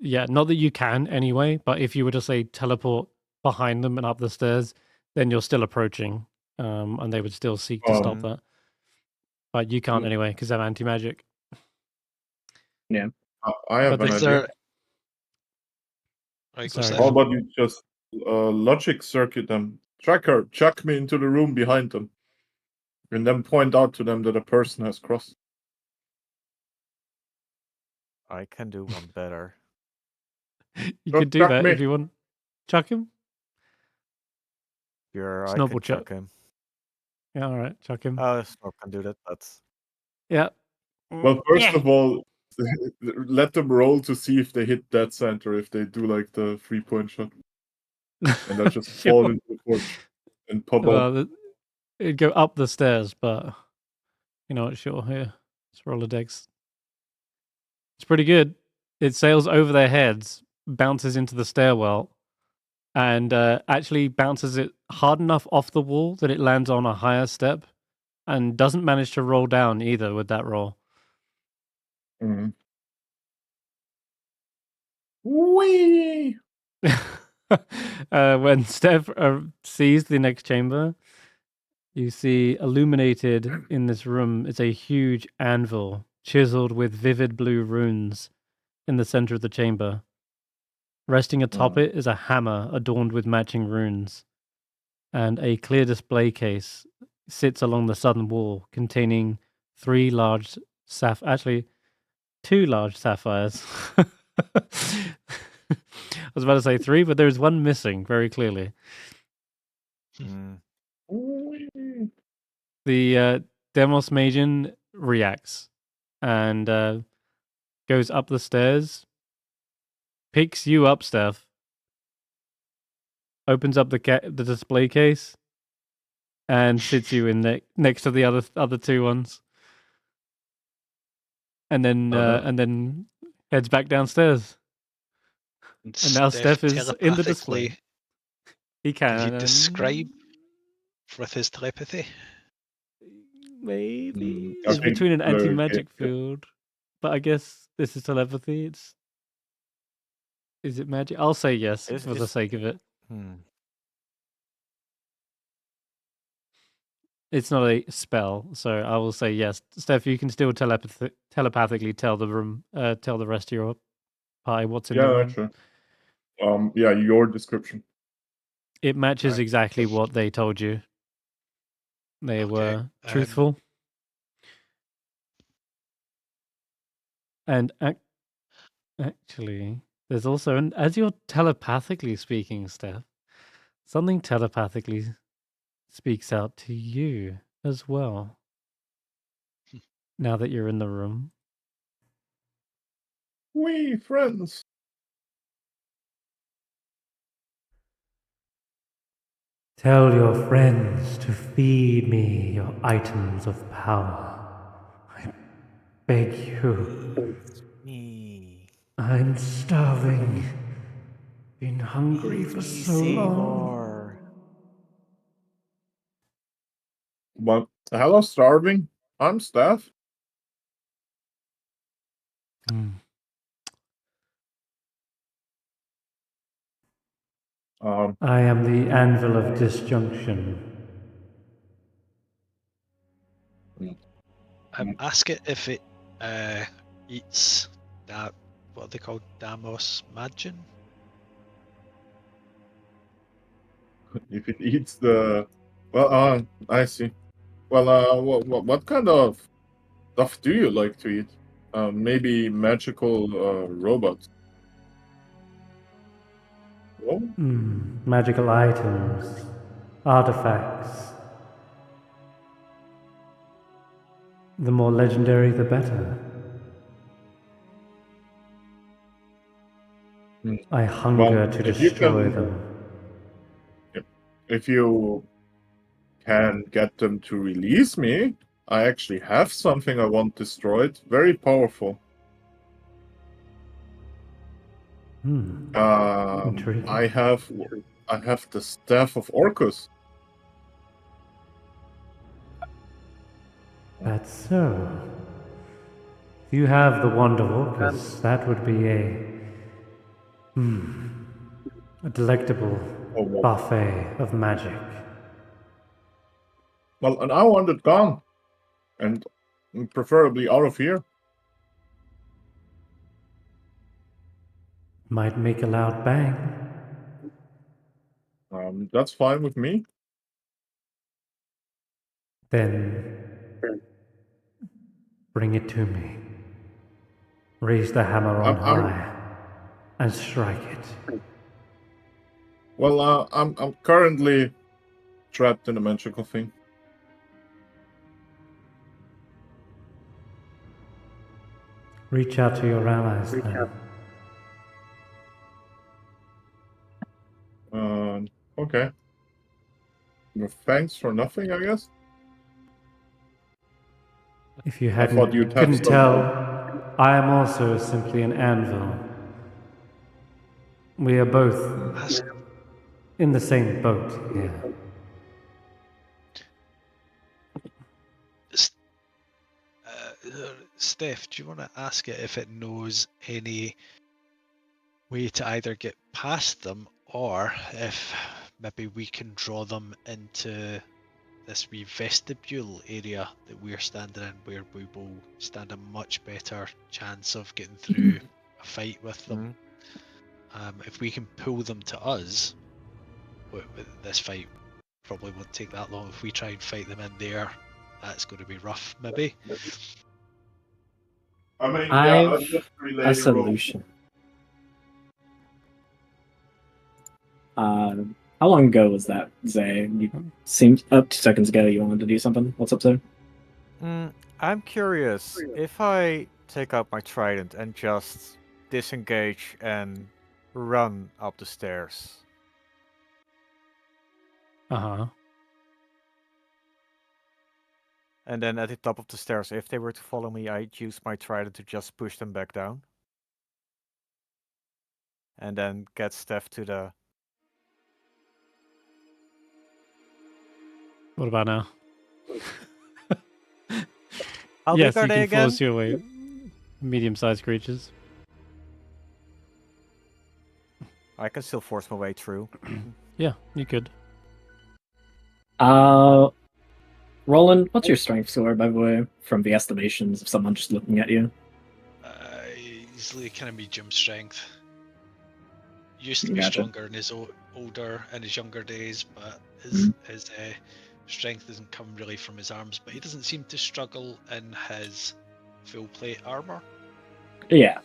Speaker 1: Yeah, not that you can anyway, but if you were to say teleport behind them and up the stairs, then you're still approaching, and they would still seek to stop that. But you can't anyway because they have anti-magic.
Speaker 4: Yeah, I have
Speaker 1: But
Speaker 4: an
Speaker 2: Is
Speaker 4: idea.
Speaker 2: there? Right, go
Speaker 1: Sorry.
Speaker 2: Stef.
Speaker 4: How about you just logic circuit them? Tracker, chuck me into the room behind them, and then point out to them that a person has crossed.
Speaker 5: I can do one better.
Speaker 1: You
Speaker 4: Just
Speaker 1: could do
Speaker 4: chuck
Speaker 1: that
Speaker 4: me.
Speaker 1: if you want. Chuck him.
Speaker 5: I
Speaker 1: Snowball
Speaker 5: can
Speaker 1: chuck.
Speaker 5: chuck him.
Speaker 1: Yeah, all right, chuck him.
Speaker 5: Snow can do that. That's
Speaker 1: Yeah.
Speaker 4: Well, first of all, let them roll to see if they hit dead center, if they do like the 3-point shot. And they'll just fall into the porch and pop up.
Speaker 1: Well, it'd go up the stairs, but you know what? Sure, here. Let's roll a dex. It's pretty good. It sails over their heads, bounces into the stairwell, and actually bounces it hard enough off the wall that it lands on a higher step, and doesn't manage to roll down either with that roll.
Speaker 4: Mm-hmm. Whee!
Speaker 1: When Stef sees the next chamber, you see illuminated in this room is a huge anvil chiseled with vivid blue runes in the center of the chamber. Resting atop it is a hammer adorned with matching runes, and a clear display case sits along the southern wall containing two large sapphires. I was about to say 3, but there's one missing very clearly. The Demos Magen reacts and goes up the stairs, picks you up, Steph, opens up the display case, and sits you in next to the other two ones, and then heads back downstairs. And now Steph is in the display. He can.
Speaker 2: Can you describe with his telepathy?
Speaker 1: Maybe it's between an anti-magic field, but I guess this is telepathy. Is it magic? I'll say yes for the sake of it. It's not a spell, so I will say yes. Steph, you can still telepathically tell the room, tell the rest of your party what's in the room.
Speaker 4: Actually. Yeah, your description.
Speaker 1: It matches exactly what they told you. They were truthful. And actually, there's also, as you're telepathically speaking, Steph, something telepathically speaks out to you as well. Now that you're in the room.
Speaker 4: We friends.
Speaker 1: Tell your friends to feed me your items of power. I beg you. I'm starving. Been hungry for so long.
Speaker 4: What the hell is starving? I'm Stef.
Speaker 1: I am the anvil of disjunction.
Speaker 2: Ask it if it eats that, what are they called, Damos Magen?
Speaker 4: If it eats the... Well, I see. Well, what kind of stuff do you like to eat? Maybe magical robots? Oh?
Speaker 1: Magical items, artifacts. The more legendary, the better. I hunger to destroy them.
Speaker 4: If you can get them to release me, I actually have something I want destroyed. Very powerful.
Speaker 1: Intriguing.
Speaker 4: I I have the Staff of Orcus.
Speaker 8: That's so. If you have the Wand of Orcus, that would be a delectable
Speaker 4: Oh, well.
Speaker 8: buffet of magic.
Speaker 4: Well, and I want it gone. And preferably out of here.
Speaker 8: Might make a loud bang.
Speaker 4: That's fine with me.
Speaker 8: Then bring it to me. Raise the hammer on high and strike it.
Speaker 4: Well, I'm currently trapped in a magical thing.
Speaker 8: Reach out to your allies then.
Speaker 4: Okay. Well, thanks for nothing, I guess.
Speaker 8: If you
Speaker 4: thought you'd have
Speaker 8: couldn't
Speaker 4: some-
Speaker 8: tell, I am also simply an anvil. We are both in the same boat here.
Speaker 2: Stef, do you want to ask it if it knows any way to either get past them, or if maybe we can draw them into this wee vestibule area that we're standing in, where we will stand a much better chance of getting through a fight with them. If we can pull them to us, this fight probably won't take that long. If we try and fight them in there, that's going to be rough, maybe.
Speaker 4: I mean, yeah,
Speaker 7: I've
Speaker 4: I'm just
Speaker 7: a
Speaker 4: relating
Speaker 7: solution. How long ago was that, Zay? You seemed up 2 seconds ago you wanted to do something. What's up, sir?
Speaker 5: I'm curious, if I take out my trident and just disengage and run up the stairs.
Speaker 1: Uh-huh.
Speaker 5: And then at the top of the stairs, if they were to follow me, I'd use my trident to just push them back down. And then get Stef to the...
Speaker 1: What about now?
Speaker 5: How
Speaker 1: Yes,
Speaker 5: big are
Speaker 1: you
Speaker 5: they
Speaker 1: can
Speaker 5: again?
Speaker 1: force your way. Medium-sized creatures.
Speaker 5: I can still force my way through.
Speaker 1: Yeah, you could.
Speaker 7: Roland, what's your strength score, by the way, from the estimations of someone just looking at you?
Speaker 2: Easily kind of medium strength. Used to be
Speaker 7: Gotcha.
Speaker 2: stronger in his older and his younger days, but his strength doesn't come really from his arms. But he doesn't seem to struggle in his full plate armor.
Speaker 7: Yeah.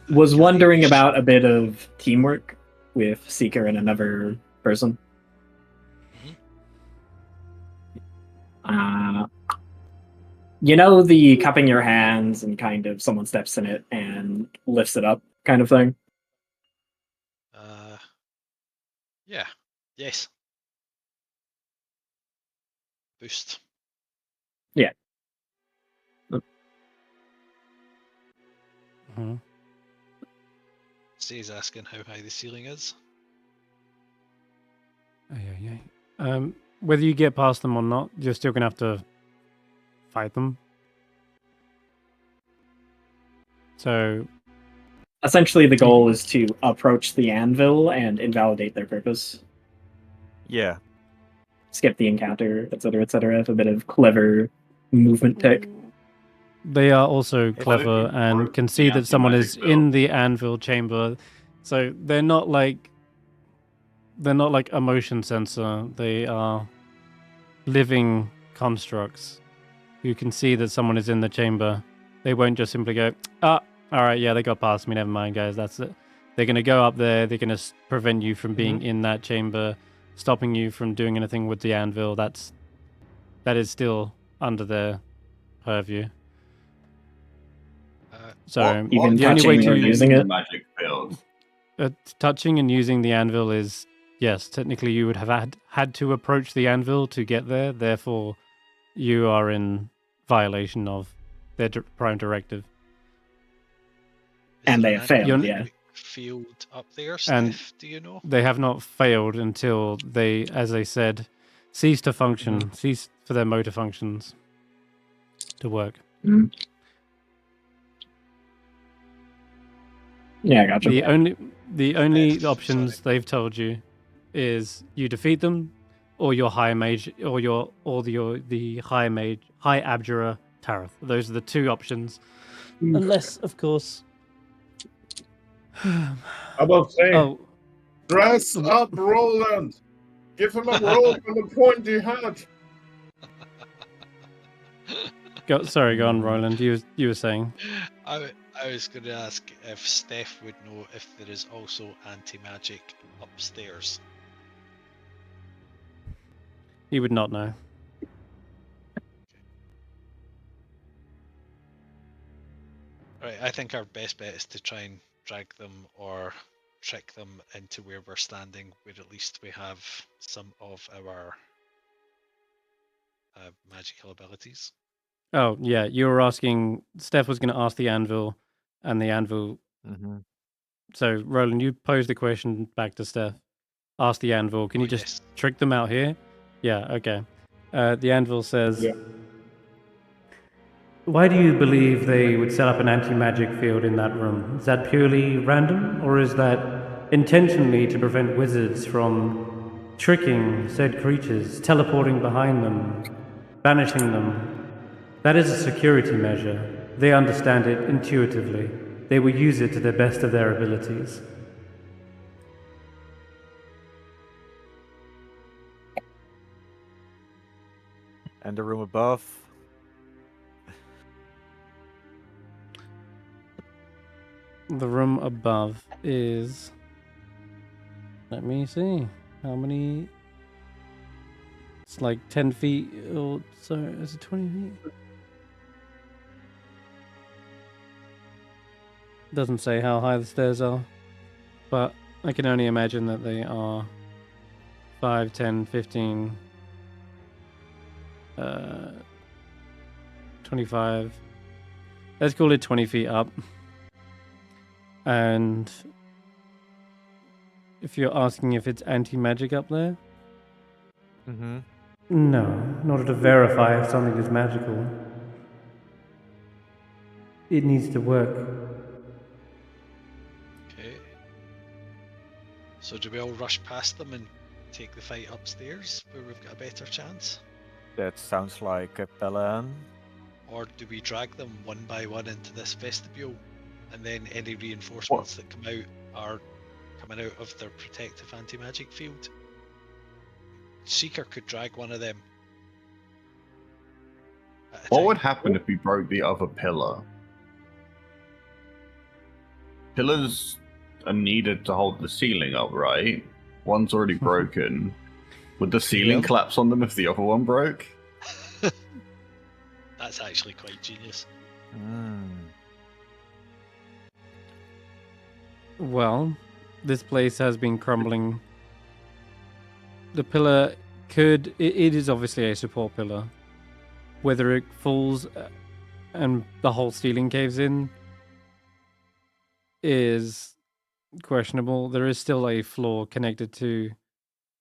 Speaker 7: Was
Speaker 2: Kinda
Speaker 7: wondering
Speaker 2: use-
Speaker 7: about a bit of teamwork with Seeker and another person. You know the cupping your hands and kind of someone steps in it and lifts it up kind of thing?
Speaker 2: Yeah. Yes. Boost.
Speaker 1: Mhm.
Speaker 2: Say's asking how high the ceiling is.
Speaker 1: Whether you get past them or not, you're still gonna have to fight them. So
Speaker 7: Essentially, the goal is to approach the anvil and invalidate their purpose.
Speaker 5: Yeah.
Speaker 7: Skip the encounter, etc., have a bit of clever movement tech.
Speaker 1: they are also
Speaker 5: If
Speaker 1: clever
Speaker 3: you
Speaker 1: and
Speaker 3: broke
Speaker 1: can
Speaker 3: the
Speaker 1: see that someone is
Speaker 3: anti-magic
Speaker 1: in the anvil chamber. So they're not like a motion sensor. They are living constructs who can see that someone is in the chamber. They won't just simply go, all right, yeah, they got past me. Never mind, guys. That's it. They're going to go up there. They're going to prevent you from being in that chamber, stopping you from doing anything with the anvil. That is still under their purview. So
Speaker 7: Even
Speaker 1: the only
Speaker 7: touching
Speaker 1: way
Speaker 7: or
Speaker 1: to
Speaker 7: using
Speaker 3: the
Speaker 7: it?
Speaker 3: magic field.
Speaker 1: touching and using the anvil is, yes, technically you would have had to approach the anvil to get there. Therefore, you are in violation of their prime directive.
Speaker 2: Is
Speaker 7: And
Speaker 2: there
Speaker 7: they
Speaker 2: an
Speaker 7: have failed,
Speaker 2: anvil
Speaker 1: yeah.
Speaker 2: that field up there,
Speaker 1: And
Speaker 2: Stef? Do you know?
Speaker 1: they have not failed until they, as they said, cease to function, cease for their motor functions to work.
Speaker 7: Yeah, I gotcha.
Speaker 1: The only
Speaker 2: Stef,
Speaker 1: options they've told you is you defeat them, or your high mage, or the high mage, high abjurer Tareth. Those are the two options. Unless, of course.
Speaker 4: How about saying,
Speaker 1: Oh,
Speaker 4: dress up Roland! Give him a rope and a pointy hat!
Speaker 1: sorry, go on, Roland. You were saying.
Speaker 2: I was going to ask if Stef would know if there is also anti-magic upstairs.
Speaker 1: He would not know.
Speaker 2: Right, I think our best bet is to try and drag them or trick them into where we're standing, where at least we have some of our magical abilities.
Speaker 1: Oh, yeah, you were asking. Steph was going to ask the anvil, and the anvil. So, Roland, you posed the question back to Steph. Ask the anvil, can you just trick them out here? Yeah, okay. The anvil says,
Speaker 8: Why do you believe they would set up an anti-magic field in that room? Is that purely random, or is that intentionally to prevent wizards from tricking said creatures, teleporting behind them, banishing them? That is a security measure. They understand it intuitively. They will use it to the best of their abilities.
Speaker 5: And the room above.
Speaker 1: the room above is. Let me see. How many? It's like 10 feet or so. Is it 20 feet? Doesn't say how high the stairs are, but I can only imagine that they are 5, 10, 15, 25. Let's call it 20 feet up. And if you're asking if it's anti-magic up there?
Speaker 8: No, in order to verify if something is magical, it needs to work.
Speaker 2: Okay. So do we all rush past them and take the fight upstairs where we've got a better chance?
Speaker 5: That sounds like a plan.
Speaker 2: Or do we drag them one by one into this vestibule, and then any reinforcements that come out are coming out of their protective anti-magic field? Seeker could drag one of them.
Speaker 3: What would happen if we broke the other pillar? Pillars are needed to hold the ceiling up, right? One's already broken. Would the ceiling collapse on them if the other one broke?
Speaker 2: That's actually quite genius.
Speaker 1: Well, this place has been crumbling. The pillar could... It is obviously a support pillar. Whether it falls and the whole ceiling caves in is questionable. There is still a floor connected to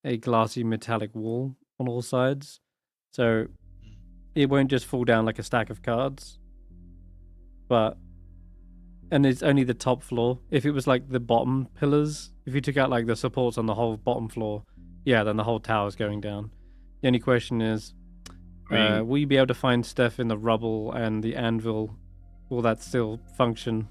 Speaker 1: a glassy metallic wall on all sides. So it won't just fall down like a stack of cards. But... And it's only the top floor. If it was like the bottom pillars, if you took out like the supports on the whole bottom floor, yeah, then the whole tower's going down. The only question is, will you be able to find Steph in the rubble and the anvil? Will that still function?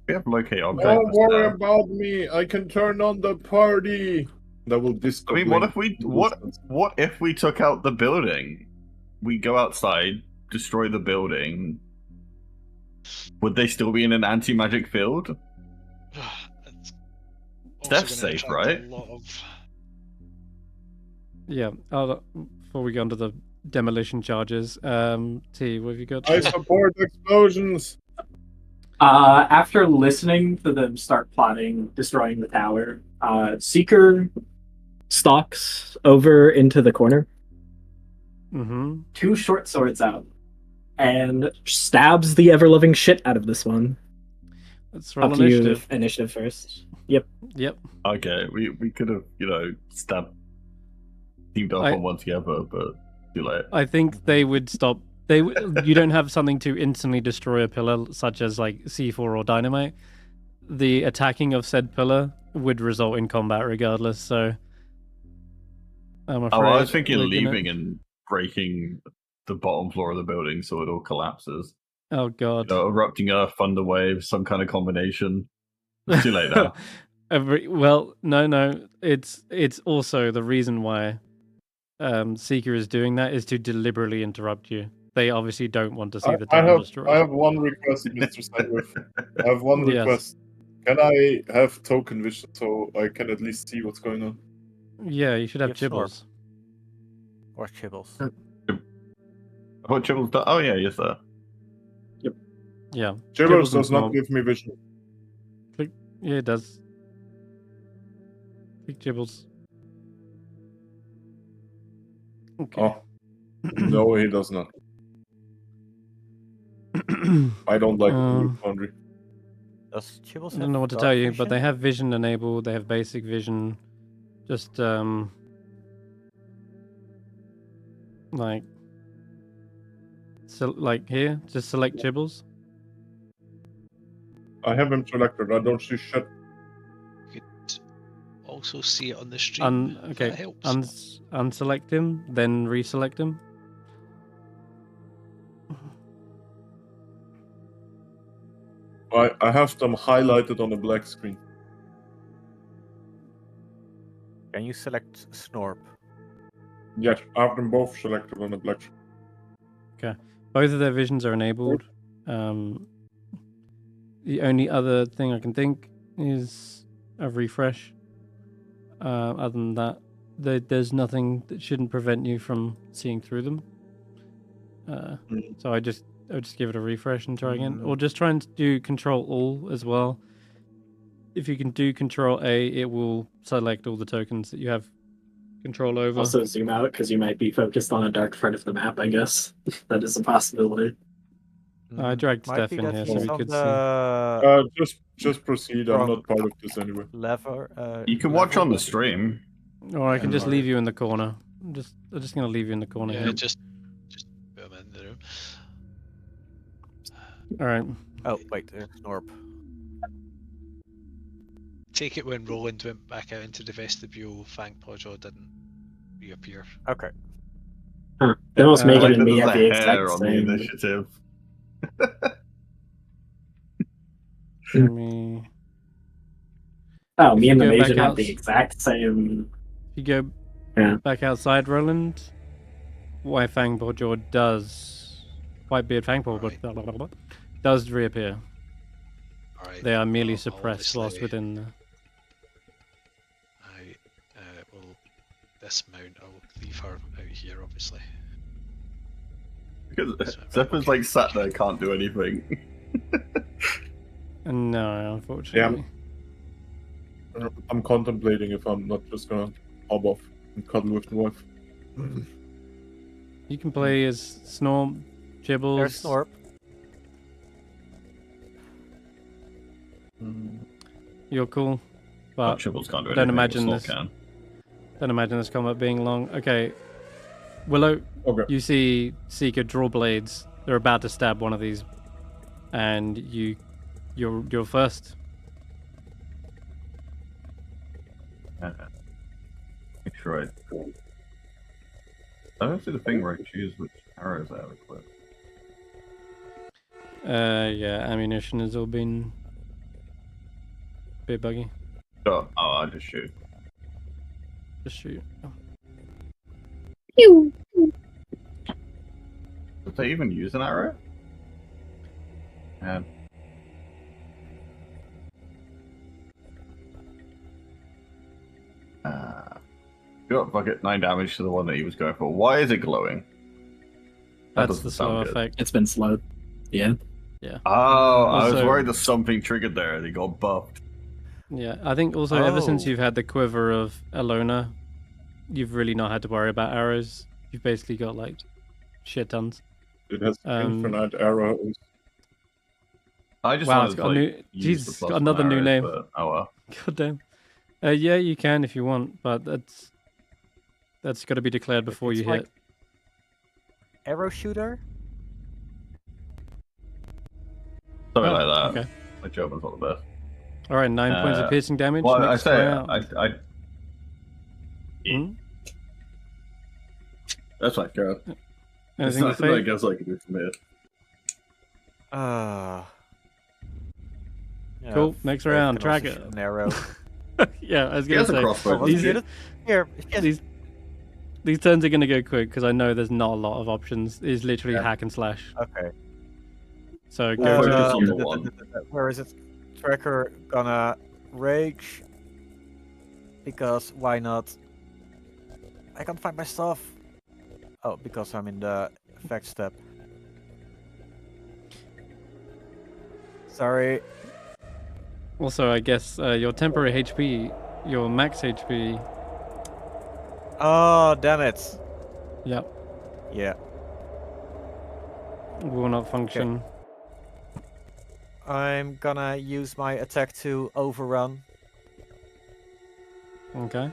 Speaker 3: We have locate objects.
Speaker 4: Don't worry about me. I can turn on the party. That will disco.
Speaker 3: I mean, what if we took out the building? We go outside, destroy the building. Would they still be in an anti-magic field? Steph's safe, right?
Speaker 1: Yeah. Before we go into the demolition charges, T, what have you got?
Speaker 4: I support explosions.
Speaker 7: After listening to them start plotting destroying the tower, Seeker stalks over into the corner. Two short swords out and stabs the ever-loving shit out of this one.
Speaker 1: Let's roll
Speaker 7: Up to you,
Speaker 1: initiative.
Speaker 7: initiative first. Yep.
Speaker 1: Yep.
Speaker 3: Okay, we could have, teamed up on one together, but too late.
Speaker 1: I think they would stop. You don't have something to instantly destroy a pillar, such as like C4 or dynamite. The attacking of said pillar would result in combat regardless. So, I'm afraid.
Speaker 3: I was thinking
Speaker 1: we're gonna-
Speaker 3: leaving and breaking the bottom floor of the building so it all collapses.
Speaker 1: Oh god.
Speaker 3: Erupting earth, thunder waves, some kind of combination. It's too late now.
Speaker 1: No. It's also the reason why Seeker is doing that is to deliberately interrupt you. They obviously don't want to see the town destroyed.
Speaker 4: I have one request, Mr. Senrith. I have one
Speaker 1: Yes.
Speaker 4: request. Can I have token vision so I can at least see what's going on?
Speaker 1: Yeah, you should have
Speaker 5: Give Snorp.
Speaker 1: Chibbles.
Speaker 5: Or Chibbles.
Speaker 3: I thought Chibbles done. Oh, yeah, yes, sir.
Speaker 1: Yeah.
Speaker 4: Gibbers
Speaker 1: and
Speaker 4: does not
Speaker 1: Snorp.
Speaker 4: give me vision.
Speaker 1: Yeah, it does. Click Chibbles. Okay.
Speaker 4: Oh. No, he does not. I don't like the Foundry.
Speaker 5: Does Chibbles
Speaker 1: I don't
Speaker 5: have
Speaker 1: know what to
Speaker 5: dark
Speaker 1: tell you, but
Speaker 5: vision?
Speaker 1: they have vision enabled. They have basic vision. Just like so, like here, just select Chibbles.
Speaker 4: I have him selected. I don't see shit.
Speaker 2: You could also see it on the stream. if
Speaker 1: Okay,
Speaker 2: that helps.
Speaker 1: unselect him, then reselect him.
Speaker 4: I have them highlighted on a black screen.
Speaker 5: Can you select Snorp?
Speaker 4: Yes, I have them both selected on a black screen.
Speaker 1: Both of their visions are enabled. The only other thing I can think is a refresh. Other than that, there's nothing that shouldn't prevent you from seeing through them. So I would just give it a refresh and try again, or just try and do Control All as well. If you can do Control A, it will select all the tokens that you have control over.
Speaker 7: Also zoom out because you might be focused on a dark part of the map, I guess. That is a possibility.
Speaker 1: I dragged
Speaker 5: Might
Speaker 1: Stef
Speaker 5: be
Speaker 1: in
Speaker 5: that
Speaker 1: here so
Speaker 5: he's
Speaker 1: we
Speaker 5: on
Speaker 1: could
Speaker 5: the
Speaker 4: Just proceed. I'm not part of this anyway.
Speaker 5: lever.
Speaker 3: You can watch on the stream.
Speaker 1: see. Or I can just leave you in the corner. I'm just gonna leave you in the corner.
Speaker 2: Yeah,
Speaker 1: here.
Speaker 2: just put them in the room.
Speaker 1: All right.
Speaker 5: Oh wait, Snorp.
Speaker 2: Take it when Roland went back out into the vestibule, Fang Pojo didn't reappear.
Speaker 5: Okay.
Speaker 7: Huh. They almost make
Speaker 3: Like
Speaker 7: it and me
Speaker 3: there's
Speaker 7: at
Speaker 3: a
Speaker 7: the
Speaker 3: hair
Speaker 7: exact
Speaker 3: on the
Speaker 7: same.
Speaker 3: initiative.
Speaker 1: Let me.
Speaker 7: Oh,
Speaker 1: If
Speaker 7: me
Speaker 1: you
Speaker 7: and the
Speaker 1: go
Speaker 7: Mage
Speaker 1: back
Speaker 7: have
Speaker 1: out-
Speaker 7: the exact same.
Speaker 1: If you go
Speaker 7: Yeah.
Speaker 1: back outside, Roland, Fang Pojo does. Whitebeard Fang Pojo
Speaker 2: Right.
Speaker 1: blah, blah, blah, blah, does reappear.
Speaker 2: Alright.
Speaker 1: They are merely
Speaker 2: I'll
Speaker 1: suppressed whilst
Speaker 2: obviously-
Speaker 1: within the.
Speaker 2: I will dismount. I'll leave her out here, obviously.
Speaker 3: Because Zephyr's like sat there, can't do anything.
Speaker 1: No, unfortunately.
Speaker 4: I'm contemplating if I'm not just gonna hop off and cuddle with the wife.
Speaker 1: You can play as Snorp, Gibbles.
Speaker 5: There's Snorp.
Speaker 1: You're cool, but
Speaker 3: Chibbles can't do
Speaker 1: don't
Speaker 3: anything.
Speaker 1: imagine
Speaker 3: but
Speaker 1: this.
Speaker 3: Snort can.
Speaker 1: don't imagine this combat being long. Okay, Willow,
Speaker 4: Okay.
Speaker 1: you see Seeker draw blades. They're about to stab one of these, and you're first.
Speaker 3: Make sure I don't see the thing where I choose which arrows I have equipped.
Speaker 1: Yeah, ammunition has all been a bit buggy.
Speaker 3: Oh, I just shoot.
Speaker 1: Just shoot.
Speaker 3: Did they even use an arrow? Man. Got bucket 9 damage to the one that he was going for. Why is it glowing? That
Speaker 1: That's
Speaker 3: doesn't
Speaker 1: the
Speaker 3: sound
Speaker 1: slow
Speaker 3: good.
Speaker 1: effect.
Speaker 7: It's been slowed. Yeah.
Speaker 3: Oh, I was
Speaker 1: Also-
Speaker 3: worried that something triggered there and he got buffed.
Speaker 1: Yeah, I think also ever since
Speaker 5: Oh.
Speaker 1: you've had the quiver of Alona, you've really not had to worry about arrows. You've basically got like shit tons.
Speaker 4: It has
Speaker 1: Um,
Speaker 4: infinite arrows.
Speaker 3: I just
Speaker 1: Wow,
Speaker 3: wanted
Speaker 1: it's
Speaker 3: to
Speaker 1: got a
Speaker 3: like,
Speaker 1: new.
Speaker 3: use
Speaker 1: Jeez,
Speaker 3: the
Speaker 1: it's
Speaker 3: plus
Speaker 1: got
Speaker 3: one
Speaker 1: another new
Speaker 3: arrows,
Speaker 1: name.
Speaker 3: but, oh well.
Speaker 1: God damn. Yeah, you can if you want, but that's got to be declared before
Speaker 5: It's
Speaker 1: you
Speaker 5: like
Speaker 1: hit.
Speaker 5: arrow shooter?
Speaker 3: Something
Speaker 1: Oh,
Speaker 3: like that.
Speaker 1: okay.
Speaker 3: My German's not the best.
Speaker 1: All right, 9 points of piercing damage.
Speaker 3: Well, I
Speaker 1: Next
Speaker 3: say,
Speaker 1: try out.
Speaker 3: Yeah. That's fine, go. It's
Speaker 1: Anything to
Speaker 3: nothing I
Speaker 1: say?
Speaker 3: guess I can do from here.
Speaker 5: Yeah,
Speaker 1: Cool. Next
Speaker 5: Dave
Speaker 1: round,
Speaker 5: can also
Speaker 1: track it.
Speaker 5: shoot an arrow.
Speaker 1: Yeah, I was
Speaker 3: He
Speaker 1: gonna
Speaker 3: has a
Speaker 1: say
Speaker 3: crossbow.
Speaker 5: Oh,
Speaker 3: These-
Speaker 5: let's get it. Here, yes.
Speaker 1: these turns are gonna go quick because I know there's not a lot of options. It's literally hack and slash.
Speaker 5: Okay.
Speaker 1: So go
Speaker 3: We'll
Speaker 1: to
Speaker 3: focus on the one.
Speaker 5: Where is it? Tracker gonna rage. Because why not? I can't find my stuff. Oh, because I'm in the effect step. Sorry.
Speaker 1: Also, I guess your temporary HP, your max HP.
Speaker 5: Oh, damn it.
Speaker 1: Yep,
Speaker 5: Yeah.
Speaker 1: will not function.
Speaker 5: I'm gonna use my attack to overrun.
Speaker 1: Okay.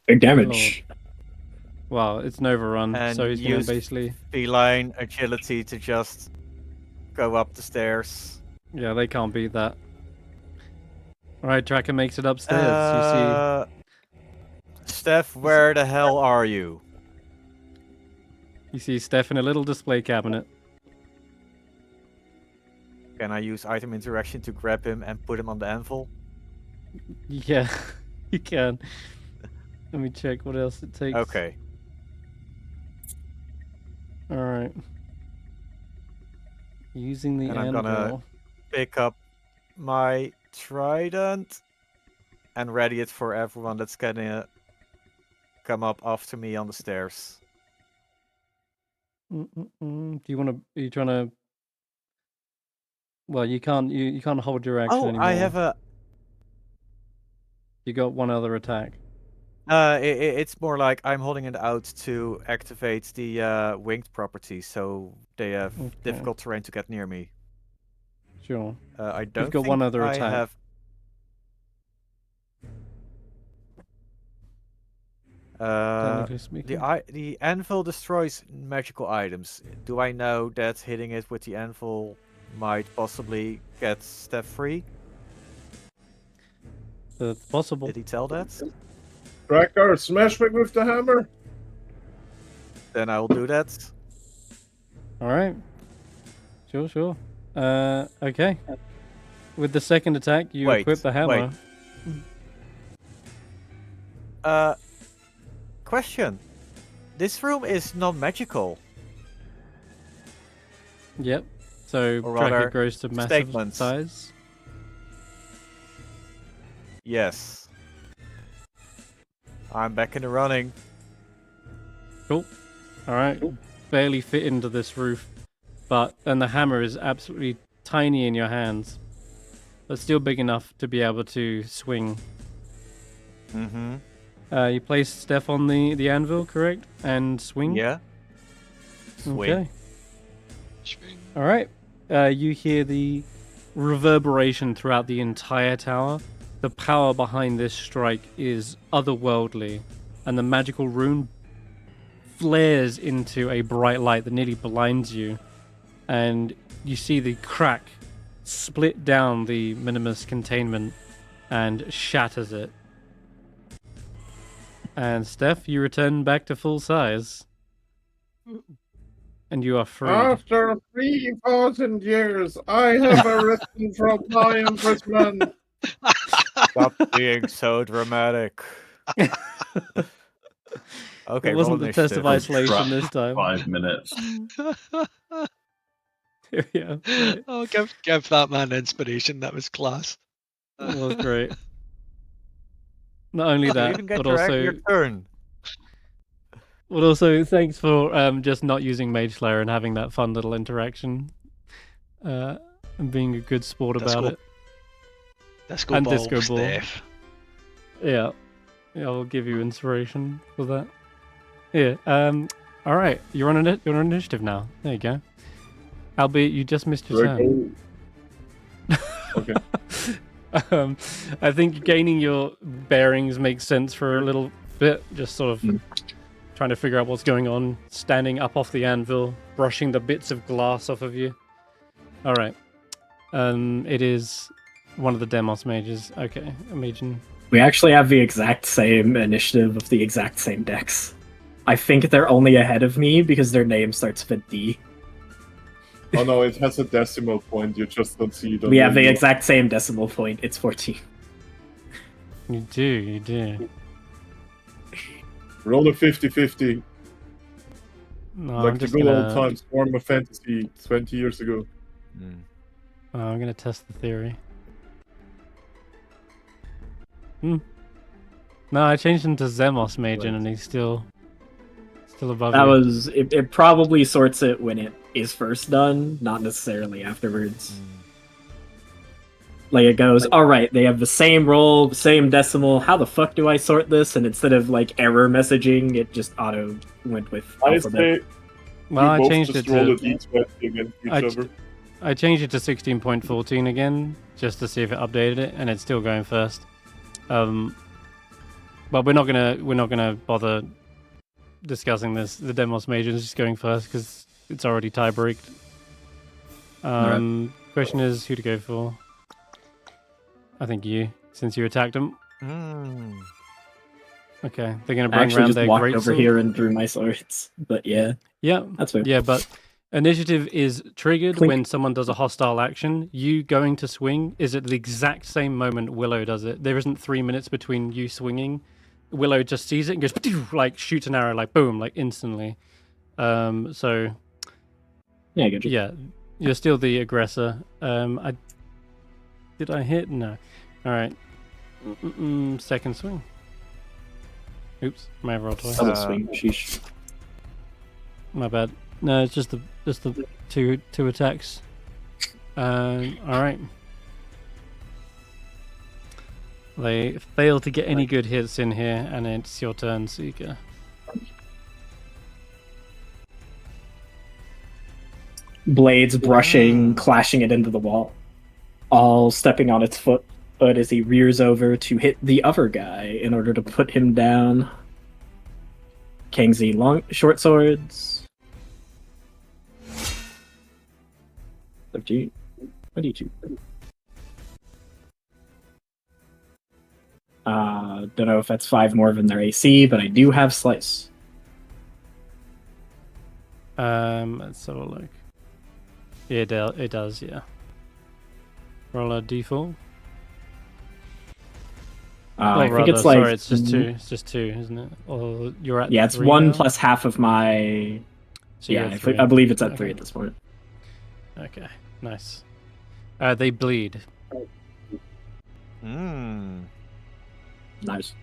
Speaker 7: Big damage.
Speaker 1: Well, it's an overrun,
Speaker 5: And
Speaker 1: so he's gonna
Speaker 5: use
Speaker 1: basically.
Speaker 5: feline agility to just go up the stairs.
Speaker 1: Yeah, they can't beat that. All right, Tracker makes it upstairs.
Speaker 5: Steph, where the hell are you?
Speaker 1: You see Stef in a little display cabinet.
Speaker 5: Can I use item interaction to grab him and put him on the anvil?
Speaker 1: Yeah, you can. Let me check what else it takes.
Speaker 5: Okay.
Speaker 1: All right. Using the
Speaker 5: And I'm
Speaker 1: anvil.
Speaker 5: gonna pick up my trident and ready it for everyone that's gonna come up after me on the stairs.
Speaker 1: Do you want to? Are you trying to? Well, you can't. You can't hold your action
Speaker 5: Oh,
Speaker 1: anymore.
Speaker 5: I have a.
Speaker 1: You got one other attack.
Speaker 5: It's more like I'm holding it out to activate the winged property, so they have
Speaker 1: Okay.
Speaker 5: difficult terrain to get near me.
Speaker 1: Sure.
Speaker 5: I don't
Speaker 1: got
Speaker 5: think
Speaker 1: one other
Speaker 5: I
Speaker 1: attack.
Speaker 5: have.
Speaker 1: Technically speaking.
Speaker 5: The anvil destroys magical items. Do I know that hitting it with the anvil might possibly get Steph free?
Speaker 1: It's possible.
Speaker 5: Did he tell that?
Speaker 4: Tracker, smash me with the hammer.
Speaker 5: Then I will do that.
Speaker 1: All right. Sure. Okay. With the second attack, you equip the hammer.
Speaker 5: Question. This room is not magical.
Speaker 1: Yep. So
Speaker 5: Or
Speaker 1: Tracker
Speaker 5: rather,
Speaker 1: grows to massive
Speaker 5: statements.
Speaker 1: size.
Speaker 5: Yes. I'm back in the running.
Speaker 1: Cool. All right. Barely fit into this roof, and the hammer is absolutely tiny in your hands, but still big enough to be able to swing.
Speaker 5: Mm-hmm.
Speaker 1: You place Steph on the anvil, correct? And swing?
Speaker 5: Yeah. Swing.
Speaker 1: Okay.
Speaker 2: Swing.
Speaker 1: All right. You hear the reverberation throughout the entire tower. The power behind this strike is otherworldly, and the magical rune flares into a bright light that nearly blinds you, and you see the crack split down the minimus containment and shatters it. And Steph, you return back to full size. And you are free.
Speaker 4: After 3,000 years, I have arisen from my imprisonment.
Speaker 5: Stop being so dramatic. Okay,
Speaker 1: It wasn't
Speaker 5: roll
Speaker 1: the test of
Speaker 5: initiative.
Speaker 1: isolation this time.
Speaker 3: 5 minutes.
Speaker 1: Yeah, right.
Speaker 2: Oh, give that man inspiration. That was class.
Speaker 1: That was great. Not only
Speaker 5: You
Speaker 1: that,
Speaker 5: even get
Speaker 1: but
Speaker 5: your turn.
Speaker 1: also thanks for just not using Mage Slayer and having that fun little interaction, and being a good sport about it.
Speaker 2: Disco
Speaker 1: And
Speaker 2: ball,
Speaker 1: disco ball.
Speaker 2: Steph.
Speaker 1: Yeah, I'll give you inspiration for that. Yeah. All right, you're on initiative now. There you go. Albeit you just missed your turn.
Speaker 4: Okay.
Speaker 1: I think gaining your bearings makes sense for a little bit. Just sort of trying to figure out what's going on. Standing up off the anvil, brushing the bits of glass off of you. All right. It is one of the Demos mages. Okay, imagine.
Speaker 7: We actually have the exact same initiative of the exact same decks. I think they're only ahead of me because their name starts with a D.
Speaker 4: Oh no, it has a decimal point. You just don't see it.
Speaker 7: We have the exact same decimal point. It's 14.
Speaker 1: You do.
Speaker 4: Roll a 50-50.
Speaker 1: No,
Speaker 4: Like
Speaker 1: I'm
Speaker 4: the
Speaker 1: just
Speaker 4: good
Speaker 1: gonna...
Speaker 4: old times, Warhammer Fantasy 20 years ago.
Speaker 1: I'm gonna test the theory. No, I changed him to Zemos Magen, and he's still above
Speaker 7: That
Speaker 1: you.
Speaker 7: was it. Probably sorts it when it is first done, not necessarily afterwards. Like it goes, all right, they have the same roll, the same decimal. How the fuck do I sort this? And instead of like error messaging, it just auto went with
Speaker 4: I
Speaker 7: alphabet.
Speaker 4: say
Speaker 1: Well, I
Speaker 4: both
Speaker 1: changed
Speaker 4: just
Speaker 1: it
Speaker 4: roll a
Speaker 1: to
Speaker 4: d20 against each other.
Speaker 1: I changed it to 16.14 again, just to see if it updated it, and it's still going first. But we're not gonna bother discussing this. The Demos Magen is just going first because it's already tie-breaked. Question is who to go for. I think you, since you attacked him. Okay, they're gonna
Speaker 7: I
Speaker 1: bring
Speaker 7: actually
Speaker 1: around
Speaker 7: just
Speaker 1: their
Speaker 7: walked
Speaker 1: great
Speaker 7: over here and drew my swords. But yeah, that's fair.
Speaker 1: Yeah, but initiative is triggered when someone does a hostile action. You going to swing is at the exact same moment Willow does it. There isn't 3 minutes between you swinging. Willow just sees it and goes like shoots an arrow like boom, like instantly. So
Speaker 7: yeah, good.
Speaker 1: Yeah, you're still the aggressor. Did I hit? No. All right. Second swing. Oops, may have rolled twice.
Speaker 7: Double swing. Sheesh.
Speaker 1: My bad. No, it's just the two attacks. All right. They fail to get any good hits in here, and it's your turn, Seeker.
Speaker 7: Blades brushing, clashing it into the wall. All stepping on its foot as he rears over to hit the other guy in order to put him down. Kingsley short swords. 13. 22. Don't know if that's 5 more than their AC, but I do have slice.
Speaker 1: Let's have a look. Yeah, it does, yeah. Roll a d4.
Speaker 7: I think
Speaker 1: rather,
Speaker 7: it's like...
Speaker 1: Sorry, it's just 2. It's just 2, isn't it? Or you're at
Speaker 7: Yeah, it's
Speaker 1: 3
Speaker 7: 1
Speaker 1: now?
Speaker 7: plus half of my...
Speaker 1: So
Speaker 7: yeah,
Speaker 1: you're at 3.
Speaker 7: I believe it's at 3 at this point.
Speaker 1: Okay, nice. They bleed.
Speaker 7: Nice.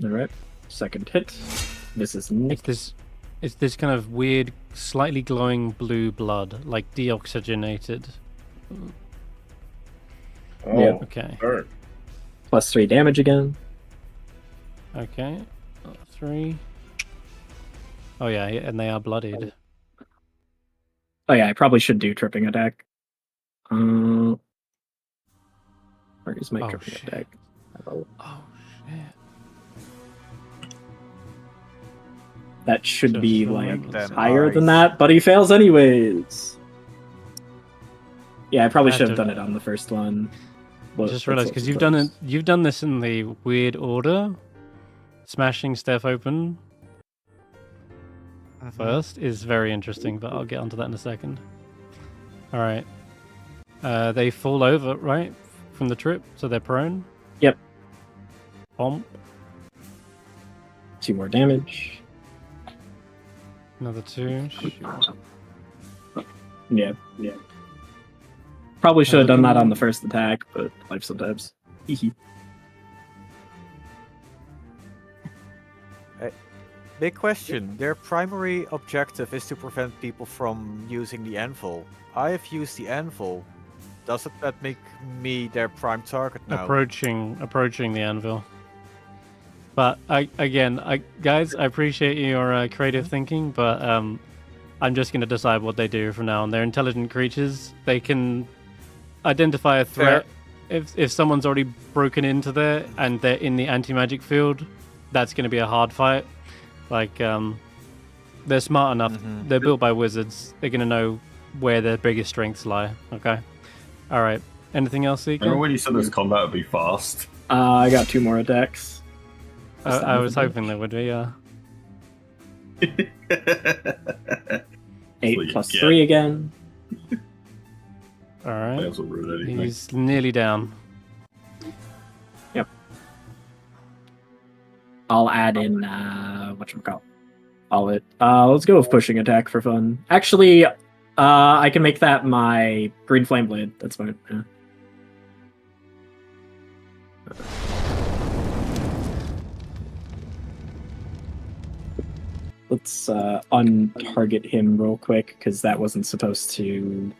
Speaker 7: Alright. Second hit. This is Nick.
Speaker 1: It's this kind of weird, slightly glowing blue blood, like deoxygenated.
Speaker 4: Oh,
Speaker 7: Yeah.
Speaker 1: Okay.
Speaker 4: Sure.
Speaker 7: Plus 3 damage again.
Speaker 1: Okay. 3. Oh yeah, and they are bloodied.
Speaker 7: Oh yeah, I probably should do tripping attack. Where is my tripping
Speaker 1: shit.
Speaker 7: attack?
Speaker 1: Oh shit.
Speaker 7: That should
Speaker 1: Just
Speaker 7: be
Speaker 1: like
Speaker 7: like
Speaker 5: them
Speaker 7: higher than
Speaker 5: eyes.
Speaker 7: that, but he fails anyways. Yeah, I probably
Speaker 1: I
Speaker 7: should have
Speaker 1: don't-
Speaker 7: done it on the first one. But
Speaker 1: Just
Speaker 7: that's
Speaker 1: realized
Speaker 7: also
Speaker 1: because you've
Speaker 7: close.
Speaker 1: done it. You've done this in the weird order. Smashing Stef open first is very interesting, but I'll get onto that in a second. All right. They fall over right from the trip, so they're prone.
Speaker 7: Yep.
Speaker 1: Bomb.
Speaker 7: 2 more damage.
Speaker 1: Another 2.
Speaker 7: Yeah. Probably should have done that on the first attack, but life sometimes.
Speaker 5: Big question. Their primary objective is to prevent people from using the anvil. I have used the anvil. Doesn't that make me their prime target now?
Speaker 1: Approaching the anvil. But guys, I appreciate your creative thinking, but I'm just going to decide what they do from now on. They're intelligent creatures. They can identify a threat. If someone's already broken into there and they're in the anti-magic field, that's going to be a hard fight. Like, they're smart enough.
Speaker 5: Mhm.
Speaker 1: They're built by wizards. They're going to know where their biggest strengths lie. Okay. All right. Anything else, Seeker?
Speaker 3: Remember when you said this combat would be fast?
Speaker 7: I got 2 more attacks.
Speaker 1: I was hoping there would be,
Speaker 7: 8
Speaker 3: Well,
Speaker 7: plus
Speaker 3: yeah.
Speaker 7: 3 again.
Speaker 1: All right.
Speaker 3: That doesn't ruin anything.
Speaker 1: He's nearly down.
Speaker 7: I'll add in whatchamacallit. Let's go with pushing attack for fun. Actually, I can make that my green flame blade. That's fine. Yeah. Let's untarget him real quick because that wasn't supposed to.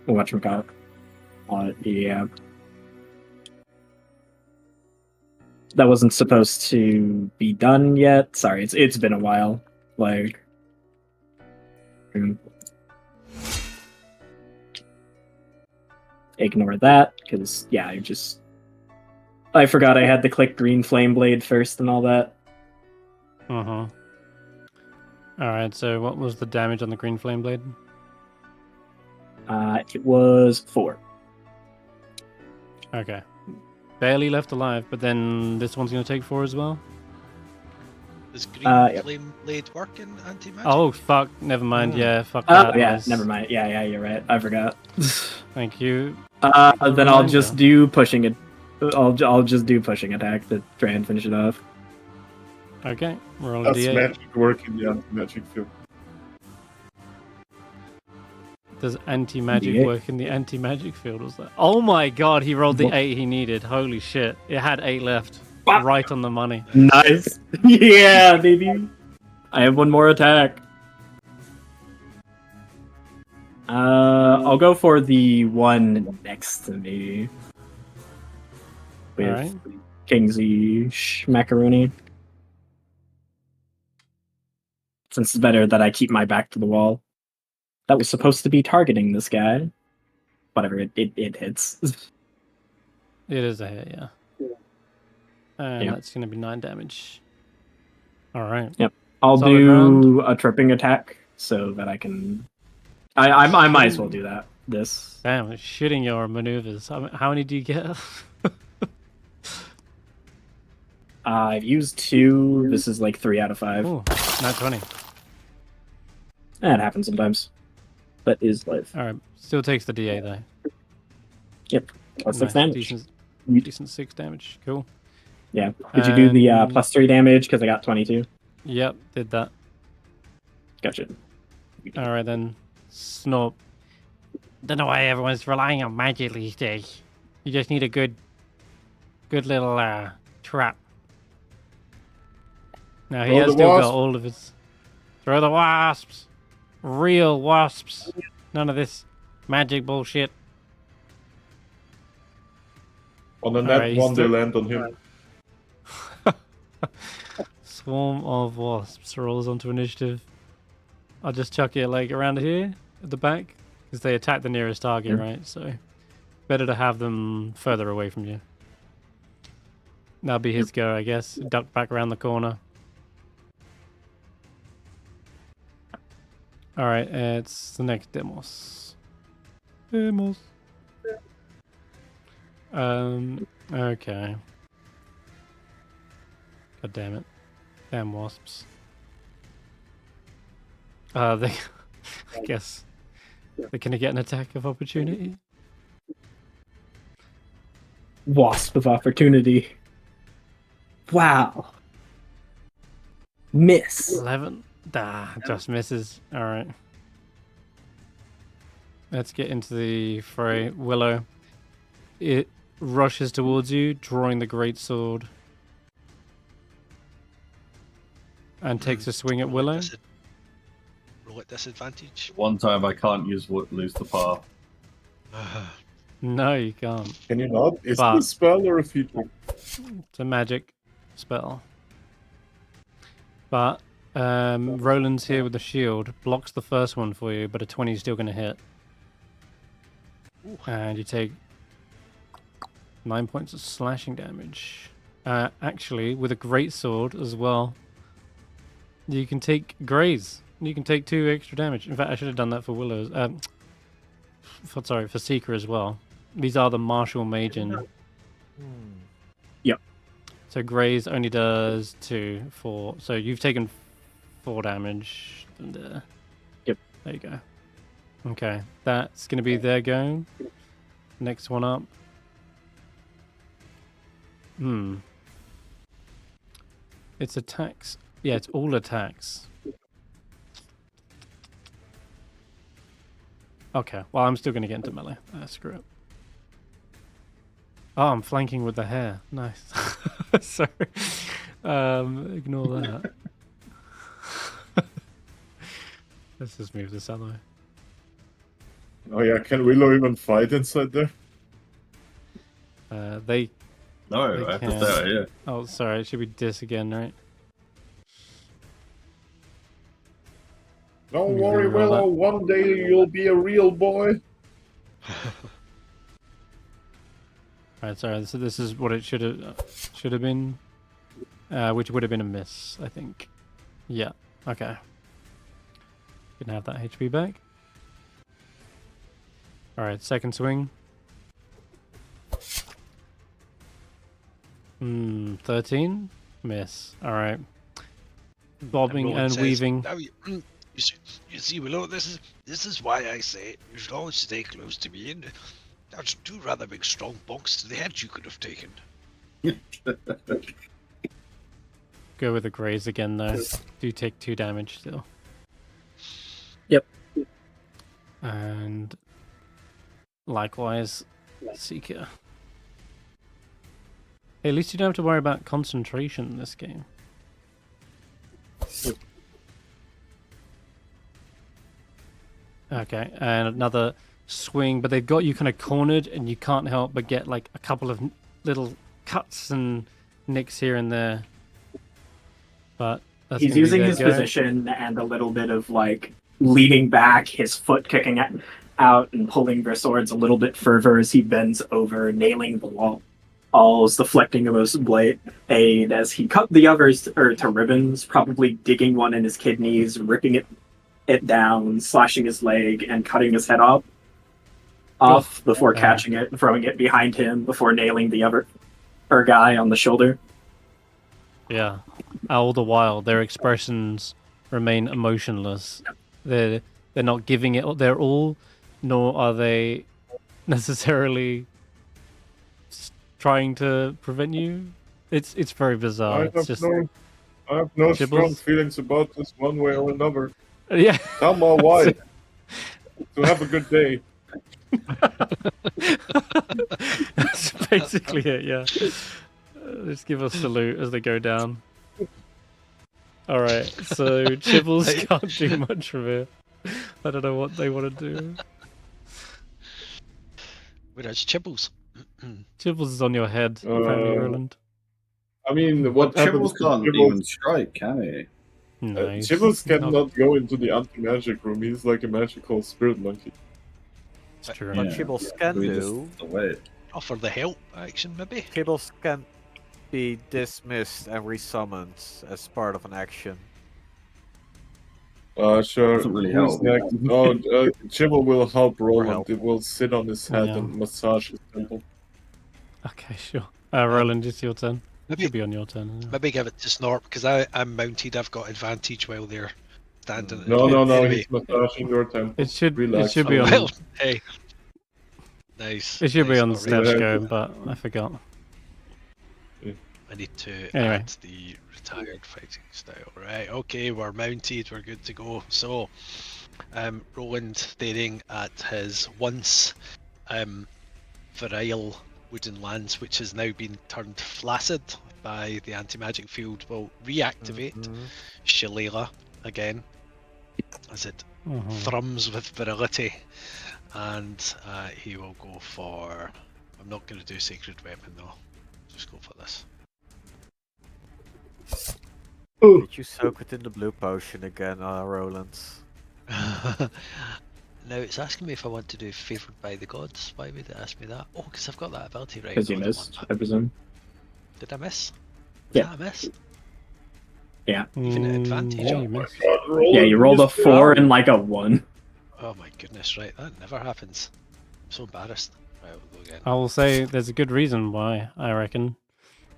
Speaker 7: Whatchamacallit. Yeah. That wasn't supposed to be done yet. Sorry, it's been a while. Like, ignore that because yeah, I forgot I had to click green flame blade first and all that.
Speaker 1: All right. So what was the damage on the green flame blade?
Speaker 7: It was 4.
Speaker 1: Okay. Barely left alive, but then this one's going to take 4 as well?
Speaker 2: Does green
Speaker 7: Yep.
Speaker 2: flame blade work in anti-magic?
Speaker 1: Oh, fuck. Never mind.
Speaker 5: Hmm.
Speaker 1: Yeah, fuck
Speaker 7: Oh
Speaker 1: that.
Speaker 7: yeah,
Speaker 1: noise.
Speaker 7: never mind. Yeah, you're right. I forgot.
Speaker 1: Thank you.
Speaker 7: Then I'll
Speaker 1: Reminder.
Speaker 7: just do pushing it. I'll just do pushing attack to try and finish it off.
Speaker 1: Okay. Roll a
Speaker 4: That's
Speaker 1: D8.
Speaker 4: magic work in the anti-magic field.
Speaker 1: Does anti-magic
Speaker 7: D8.
Speaker 1: work in the anti-magic field? Was that? Oh my god, he rolled the
Speaker 7: What?
Speaker 1: 8 he needed. Holy shit. It had 8 left.
Speaker 7: Wow.
Speaker 1: Right on the money.
Speaker 7: Nice. Yeah, baby. I have 1 more attack. I'll go for the one next to me. With
Speaker 1: Alright.
Speaker 7: Kingsley Macaroni. Since it's better that I keep my back to the wall. That was supposed to be targeting this guy. Whatever, it hits.
Speaker 1: It is a hit, yeah. And
Speaker 7: Yeah.
Speaker 1: that's going to be 9 damage. Alright.
Speaker 7: I'll
Speaker 1: Solid
Speaker 7: do
Speaker 1: round.
Speaker 7: a tripping attack so that I can. I might as well do that. This.
Speaker 1: Damn, it's shitting your maneuvers. How many do you get?
Speaker 7: I've used 2. This is like 3 out of 5.
Speaker 1: Ooh, not 20.
Speaker 7: That happens sometimes. That is life.
Speaker 1: Alright, still takes the D8 though.
Speaker 7: Yep. Plus 6
Speaker 1: Nice,
Speaker 7: damage.
Speaker 1: Decent 6 damage. Cool.
Speaker 7: Yeah. Did you do the
Speaker 1: And-
Speaker 7: plus 3 damage? Because I got 22.
Speaker 1: Yep, did that.
Speaker 7: Gotcha.
Speaker 1: Alright then. Snort. Don't know why everyone's relying on magic these days. You just need a good little trap. Now he
Speaker 4: Throw
Speaker 1: has
Speaker 4: the
Speaker 1: still got
Speaker 4: wasp.
Speaker 1: all of his. Throw the wasps. Real wasps. None of this magic bullshit.
Speaker 4: On the
Speaker 1: Alright,
Speaker 4: net
Speaker 1: he's
Speaker 4: one, they
Speaker 1: still-
Speaker 4: land on him.
Speaker 1: Swarm of wasps rolls onto initiative. I'll just chuck it like around here at the back because they attack the nearest target,
Speaker 7: Yep.
Speaker 1: right? So better to have them further away from you. That'll be his go, I guess. Duck back around the corner. All right, it's the next Demos. Okay. God damn it. Damn wasps. They I guess they're gonna get an attack of opportunity.
Speaker 7: Wasp of opportunity. Wow. Miss.
Speaker 1: 11. Just misses. Alright. Let's get into the fray. Willow. It rushes towards you, drawing the great sword. And takes a swing at Willow.
Speaker 2: Roll at disadvantage.
Speaker 3: One time I can't lose the path.
Speaker 1: No, you can't.
Speaker 4: Can you not? Is
Speaker 1: But-
Speaker 4: it a spell or a feature?
Speaker 1: It's a magic spell. But Roland's here with the shield. Blocks the first one for you, but a 20 is still going to hit. And you take 9 points of slashing damage. Actually, with a great sword as well, you can take graze. You can take 2 extra damage. In fact, I should have done that for Willow's. For Seeker as well. These are the martial magen.
Speaker 7: Yep.
Speaker 1: So graze only does 2, 4. So you've taken 4 damage. And,
Speaker 7: Yep.
Speaker 1: There you go. Okay, that's going to be their go. Next one up. It's attacks. Yeah, it's all attacks. Okay, well, I'm still going to get into melee. Screw it. Oh, I'm flanking with the hair. Nice. Sorry. Ignore that. Let's just move this other way.
Speaker 4: Oh yeah, can Willow even fight inside there?
Speaker 1: They
Speaker 3: No,
Speaker 1: They
Speaker 3: I have to
Speaker 1: can.
Speaker 3: stay out here.
Speaker 1: Oh, sorry. It should be this again, right?
Speaker 4: Don't
Speaker 1: You
Speaker 4: worry,
Speaker 1: can roll
Speaker 4: Willow. One day you'll be a real boy.
Speaker 1: Alright, sorry. So this is what it should have been, which would have been a miss, I think. Yeah. Okay. Can have that HP back. All right. Second swing. 13 miss. All right. Bobbing
Speaker 2: Roland
Speaker 1: and
Speaker 2: says,
Speaker 1: weaving.
Speaker 2: "Now you see, Willow, this is why I say you should always stay close to me. And that's 2 rather big strong bonks to the head you could have taken."
Speaker 1: Go with the graze again, though. Do take 2 damage still.
Speaker 7: Yep.
Speaker 1: And likewise, Seeker. Hey, at least you don't have to worry about concentration in this game. Okay, and another swing, but they've got you kind of cornered, and you can't help but get like a couple of little cuts and nicks here and there. But that's
Speaker 7: He's
Speaker 1: gonna be
Speaker 7: using
Speaker 1: their
Speaker 7: his
Speaker 1: go.
Speaker 7: position and a little bit of like leaning back, his foot kicking out and pulling their swords a little bit further as he bends over, nailing the wall. All's deflecting of his blade as he cut the others to ribbons, probably digging one in his kidneys, ripping it down, slashing his leg, and cutting his head off before catching it, throwing it behind him, before nailing the other guy on the shoulder.
Speaker 1: Yeah. All the while, their expressions remain emotionless. They're not giving it their all, nor are they necessarily trying to prevent you. It's very bizarre. It's just
Speaker 4: I have no strong
Speaker 1: Chibbles?
Speaker 4: feelings about this one way or another.
Speaker 1: yeah.
Speaker 4: Tell my wife to have a good day.
Speaker 1: That's basically it. Yeah. Just give us a salute as they go down. All right. So Chibbles can't do much from here. I don't know what they want to do.
Speaker 2: Whereas Chibbles.
Speaker 1: Chibbles is on your head, apparently, Roland.
Speaker 4: I mean, what happens
Speaker 3: Chibbles
Speaker 4: to
Speaker 3: can't
Speaker 4: Chibbles?
Speaker 3: even strike, can he?
Speaker 1: No, he's
Speaker 4: Chibbles
Speaker 1: not-
Speaker 4: cannot go into the anti-magic room. He's like a magical spirit monkey.
Speaker 1: It's true.
Speaker 5: What
Speaker 3: Yeah.
Speaker 5: Chibbles can
Speaker 3: So he just
Speaker 5: do,
Speaker 3: away.
Speaker 2: Offer the help action, maybe.
Speaker 5: Chibbles can be dismissed and resummoned as part of an action.
Speaker 4: Sure.
Speaker 3: Doesn't really
Speaker 4: Who's
Speaker 3: help.
Speaker 4: next? Oh, Chibble will help Roland.
Speaker 5: help.
Speaker 4: It will sit on his head
Speaker 1: Yeah.
Speaker 4: and massage his temple.
Speaker 1: Okay, sure. Roland, it's your turn.
Speaker 2: Maybe
Speaker 1: Should be on your turn. isn't it?
Speaker 2: maybe give it to Snorp because I'm mounted. I've got advantage while they're standing.
Speaker 4: No,
Speaker 2: Anyway,
Speaker 4: he's massaging your temple.
Speaker 1: It should
Speaker 4: Relax.
Speaker 1: be on.
Speaker 2: well, hey, nice.
Speaker 1: It should be
Speaker 2: nice,
Speaker 1: on
Speaker 2: not really.
Speaker 1: Stef's go, but I forgot.
Speaker 2: I need to
Speaker 1: Anyway.
Speaker 2: add the retired fighting style. Right, okay, we're mounted, we're good to go. So, Roland staring at his once virile wooden lance, which has now been turned flaccid by the anti-magic field, will reactivate Shillelagh again as it thrums with virility, and he will go for. I'm not going to do sacred weapon though. Just go for this.
Speaker 7: Ooh.
Speaker 5: Did you soak it in the blue potion again, Roland?
Speaker 2: Now it's asking me if I want to do favoured by the gods. Why would it ask me that? Oh, because I've got that ability right.
Speaker 7: Because you
Speaker 2: No, I don't want
Speaker 7: missed,
Speaker 2: that.
Speaker 7: I presume.
Speaker 2: Did I miss?
Speaker 7: Yeah.
Speaker 2: Did I miss?
Speaker 7: Yeah.
Speaker 2: Even at advantage.
Speaker 1: Yeah,
Speaker 2: Oh,
Speaker 1: you missed.
Speaker 7: Yeah, you rolled a 4 and like a 1.
Speaker 2: oh my goodness, right. That never happens. I'm so embarrassed. Right, we'll go again.
Speaker 1: I will say there's a good reason why, I reckon.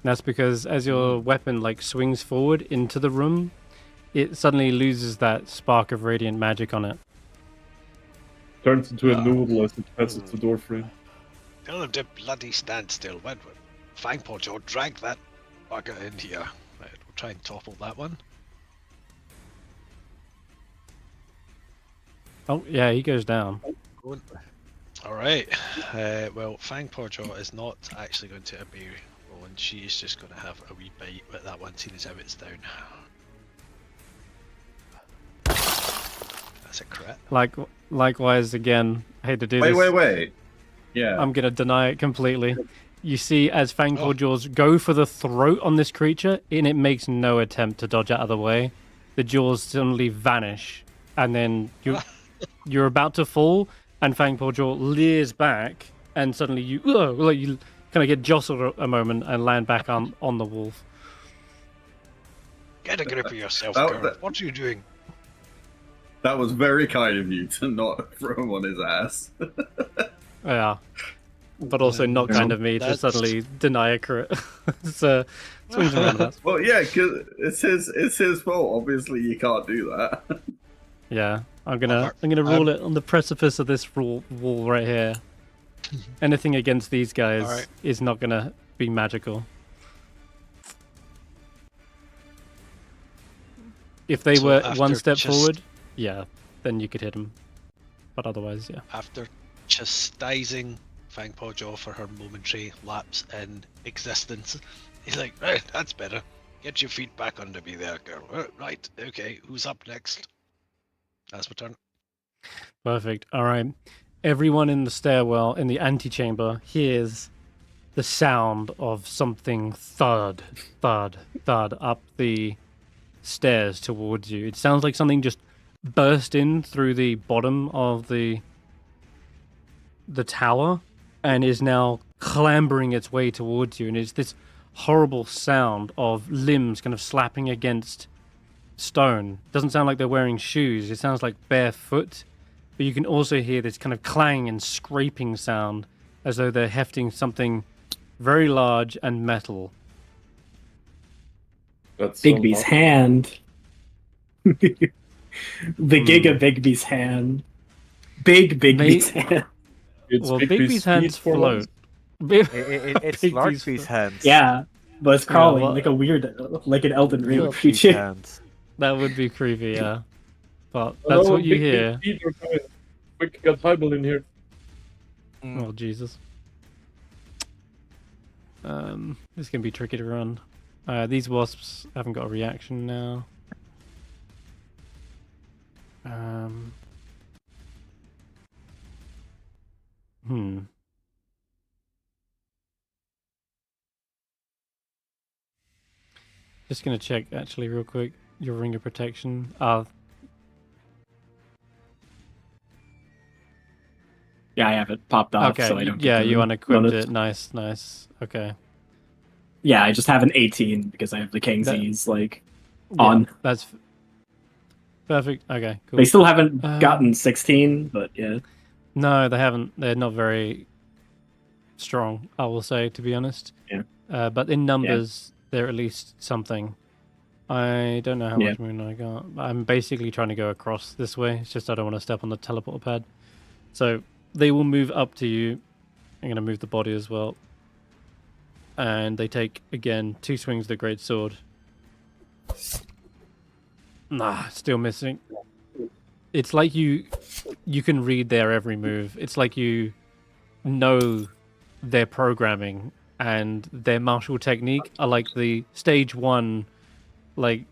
Speaker 1: That's because as your weapon like swings forward into the room, it suddenly loses that spark of radiant magic on it.
Speaker 4: Turns into a noodle as it passes the door frame.
Speaker 2: Tell them to bloody stand still. When Fangpaw Jaw, drag that bugger in here. Right, we'll try and topple that one.
Speaker 1: Oh, yeah, he goes down.
Speaker 2: Alright, well, Fangpaw Jaw is not actually going to obey Roland. She is just going to have a wee bite with that one, seeing as how it's down. That's a crit.
Speaker 1: Likewise, again, I hate to do this.
Speaker 3: Wait. Yeah.
Speaker 1: I'm going to deny it completely. You see, as Fangpaw Jaws go for the throat on this creature, and it makes no attempt to dodge out of the way, the jaws suddenly vanish, and then you're about to fall, and Fangpaw Jaw leers back, and suddenly you kind of get jostled a moment and land back on the wolf.
Speaker 2: Get a grip of yourself, girl. What are you doing?
Speaker 3: That was very kind of you to not throw him on his ass.
Speaker 1: Yeah. But also not kind of me to suddenly deny a crit. It's swings and roundabouts.
Speaker 3: Well, yeah, because it's his fault. Obviously, you can't do that.
Speaker 1: Yeah, I'm gonna rule it on the precipice of this wall right here. Anything against these guys is not gonna be magical. If they were one step forward, yeah, then you could hit them. But otherwise, yeah.
Speaker 2: After chastising Fangpaw Jaw for her momentary lapse in existence, he's like, right, that's better. Get your feet back under me there, girl. Right, okay, who's up next? That's my turn.
Speaker 1: Perfect. All right. Everyone in the stairwell, in the antechamber, hears the sound of something thud, thud, thud up the stairs towards you. It sounds like something just burst in through the bottom of the tower and is now clambering its way towards you. And it's this horrible sound of limbs kind of slapping against stone. Doesn't sound like they're wearing shoes. It sounds like barefoot. But you can also hear this kind of clang and scraping sound as though they're hefting something very large and metal.
Speaker 4: That's
Speaker 7: Bigby's hand. The Giga Bigby's hand. Bigby's hand.
Speaker 1: Well, Bigby's hands float.
Speaker 5: It's Larkby's hands.
Speaker 7: Yeah, but it's crawling like a weird, like an Elden Ring creature.
Speaker 5: Hands.
Speaker 1: That would be creepy, yeah. But that's what you hear.
Speaker 4: Quick, got Hybel in here.
Speaker 1: Oh, Jesus. This can be tricky to run. These wasps haven't got a reaction now. Just gonna check actually real quick your ring of protection.
Speaker 7: Yeah, I have it popped off,
Speaker 1: okay.
Speaker 7: so I don't.
Speaker 1: Yeah,
Speaker 7: get
Speaker 1: you unequipped
Speaker 7: bonus.
Speaker 1: it. Nice. Okay.
Speaker 7: Yeah, I just have an 18 because I have the Kingsies
Speaker 1: Yeah,
Speaker 7: on.
Speaker 1: That's perfect. Okay, cool.
Speaker 7: They still haven't gotten 16, but yeah.
Speaker 1: No, they haven't. They're not very strong, I will say, to be honest.
Speaker 7: Yeah.
Speaker 1: But in numbers, they're at least something. I don't know how much moon I got. I'm basically trying to go across this way. It's just I don't want to step on the teleporter pad. So they will move up to you. I'm going to move the body as well. And they take, again, 2 swings of the great sword. Nah, still missing. It's like you can read their every move. It's like you know their programming and their martial technique are like the stage 1 like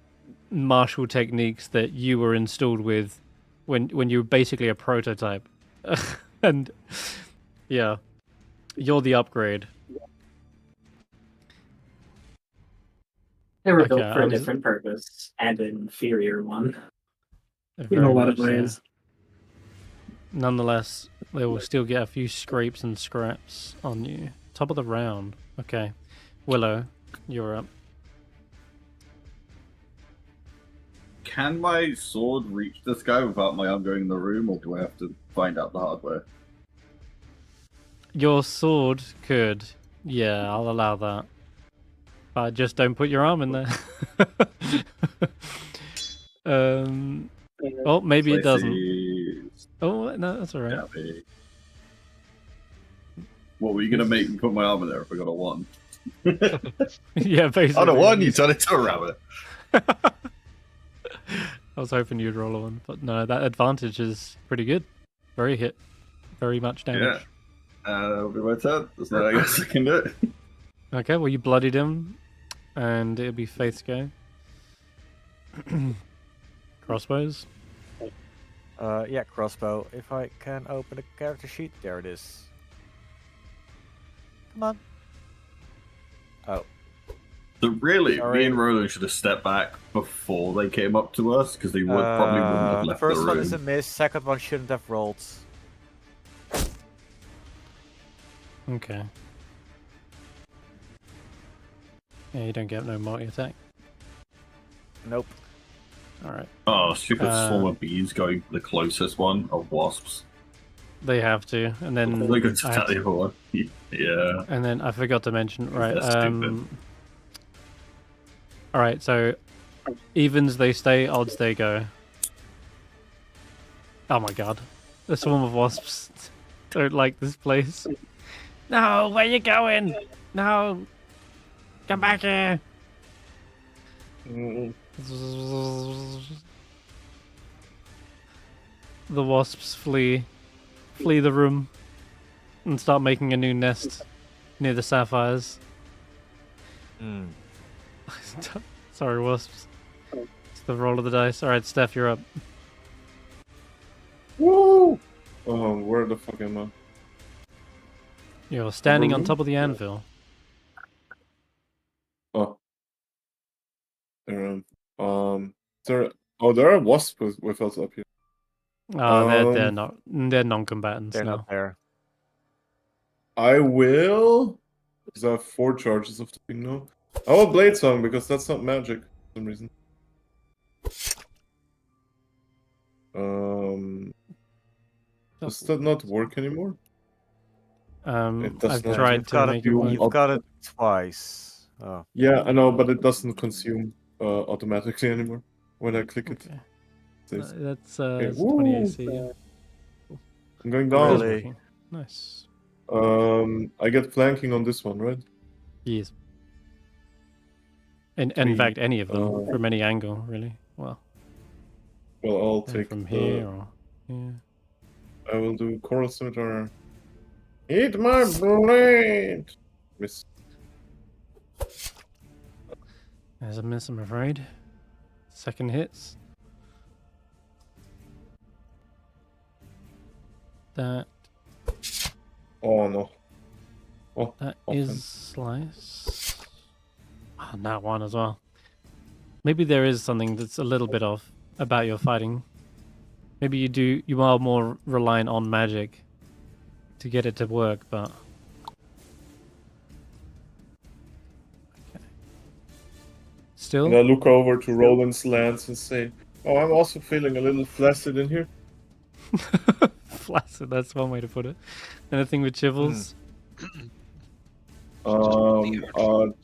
Speaker 1: martial techniques that you were installed with when you were basically a prototype. And yeah, you're the upgrade.
Speaker 7: They were
Speaker 1: Okay,
Speaker 7: built for
Speaker 1: I
Speaker 7: a
Speaker 1: was-
Speaker 7: different purpose and an inferior one in
Speaker 1: very
Speaker 7: a lot of
Speaker 1: much so.
Speaker 7: ways.
Speaker 1: Nonetheless, they will still get a few scrapes and scraps on you. Top of the round. Okay. Willow, you're up.
Speaker 3: Can my sword reach this guy without my arm going in the room, or do I have to find out the hard way?
Speaker 1: Your sword could. Yeah, I'll allow that. But just don't put your arm in there. Oh, maybe it doesn't.
Speaker 3: Slices,
Speaker 1: Oh, no, that's alright.
Speaker 3: Gabby. What were you gonna make me put my arm in there if I got a 1?
Speaker 1: Yeah, basically.
Speaker 3: On a 1, you turn it to a rabbit.
Speaker 1: I was hoping you'd roll a 1, but no, that advantage is pretty good. Very much damage.
Speaker 3: Yeah. It'll be my turn. There's no way else I can do it.
Speaker 1: Okay, well, you bloodied him, and it'll be Faith's go. Crossbows.
Speaker 5: Yeah, crossbow. If I can open the character sheet, there it is. Come on. Oh.
Speaker 3: So really,
Speaker 5: Sorry.
Speaker 3: me and Roland should have stepped back before they came up to us, because they probably wouldn't have
Speaker 5: The
Speaker 3: left the
Speaker 5: first one
Speaker 3: room.
Speaker 5: is a miss, second one shouldn't have rolled.
Speaker 1: Okay. Yeah, you don't get no multi-attack.
Speaker 5: Nope.
Speaker 1: Alright.
Speaker 3: Oh, stupid swarm of bees going for the closest one, of wasps.
Speaker 1: They have to, and then
Speaker 3: They go to
Speaker 1: I have
Speaker 3: attack the
Speaker 1: to-
Speaker 3: other one. Yeah.
Speaker 1: and then I forgot to mention, right,
Speaker 3: That's stupid.
Speaker 1: alright, so evens they stay, odds they go. Oh my god. The swarm of wasps don't like this place. No, where you going? No. Come back here. The wasps flee the room and start making a new nest near the sapphires.
Speaker 5: Hmm.
Speaker 1: Sorry, wasps. It's the roll of the dice. Alright, Steph, you're up.
Speaker 4: Woo! Where the fuck am I?
Speaker 1: You're standing on top of the anvil.
Speaker 4: Oh. There are wasps with us up here.
Speaker 1: Oh, they're
Speaker 4: Um,
Speaker 1: not. They're non-combatants
Speaker 5: They're
Speaker 1: now.
Speaker 5: not there.
Speaker 4: I will. Because I have 4 charges of the thing now. I will Blade Song because that's not magic for some reason. Does that not work anymore? It does
Speaker 1: I've
Speaker 4: not.
Speaker 1: tried
Speaker 5: You've
Speaker 1: to
Speaker 5: got
Speaker 1: make
Speaker 5: it.
Speaker 1: it work.
Speaker 5: You've got it twice. Oh.
Speaker 4: Yeah, I know, but it doesn't consume automatically anymore when I click it.
Speaker 1: Okay.
Speaker 4: Says,
Speaker 1: That's
Speaker 4: Okay,
Speaker 1: it's 20
Speaker 4: woo!
Speaker 1: AC. Yeah.
Speaker 4: I'm going
Speaker 1: It is
Speaker 4: down.
Speaker 5: Really?
Speaker 1: working. Nice.
Speaker 4: I get flanking on this one, right?
Speaker 1: Yes. In
Speaker 4: Three.
Speaker 1: fact, any of them from any angle, really. Well,
Speaker 4: Well, I'll take
Speaker 1: from
Speaker 4: the-
Speaker 1: here or here.
Speaker 4: I will do Coral Scimitar. Eat my blade! Miss.
Speaker 1: There's a miss, I'm afraid. Second hits. That
Speaker 4: Oh no. Oh,
Speaker 1: that
Speaker 4: often.
Speaker 1: is slice. Ah, that one as well. Maybe there is something that's a little bit off about your fighting. Maybe you are more reliant on magic to get it to work, but okay. Still,
Speaker 4: And I look over to Roland's lance and say, "Oh, I'm also feeling a little flaccid in here."
Speaker 1: flaccid. That's one way to put it. Anything with chivels?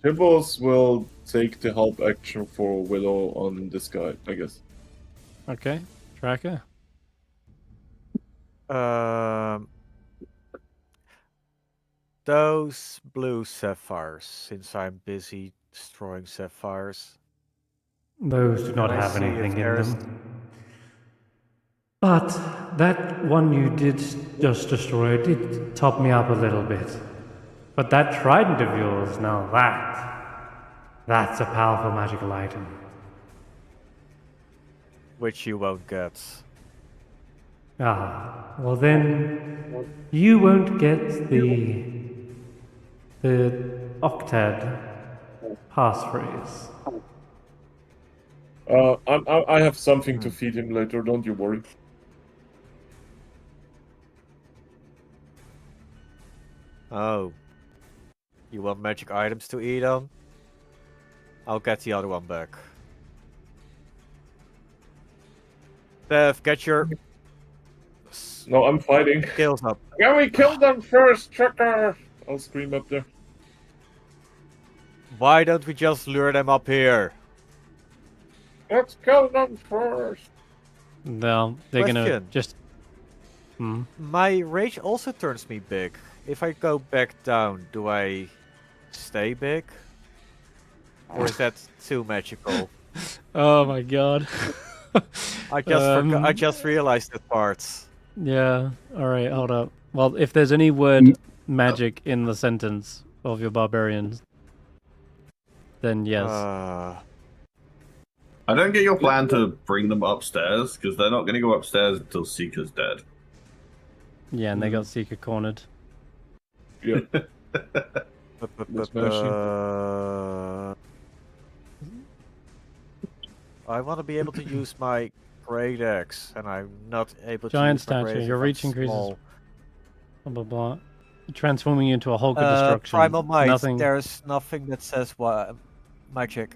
Speaker 4: Tibbles will take the help action for Willow on this guy, I guess.
Speaker 1: Okay, tracker.
Speaker 5: Those blue sapphires, since I'm busy destroying sapphires.
Speaker 8: Those do not
Speaker 5: Can I
Speaker 8: have
Speaker 5: see if
Speaker 8: anything in
Speaker 5: there's-
Speaker 8: them. But that one you did just destroy did top me up a little bit. But that trident of yours, now that's a powerful magical item.
Speaker 5: Which you won't get.
Speaker 8: Ah, well then, you won't get the Octad passphrase.
Speaker 4: I have something to feed him later. Don't you worry.
Speaker 5: Oh. You want magic items to eat on? I'll get the other one back. Stef, get your
Speaker 4: No, I'm fighting.
Speaker 5: skills up.
Speaker 4: Can we kill them first, Checker? I'll scream up there.
Speaker 5: Why don't we just lure them up here?
Speaker 4: Let's kill them first.
Speaker 1: No, they're gonna
Speaker 5: Question.
Speaker 1: just. Hmm.
Speaker 5: My rage also turns me big. If I go back down, do I stay big? Or is that too magical?
Speaker 1: Oh my god.
Speaker 5: I just realized that part.
Speaker 1: Yeah. All right. Hold up. Well, if there's any word magic in the sentence of your barbarians, then yes.
Speaker 3: I don't get your plan to bring them upstairs, because they're not going to go upstairs until Seeker's dead.
Speaker 1: Yeah, and they got Seeker cornered.
Speaker 4: Yeah.
Speaker 5: I want to be able to use my great axe, and I'm not able
Speaker 1: Giant
Speaker 5: to use my
Speaker 1: statue,
Speaker 5: great
Speaker 1: your
Speaker 5: axe if
Speaker 1: reach
Speaker 5: I'm
Speaker 1: increases.
Speaker 5: small.
Speaker 1: Blah blah blah. Transforming you into a Hulk of destruction.
Speaker 5: Primal Might,
Speaker 1: Nothing.
Speaker 5: there's nothing that says what magic.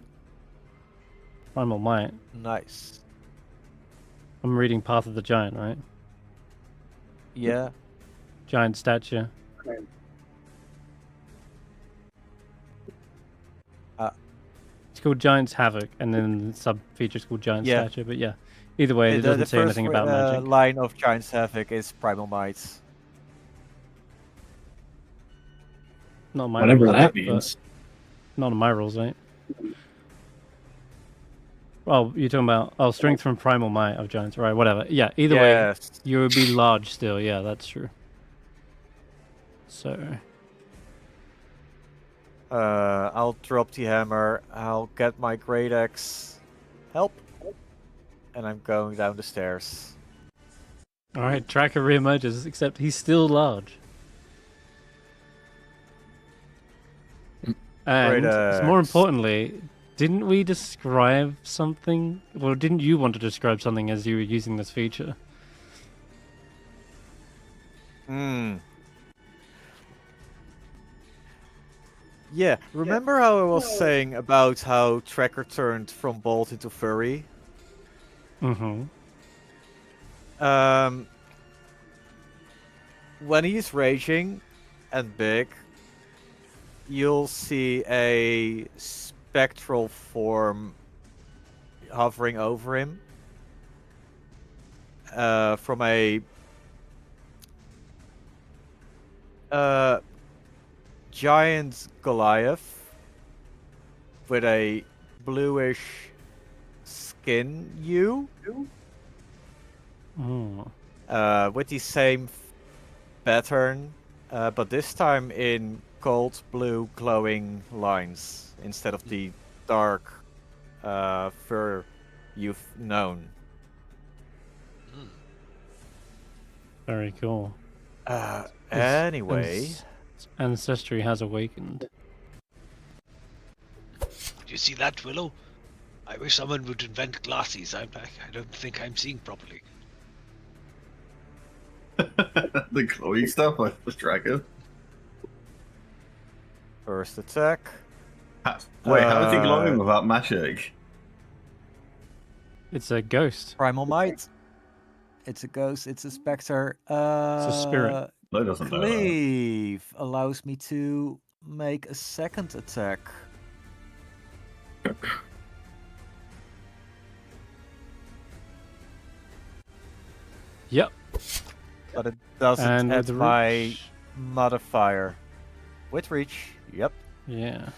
Speaker 1: Primal Might.
Speaker 5: Nice.
Speaker 1: I'm reading Path of the Giant, right?
Speaker 5: Yeah.
Speaker 1: Giant stature. It's called Giant's Havoc, and then the sub-feature's called Giant
Speaker 5: Yeah.
Speaker 1: Stature, but yeah. Either way, it
Speaker 5: The
Speaker 1: doesn't say anything about magic.
Speaker 5: line of Giant's Havoc is Primal Might.
Speaker 1: Not on my
Speaker 7: Whatever
Speaker 1: rules,
Speaker 7: that
Speaker 1: but
Speaker 7: means.
Speaker 1: not on my rules, right? Well, you're talking about strength from Primal Might of Giants, right? Whatever. Yeah, either way,
Speaker 5: Yes.
Speaker 1: you would be large still. Yeah, that's true. So,
Speaker 5: I'll drop the hammer. I'll get my great axe. Help. And I'm going down the stairs.
Speaker 1: all right, Tracker reemerges, except he's still large. And more importantly, didn't we describe something? Well, didn't you want to describe something as you were using this feature?
Speaker 5: Yeah, remember how I was saying about how Tracker turned from Bolt into Furry?
Speaker 1: Mm-hmm.
Speaker 5: When he's raging and big, you'll see a spectral form hovering over him from a giant Goliath with a bluish skin hue. With the same pattern, but this time in cold blue glowing lines instead of the dark fur you've known.
Speaker 1: Very cool.
Speaker 5: Anyway,
Speaker 1: ancestry has awakened.
Speaker 2: Do you see that, Willow? I wish someone would invent glasses. I don't think I'm seeing properly.
Speaker 3: The glowy stuff I was tracking.
Speaker 5: first attack.
Speaker 3: Wait, how is he glowing without magic?
Speaker 1: It's a ghost.
Speaker 5: Primal Might. It's a ghost. It's a specter.
Speaker 1: It's a spirit.
Speaker 3: No, doesn't know that.
Speaker 5: Cleave allows me to make a second attack.
Speaker 1: Yep.
Speaker 5: But it doesn't
Speaker 1: And
Speaker 5: add
Speaker 1: with
Speaker 5: my
Speaker 1: reach.
Speaker 5: modifier. With reach, yep.
Speaker 1: Yeah.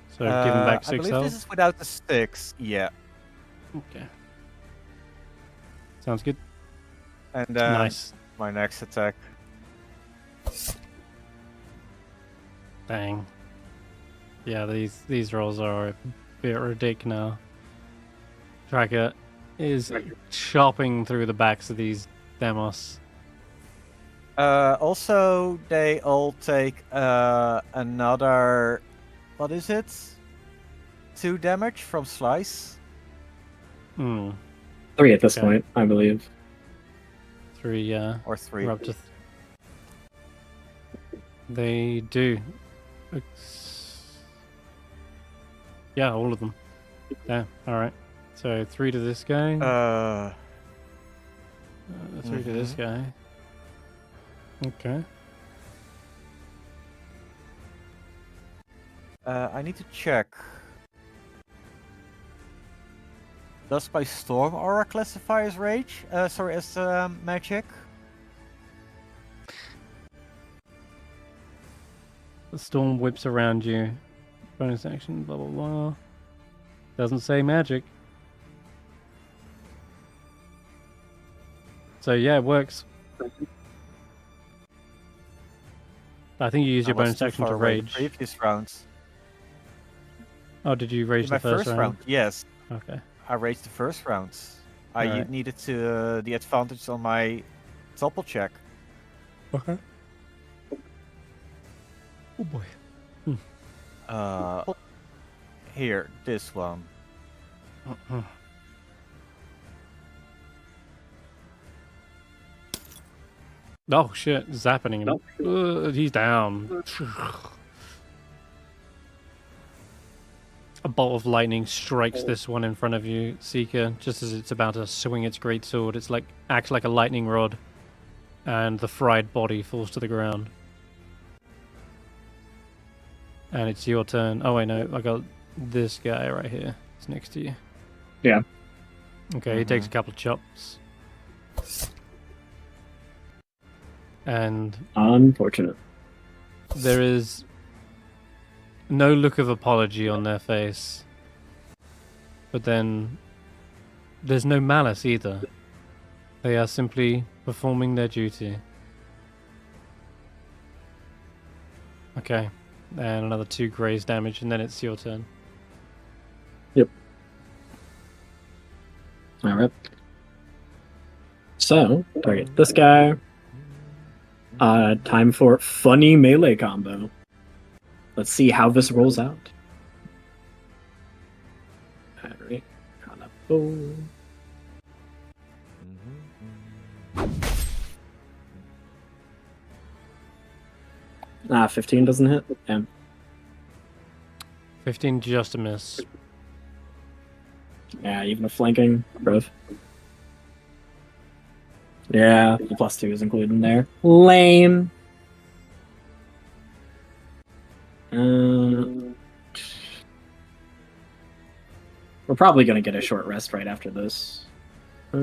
Speaker 1: So give him back
Speaker 5: I
Speaker 1: 6
Speaker 5: believe
Speaker 1: health.
Speaker 5: this is without the sticks, yeah.
Speaker 1: Okay. Sounds good.
Speaker 5: And
Speaker 1: Nice.
Speaker 5: my next attack.
Speaker 1: Bang. Yeah, these rolls are a bit ridiculous now. Tracker is chopping through the backs of these demos.
Speaker 5: Also, they all take another, what is it? 2 damage from Slice.
Speaker 1: Hmm.
Speaker 7: 3 at this
Speaker 1: Okay.
Speaker 7: point, I believe.
Speaker 1: 3, yeah.
Speaker 5: Or 3.
Speaker 1: We're up to. They do. Yeah, all of them. Yeah, alright. So 3 to this guy. 3 to this guy. Okay.
Speaker 5: I need to check. Does my storm aura classify as rage? Sorry, as magic?
Speaker 1: The storm whips around you. Bonus action, blah blah blah. Doesn't say magic. So yeah, it works. I think you used your
Speaker 5: I was
Speaker 1: bonus
Speaker 5: too
Speaker 1: action to
Speaker 5: far away the
Speaker 1: rage.
Speaker 5: previous rounds.
Speaker 1: Oh, did you rage
Speaker 5: In
Speaker 1: the
Speaker 5: my
Speaker 1: first round?
Speaker 5: yes.
Speaker 1: Okay.
Speaker 5: I raged the first round. I
Speaker 1: Alright.
Speaker 5: needed to the advantage on my topple check.
Speaker 1: Okay. Oh boy.
Speaker 5: Here, this one.
Speaker 1: Oh shit, zapping him. He's down. A bolt of lightning strikes this one in front of you, Seeker, just as it's about to swing its great sword. It's like acts like a lightning rod, and the fried body falls to the ground. And it's your turn. Oh wait, no, I got this guy right here. It's next to you.
Speaker 7: Yeah.
Speaker 1: Okay, he takes a couple of chops. And
Speaker 7: Unfortunate.
Speaker 1: there is no look of apology on their face. But then there's no malice either. They are simply performing their duty. Okay. And another 2 graze damage, and then it's your turn.
Speaker 7: Alright. So, target this guy. Time for funny melee combo. Let's see how this rolls out. Alright. Boom. 15 doesn't hit. Damn.
Speaker 1: 15 just a miss.
Speaker 7: Yeah, even a flanking, bruv. Yeah, the +2 is included in there. Lame. We're probably gonna get a short rest right after this. I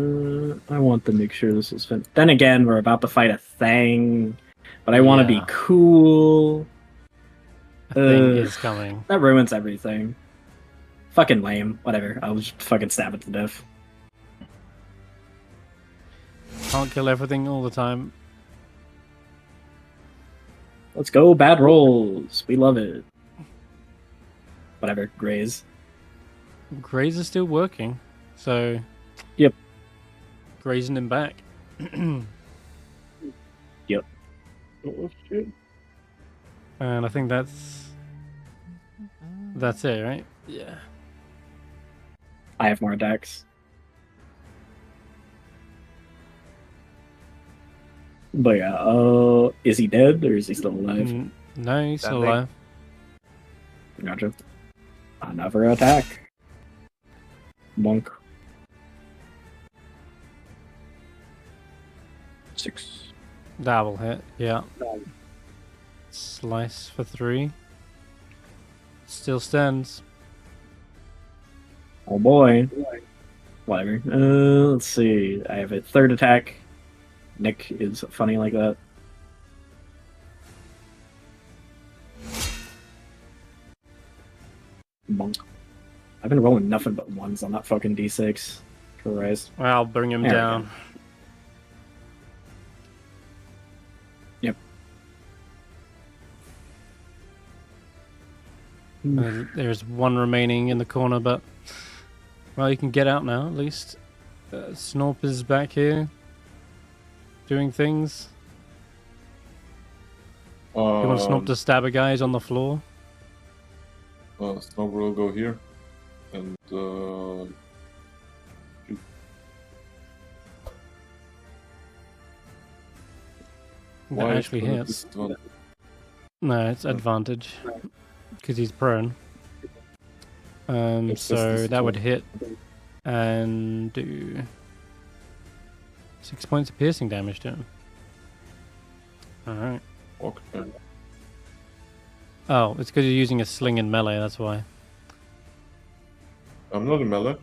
Speaker 7: want to make sure this is finished. Then again, we're about to fight a thing, but I want to be
Speaker 1: Yeah.
Speaker 7: cool.
Speaker 1: A thing is coming.
Speaker 7: That ruins everything. Fucking lame. Whatever. I'll just fucking stab it to death.
Speaker 1: Can't kill everything all the time.
Speaker 7: Let's go, bad rolls. We love it. Whatever. Graze.
Speaker 1: Graze is still working, so
Speaker 7: Yep.
Speaker 1: grazing him back.
Speaker 7: Yep.
Speaker 4: Oh shit.
Speaker 1: And I think that's it, right? Yeah.
Speaker 7: I have more attacks. But yeah, is he dead or is he still alive?
Speaker 1: No, he's still
Speaker 5: Standing.
Speaker 1: alive.
Speaker 7: Gotcha. Another attack. Monk. 6.
Speaker 1: That will hit, yeah. Slice for 3. Still stands.
Speaker 7: Oh boy. Whatever. Let's see. I have a 3rd attack. Nick is funny like that. Monk. I've been rolling nothing but 1s on that fucking d6. Christ.
Speaker 1: I'll bring him
Speaker 7: There we
Speaker 1: down.
Speaker 7: Yep.
Speaker 1: There's 1 remaining in the corner, but well, you can get out now at least. Snorp is back here, doing things. You want Snorp to stab a guy who's on the floor?
Speaker 4: Snob will go here and Why is
Speaker 1: actually
Speaker 4: it a
Speaker 1: hits.
Speaker 4: disadvantage?
Speaker 1: No, it's advantage because he's prone.
Speaker 4: It's just
Speaker 1: So that would
Speaker 4: disadvantage.
Speaker 1: hit and do 6 points of piercing damage to him. All right.
Speaker 4: Okay.
Speaker 1: Oh, it's because you're using a sling in melee. That's why.
Speaker 4: I'm not a melee.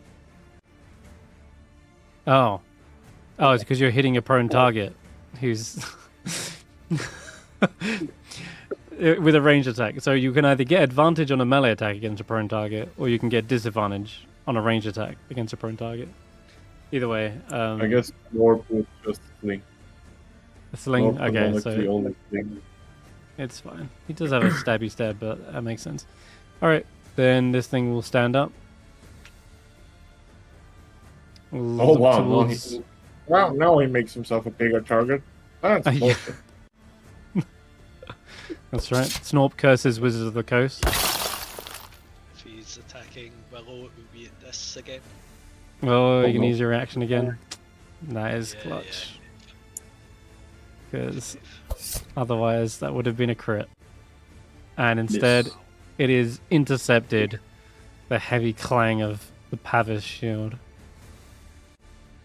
Speaker 1: Oh, it's because you're hitting a prone target who's with a ranged attack. So you can either get advantage on a melee attack against a prone target, or you can get disadvantage on a ranged attack against a prone target. Either way,
Speaker 4: I guess more with just sling.
Speaker 1: a sling.
Speaker 4: Norp
Speaker 1: Okay,
Speaker 4: canonically
Speaker 1: so
Speaker 4: only sling.
Speaker 1: it's fine. He does have a stabby stab, but that makes sense. All right, then this thing will stand up. We'll
Speaker 4: Oh
Speaker 1: look
Speaker 4: wow!
Speaker 1: towards-
Speaker 4: Now he makes himself a bigger target. That's
Speaker 1: Yeah.
Speaker 4: bullshit.
Speaker 1: That's right. Snorp curses Wizards of the Coast.
Speaker 2: If he's attacking Willow, it would be at this again.
Speaker 1: Oh, you can
Speaker 4: no.
Speaker 1: use your reaction again. That is
Speaker 2: Yeah,
Speaker 1: clutch. Because otherwise, that would have been a crit. And instead,
Speaker 3: Yes.
Speaker 1: it is intercepted the heavy clang of the Pavis shield.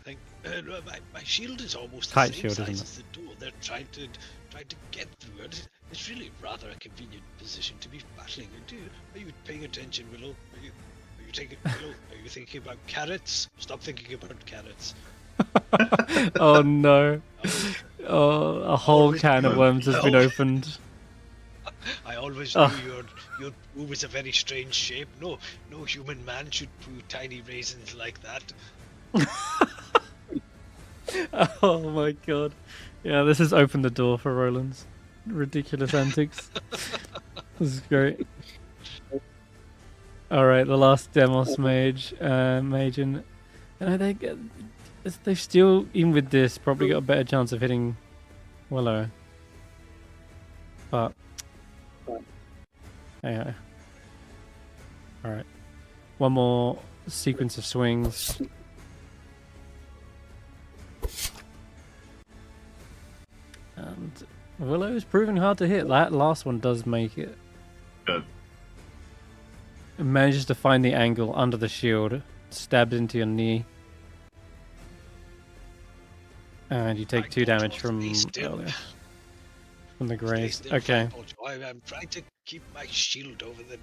Speaker 2: I think my shield is almost the
Speaker 1: Tight
Speaker 2: same
Speaker 1: shield,
Speaker 2: size
Speaker 1: isn't it?
Speaker 2: as the door. They're trying to get through it. It's really rather a convenient position to be battling into. Are you paying attention, Willow? Are you Willow? Are you thinking about carrots? Stop thinking about carrots.
Speaker 1: Oh no. Oh, a whole
Speaker 2: Always
Speaker 1: can of
Speaker 2: good.
Speaker 1: worms has been
Speaker 2: No.
Speaker 1: opened.
Speaker 2: I always
Speaker 1: Oh.
Speaker 2: knew your poo was a very strange shape. No human man should poo tiny raisins like that.
Speaker 1: Oh my god. Yeah, this has opened the door for Roland's ridiculous antics. This is great. Alright, the last Demos mage, Magen. They've still, even with this, probably got a better chance of hitting Willow. But, hey. Alright. One more sequence of swings. And Willow's proving hard to hit. That last one does make it.
Speaker 3: Good.
Speaker 1: It manages to find the angle under the shield, stabs into your knee. And you take 2 damage from earlier. From the graze. Okay.
Speaker 2: I'm trying to keep my shield over the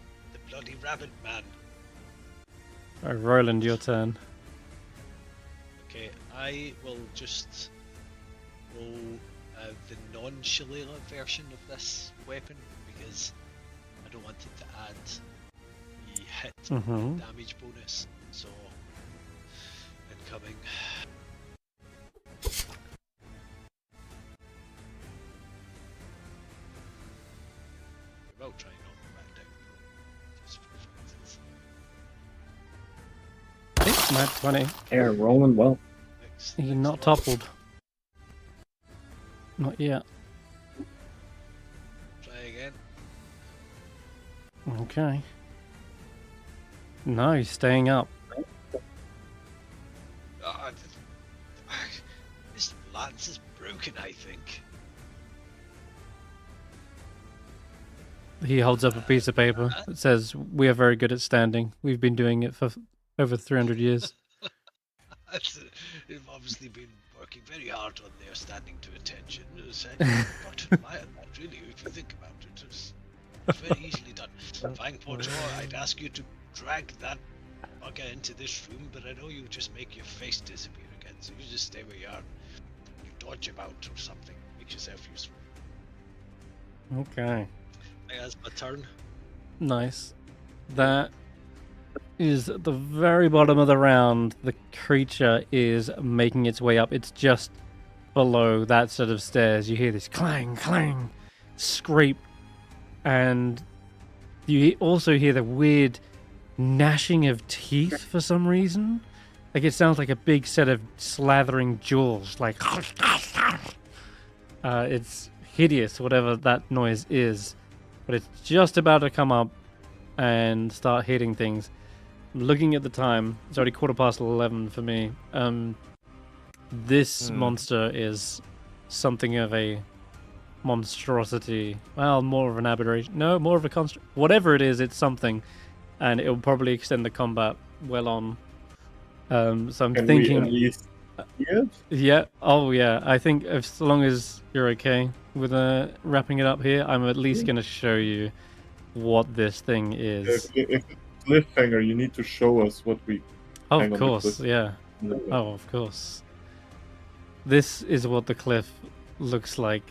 Speaker 2: bloody rabbit man.
Speaker 1: Alright, Roland, your turn.
Speaker 2: Okay, I will just roll the non-shillelagh version of this weapon because I don't want it to add the hit
Speaker 1: Mhm.
Speaker 2: damage bonus. So, incoming. We will try and knock him back down, just for instance.
Speaker 1: Nat 20.
Speaker 7: They're rolling well.
Speaker 2: Next,
Speaker 1: He's
Speaker 2: next
Speaker 1: not
Speaker 2: one.
Speaker 1: toppled. Not yet.
Speaker 2: Try again.
Speaker 1: Okay. No, he's staying up.
Speaker 2: Ah, this lance is broken, I think.
Speaker 1: He holds up a piece of paper that says, "We are very good at standing. We've been doing it for over 300 years."
Speaker 2: They've obviously been working very hard on their standing to attention. Not admire that, really, if you think about it. It's very easily done. Fine, Portor, I'd ask you to drag that bugger into this room, but I know you just make your face disappear again, so you just stay where you are. You dodge about or something. Make yourself useful.
Speaker 1: Okay.
Speaker 2: I think that's my turn.
Speaker 1: Nice. That is at the very bottom of the round. The creature is making its way up. It's just below that set of stairs. You hear this clang, clang, scrape, and you also hear the weird gnashing of teeth for some reason. Like it sounds like a big set of slathering jaws. Like it's hideous, whatever that noise is. But it's just about to come up and start hitting things. Looking at the time, it's already 11:15 for me. This monster is something of a monstrosity. Well, more of an aberration. No, more of a construct. Whatever it is, it's something, and it will probably extend the combat well on. So I'm
Speaker 4: Can
Speaker 1: thinking.
Speaker 4: we at least see it?
Speaker 1: Yeah. Oh, yeah. I think as long as you're okay with wrapping it up here, I'm at least going to show you what this thing is.
Speaker 4: If it's cliffhanger, you need to show us what we.
Speaker 1: Oh,
Speaker 4: hang
Speaker 1: of
Speaker 4: on the
Speaker 1: course.
Speaker 4: cliff.
Speaker 1: Yeah. Oh, of course. This is what the cliff looks like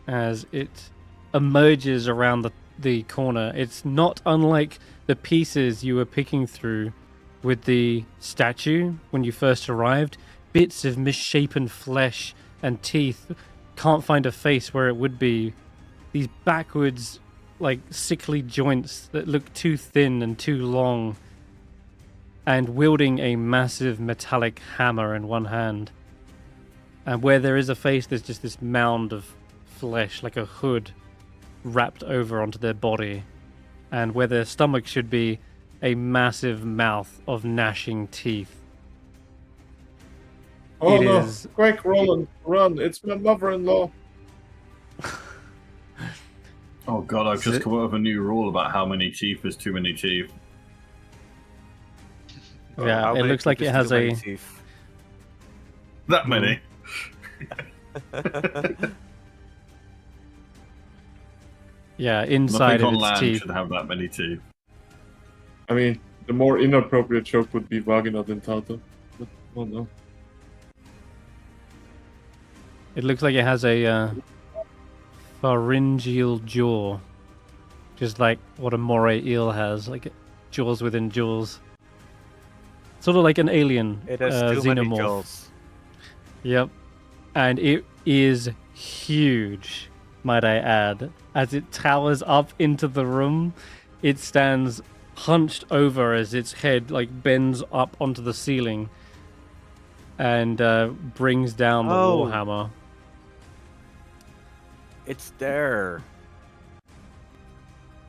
Speaker 1: as it emerges around the corner. It's not unlike the pieces you were picking through with the statue when you first arrived. Bits of misshapen flesh and teeth. Can't find a face where it would be. These backwards, like sickly joints that look too thin and too long. And wielding a massive metallic hammer in one hand. And where there is a face, there's just this mound of flesh, like a hood, wrapped over onto their body. And where their stomach should be, a massive mouth of gnashing teeth.
Speaker 4: Oh
Speaker 1: It
Speaker 4: no!
Speaker 1: is-
Speaker 4: Quick, Roland, run! It's my mother-in-law.
Speaker 3: Oh god, I've just come up with a new rule about how many teeth is too many teeth.
Speaker 1: Yeah,
Speaker 5: How
Speaker 1: it
Speaker 5: many
Speaker 1: looks like
Speaker 5: teeth
Speaker 1: it
Speaker 5: is
Speaker 1: has
Speaker 5: too many
Speaker 1: a...
Speaker 5: teeth?
Speaker 3: That many.
Speaker 1: Yeah, inside
Speaker 3: Nothing
Speaker 1: of
Speaker 3: on
Speaker 1: its
Speaker 3: land
Speaker 1: teeth.
Speaker 3: should have that many teeth.
Speaker 4: I mean, the more inappropriate joke would be vagina dentata. But, oh no.
Speaker 1: It looks like it has a pharyngeal jaw. Just like what a moray eel has, like jaws within jaws. Sort of like an alien
Speaker 5: It has too many
Speaker 1: xenomorph.
Speaker 5: jaws.
Speaker 1: Yep. And it is huge, might I add. As it towers up into the room, it stands hunched over as its head like bends up onto the ceiling and brings down the
Speaker 5: Oh.
Speaker 1: warhammer.
Speaker 5: It's there.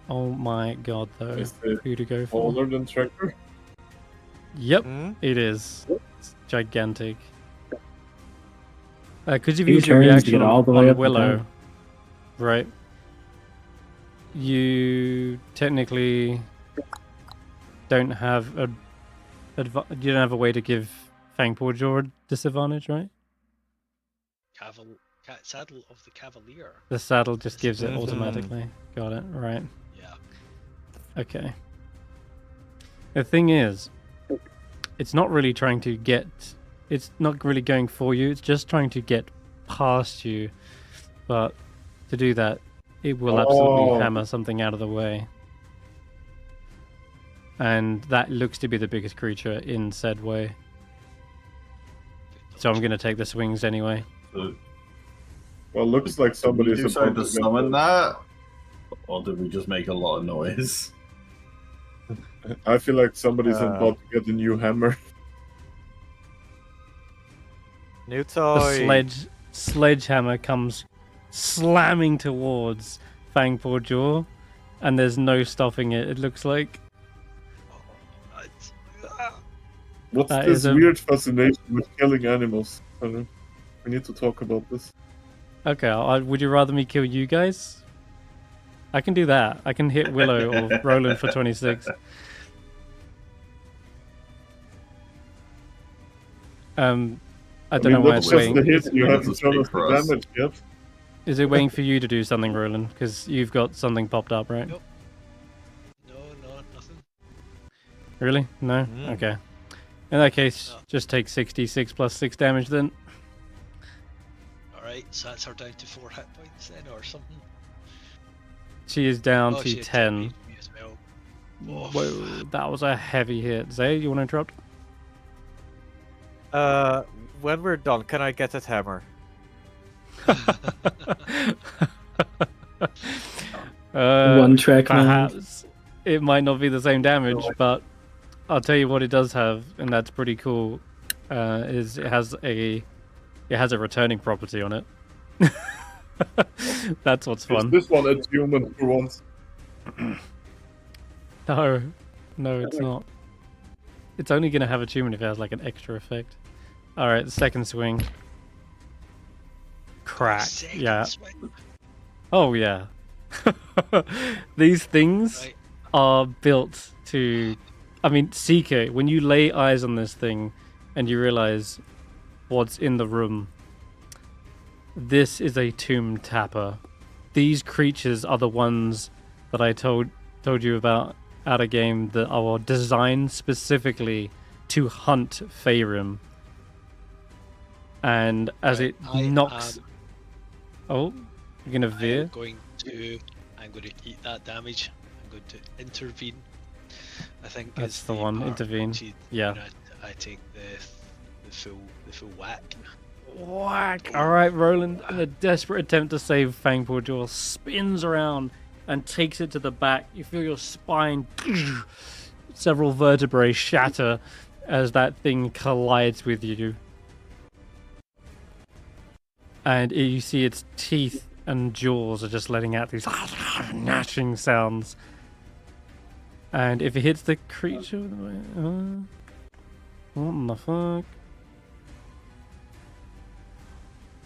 Speaker 1: Oh my god, though.
Speaker 4: Is it
Speaker 1: Who to go for?
Speaker 4: older than Tracker?
Speaker 1: Yep,
Speaker 5: Hmm?
Speaker 1: it is. It's gigantic. Could you
Speaker 7: Two
Speaker 1: use your
Speaker 7: turns to
Speaker 1: reaction
Speaker 7: get all the
Speaker 1: on
Speaker 7: way up and
Speaker 1: Willow?
Speaker 7: down.
Speaker 1: Right. You technically don't have a you don't have a way to give Fangpaw a disadvantage, right?
Speaker 2: Saddle of the Cavalier.
Speaker 1: The saddle just gives it
Speaker 5: Mhm.
Speaker 1: automatically. Got it, right.
Speaker 2: Yeah.
Speaker 1: Okay. The thing is, it's not really trying to get... It's not really going for you, it's just trying to get past you. But to do that, it will absolutely
Speaker 4: Oh.
Speaker 1: hammer something out of the way. And that looks to be the biggest creature in said way. So I'm going to take the swings anyway.
Speaker 3: So,
Speaker 4: Well, looks like
Speaker 3: did we
Speaker 4: somebody's
Speaker 3: decide
Speaker 4: about
Speaker 3: to
Speaker 4: to
Speaker 3: summon that? Or did we just make a lot of noise?
Speaker 4: I feel like somebody's
Speaker 5: Uh,
Speaker 4: about to get a new hammer.
Speaker 5: New
Speaker 1: The
Speaker 5: toy.
Speaker 1: sledgehammer comes slamming towards Fangpaw Jaw, and there's no stopping it. It looks like
Speaker 4: What's
Speaker 1: That
Speaker 4: this
Speaker 1: is a-
Speaker 4: weird fascination with killing animals? I don't know. We need to talk about this.
Speaker 1: okay. Would you rather me kill you guys? I can do that. I can hit Willow or Roland for 26. I don't know why
Speaker 4: that's
Speaker 1: it's
Speaker 4: just
Speaker 1: waiting.
Speaker 4: the hit. You
Speaker 3: It
Speaker 4: haven't
Speaker 3: doesn't
Speaker 4: shown us
Speaker 3: speak for
Speaker 4: the
Speaker 3: us.
Speaker 4: damage yet.
Speaker 1: Is it waiting for you to do something, Roland? Because you've got something popped up, right?
Speaker 2: Nope. No, nothing.
Speaker 1: Really? No?
Speaker 5: Mm.
Speaker 1: Okay. In that case,
Speaker 2: No.
Speaker 1: just take 66 plus 6 damage then.
Speaker 2: Alright, so that's her down to 4 hit points then, or something.
Speaker 1: She is down
Speaker 2: Oh,
Speaker 1: to
Speaker 2: she had
Speaker 1: 10.
Speaker 2: me as well. Oh,
Speaker 1: Whoa, that was a heavy hit. Zay, you want to interrupt?
Speaker 5: When we're done, can I get that hammer?
Speaker 7: One track man.
Speaker 1: Perhaps it might not be the same damage, but I'll tell you what it does have, and that's pretty cool. Is it has a returning property on it. That's what's
Speaker 4: Is
Speaker 1: fun.
Speaker 4: this one a human for once?
Speaker 1: No, it's not. It's only gonna have attunement if it has like an extra effect. All right, the second swing. Crack.
Speaker 2: second
Speaker 1: Yeah.
Speaker 2: swing.
Speaker 1: Oh yeah. These things
Speaker 2: Right.
Speaker 1: are built to. I mean, Seeker, when you lay eyes on this thing and you realize what's in the room, this is a tomb tapper. These creatures are the ones that I told you about at a game that are designed specifically to hunt Faerun. And as
Speaker 2: Right,
Speaker 1: it
Speaker 2: I
Speaker 1: knocks.
Speaker 2: am-
Speaker 1: Oh, you're gonna veer?
Speaker 2: I'm going to eat that damage. I'm going to intervene. I think
Speaker 1: That's
Speaker 2: is
Speaker 1: the one,
Speaker 2: part
Speaker 1: intervene.
Speaker 2: which
Speaker 1: Yeah.
Speaker 2: when I take the full whack.
Speaker 1: Whack! Alright, Roland, in a desperate attempt to save Fangpaw Jaw, spins around and takes it to the back. You feel your spine, several vertebrae shatter as that thing collides with you. And you see its teeth and jaws are just letting out these gnashing sounds. And if it hits the creature... what the fuck?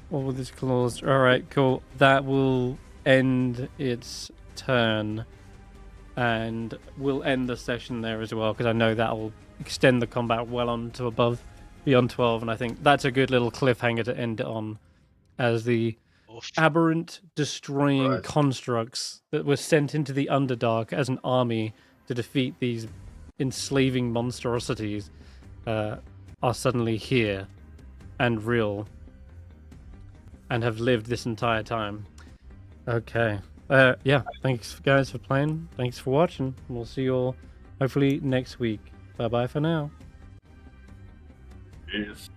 Speaker 1: What were these claws? Alright, cool. That will end its turn. And we'll end the session there as well, because I know that will extend the combat well on to above, beyond 12, and I think that's a good little cliffhanger to end it on, as the aberrant, destroying constructs that were sent into the Underdark as an army to defeat these enslaving monstrosities are suddenly here and real and have lived this entire time. Okay. Yeah, thanks guys for playing. Thanks for watching. We'll see you all hopefully next week. Bye bye for now.
Speaker 3: Yes.